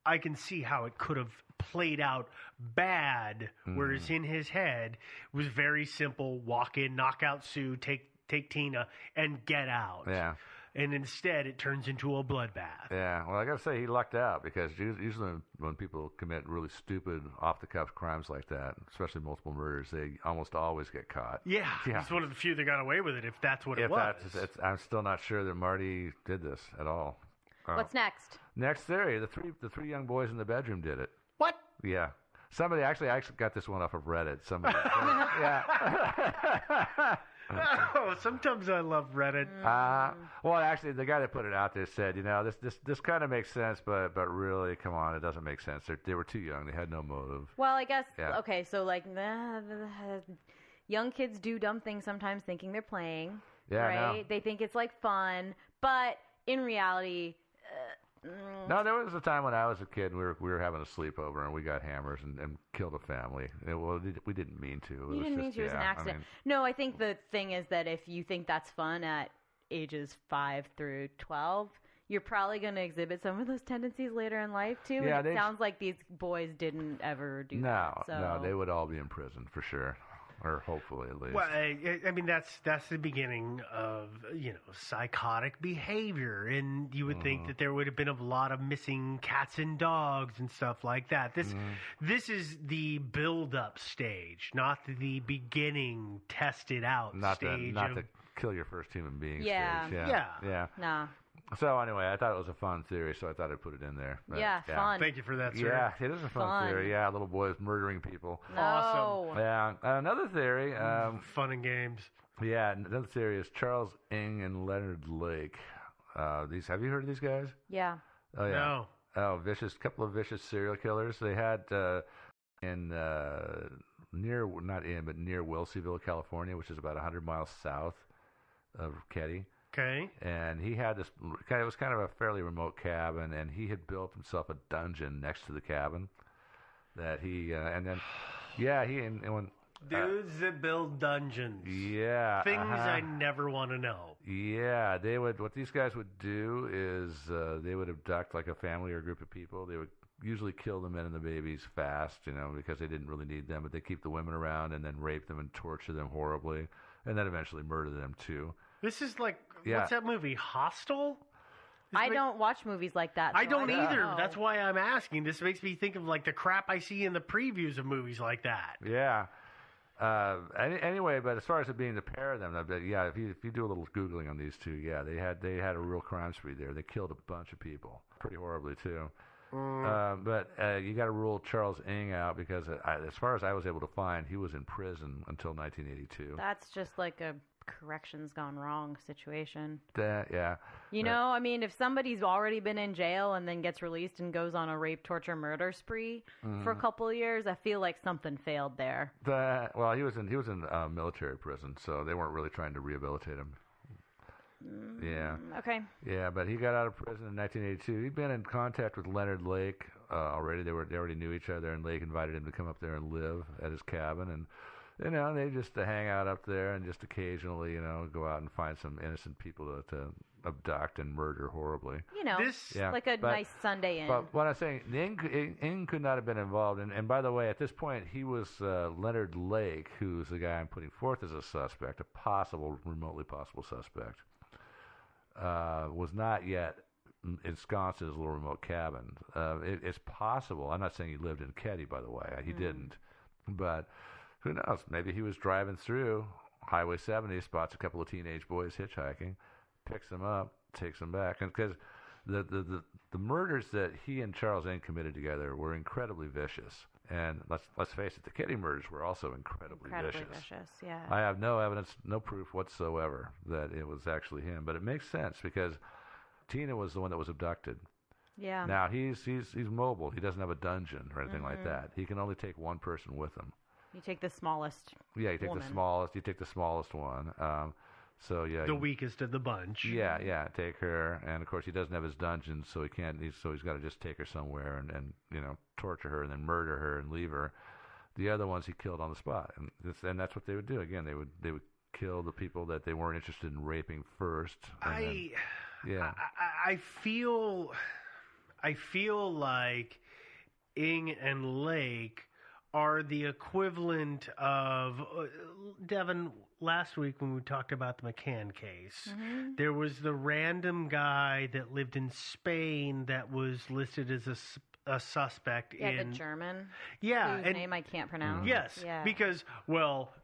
I can see how it could have played out bad, whereas in his head it was very simple: walk in, knock out Sue, take Tina, and get out. Yeah. And instead, it turns into a bloodbath. Yeah. Well, I got to say, he lucked out, because usually when people commit really stupid, off-the-cuff crimes like that, especially multiple murders, they almost always get caught. Yeah. He's one of the few that got away with it, if that's what it was. I'm still not sure that Marty did this at all. What's next? Next theory: the three young boys in the bedroom did it. What? Yeah. Somebody I actually got this one off of Reddit. Somebody. Yeah. Oh, sometimes I love Reddit. Well, actually, the guy that put it out there said, this kind of makes sense, but really, come on, it doesn't make sense. They were too young. They had no motive. Well, I guess, okay, so young kids do dumb things sometimes thinking they're playing, right? No. They think it's fun, but in reality... No, there was a time when I was a kid and we were having a sleepover and we got hammers and killed a family. We didn't mean to. You didn't mean to. It was an accident. No, I think the thing is that if you think that's fun at ages 5 through 12, you're probably going to exhibit some of those tendencies later in life too. Yeah, and it sounds like these boys didn't ever do that. No, they would all be in prison for sure. Or hopefully, at least. Well, I mean, that's the beginning of, psychotic behavior. And you would think that there would have been a lot of missing cats and dogs and stuff like that. This is the build-up stage, not the beginning, tested out stage. Not the kill your first human being stage. Yeah. Nah. So anyway, I thought it was a fun theory, so I thought I'd put it in there. But, fun. Thank you for that, sir. Yeah, it is a fun theory. Yeah, little boys murdering people. No. Awesome. Yeah. Another theory. Fun and games. Yeah, another theory is Charles Ng and Leonard Lake. Have you heard of these guys? Yeah. Oh yeah. No. Oh, couple of vicious serial killers. They had in near Wilseyville, California, which is about 100 miles south of Keddie. Okay. And he had this. It was kind of a fairly remote cabin, and he had built himself a dungeon next to the cabin. That he and then, yeah, when. Dudes that build dungeons. Yeah. Things I never want to know. Yeah, what these guys would do is they would abduct like a family or a group of people. They would usually kill the men and the babies fast, because they didn't really need them, but they keep the women around and then rape them and torture them horribly, and then eventually murder them too. This is like, what's that movie, Hostel? I don't watch movies like that. I don't either. Know. That's why I'm asking. This makes me think of like the crap I see in the previews of movies like that. Yeah. Anyway, but as far as it being the pair of them, yeah, if you do a little Googling on these two, yeah, they had a real crime spree there. They killed a bunch of people, pretty horribly too. But you got to rule Charles Ng out because as far as I was able to find, he was in prison until 1982. That's just like a corrections gone wrong situation. Yeah. I mean, if somebody's already been in jail and then gets released and goes on a rape, torture, murder spree for a couple of years, I feel like something failed there. Well, he was in military prison, so they weren't really trying to rehabilitate him. Yeah. Okay. Yeah, but he got out of prison in 1982. He'd been in contact with Leonard Lake already. They already knew each other, and Lake invited him to come up there and live at his cabin, and they just hang out up there and just occasionally, go out and find some innocent people to abduct and murder horribly. Like a nice Sunday in. But what I'm saying, Ng could not have been involved. And by the way, at this point, he was Leonard Lake, who's the guy I'm putting forth as a suspect, remotely possible suspect, was not yet ensconced in his little remote cabin. It's possible. I'm not saying he lived in Keddie, by the way. He didn't. But who knows? Maybe he was driving through Highway 70, spots a couple of teenage boys hitchhiking, picks them up, takes them back. And because the murders that he and Charles Ng committed together were incredibly vicious. And let's face it, the Keddie murders were also incredibly vicious. Yeah. I have no evidence, no proof whatsoever that it was actually him. But it makes sense because Tina was the one that was abducted. Yeah. Now, he's mobile. He doesn't have a dungeon or anything like that. He can only take one person with him. You take the smallest. Yeah, you take woman. the smallest. You take the smallest one. So yeah, the weakest of the bunch. Yeah, take her, and of course he doesn't have his dungeon, so he can't. So he's got to just take her somewhere and torture her and then murder her and leave her. The other ones he killed on the spot, and that's what they would do. Again, they would kill the people that they weren't interested in raping first. I feel like Ng and Lake are the equivalent of Devin. Last week when we talked about the McCann case, there was the random guy that lived in Spain that was listed as a suspect in the German. Yeah, whose name I can't pronounce. Yes, because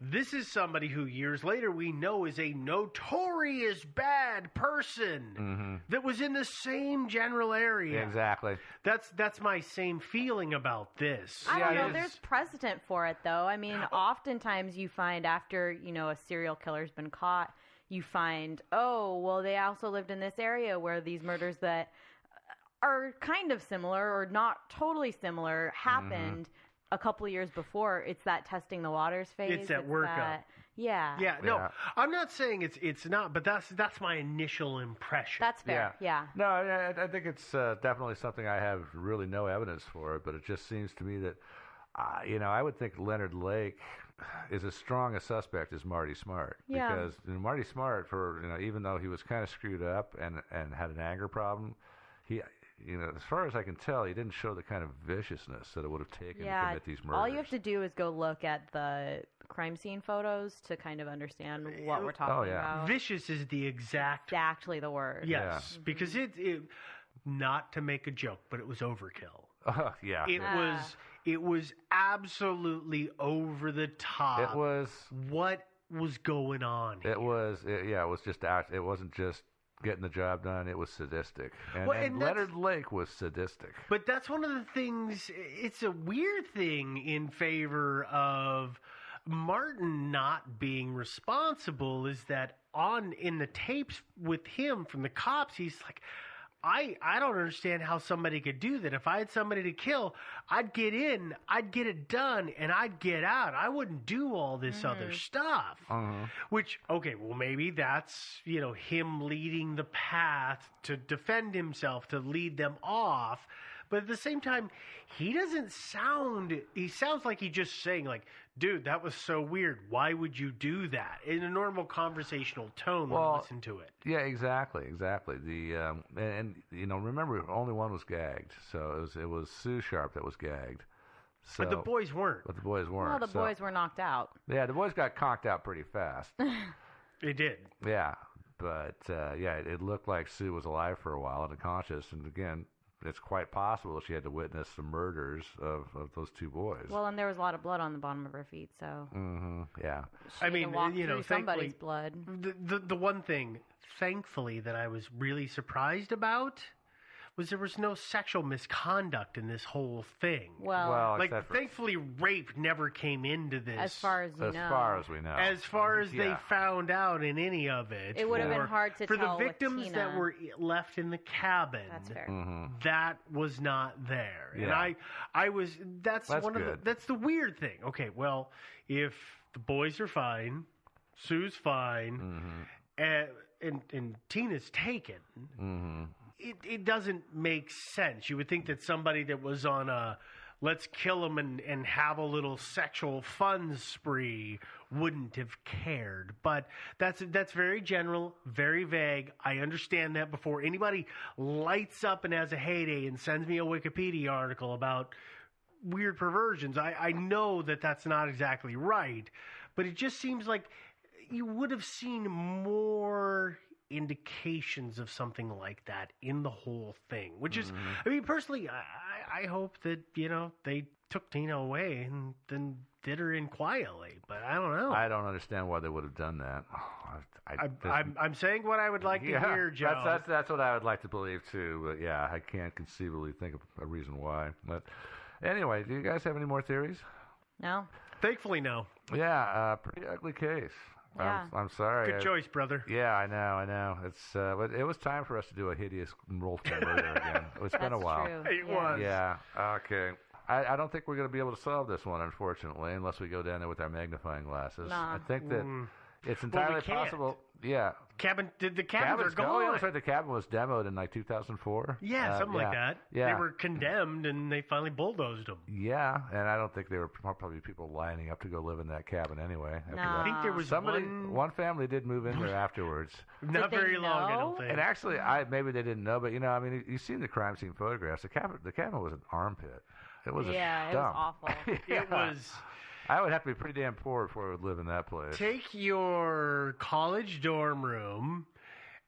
this is somebody who years later we know is a notorious bad person that was in the same general area. Exactly. That's my same feeling about this. I don't know. There's precedent for it, though. I mean, oftentimes you find after a serial killer's been caught, you find, they also lived in this area where these murders that are kind of similar or not totally similar happened a couple of years before. It's that testing the waters phase. It's that workup. Yeah. No, I'm not saying it's not, but that's my initial impression. That's fair. Yeah. No, I think it's definitely something I have really no evidence for, but it just seems to me that, I would think Leonard Lake is as strong a suspect as Marty Smart. Yeah. Because Marty Smart, even though he was kind of screwed up and had an anger problem, he, as far as I can tell, he didn't show the kind of viciousness that it would have taken to commit these murders. All you have to do is go look at the crime scene photos to kind of understand what we're talking about. Vicious is exactly the word. Yes, because it not to make a joke, but it was overkill. Yeah. It was absolutely over the top. It was. What was going on here? It was just out. It wasn't just getting the job done. It was sadistic. And Leonard Lake was sadistic. But that's one of the things. It's a weird thing in favor of Martin not being responsible is that in the tapes with him from the cops, he's like, I don't understand how somebody could do that. If I had somebody to kill, I'd get in, I'd get it done, and I'd get out. I wouldn't do all this other stuff. Which, okay, well, maybe that's, him leading the path to defend himself, to lead them off. But at the same time, he sounds like he's just saying, like, dude, that was so weird. Why would you do that? In a normal conversational tone when you listen to it. Yeah, exactly. The remember, only one was gagged. So it was Sue Sharp that was gagged. So, but the boys weren't. Well, the boys were knocked out. Yeah, the boys got conked out pretty fast. They did. Yeah, but it looked like Sue was alive for a while and unconscious. And again, it's quite possible she had to witness the murders of those two boys. Well, and there was a lot of blood on the bottom of her feet, so. Yeah. She had to walk through somebody's blood. The one thing, thankfully, that I was really surprised about was there was no sexual misconduct in this whole thing. Well, thankfully, rape never came into this. As far as we know. As far as they found out in any of it. It would have been hard to tell for the victims that were left in the cabin. That's fair. That was not there. Yeah. And I was, that's one good. of that's the weird thing. Okay, well, if the boys are fine, Sue's fine, and Tina's taken, it doesn't make sense. You would think that somebody that was on a let's kill them and have a little sexual fun spree wouldn't have cared. But that's very general, very vague. I understand that before anybody lights up and has a heyday and sends me a Wikipedia article about weird perversions, I know that that's not exactly right. But it just seems like you would have seen more indications of something like that in the whole thing, which is, I mean, personally, I hope that, they took Tina away and then did her in quietly, but I don't know. I don't understand why they would have done that. I'm saying what I would like to hear, Joe. That's what I would like to believe too, but yeah, I can't conceivably think of a reason why. But anyway, do you guys have any more theories? No. Thankfully, no. Yeah, pretty ugly case. Yeah. I'm sorry. Good choice, brother. Yeah, I know. It's but it was time for us to do a hideous roll-call murder again. It's been a while. True. It was. Yeah. Okay. I don't think we're going to be able to solve this one, unfortunately, unless we go down there with our magnifying glasses. Nah. I think that it's entirely possible. Yeah. The cabins are gone. Oh, yeah, that's right. The cabin was demoed in like 2004. Yeah, something like that. Yeah. They were condemned, and they finally bulldozed them. Yeah, and I don't think there were probably people lining up to go live in that cabin anyway. No. I think there was one family did move in there afterwards. Not very long, I don't think. And actually, maybe they didn't know, but I mean, you've seen the crime scene photographs. The cabin was an armpit. It was it was awful. It was. I would have to be pretty damn poor before I would live in that place. Take your college dorm room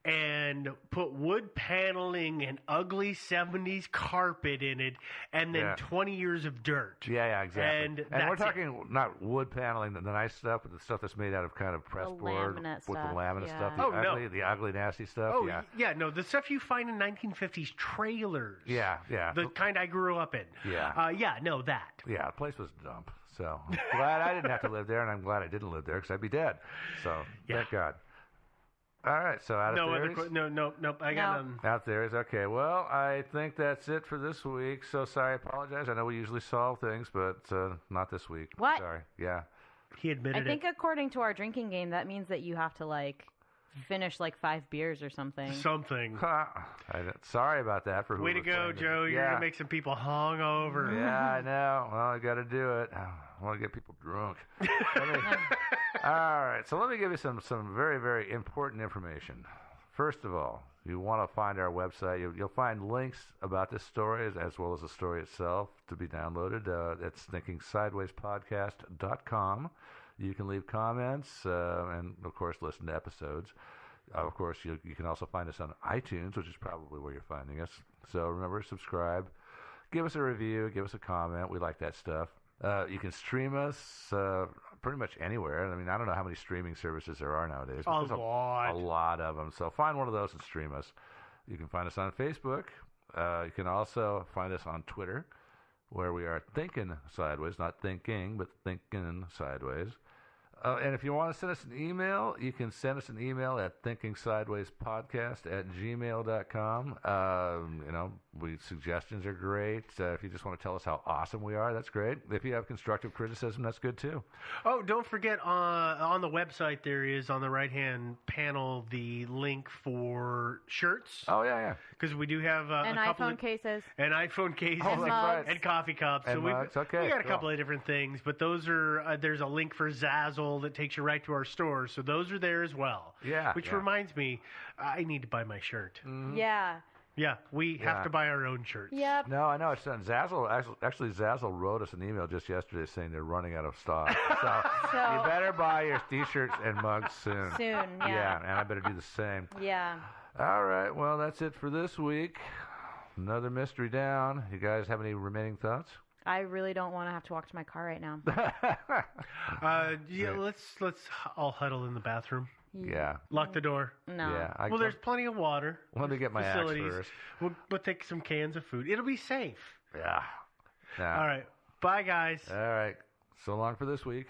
and put wood paneling and ugly 70s carpet in it, and then 20 years of dirt. Yeah, exactly. And we're talking not wood paneling, the nice stuff, but the stuff that's made out of kind of pressed board with the laminate stuff. The ugly, nasty stuff. Oh, no, the stuff you find in 1950s trailers. Yeah. The kind I grew up in. Yeah. That. Yeah, the place was a dump. So I'm glad I didn't have to live there, and I'm glad I didn't live there because I'd be dead. So thank God. All right, so out of theories? Nope, I got none. Out theories, okay. Well, I think that's it for this week. So sorry, I apologize. I know we usually solve things, but not this week. What? Sorry. Yeah. He admitted it. I think according to our drinking game, that means that you have to, finish 5 beers or something. Sorry about that for who. Way to go, Joe. You're going to make some people hungover. Yeah, I know. Well, I got to do it. I want to get people drunk. All right, so let me give you some very, very important information. First of all, you want to find our website. You'll find links about this story as well as the story itself to be downloaded. It's thinkingsidewayspodcast.com. You can leave comments and, of course, listen to episodes. Of course, you can also find us on iTunes, which is probably where you're finding us. So remember, subscribe. Give us a review. Give us a comment. We like that stuff. You can stream us pretty much anywhere. I mean, I don't know how many streaming services there are nowadays. A lot. A lot of them. So find one of those and stream us. You can find us on Facebook. You can also find us on Twitter, where we are Thinking Sideways, not thinking, but thinking sideways. And if you want to send us an email, you can send us an email at thinkingsidewayspodcast@gmail.com. Suggestions are great. If you just want to tell us how awesome we are, that's great. If you have constructive criticism, that's good too. Oh, don't forget on the website there is on the right-hand panel the link for shirts. Oh, yeah. Because we do have and a couple iPhone cases. And iPhone cases. Oh, that's right. And coffee cups. And so mugs. Okay, we got a cool. couple of different things, but those are there's a link for Zazzle that takes you right to our store, so those are there as well. Yeah. Which reminds me, I need to buy my shirt. Mm-hmm. Yeah. Yeah, we have to buy our own shirts. Yep. No, I know. It's Zazzle. Actually, Zazzle wrote us an email just yesterday saying they're running out of stock. So you better buy your T-shirts and mugs soon. Yeah. Yeah, and I better do the same. Yeah. All right. Well, that's it for this week. Another mystery down. You guys have any remaining thoughts? I really don't want to have to walk to my car right now. Let's all huddle in the bathroom. Yeah. Lock the door. No. Yeah. Well, there's plenty of water. Let me get my axe facilities. first. We'll take some cans of food. It'll be safe. Yeah. All right. Bye, guys. All right. So long for this week.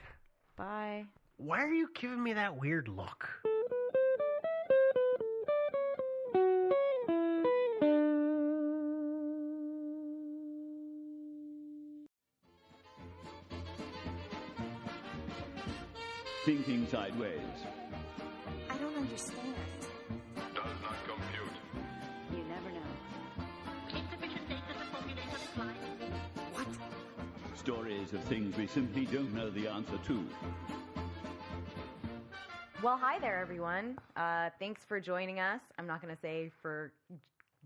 Bye. Why are you giving me that weird look? Thinking Sideways. I don't understand. Does not compute. You never know. Insufficient data to formulate a reply. What? Stories of things we simply don't know the answer to. Well, hi there, everyone. Thanks for joining us. I'm not going to say for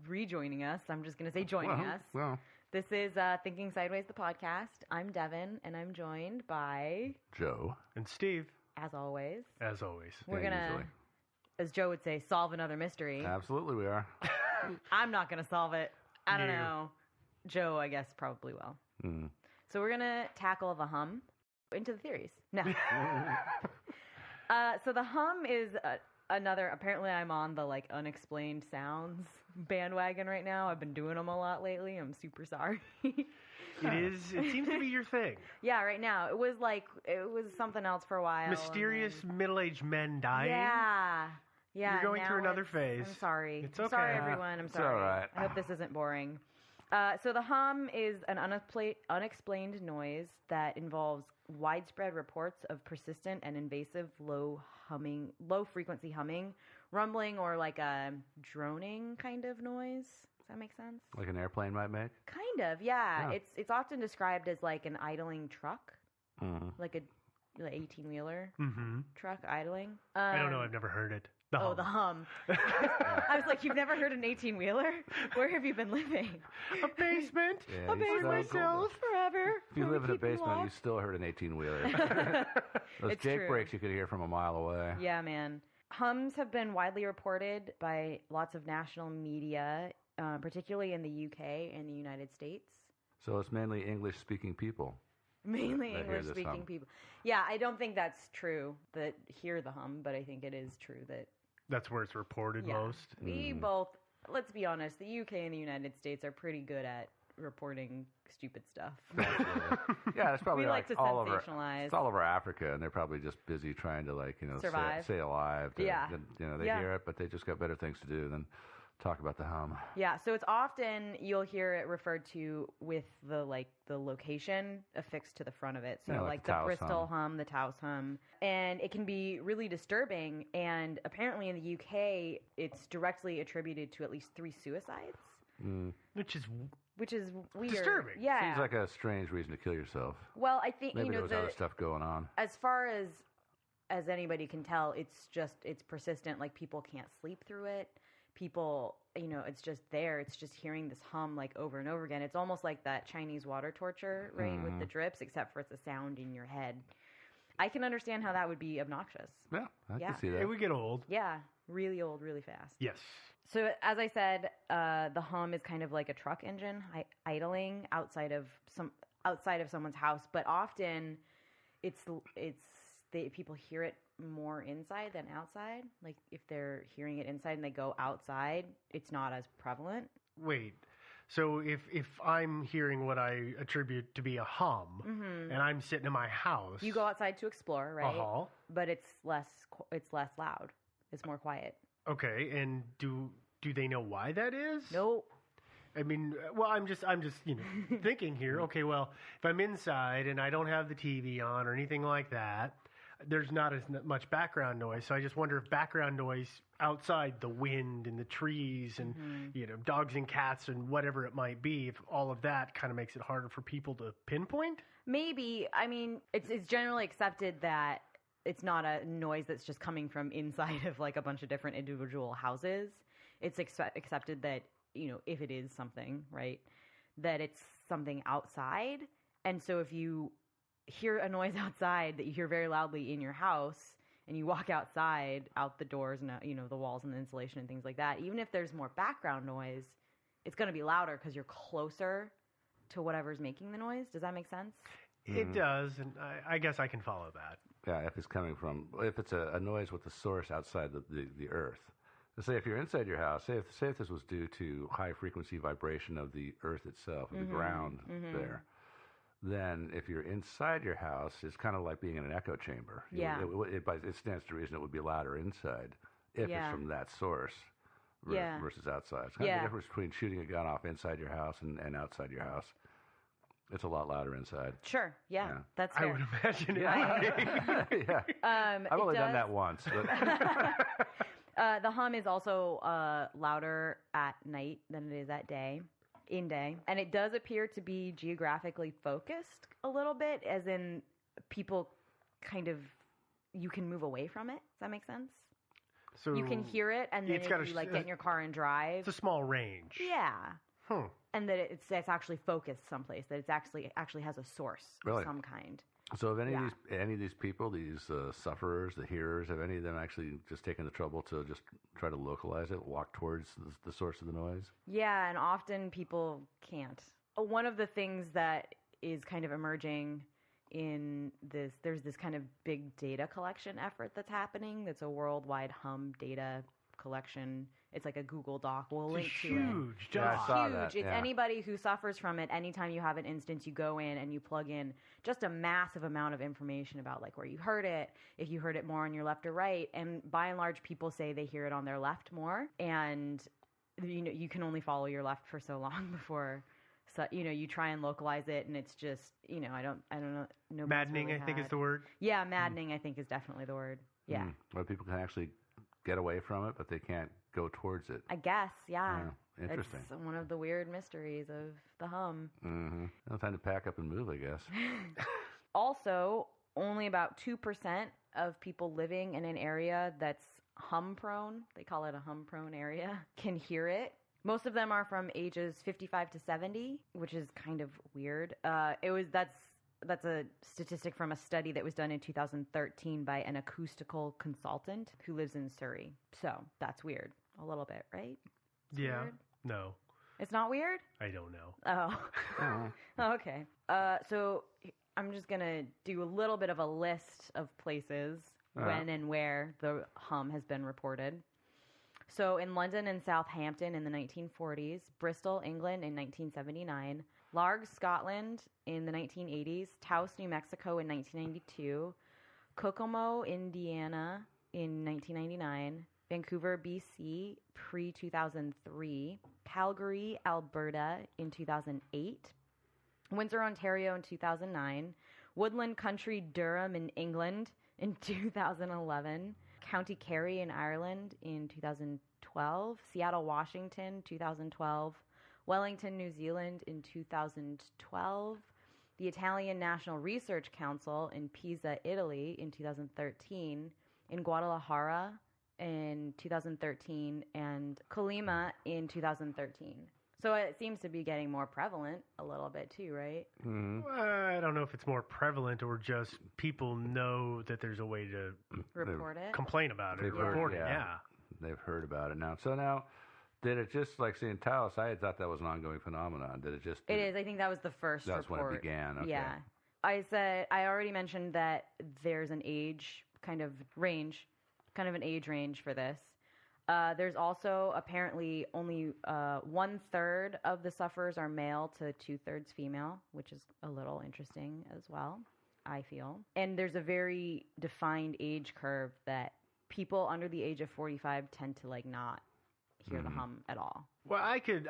rejoining us. I'm just going to say joining us. Well. This is Thinking Sideways, the podcast. I'm Devin, and I'm joined by, Joe. And Steve, as always, we're going to, usually. as Joe would say, solve another mystery. Absolutely, we are. I'm not going to solve it. I don't No. know. Joe, I guess, probably will. Mm. So we're going to tackle the hum into the theories. No. So the hum is another, apparently I'm on the unexplained sounds bandwagon right now. I've been doing them a lot lately. I'm super sorry. it seems to be your thing. Yeah, right now. It was something else for a while. Mysterious middle-aged men dying. Yeah. You're going now through another it's- phase. I'm sorry. It's I'm okay. sorry, everyone. I'm It's sorry. all right. I hope this isn't boring. So the hum is an unexplained noise that involves widespread reports of persistent and invasive low frequency humming, rumbling, or like a droning kind of noise. Does that make sense? Like an airplane might make? Kind of, yeah. Yeah. It's often described as like an idling truck, Mm. like a 18-wheeler Mm-hmm. truck idling. I don't know. I've never heard it. The hum. I was like, you've never heard an 18-wheeler? Where have you been living? A basement. Yeah, A you still basement go- myself forever. If you Let me live in a keep you basement, you locked. still heard an 18-wheeler. Those It's Jake true. breaks you could hear from a mile away. Yeah, man. Hums have been widely reported by lots of national media, particularly in the UK and the United States. So it's mainly English-speaking people. Mainly that hear this English-speaking hum. people. Yeah, I don't think that's true that hear the hum, but I think it is true that That's where it's reported yeah, most. we both. Let's be honest. The UK and the United States are pretty good at reporting stupid stuff. Yeah, it's probably We like to all over. sensationalize. It's all over Africa, and they're probably just busy trying to Survive. stay alive. Yeah. They Yeah. hear it, but they just got better things to do than talk about the hum. Yeah, so it's often you'll hear it referred to with the location affixed to the front of it. So Yeah, like the Taos Bristol hum, the Taos hum, and it can be really disturbing. And apparently in the UK, it's directly attributed to at least 3 suicides, Which is which is weird. Disturbing. Yeah. Seems like a strange reason to kill yourself. Well, I think Maybe there was the, other stuff going on. as far as anybody can tell, it's persistent. Like people can't sleep through it. People, it's just there. It's just hearing this hum over and over again. It's almost like that Chinese water torture, right, with the drips, except for it's a sound in your head. I can understand how that would be obnoxious. Yeah, I Yeah. can see it that. would get old. Yeah, really old, really fast. Yes. So as I said, the hum is kind of like a truck engine idling outside of someone's house, but often people hear it more inside than outside. Like if they're hearing it inside and they go outside, it's not as prevalent. Wait. So if I'm hearing what I attribute to be a hum, and I'm sitting in my house, You go outside to explore, right? Uh-huh. But it's less loud. It's more quiet. Okay, and do they know why that is? Nope. I mean, well, I'm just thinking here. Okay, well, if I'm inside and I don't have the TV on or anything like that, there's not as much background noise. So I just wonder if background noise outside, the wind and the trees and dogs and cats and whatever it might be, if all of that kind of makes it harder for people to pinpoint. Maybe. I mean, it's generally accepted that it's not a noise that's just coming from inside of like a bunch of different individual houses. It's accepted that, if it is something, right, that it's something outside. And so if you hear a noise outside that you hear very loudly in your house and you walk outside, out the doors and, the walls and the insulation and things like that, even if there's more background noise, it's going to be louder because you're closer to whatever's making the noise. Does that make sense? It does, and I guess I can follow that. Yeah, if it's a noise with the source outside the earth. Say if you're inside your house, say if this was due to high frequency vibration of the earth itself, of the ground there, then if you're inside your house, it's kind of like being in an echo chamber. Yeah. It stands to reason it would be louder inside if it's from that source versus outside. It's kind of the difference between shooting a gun off inside your house and outside your house. It's a lot louder inside. Sure. Yeah. That's fair. I would imagine it would be. Yeah. I've only done that once. But the hum is also louder at night than it is in day. And it does appear to be geographically focused a little bit, as in people you can move away from it. Does that make sense? So You can hear it, and then it's if got you get in your car and drive. It's a small range. Yeah. Hmm. And that it's actually focused someplace, that it's actually has a source Really? of some kind. So have any of these people, these sufferers, the hearers, have any of them actually just taken the trouble to just try to localize it, walk towards the source of the noise? Yeah, and often people can't. One of the things that is kind of emerging in this, there's this kind of big data collection effort that's happening. That's a worldwide hum data collection. It's like a Google Doc. We'll link to it. Huge Yeah, I job. saw Huge. that, It's yeah. anybody who suffers from it. Anytime you have an instance, you go in and you plug in just a massive amount of information about like where you heard it, if you heard it more on your left or right. And by and large, people say they hear it on their left more. And you can only follow your left for so long before. So you try and localize it, and it's just I don't know. Nobody's Maddening, really I think, is had- the word. Yeah, maddening. I think is definitely the word. Yeah, Where people can actually get away from it, but they can't go towards it. I guess. Yeah. Yeah, interesting. It's one of the weird mysteries of the hum. Mm-hmm. No time to pack up and move, I guess. Also, only about 2% of people living in an area that's hum prone, they call it a hum prone area, can hear it. Most of them are from ages 55 to 70, which is kind of weird. That's a statistic from a study that was done in 2013 by an acoustical consultant who lives in Surrey. So that's weird a little bit, right? It's Yeah. weird? No, It's not weird? I don't know. Oh. Okay. So I'm just going to do a little bit of a list of places when and where the hum has been reported. So in London and Southampton in the 1940s, Bristol, England in 1979, Largs, Scotland in the 1980s, Taos, New Mexico in 1992, Kokomo, Indiana in 1999, Vancouver, BC pre-2003, Calgary, Alberta in 2008, Windsor, Ontario in 2009, Woodland Country, Durham in England in 2011, County Kerry in Ireland in 2012, Seattle, Washington 2012, Wellington, New Zealand in 2012, the Italian National Research Council in Pisa, Italy in 2013, in Guadalajara in 2013, and Colima in 2013. So it seems to be getting more prevalent a little bit too, right? Mm-hmm. I don't know if it's more prevalent or just people know that there's a way to Report it. complain about it, They've heard, report it. yeah. Yeah. They've heard about it now. So now, did it just, like seeing Taos, I had thought that was an ongoing phenomenon. Did it just... It is. I think that was the first That's when report. it began. Okay. Yeah. I already mentioned that there's an age kind of range for this. There's also apparently only 1/3 of the sufferers are male to 2/3 female, which is a little interesting as well, I feel. And there's a very defined age curve that people under the age of 45 tend to like not hear the hum at all. Well, I could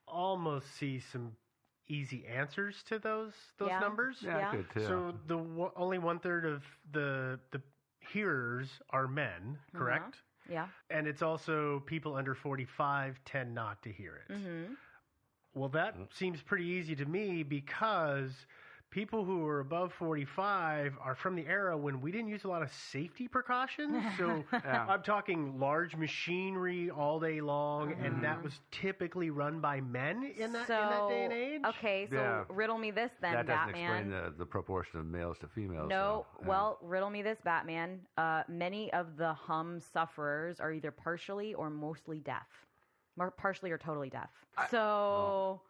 almost see some easy answers to those Yeah. numbers. Yeah, I could too. So only 1/3 of the hearers are men, correct? Yeah. And it's also people under 45 tend not to hear it. Mm-hmm. Well, that seems pretty easy to me because people who are above 45 are from the era when we didn't use a lot of safety precautions. So I'm talking large machinery all day long, and that was typically run by men in that day and age. Okay, so riddle me this then, that doesn't Batman. explain the proportion of males to females. No, so, well, riddle me this, Batman. Many of the hum sufferers are either partially or mostly deaf. Partially or totally deaf. So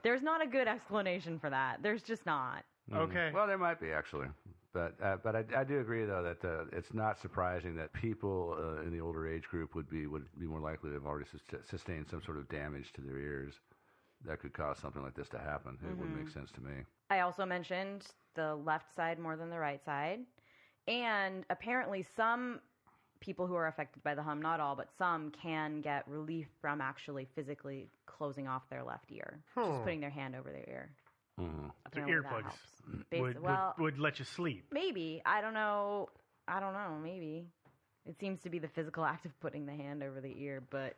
there's not a good explanation for that. There's just not. Okay. Well, there might be actually, but I do agree though that it's not surprising that people in the older age group would be more likely to have already sustained some sort of damage to their ears that could cause something like this to happen. It would make sense to me. I also mentioned the left side more than the right side, and apparently some people who are affected by the hum, not all, but some can get relief from actually physically closing off their left ear, just putting their hand over their ear. So Apparently that earplugs helps. would let you sleep. Maybe. I don't know. Maybe. It seems to be the physical act of putting the hand over the ear, but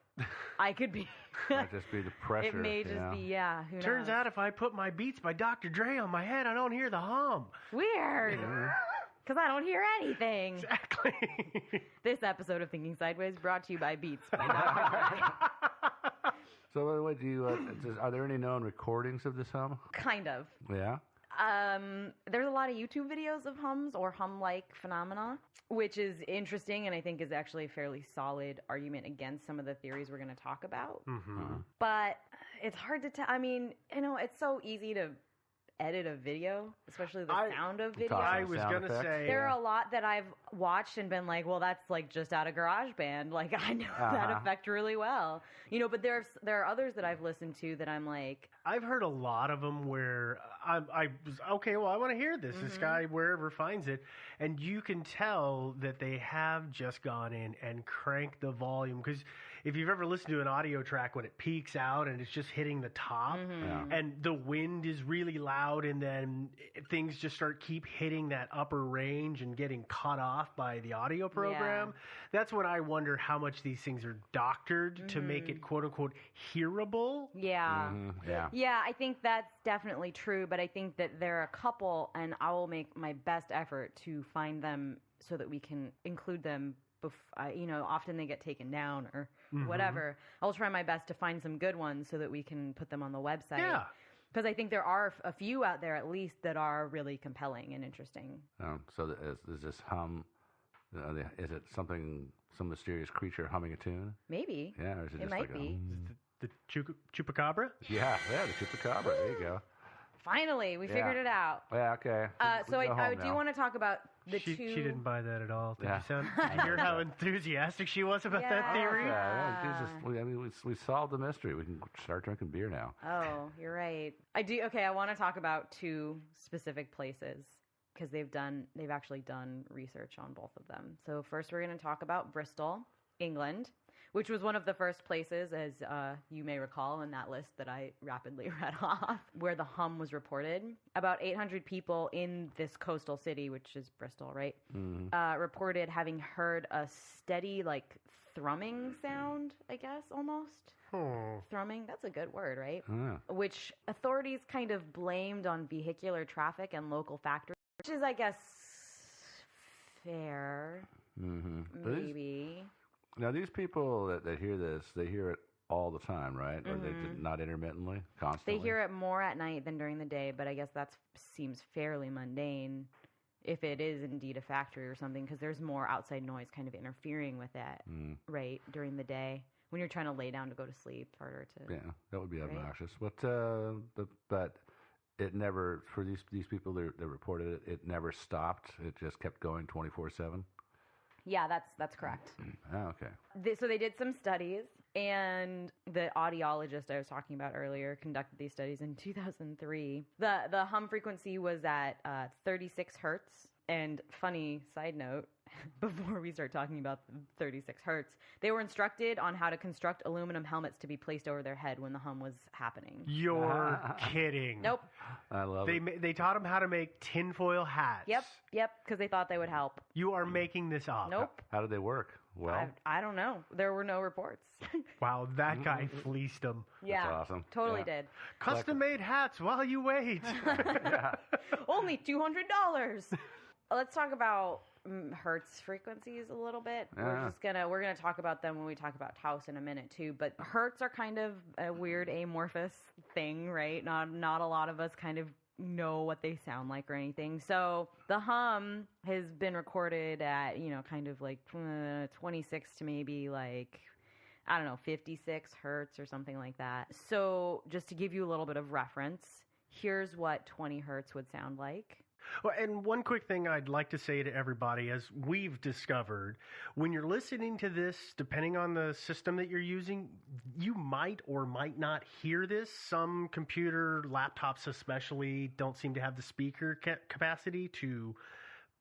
I could be. Might just be the pressure. It may just be, who Turns knows? out if I put my Beats by Dr. Dre on my head, I don't hear the hum. Weird. Because I don't hear anything. Exactly. This episode of Thinking Sideways brought to you by Beats by Dr. Dre. So, what do you? Are there any known recordings of this hum? Kind of. Yeah. There's a lot of YouTube videos of hums or hum-like phenomena, which is interesting and I think is actually a fairly solid argument against some of the theories we're going to talk about. But it's hard to tell. I mean, it's so easy to edit a video, especially the sound of video. I was going to say... There are a lot that I've watched and been like, well, that's like just out of GarageBand. Like, I know that effect really well. But there are others that I've listened to that I'm like... I've heard a lot of them where I was, okay, well, I want to hear this. This guy, wherever finds it. And you can tell that they have just gone in and cranked the volume. Because if you've ever listened to an audio track when it peaks out and it's just hitting the top and the wind is really loud and then things just keep hitting that upper range and getting cut off by the audio program, that's when I wonder how much these things are doctored to make it quote unquote hearable. Yeah. Yeah, I think that's definitely true, but I think that there are a couple, and I will make my best effort to find them so that we can include them. Often they get taken down or whatever. I'll try my best to find some good ones so that we can put them on the website. Yeah. Because I think there are a few out there, at least, that are really compelling and interesting. So is this hum, is it some mysterious creature humming a tune? Maybe. Yeah, or is it just might like be. The chupacabra? Yeah, the chupacabra. There you go. Finally, we figured it out. Yeah, okay. So I do want to talk about the two... She didn't buy that at all. Did you hear how enthusiastic she was about that theory? We solved the mystery. We can start drinking beer now. Oh, you're right. I do. Okay, I want to talk about two specific places because they've actually done research on both of them. So first we're going to talk about Bristol, England, which was one of the first places, as you may recall in that list that I rapidly read off, where the hum was reported. About 800 people in this coastal city, which is Bristol, right, reported having heard a steady, thrumming sound, I guess, almost. Thrumming, that's a good word, right? Which authorities kind of blamed on vehicular traffic and local factors, which is, I guess, fair. Maybe. Now, these people that hear this, they hear it all the time, right? Or they not intermittently, constantly? They hear it more at night than during the day, but I guess that seems fairly mundane if it is indeed a factory or something, because there's more outside noise kind of interfering with it, right, during the day. When you're trying to lay down to go to sleep, it's harder to... Yeah, that would be obnoxious. But it never, for these people that reported it, it never stopped. It just kept going 24/7. Yeah, that's correct. Oh, okay. So they did some studies, and the audiologist I was talking about earlier conducted these studies in 2003. The hum frequency was at 36 hertz. And funny side note, before we start talking about the 36 hertz, they were instructed on how to construct aluminum helmets to be placed over their head when the hum was happening. You're kidding. Nope. I love it. They taught them how to make tinfoil hats. Yep, because they thought they would help. You are making this up. Nope. How did they work? Well, I don't know. There were no reports. Wow, that guy fleeced them. Yeah, That's awesome. Totally Yeah. did. Custom-made hats while you wait. Only $200. Let's talk about hertz frequencies a little bit. Yeah. We're gonna talk about them when we talk about Taos in a minute too. But hertz are kind of a weird amorphous thing, right? Not a lot of us kind of know what they sound like or anything. So the hum has been recorded at kind of like 26 to maybe like 56 hertz or something like that. So just to give you a little bit of reference, here's what 20 hertz would sound like. Well, and one quick thing I'd like to say to everybody, as we've discovered, when you're listening to this, depending on the system that you're using, you might or might not hear this. Some computer, laptops especially, don't seem to have the speaker capacity to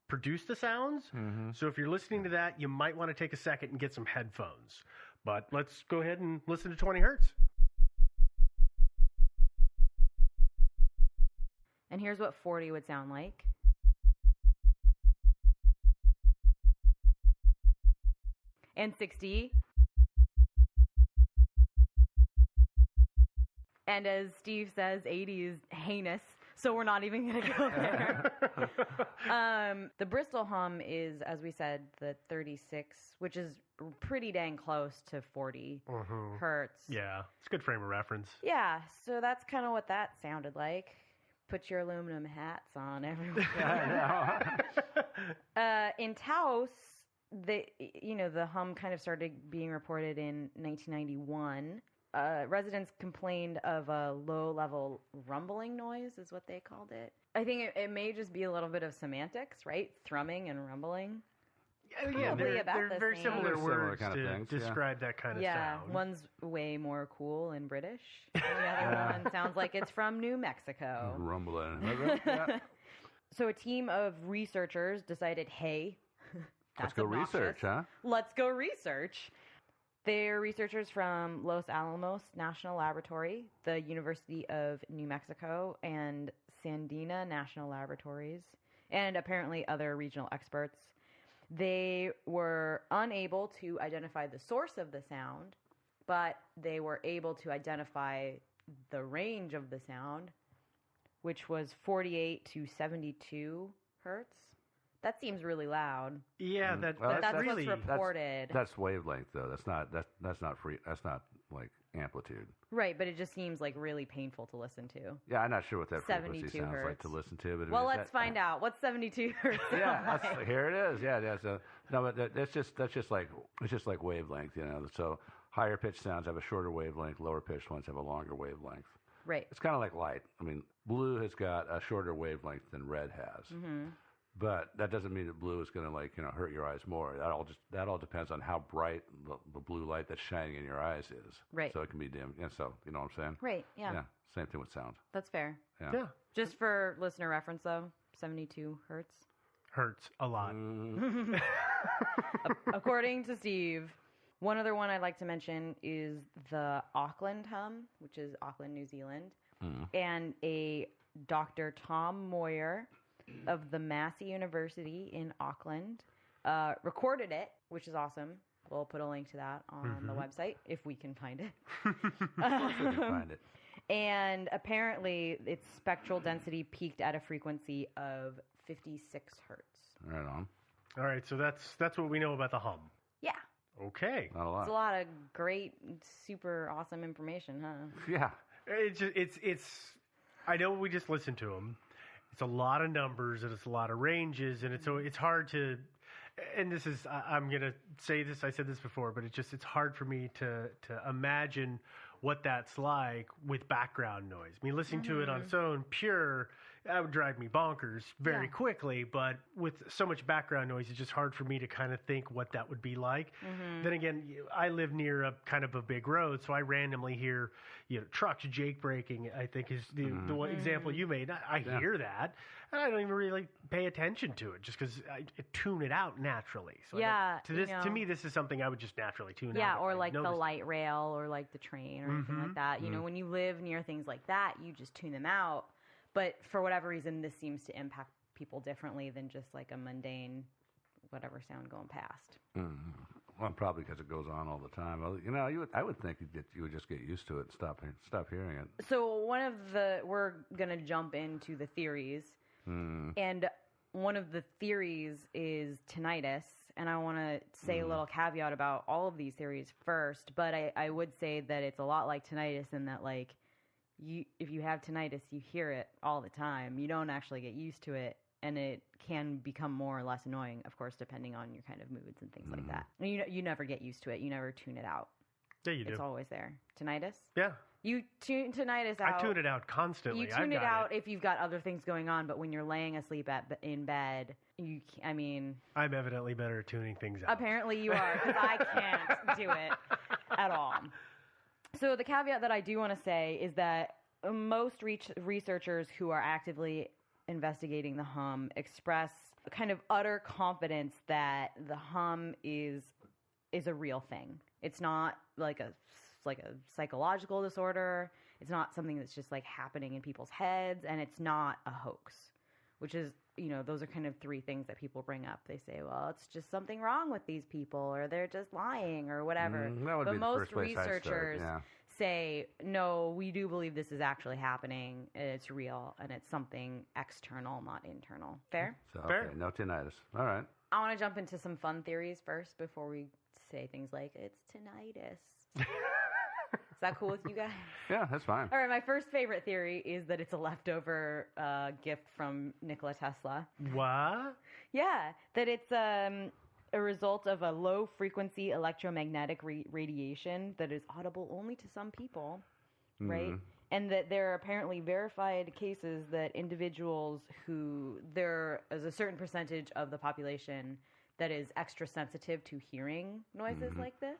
produce the sounds. Mm-hmm. So if you're listening to that, you might want to take a second and get some headphones. But let's go ahead and listen to 20 hertz. And here's what 40 would sound like. And 60. And as Steve says, 80 is heinous, so we're not even going to go there. The Bristol hum is, as we said, the 36, which is pretty dang close to 40 hertz. Yeah, it's a good frame of reference. Yeah, so that's kind of what that sounded like. Put your aluminum hats on, everyone. In Taos, the hum kind of started being reported in 1991. Residents complained of a low-level rumbling noise, is what they called it. I think it may just be a little bit of semantics, right? Thrumming and rumbling. Yeah, they're very similar words kind of to things, describe that kind of yeah, sound. one's way more cool and British. And the other one sounds like it's from New Mexico. Rumbling. So a team of researchers decided, hey, let's go research, huh? Let's go research. They're researchers from Los Alamos National Laboratory, the University of New Mexico, and Sandia National Laboratories, and apparently other regional experts. They were unable to identify the source of the sound, but they were able to identify the range of the sound, which was 48 to 72 hertz. That seems really loud. Yeah, that's really what's reported. That's wavelength, though. That's not free. That's not like amplitude. Right, but it just seems like really painful to listen to. Yeah, I'm not sure what that frequency sounds hertz. like to listen to. But well, let's find out. What's 72 hertz? Yeah, here it is. Yeah. So no, but that's just like wavelength, So higher pitched sounds have a shorter wavelength. Lower pitched ones have a longer wavelength. Right. It's kind of like light. I mean, blue has got a shorter wavelength than red has. Mm-hmm. But that doesn't mean that blue is going to hurt your eyes more. That all depends on how bright the blue light that's shining in your eyes is. Right. So it can be dim. And so you know what I'm saying? Right. Yeah. Yeah. Same thing with sound. That's fair. Yeah. Just for listener reference, though, 72 hertz. Hurts a lot. According to Steve, one other one I'd like to mention is the Auckland hum, which is Auckland, New Zealand, and a Dr. Tom Moyer of the Massey University in Auckland recorded it, which is awesome. We'll put a link to that on the website if we can find it. Find it. And apparently its spectral density peaked at a frequency of 56 hertz. Right on. All right, so that's what we know about the hum. Yeah. Okay. Not a lot. It's a lot of great, super awesome information, huh? Yeah. It's I know we just listened to them. It's a lot of numbers and it's a lot of ranges, and it's hard to. And this is I'm gonna say this. I said this before, but it's hard for me to imagine what that's like with background noise. I mean, listening to it on its own, pure, that would drive me bonkers very quickly. But with so much background noise, it's just hard for me to kind of think what that would be like. Then again, I live near a kind of a big road, so I randomly hear, trucks jake braking. I think is the one example you made. I hear that, and I don't even really pay attention to it, just because I tune it out naturally. So to me, this is something I would just naturally tune out. Yeah, or like the light rail, or like the train, or anything like that. You know, when you live near things like that, you just tune them out. But for whatever reason, this seems to impact people differently than just like a mundane, whatever sound going past. Well, probably because it goes on all the time. Well, I would think you would just get used to it and stop hearing it. So we're going to jump into the theories. And one of the theories is tinnitus. And I want to say a little caveat about all of these theories first. But I would say that it's a lot like tinnitus in that, like, if you have tinnitus, you hear it all the time. You don't actually get used to it, and it can become more or less annoying, of course, depending on your kind of moods and things like that. And you never get used to it. You never tune it out. Yeah, you do. It's always there. Tinnitus? Yeah. You tune tinnitus out. I tune it out constantly. You tune it out if you've got other things going on, but when you're laying asleep in bed, I'm evidently better at tuning things out. Apparently you are, because I can't do it at all. So the caveat that I do want to say is that most researchers who are actively investigating the hum express a kind of utter confidence that the hum is a real thing. It's not like a psychological disorder. It's not something that's just like happening in people's heads, and it's not a hoax, which is, those are kind of three things that people bring up. They say, well, it's just something wrong with these people, or they're just lying, or whatever. But most researchers say, no, we do believe this is actually happening, and it's real, and it's something external, not internal. Fair? Fair. No tinnitus. All right. I want to jump into some fun theories first before we say things like, it's tinnitus. Is that cool with you guys? Yeah, that's fine. All right, my first favorite theory is that it's a leftover gift from Nikola Tesla. What? Yeah, that it's a result of a low-frequency electromagnetic radiation that is audible only to some people, right? And that there are apparently verified cases that individuals there is a certain percentage of the population that is extra sensitive to hearing noises like this.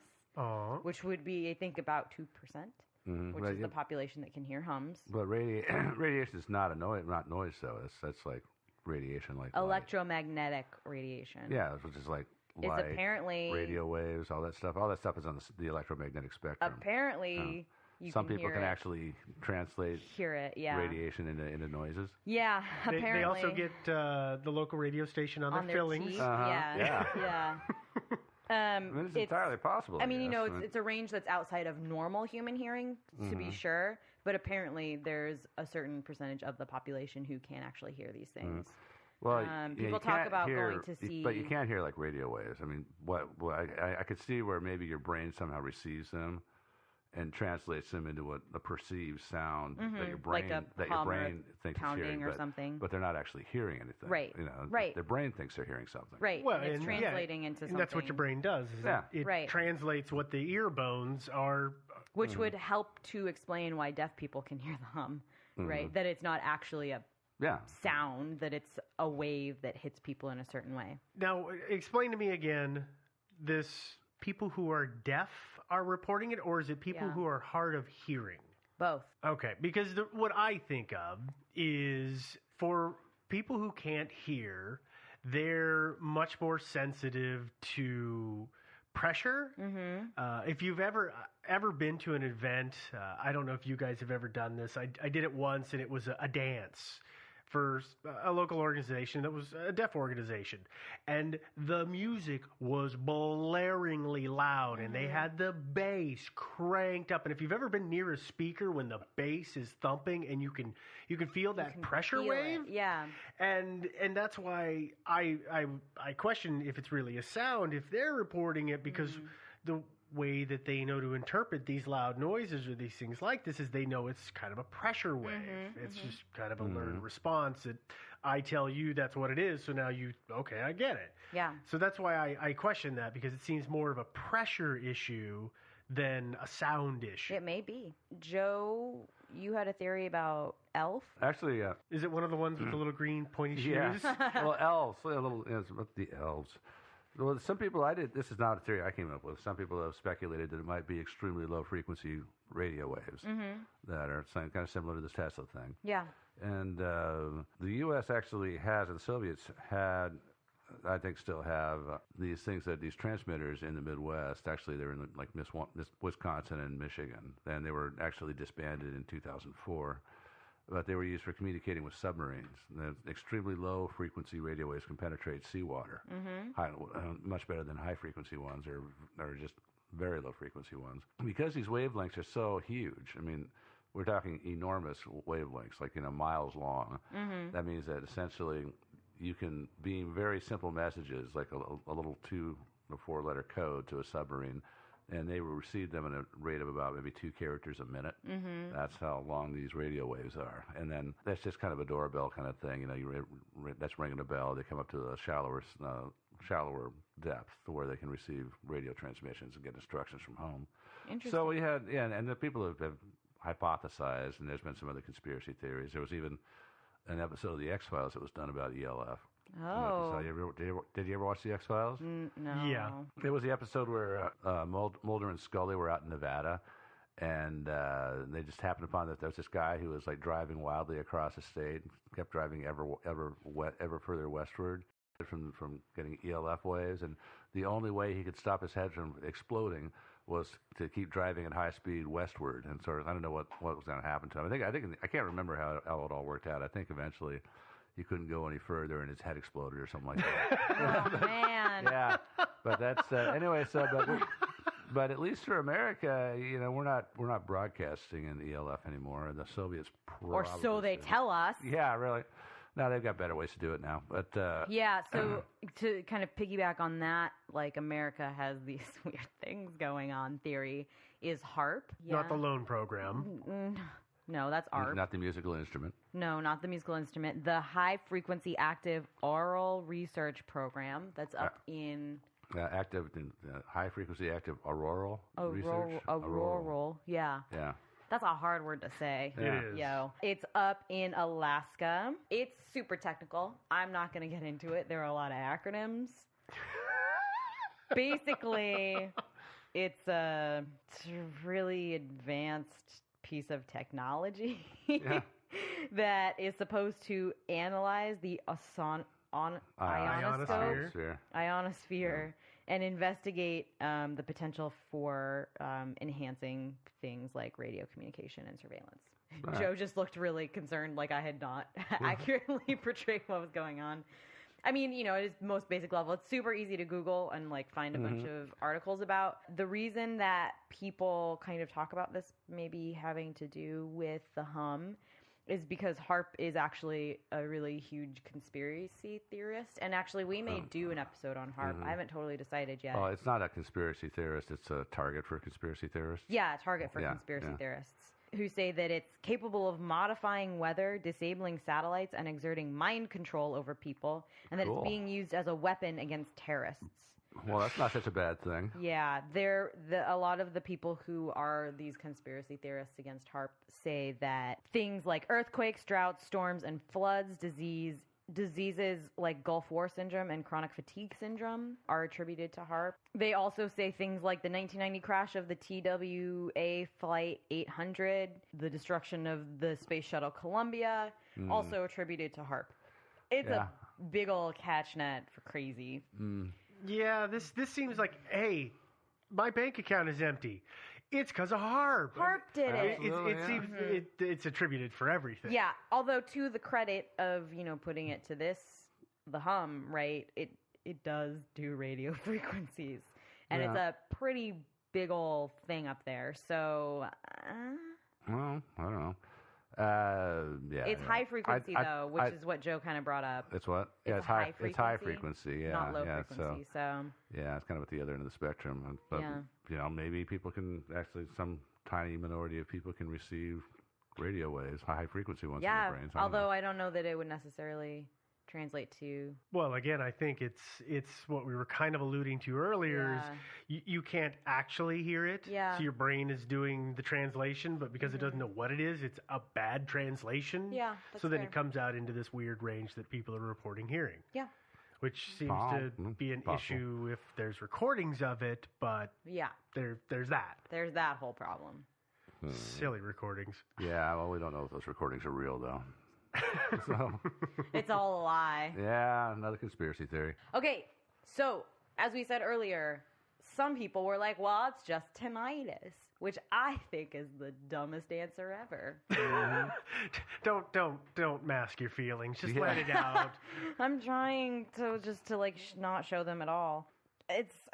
Which would be, I think, about 2%, which is the population that can hear hums. But radiation is not not noise, though. That's like radiation, like electromagnetic radiation. Yeah, which is like light, apparently radio waves, all that stuff. All that stuff is on the electromagnetic spectrum. Apparently, some people can actually translate radiation into noises. Yeah, apparently. They also get the local radio station on their fillings. Yeah. It's entirely possible. It's a range that's outside of normal human hearing, to be sure. But apparently, there's a certain percentage of the population who can actually hear these things. Well, people talk about going to see, but you can't hear like radio waves. I mean, I could see where maybe your brain somehow receives them and translates them into a perceived sound that your brain thinks is hearing, or something. But they're not actually hearing anything. Right. Right. Their brain thinks they're hearing something. Right. Well, and it's translating into something. And that's what your brain does. It translates what the ear bones are. Which would help to explain why deaf people can hear the hum, right? That it's not actually a sound, that it's a wave that hits people in a certain way. Now, explain to me again, this people who are deaf are reporting it, or is it people who are hard of hearing? Both. Okay, because what I think of is for people who can't hear, they're much more sensitive to pressure. If you've ever been to an event, I don't know if you guys have ever done this. I did it once, and it was a dance for a local organization that was a deaf organization. And the music was blaringly loud, and they had the bass cranked up. And if you've ever been near a speaker when the bass is thumping and you can feel that pressure wave. Yeah. And that's why I question if it's really a sound, if they're reporting it, because the way that they know to interpret these loud noises or these things like this is they know it's kind of a pressure wave. It's just kind of a learned response that I tell you that's what it is, so now okay, I get it. Yeah. So that's why I question that, because it seems more of a pressure issue than a sound issue. It may be. Joe, you had a theory about Elf? Actually, Is it one of the ones with the little green pointy yeah. shoes? Well, elves. A little. It's about the elves. Well, some people this is not a theory I came up with. Some people have speculated that it might be extremely low frequency radio waves that are kind of similar to this Tesla thing. Yeah. And the U.S. actually has, and the Soviets had, I think still have, these transmitters in the Midwest. Actually, they were in like Wisconsin and Michigan, and they were actually disbanded in 2004. But they were used for communicating with submarines. The extremely low frequency radio waves can penetrate seawater, much better than high frequency ones or just very low frequency ones. Because these wavelengths are so huge, I mean, we're talking enormous wavelengths, like miles long. That means that essentially you can beam very simple messages, like a little 2 or 4 letter code to a submarine, and they will receive them at a rate of about maybe 2 characters a minute. That's how long these radio waves are. And then that's just kind of a doorbell kind of thing. That's ringing a bell. They come up to a shallower depth where they can receive radio transmissions and get instructions from home. Interesting. So we had, and the people have hypothesized, and there's been some other conspiracy theories. There was even an episode of The X-Files that was done about ELF. Oh. Did you ever watch The X-Files? No. Yeah. It was the episode where Mulder and Scully were out in Nevada, and they just happened upon that there was this guy who was like driving wildly across the state, kept driving ever further westward from getting ELF waves, and the only way he could stop his head from exploding was to keep driving at high speed westward. And sort of, I don't know what was going to happen to him. I can't remember how it all worked out. I think eventually he couldn't go any further and his head exploded or something like that. Oh, man. Yeah, but that's anyway. So, but at least for America, we're not broadcasting in ELF anymore. The Soviets Or so they tell us. Yeah, really. No, they've got better ways to do it now. But yeah, so to kind of piggyback on that, like America has these weird things going on. Theory is HARP. Yeah. Not the loan program. No, that's ARP. Not the musical instrument. No, not the musical instrument. The High Frequency Active Auroral Research Program that's up in... High Frequency Active Auroral Research? Auroral, yeah. Yeah. That's a hard word to say. Yeah. It is. Yo, it's up in Alaska. It's super technical. I'm not going to get into it. There are a lot of acronyms. Basically, it's a really advanced piece of technology that is supposed to analyze the ionosphere and investigate the potential for enhancing things like radio communication and surveillance. Right. Joe just looked really concerned, like I had not accurately portrayed what was going on. I mean, it is most basic level. It's super easy to Google and find a bunch of articles about. The reason that people kind of talk about this maybe having to do with the hum is because HARP is actually a really huge conspiracy theorist. And actually, we may do an episode on HARP. I haven't totally decided yet. Oh, it's not a conspiracy theorist. It's a target for conspiracy theorists. Yeah, a target for conspiracy theorists who say that it's capable of modifying weather, disabling satellites, and exerting mind control over people, and that it's being used as a weapon against terrorists. Well, that's not such a bad thing. Yeah, a lot of the people who are these conspiracy theorists against HARP say that things like earthquakes, droughts, storms, and floods, diseases like Gulf War syndrome and chronic fatigue syndrome are attributed to HARP. They also say things like the 1990 crash of the TWA Flight 800, the destruction of the Space Shuttle Columbia, also attributed to HARP. It's a big old catch net for crazy. Yeah, this seems like, hey, my bank account is empty. It's because of HARP. HARP did it. It seems it's attributed for everything. Yeah, although to the credit of putting it to the hum, right? It does do radio frequencies, and it's a pretty big old thing up there. So, well, I don't know. It's high frequency though, which is what Joe kind of brought up. It's what? It's high frequency. It's high frequency. Yeah, not low frequency. So yeah, it's kind of at the other end of the spectrum. But maybe people can actually, some tiny minority of people can receive radio waves, high frequency ones in their brains. Although I don't know that it would necessarily translate to? Well, again, I think it's what we were kind of alluding to earlier. Is you can't actually hear it. Yeah. So your brain is doing the translation, but because it doesn't know what it is, it's a bad translation. Yeah, that's so then fair. it comes out into this weird range that people are reporting hearing. Yeah. Which seems to be an issue if there's recordings of it, but Yeah. there's that. There's that whole problem. Silly recordings. Yeah, well, we don't know if those recordings are real, though. So, It's all a lie. yeah, another conspiracy theory. Okay, so as we said earlier, some people were like, well, it's just tinnitus, which I think is the dumbest answer ever. Don't mask your feelings. Just let it out. I'm trying to not show them at all.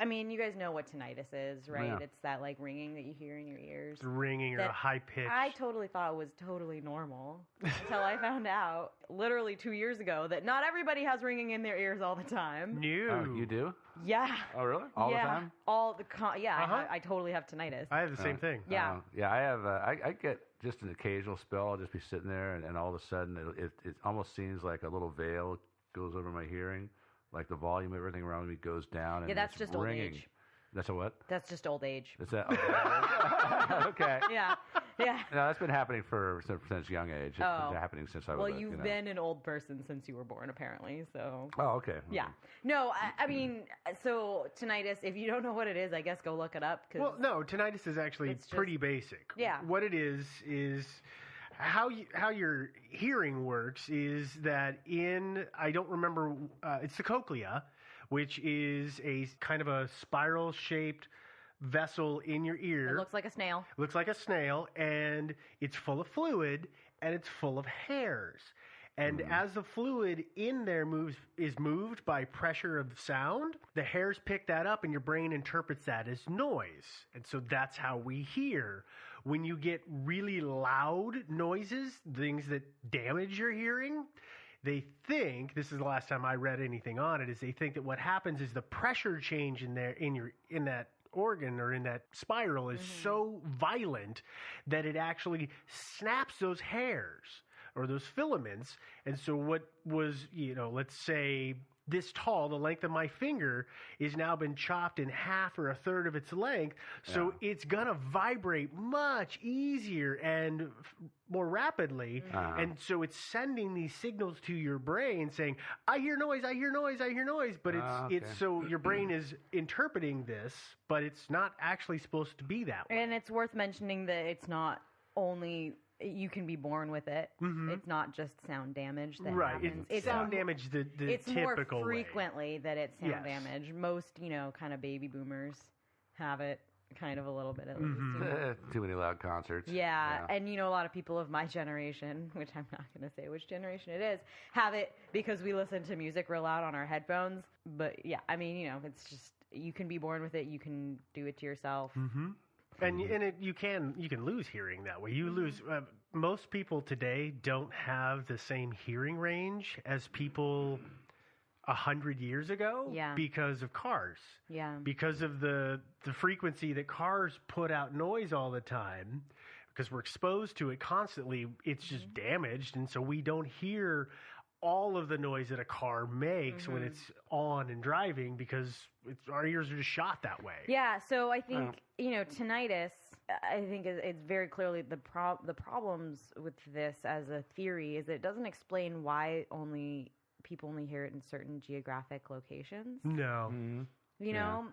I mean, you guys know what tinnitus is, right? Yeah. It's that like ringing that you hear in your ears. It's ringing or That a high pitch. I totally thought was totally normal until I found out literally 2 years ago that not everybody has ringing in their ears all the time. New. Oh, you do? Yeah. Oh, really? All yeah. the time? All the Uh-huh. I totally have tinnitus. I have the same thing. Yeah. Yeah, I have. I get just an occasional spell. I'll just be sitting there, and all of a sudden, it almost seems like a little veil goes over my hearing, like the volume of everything around me goes down. And Yeah, that's it's just old ringing. age. That's a what? That's just old age. Is that okay? Okay. Yeah. Yeah. No, that's been happening since young age. It's been happening since I was. Well, you've been an old person since you were born, apparently. So. Oh, okay. Yeah. No, I mean, so tinnitus. If you don't know what it is, I guess go look it up. Well, no, tinnitus is actually pretty basic. Yeah. What it is how your hearing works is that I don't remember, it's the cochlea, which is a kind of a spiral-shaped vessel in your ear. It looks like a snail. Looks like a snail, and it's full of fluid, and it's full of hairs. And as the fluid in there is moved by pressure of sound, the hairs pick that up, and your brain interprets that as noise. And so that's how we hear. When you get really loud noises, things that damage your hearing, they think, this is the last time I read anything on it, is they think that what happens is the pressure change in that organ or in that spiral is so violent that it actually snaps those hairs or those filaments. And so what was, let's say this tall, the length of my finger, is now been chopped in half or a third of its length. So it's going to vibrate much easier and more rapidly. And so it's sending these signals to your brain saying, I hear noise, I hear noise, I hear noise. But it's so your brain is interpreting this, but it's not actually supposed to be that way. And it's worth mentioning that it's not only you can be born with it. It's not just sound damage that happens. It's sound damage the it's typical more way. frequently that it's sound damage. Most, kind of baby boomers have it kind of a little bit at least. Too many loud concerts. Yeah, and a lot of people of my generation, which I'm not going to say which generation it is, have it because we listen to music real loud on our headphones. But yeah, I mean, it's just, you can be born with it. You can do it to yourself. And you can lose hearing that way. You lose. Most people today don't have the same hearing range as people 100 years ago. Yeah. Because of cars. Yeah. Because of the frequency that cars put out noise all the time. Because we're exposed to it constantly, it's just damaged, and so we don't hear all of the noise that a car makes when it's on and driving because our ears are just shot that way. Yeah, so I think, tinnitus, I think it's very clearly the problems with this as a theory is that it doesn't explain why people only hear it in certain geographic locations. No. You know?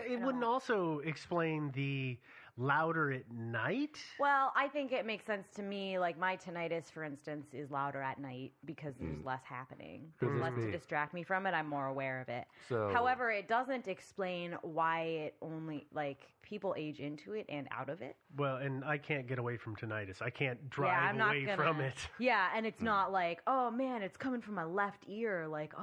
It wouldn't also explain the louder at night? Well, I think it makes sense to me. Like my tinnitus, for instance, is louder at night because there's less happening. There's less to distract me from it. I'm more aware of it. So, however, it doesn't explain why it only, people age into it and out of it. Well, and I can't get away from tinnitus. I can't drive away from it. Yeah, and it's not like, oh man, it's coming from my left ear. Like,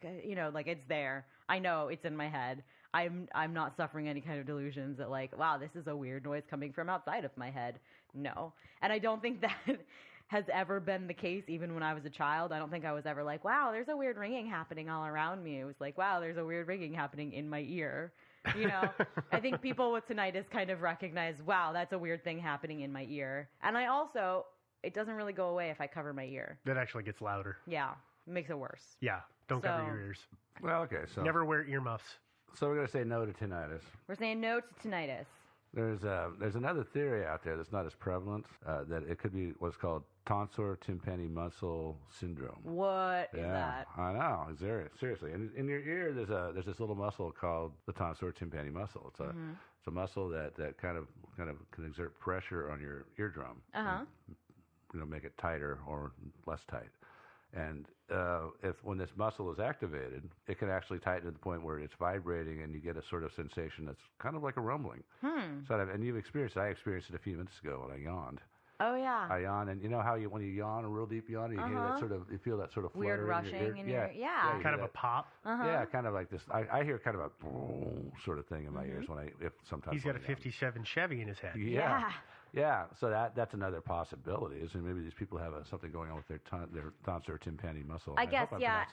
it's there. I know it's in my head. I'm not suffering any kind of delusions that wow, this is a weird noise coming from outside of my head. No. And I don't think that has ever been the case even when I was a child. I don't think I was ever like, wow, there's a weird ringing happening all around me. It was like, wow, there's a weird ringing happening in my ear. I think people with tinnitus kind of recognize, wow, that's a weird thing happening in my ear. And it doesn't really go away if I cover my ear. That actually gets louder. Yeah. makes it worse. Yeah, don't cover your ears. Well, okay, so never wear earmuffs. So we're going to say no to tinnitus. We're saying no to tinnitus. There's another theory out there that's not as prevalent, that it could be what's called tonsor tympani muscle syndrome. What is that? I know, seriously. In your ear, there's this little muscle called the tonsor tympani muscle. It's a muscle that kind of can exert pressure on your eardrum. And, make it tighter or less tight. And when this muscle is activated, it can actually tighten to the point where it's vibrating, and you get a sort of sensation that's kind of like a rumbling. And you've experienced it. I experienced it a few minutes ago when I yawned. Oh yeah. I yawn, and you know how when you yawn, a real deep yawn, you hear that you feel that sort of weird flutter rushing in your ear. Yeah, kind of a pop. Yeah, kind of like this. I hear kind of a sort of thing in my ears if sometimes. He's got a '57 Chevy in his head. Yeah, so that's another possibility. Is maybe these people have something going on with their tonsor tympani muscle. I guess,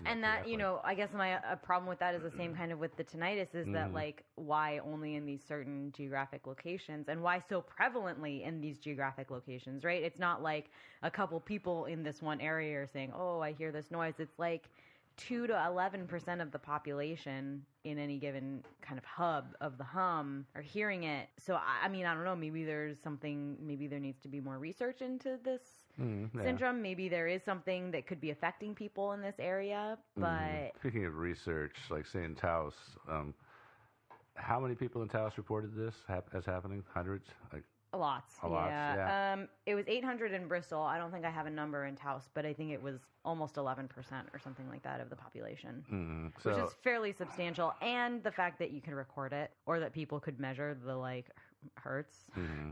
and that I guess my problem with that is the same kind of with the tinnitus is that like why only in these certain geographic locations and why so prevalently in these geographic locations, right? It's not like a couple people in this one area are saying, "Oh, I hear this noise." It's like 2 to 11% of the population in any given kind of hub of the hum are hearing it. So, I mean, I don't know. Maybe there needs to be more research into this syndrome. Maybe there is something that could be affecting people in this area. But speaking of research, like say in Taos, how many people in Taos reported this as happening? Hundreds? Lots. Yeah. It was 800 in Bristol. I don't think I have a number in Taos, but I think it was almost 11% or something like that of the population, which is fairly substantial. And the fact that you can record it or that people could measure the hertz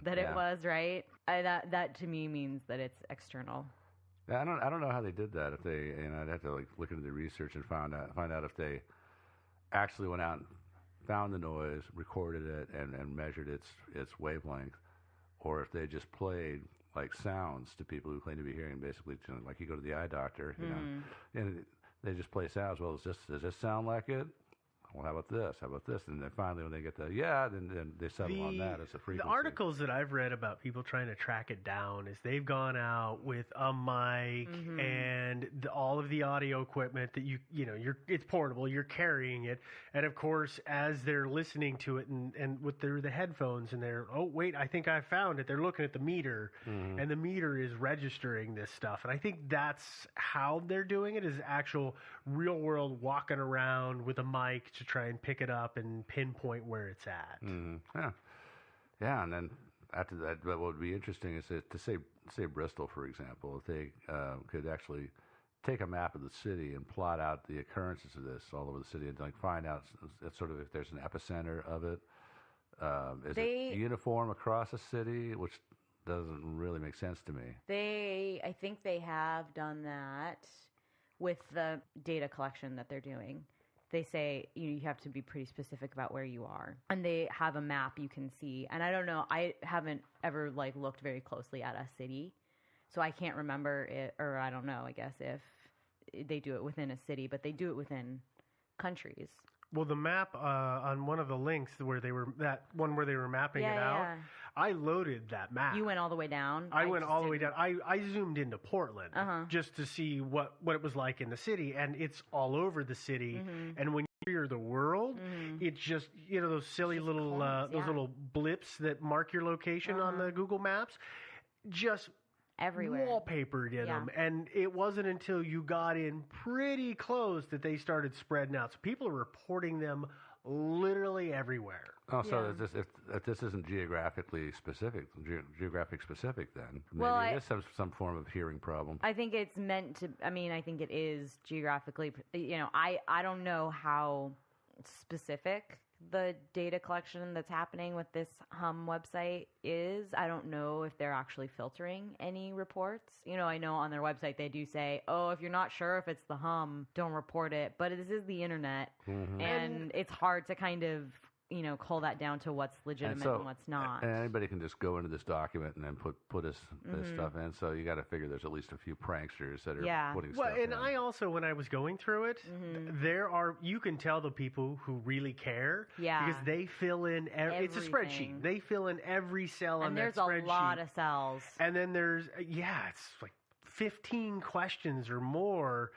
that it was, right? That to me means that it's external. I don't know how they did that. If they, I'd have to look into the research and find out if they actually went out and found the noise, recorded it, and measured its wavelength. Or if they just played sounds to people who claim to be hearing, basically, like you go to the eye doctor, and they just play sounds. Well, does this sound like it? Well, how about this? How about this? And then finally, when they get then they settle on that as a frequency. The articles that I've read about people trying to track it down is they've gone out with a mic and all of the audio equipment that it's portable, you're carrying it, and of course, as they're listening to it and with the headphones, and they're I think I found it. They're looking at the meter, and the meter is registering this stuff, and I think that's how they're doing it. Is actual real world walking around with a mic to try and pick it up and pinpoint where it's at. Yeah, and then after that, what would be interesting is to say Bristol, for example, if they could actually take a map of the city and plot out the occurrences of this all over the city and find out sort of if there's an epicenter of it. Is it uniform across a city, which doesn't really make sense to me. I think they have done that with the data collection that they're doing. They say you have to be pretty specific about where you are, and they have a map you can see. And I don't know, I haven't ever looked very closely at a city, so I can't remember it, or I don't know, I guess, if they do it within a city, but they do it within countries. Well, the map on one of the links where they were mapping it out. Yeah. I loaded that map. You went all the way down? I went all the way down. I zoomed into Portland just to see what it was like in the city, and it's all over the city. And when you hear the world, it's just those silly little little blips that mark your location on the Google Maps, just everywhere, wallpapered in them. And it wasn't until you got in pretty close that they started spreading out. So people are reporting them literally everywhere. Oh, so if this isn't geographic specific, then maybe it is some form of hearing problem. I think it's meant to. I mean, I think it is geographically. I don't know how specific the data collection that's happening with this Hum website is. I don't know if they're actually filtering any reports. I know on their website they do say, "Oh, if you're not sure if it's the Hum, don't report it." But this is the internet, and it's hard to kind of cull that down to what's legitimate and what's not. And anybody can just go into this document and then put this stuff in. So you got to figure there's at least a few pranksters that are putting stuff in. And I also, when I was going through it, you can tell the people who really care because they fill in it's a spreadsheet. They fill in every cell on that spreadsheet. And there's a lot of cells. And then there's it's like 15 questions or more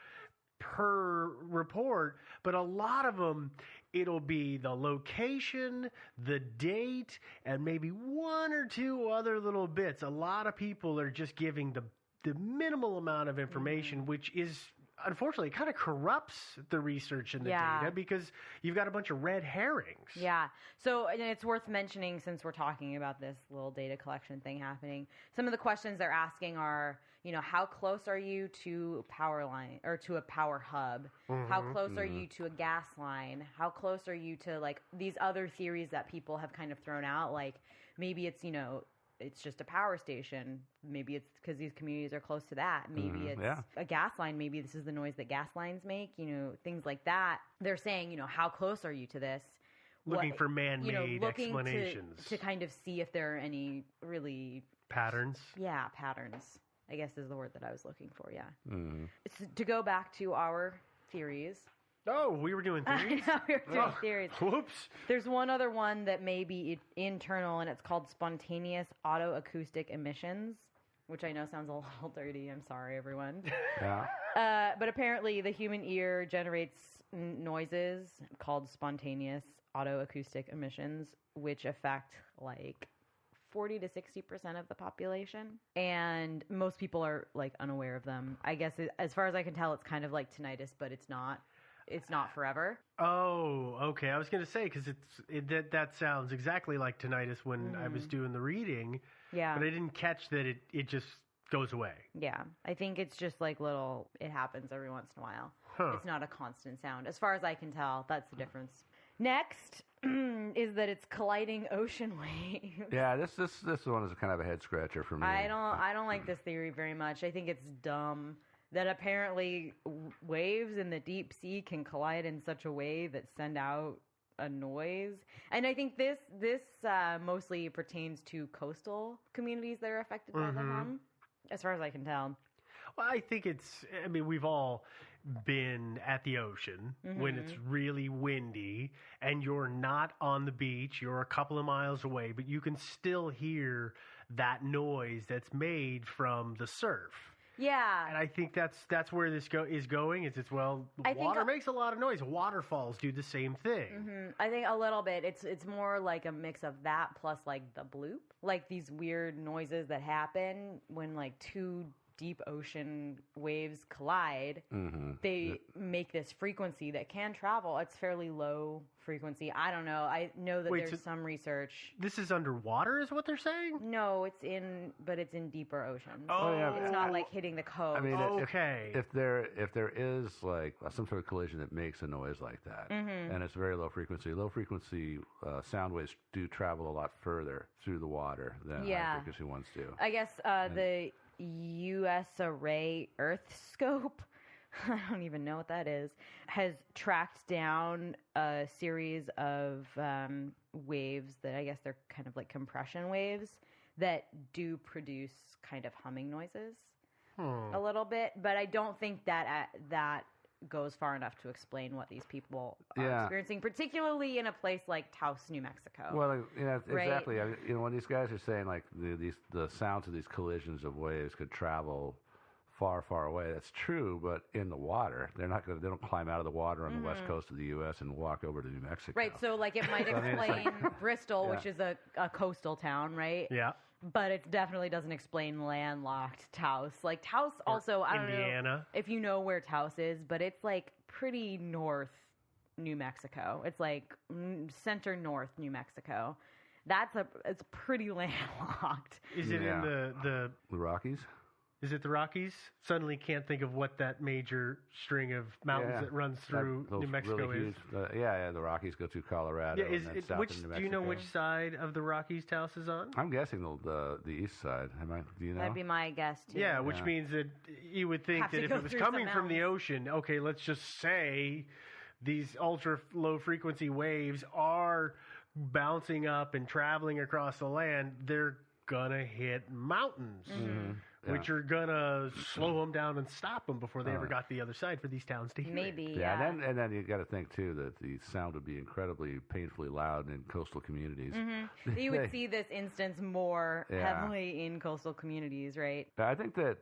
per report, but a lot of them, it'll be the location, the date, and maybe one or two other little bits. A lot of people are just giving the minimal amount of information, which is, unfortunately, kind of corrupts the research and the data because you've got a bunch of red herrings. Yeah. So and it's worth mentioning, since we're talking about this little data collection thing happening, some of the questions they're asking are, how close are you to power line or to a power hub? How close are you to a gas line? How close are you to like these other theories that people have kind of thrown out? Like maybe it's, it's just a power station. Maybe it's because these communities are close to that. Maybe it's a gas line. Maybe this is the noise that gas lines make, things like that. They're saying, how close are you to this? Looking for man-made explanations. To kind of see if there are any really... Patterns? Yeah, patterns, I guess is the word that I was looking for, It's to go back to our theories. Oh, we were doing theories? We were doing theories. Whoops. There's one other one that may be internal, and it's called spontaneous autoacoustic emissions, which I know sounds a little dirty. I'm sorry, everyone. Yeah. But apparently the human ear generates noises called spontaneous autoacoustic emissions, which affect like 40 to 60% of the population. And most people are like unaware of them. I guess as far as I can tell, it's kind of like tinnitus, but it's not. It's not forever. Oh, okay. I was going to say, because that sounds exactly like tinnitus when I was doing the reading. Yeah. But I didn't catch that it just goes away. Yeah. I think it's just like it happens every once in a while. Huh. It's not a constant sound. As far as I can tell, that's the difference. Next is that it's colliding ocean waves. Yeah, this one is kind of a head scratcher for me. I don't like this theory very much. I think it's dumb. That apparently waves in the deep sea can collide in such a way that send out a noise. And I think this mostly pertains to coastal communities that are affected by the hum, as far as I can tell. Well, I think we've all been at the ocean when it's really windy and you're not on the beach, you're a couple of miles away, but you can still hear that noise that's made from the surf. Yeah. And I think that's where this is going. Water makes a lot of noise. Waterfalls do the same thing. I think a little bit. It's more like a mix of that plus like the bloop. Like these weird noises that happen when like two deep ocean waves collide. They make this frequency that can travel. It's fairly low frequency. I don't know. I know that there's some research. This is underwater is what they're saying? No, it's in deeper oceans. Oh, yeah. It's not like hitting the coast. I mean, okay. If there is like some sort of collision that makes a noise like that, and it's very low frequency sound waves do travel a lot further through the water than high frequency ones do. I guess the U.S. Array Earth Scope, I don't even know what that is, has tracked down a series of waves that I guess they're kind of like compression waves that do produce kind of humming noises a little bit, but I don't think that that goes far enough to explain what these people are experiencing, particularly in a place like Taos, New Mexico. Well, exactly. Right? When these guys are saying like the sounds of these collisions of waves could travel far, far away, that's true. But in the water, they don't climb out of the water on the west coast of the U.S. and walk over to New Mexico. Right. So like it might explain Bristol, which is a coastal town, right? Yeah. But it definitely doesn't explain landlocked Taos. Like Taos also, I don't know if you know where Taos is, but it's like pretty north New Mexico. It's like center north New Mexico. It's pretty landlocked. Is it in the Rockies? Is it the Rockies? Suddenly can't think of what that major string of mountains that runs through New Mexico really is. Huge, the Rockies go through Colorado. Yeah, do you know which side of the Rockies Taos is on? I'm guessing the east side. Do you know? That'd be my guess too. Yeah, which means that you would think that if it was coming from the ocean, okay, let's just say these ultra low frequency waves are bouncing up and traveling across the land, they're gonna hit mountains. Which are gonna slow them down and stop them before they ever got to the other side for these towns to hear. Maybe, yeah. And then you got to think too that the sound would be incredibly painfully loud in coastal communities. You would see this instance more heavily in coastal communities, right? I think that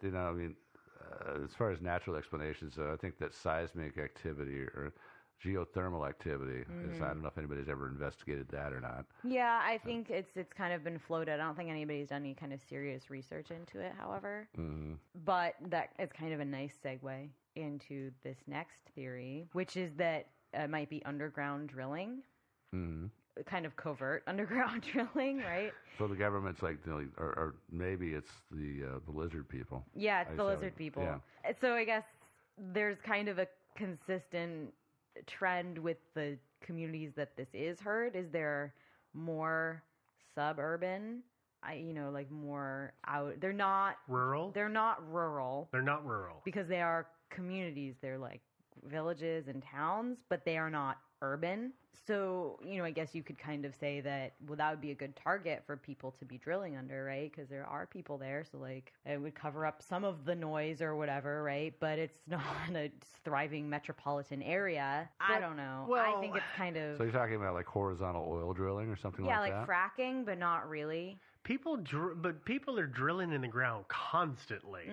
as far as natural explanations, I think that seismic activity or geothermal activity is, I don't know if anybody's ever investigated that or not. Yeah, I think it's kind of been floated. I don't think anybody's done any kind of serious research into it, however. But that is kind of a nice segue into this next theory, which is that it might be underground drilling. Kind of covert underground drilling, right? So the government's like, or maybe it's the lizard people. Yeah, it's the lizard people. Yeah. So I guess there's kind of a consistent trend with the communities that this is heard. Is there more suburban? Like more out. They're not rural. They're not rural. They're not rural because they are communities. They're like villages and towns, but they are not urban. So, I guess you could kind of say that, well, that would be a good target for people to be drilling under, right? Because there are people there. So, like, it would cover up some of the noise or whatever, right? But it's not a thriving metropolitan area. I don't know. Well, I think it's kind of... So you're talking about, like, horizontal oil drilling or something like that? Yeah, like fracking, but not really. People are drilling in the ground constantly.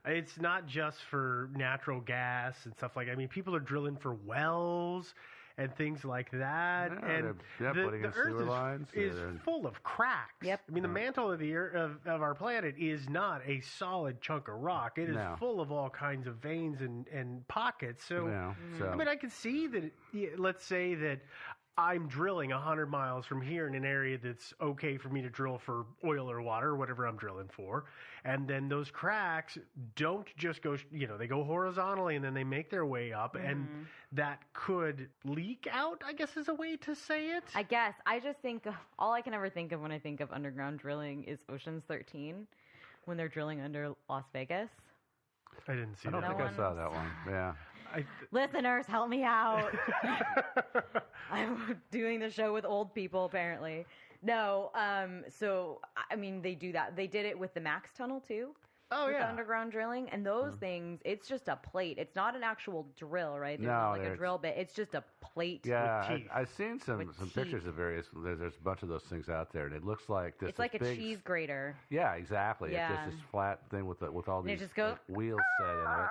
It's not just for natural gas and stuff like that. I mean, people are drilling for wells and things like that. Yeah, and putting the in Earth sewer lines. is full of cracks. Yep. I mean, the mantle of the Earth, of our planet is not a solid chunk of rock. It is full of all kinds of veins and pockets. So, I mean, I could see that. Let's say that I'm drilling 100 miles from here in an area that's okay for me to drill for oil or water or whatever I'm drilling for. And then those cracks don't just go, they go horizontally and then they make their way up. And that could leak out, I guess is a way to say it. I guess. I just think, all I can ever think of when I think of underground drilling is Ocean's 13 when they're drilling under Las Vegas. I didn't see that. I don't think I saw that one. Yeah. Listeners, help me out. I'm doing the show with old people, apparently. No, so, I mean, they do that. They did it with the Max Tunnel, too. Oh, with yeah. Underground drilling. And those things, it's just a plate. It's not an actual drill, right? There's No, not like a drill bit. It's just a plate. Yeah, with teeth. I've seen some pictures of various. There's a bunch of those things out there, and it looks like this. It's like a big, cheese grater. Yeah, exactly. Yeah. It's just this flat thing with all And these it just goes, wheels set in it.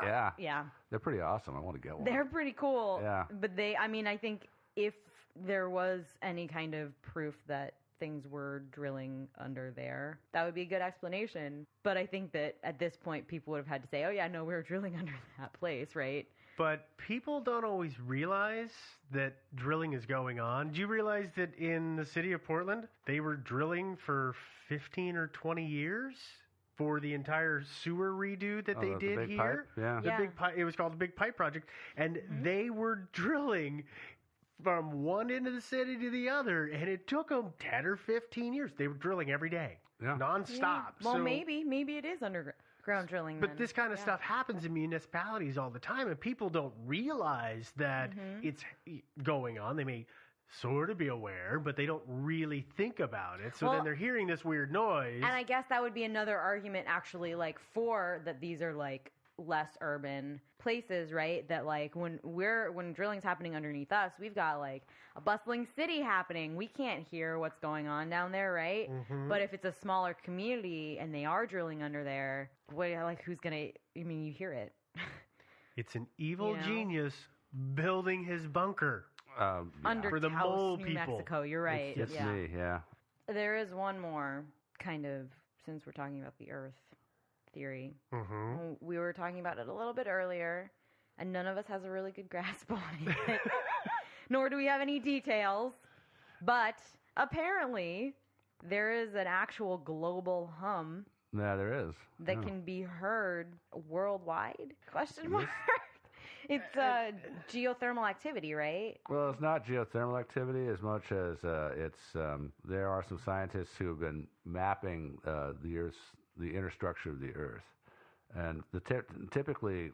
Yeah. Yeah. They're pretty awesome. I want to get one. They're pretty cool. Yeah. But I think if there was any kind of proof that things were drilling under there, that would be a good explanation. But I think that at this point, people would have had to say, oh, yeah, no, we were drilling under that place, right? But people don't always realize that drilling is going on. Do you realize that in the city of Portland, they were drilling for 15 or 20 years? For the entire sewer redo that they did big here. Pipe? Yeah. The big pipe. It was called the Big Pipe Project. And they were drilling from one end of the city to the other, and it took them 10 or 15 years. They were drilling every day, nonstop. Yeah. Well, so, maybe it is underground drilling. But this kind of stuff happens in municipalities all the time, and people don't realize that it's going on. They may sort of be aware, but they don't really think about it. So then they're hearing this weird noise. And I guess that would be another argument, actually, like, for that these are, like, less urban places, right? That, like, when drilling's happening underneath us, we've got, like, a bustling city happening. We can't hear what's going on down there, right? But if it's a smaller community and they are drilling under there, who's gonna, you hear it. It's an evil genius building his bunker. Under for the Taos, mole New people. Mexico, you're right. It's me, yeah. There is one more kind of, since we're talking about the Earth theory. We were talking about it a little bit earlier, and none of us has a really good grasp on it. Nor do we have any details. But apparently, there is an actual global hum. Yeah, there is. That can be heard worldwide? Question mark. It's geothermal activity, right? Well, it's not geothermal activity as much as there are some scientists who have been mapping the inner structure of the Earth, and typically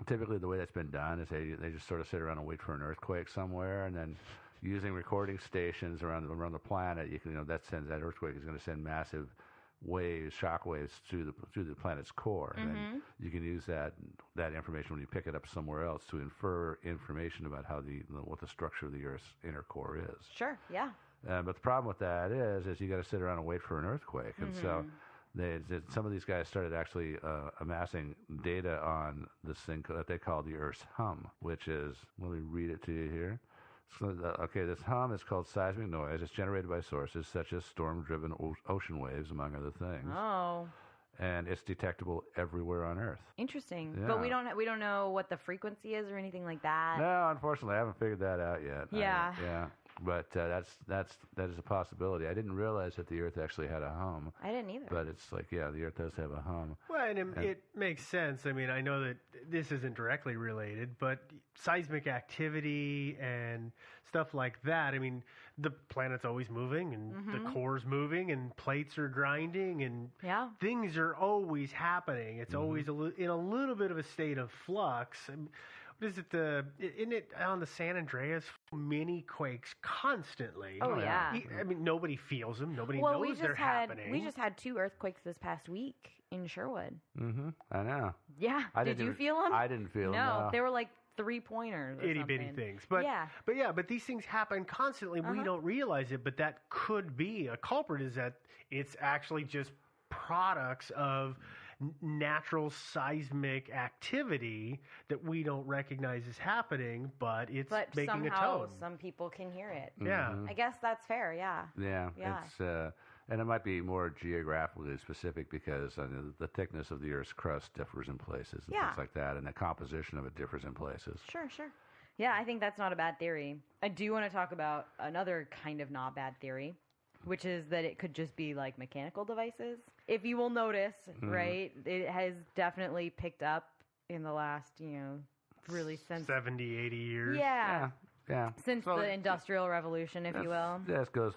the way that's been done is they just sort of sit around and wait for an earthquake somewhere, and then using recording stations around the planet, that earthquake is going to send massive shock waves through the planet's core, and then you can use that information when you pick it up somewhere else to infer information about what the structure of the Earth's inner core is. Sure, yeah. But the problem with that is you got to sit around and wait for an earthquake, and so some of these guys started actually amassing data on this thing that they call the Earth's hum, which is, let me read it to you here. So, this hum is called seismic noise. It's generated by sources such as storm-driven ocean waves, among other things. Oh. And it's detectable everywhere on Earth. Interesting. Yeah. But we don't know what the frequency is or anything like that. No, unfortunately, I haven't figured that out yet. Yeah. Yeah. But that is a possibility. I didn't realize that the Earth actually had a hum. I didn't either. But it's like, the Earth does have a hum. Well, and it makes sense. I mean, I know that this isn't directly related, but seismic activity and stuff like that. I mean, the planet's always moving, and the core's moving, and plates are grinding, and things are always happening. It's always in a little bit of a state of flux. What is it? Isn't it on the San Andreas mini quakes constantly? Oh yeah. I mean, nobody feels them. Nobody knows they're happening. We just had 2 earthquakes this past week in Sherwood. Mm-hmm. I know. Yeah. Did you feel them? I didn't feel them. No, they were like 3-pointers. Itty bitty things. But these things happen constantly. We don't realize it, but that could be a culprit. Is that it's actually just products of natural seismic activity that we don't recognize as happening, but it's making a tone. Some people can hear it. Yeah. I guess that's fair, yeah. Yeah. It's, and it might be more geographically specific because the thickness of the Earth's crust differs in places and things like that, and the composition of it differs in places. Sure. Yeah, I think that's not a bad theory. I do want to talk about another kind of not bad theory, which is that it could just be like mechanical devices. If you will notice, right, it has definitely picked up in the last, really since 70, 80 years. Yeah. Yeah. Since the Industrial Revolution, if you will. Yes, goes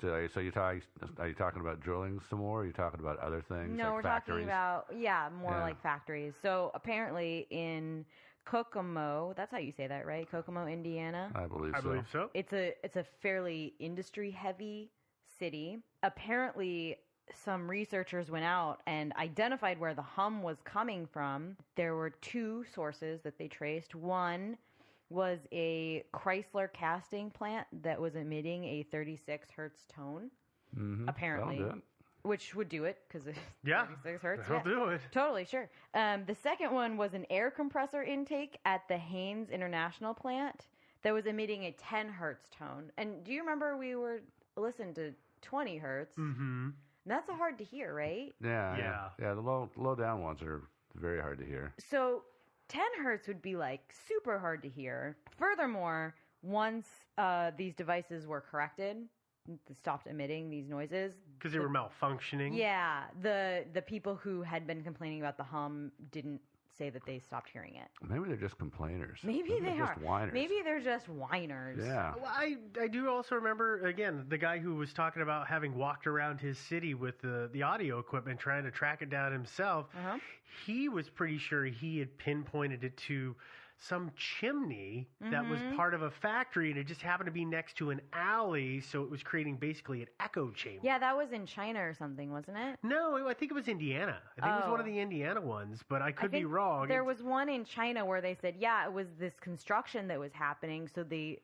to. So are you talking about drilling some more? Or are you talking about other things? No, like we're factories? talking about more like factories. So apparently in Kokomo, that's how you say that, right? Kokomo, Indiana. I believe so. It's a fairly industry heavy city. Apparently, some researchers went out and identified where the hum was coming from. There were 2 sources that they traced. One was a Chrysler casting plant that was emitting a 36 hertz tone, apparently, which would do it because it's 36 hertz. That'll do it. Totally, sure. The second one was an air compressor intake at the Haynes International plant that was emitting a 10 hertz tone. And do you remember we were listening to 20 hertz? Mm-hmm. That's hard to hear, right? Yeah. The low down ones are very hard to hear. So 10 hertz would be like super hard to hear. Furthermore, once these devices were corrected, stopped emitting these noises because they were malfunctioning. Yeah, the people who had been complaining about the hum didn't say that they stopped hearing it. Maybe they're just complainers. Maybe they are. Just whiners. Maybe they're just whiners. Yeah. Well, I do also remember, again, the guy who was talking about having walked around his city with the audio equipment trying to track it down himself. He was pretty sure he had pinpointed it to some chimney that was part of a factory, and it just happened to be next to an alley, so it was creating basically an echo chamber. Yeah, that was in China or something, wasn't it? No, I think it was Indiana. I think it was one of the Indiana ones, but I could be wrong. There was one in China where they said, it was this construction that was happening, so they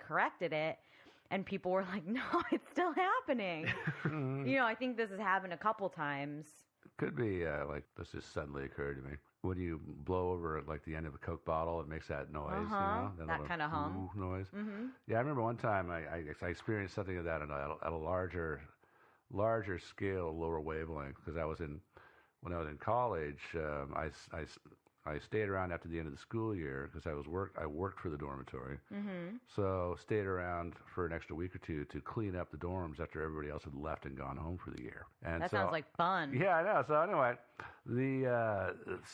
corrected it, and people were like, no, it's still happening. I think this has happened a couple times. Could be this just suddenly occurred to me. When you blow over like the end of a Coke bottle, it makes that noise. That kind of hum noise. Yeah, I remember one time I experienced something of that at a larger scale, lower wavelength. Because when I was in college, I stayed around after the end of the school year because I worked for the dormitory. So stayed around for an extra week or two to clean up the dorms after everybody else had left and gone home for the year. And that sounds like fun. Yeah, I know. So anyway,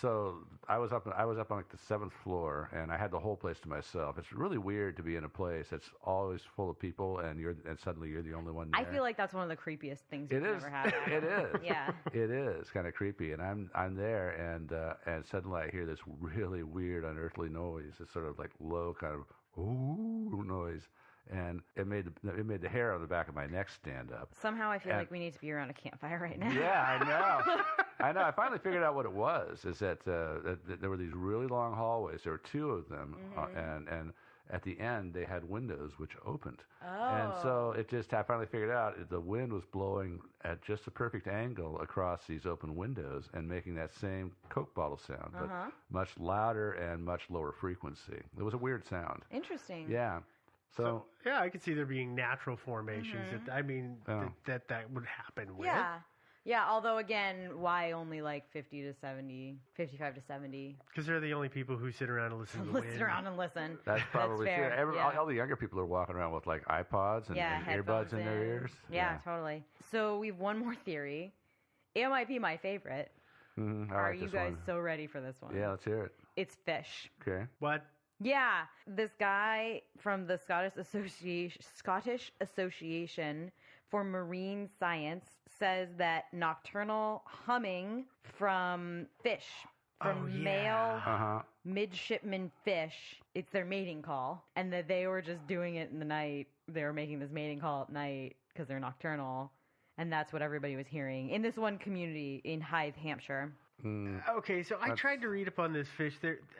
so I was up on like the 7th floor, and I had the whole place to myself. It's really weird to be in a place that's always full of people, and suddenly you're the only one there. I feel like that's one of the creepiest things you've ever had. It is. Yeah. It is kind of creepy, and I'm there, and suddenly I hear this really weird, unearthly noise. It's sort of like low kind of ooh noise. And it made the hair on the back of my neck stand up. Somehow I feel like we need to be around a campfire right now. Yeah, I know. I know. I finally figured out what it was. Is that there were these really long hallways. There were 2 of them, at the end they had windows which opened. Oh. And so I finally figured out the wind was blowing at just a perfect angle across these open windows and making that same Coke bottle sound, but much louder and much lower frequency. It was a weird sound. Interesting. Yeah. So yeah, I could see there being natural formations that would happen with. Yeah, although again, why only like 55 to 70? Because they're the only people who sit around and listen to the wind. Sit around and listen. That's probably fair. true. All the younger people are walking around with like iPods and earbuds in their ears. Yeah, totally. So we have one more theory. It might be my favorite. Are you guys so ready for this one? Yeah, let's hear it. It's fish. Okay. What? Yeah, this guy from the Scottish Association for Marine Science says that nocturnal humming from fish, male midshipman fish, it's their mating call, and that they were just doing it in the night. They were making this mating call at night because they're nocturnal, and that's what everybody was hearing in this one community in Hythe, Hampshire. Okay, so I tried to read up on this fish.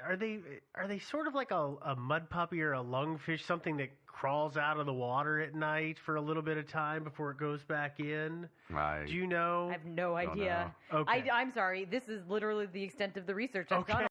Are they sort of like a mud puppy or a lungfish, something that crawls out of the water at night for a little bit of time before it goes back in? Do you know? I have no idea. Okay. I'm sorry. This is literally the extent of the research I've done.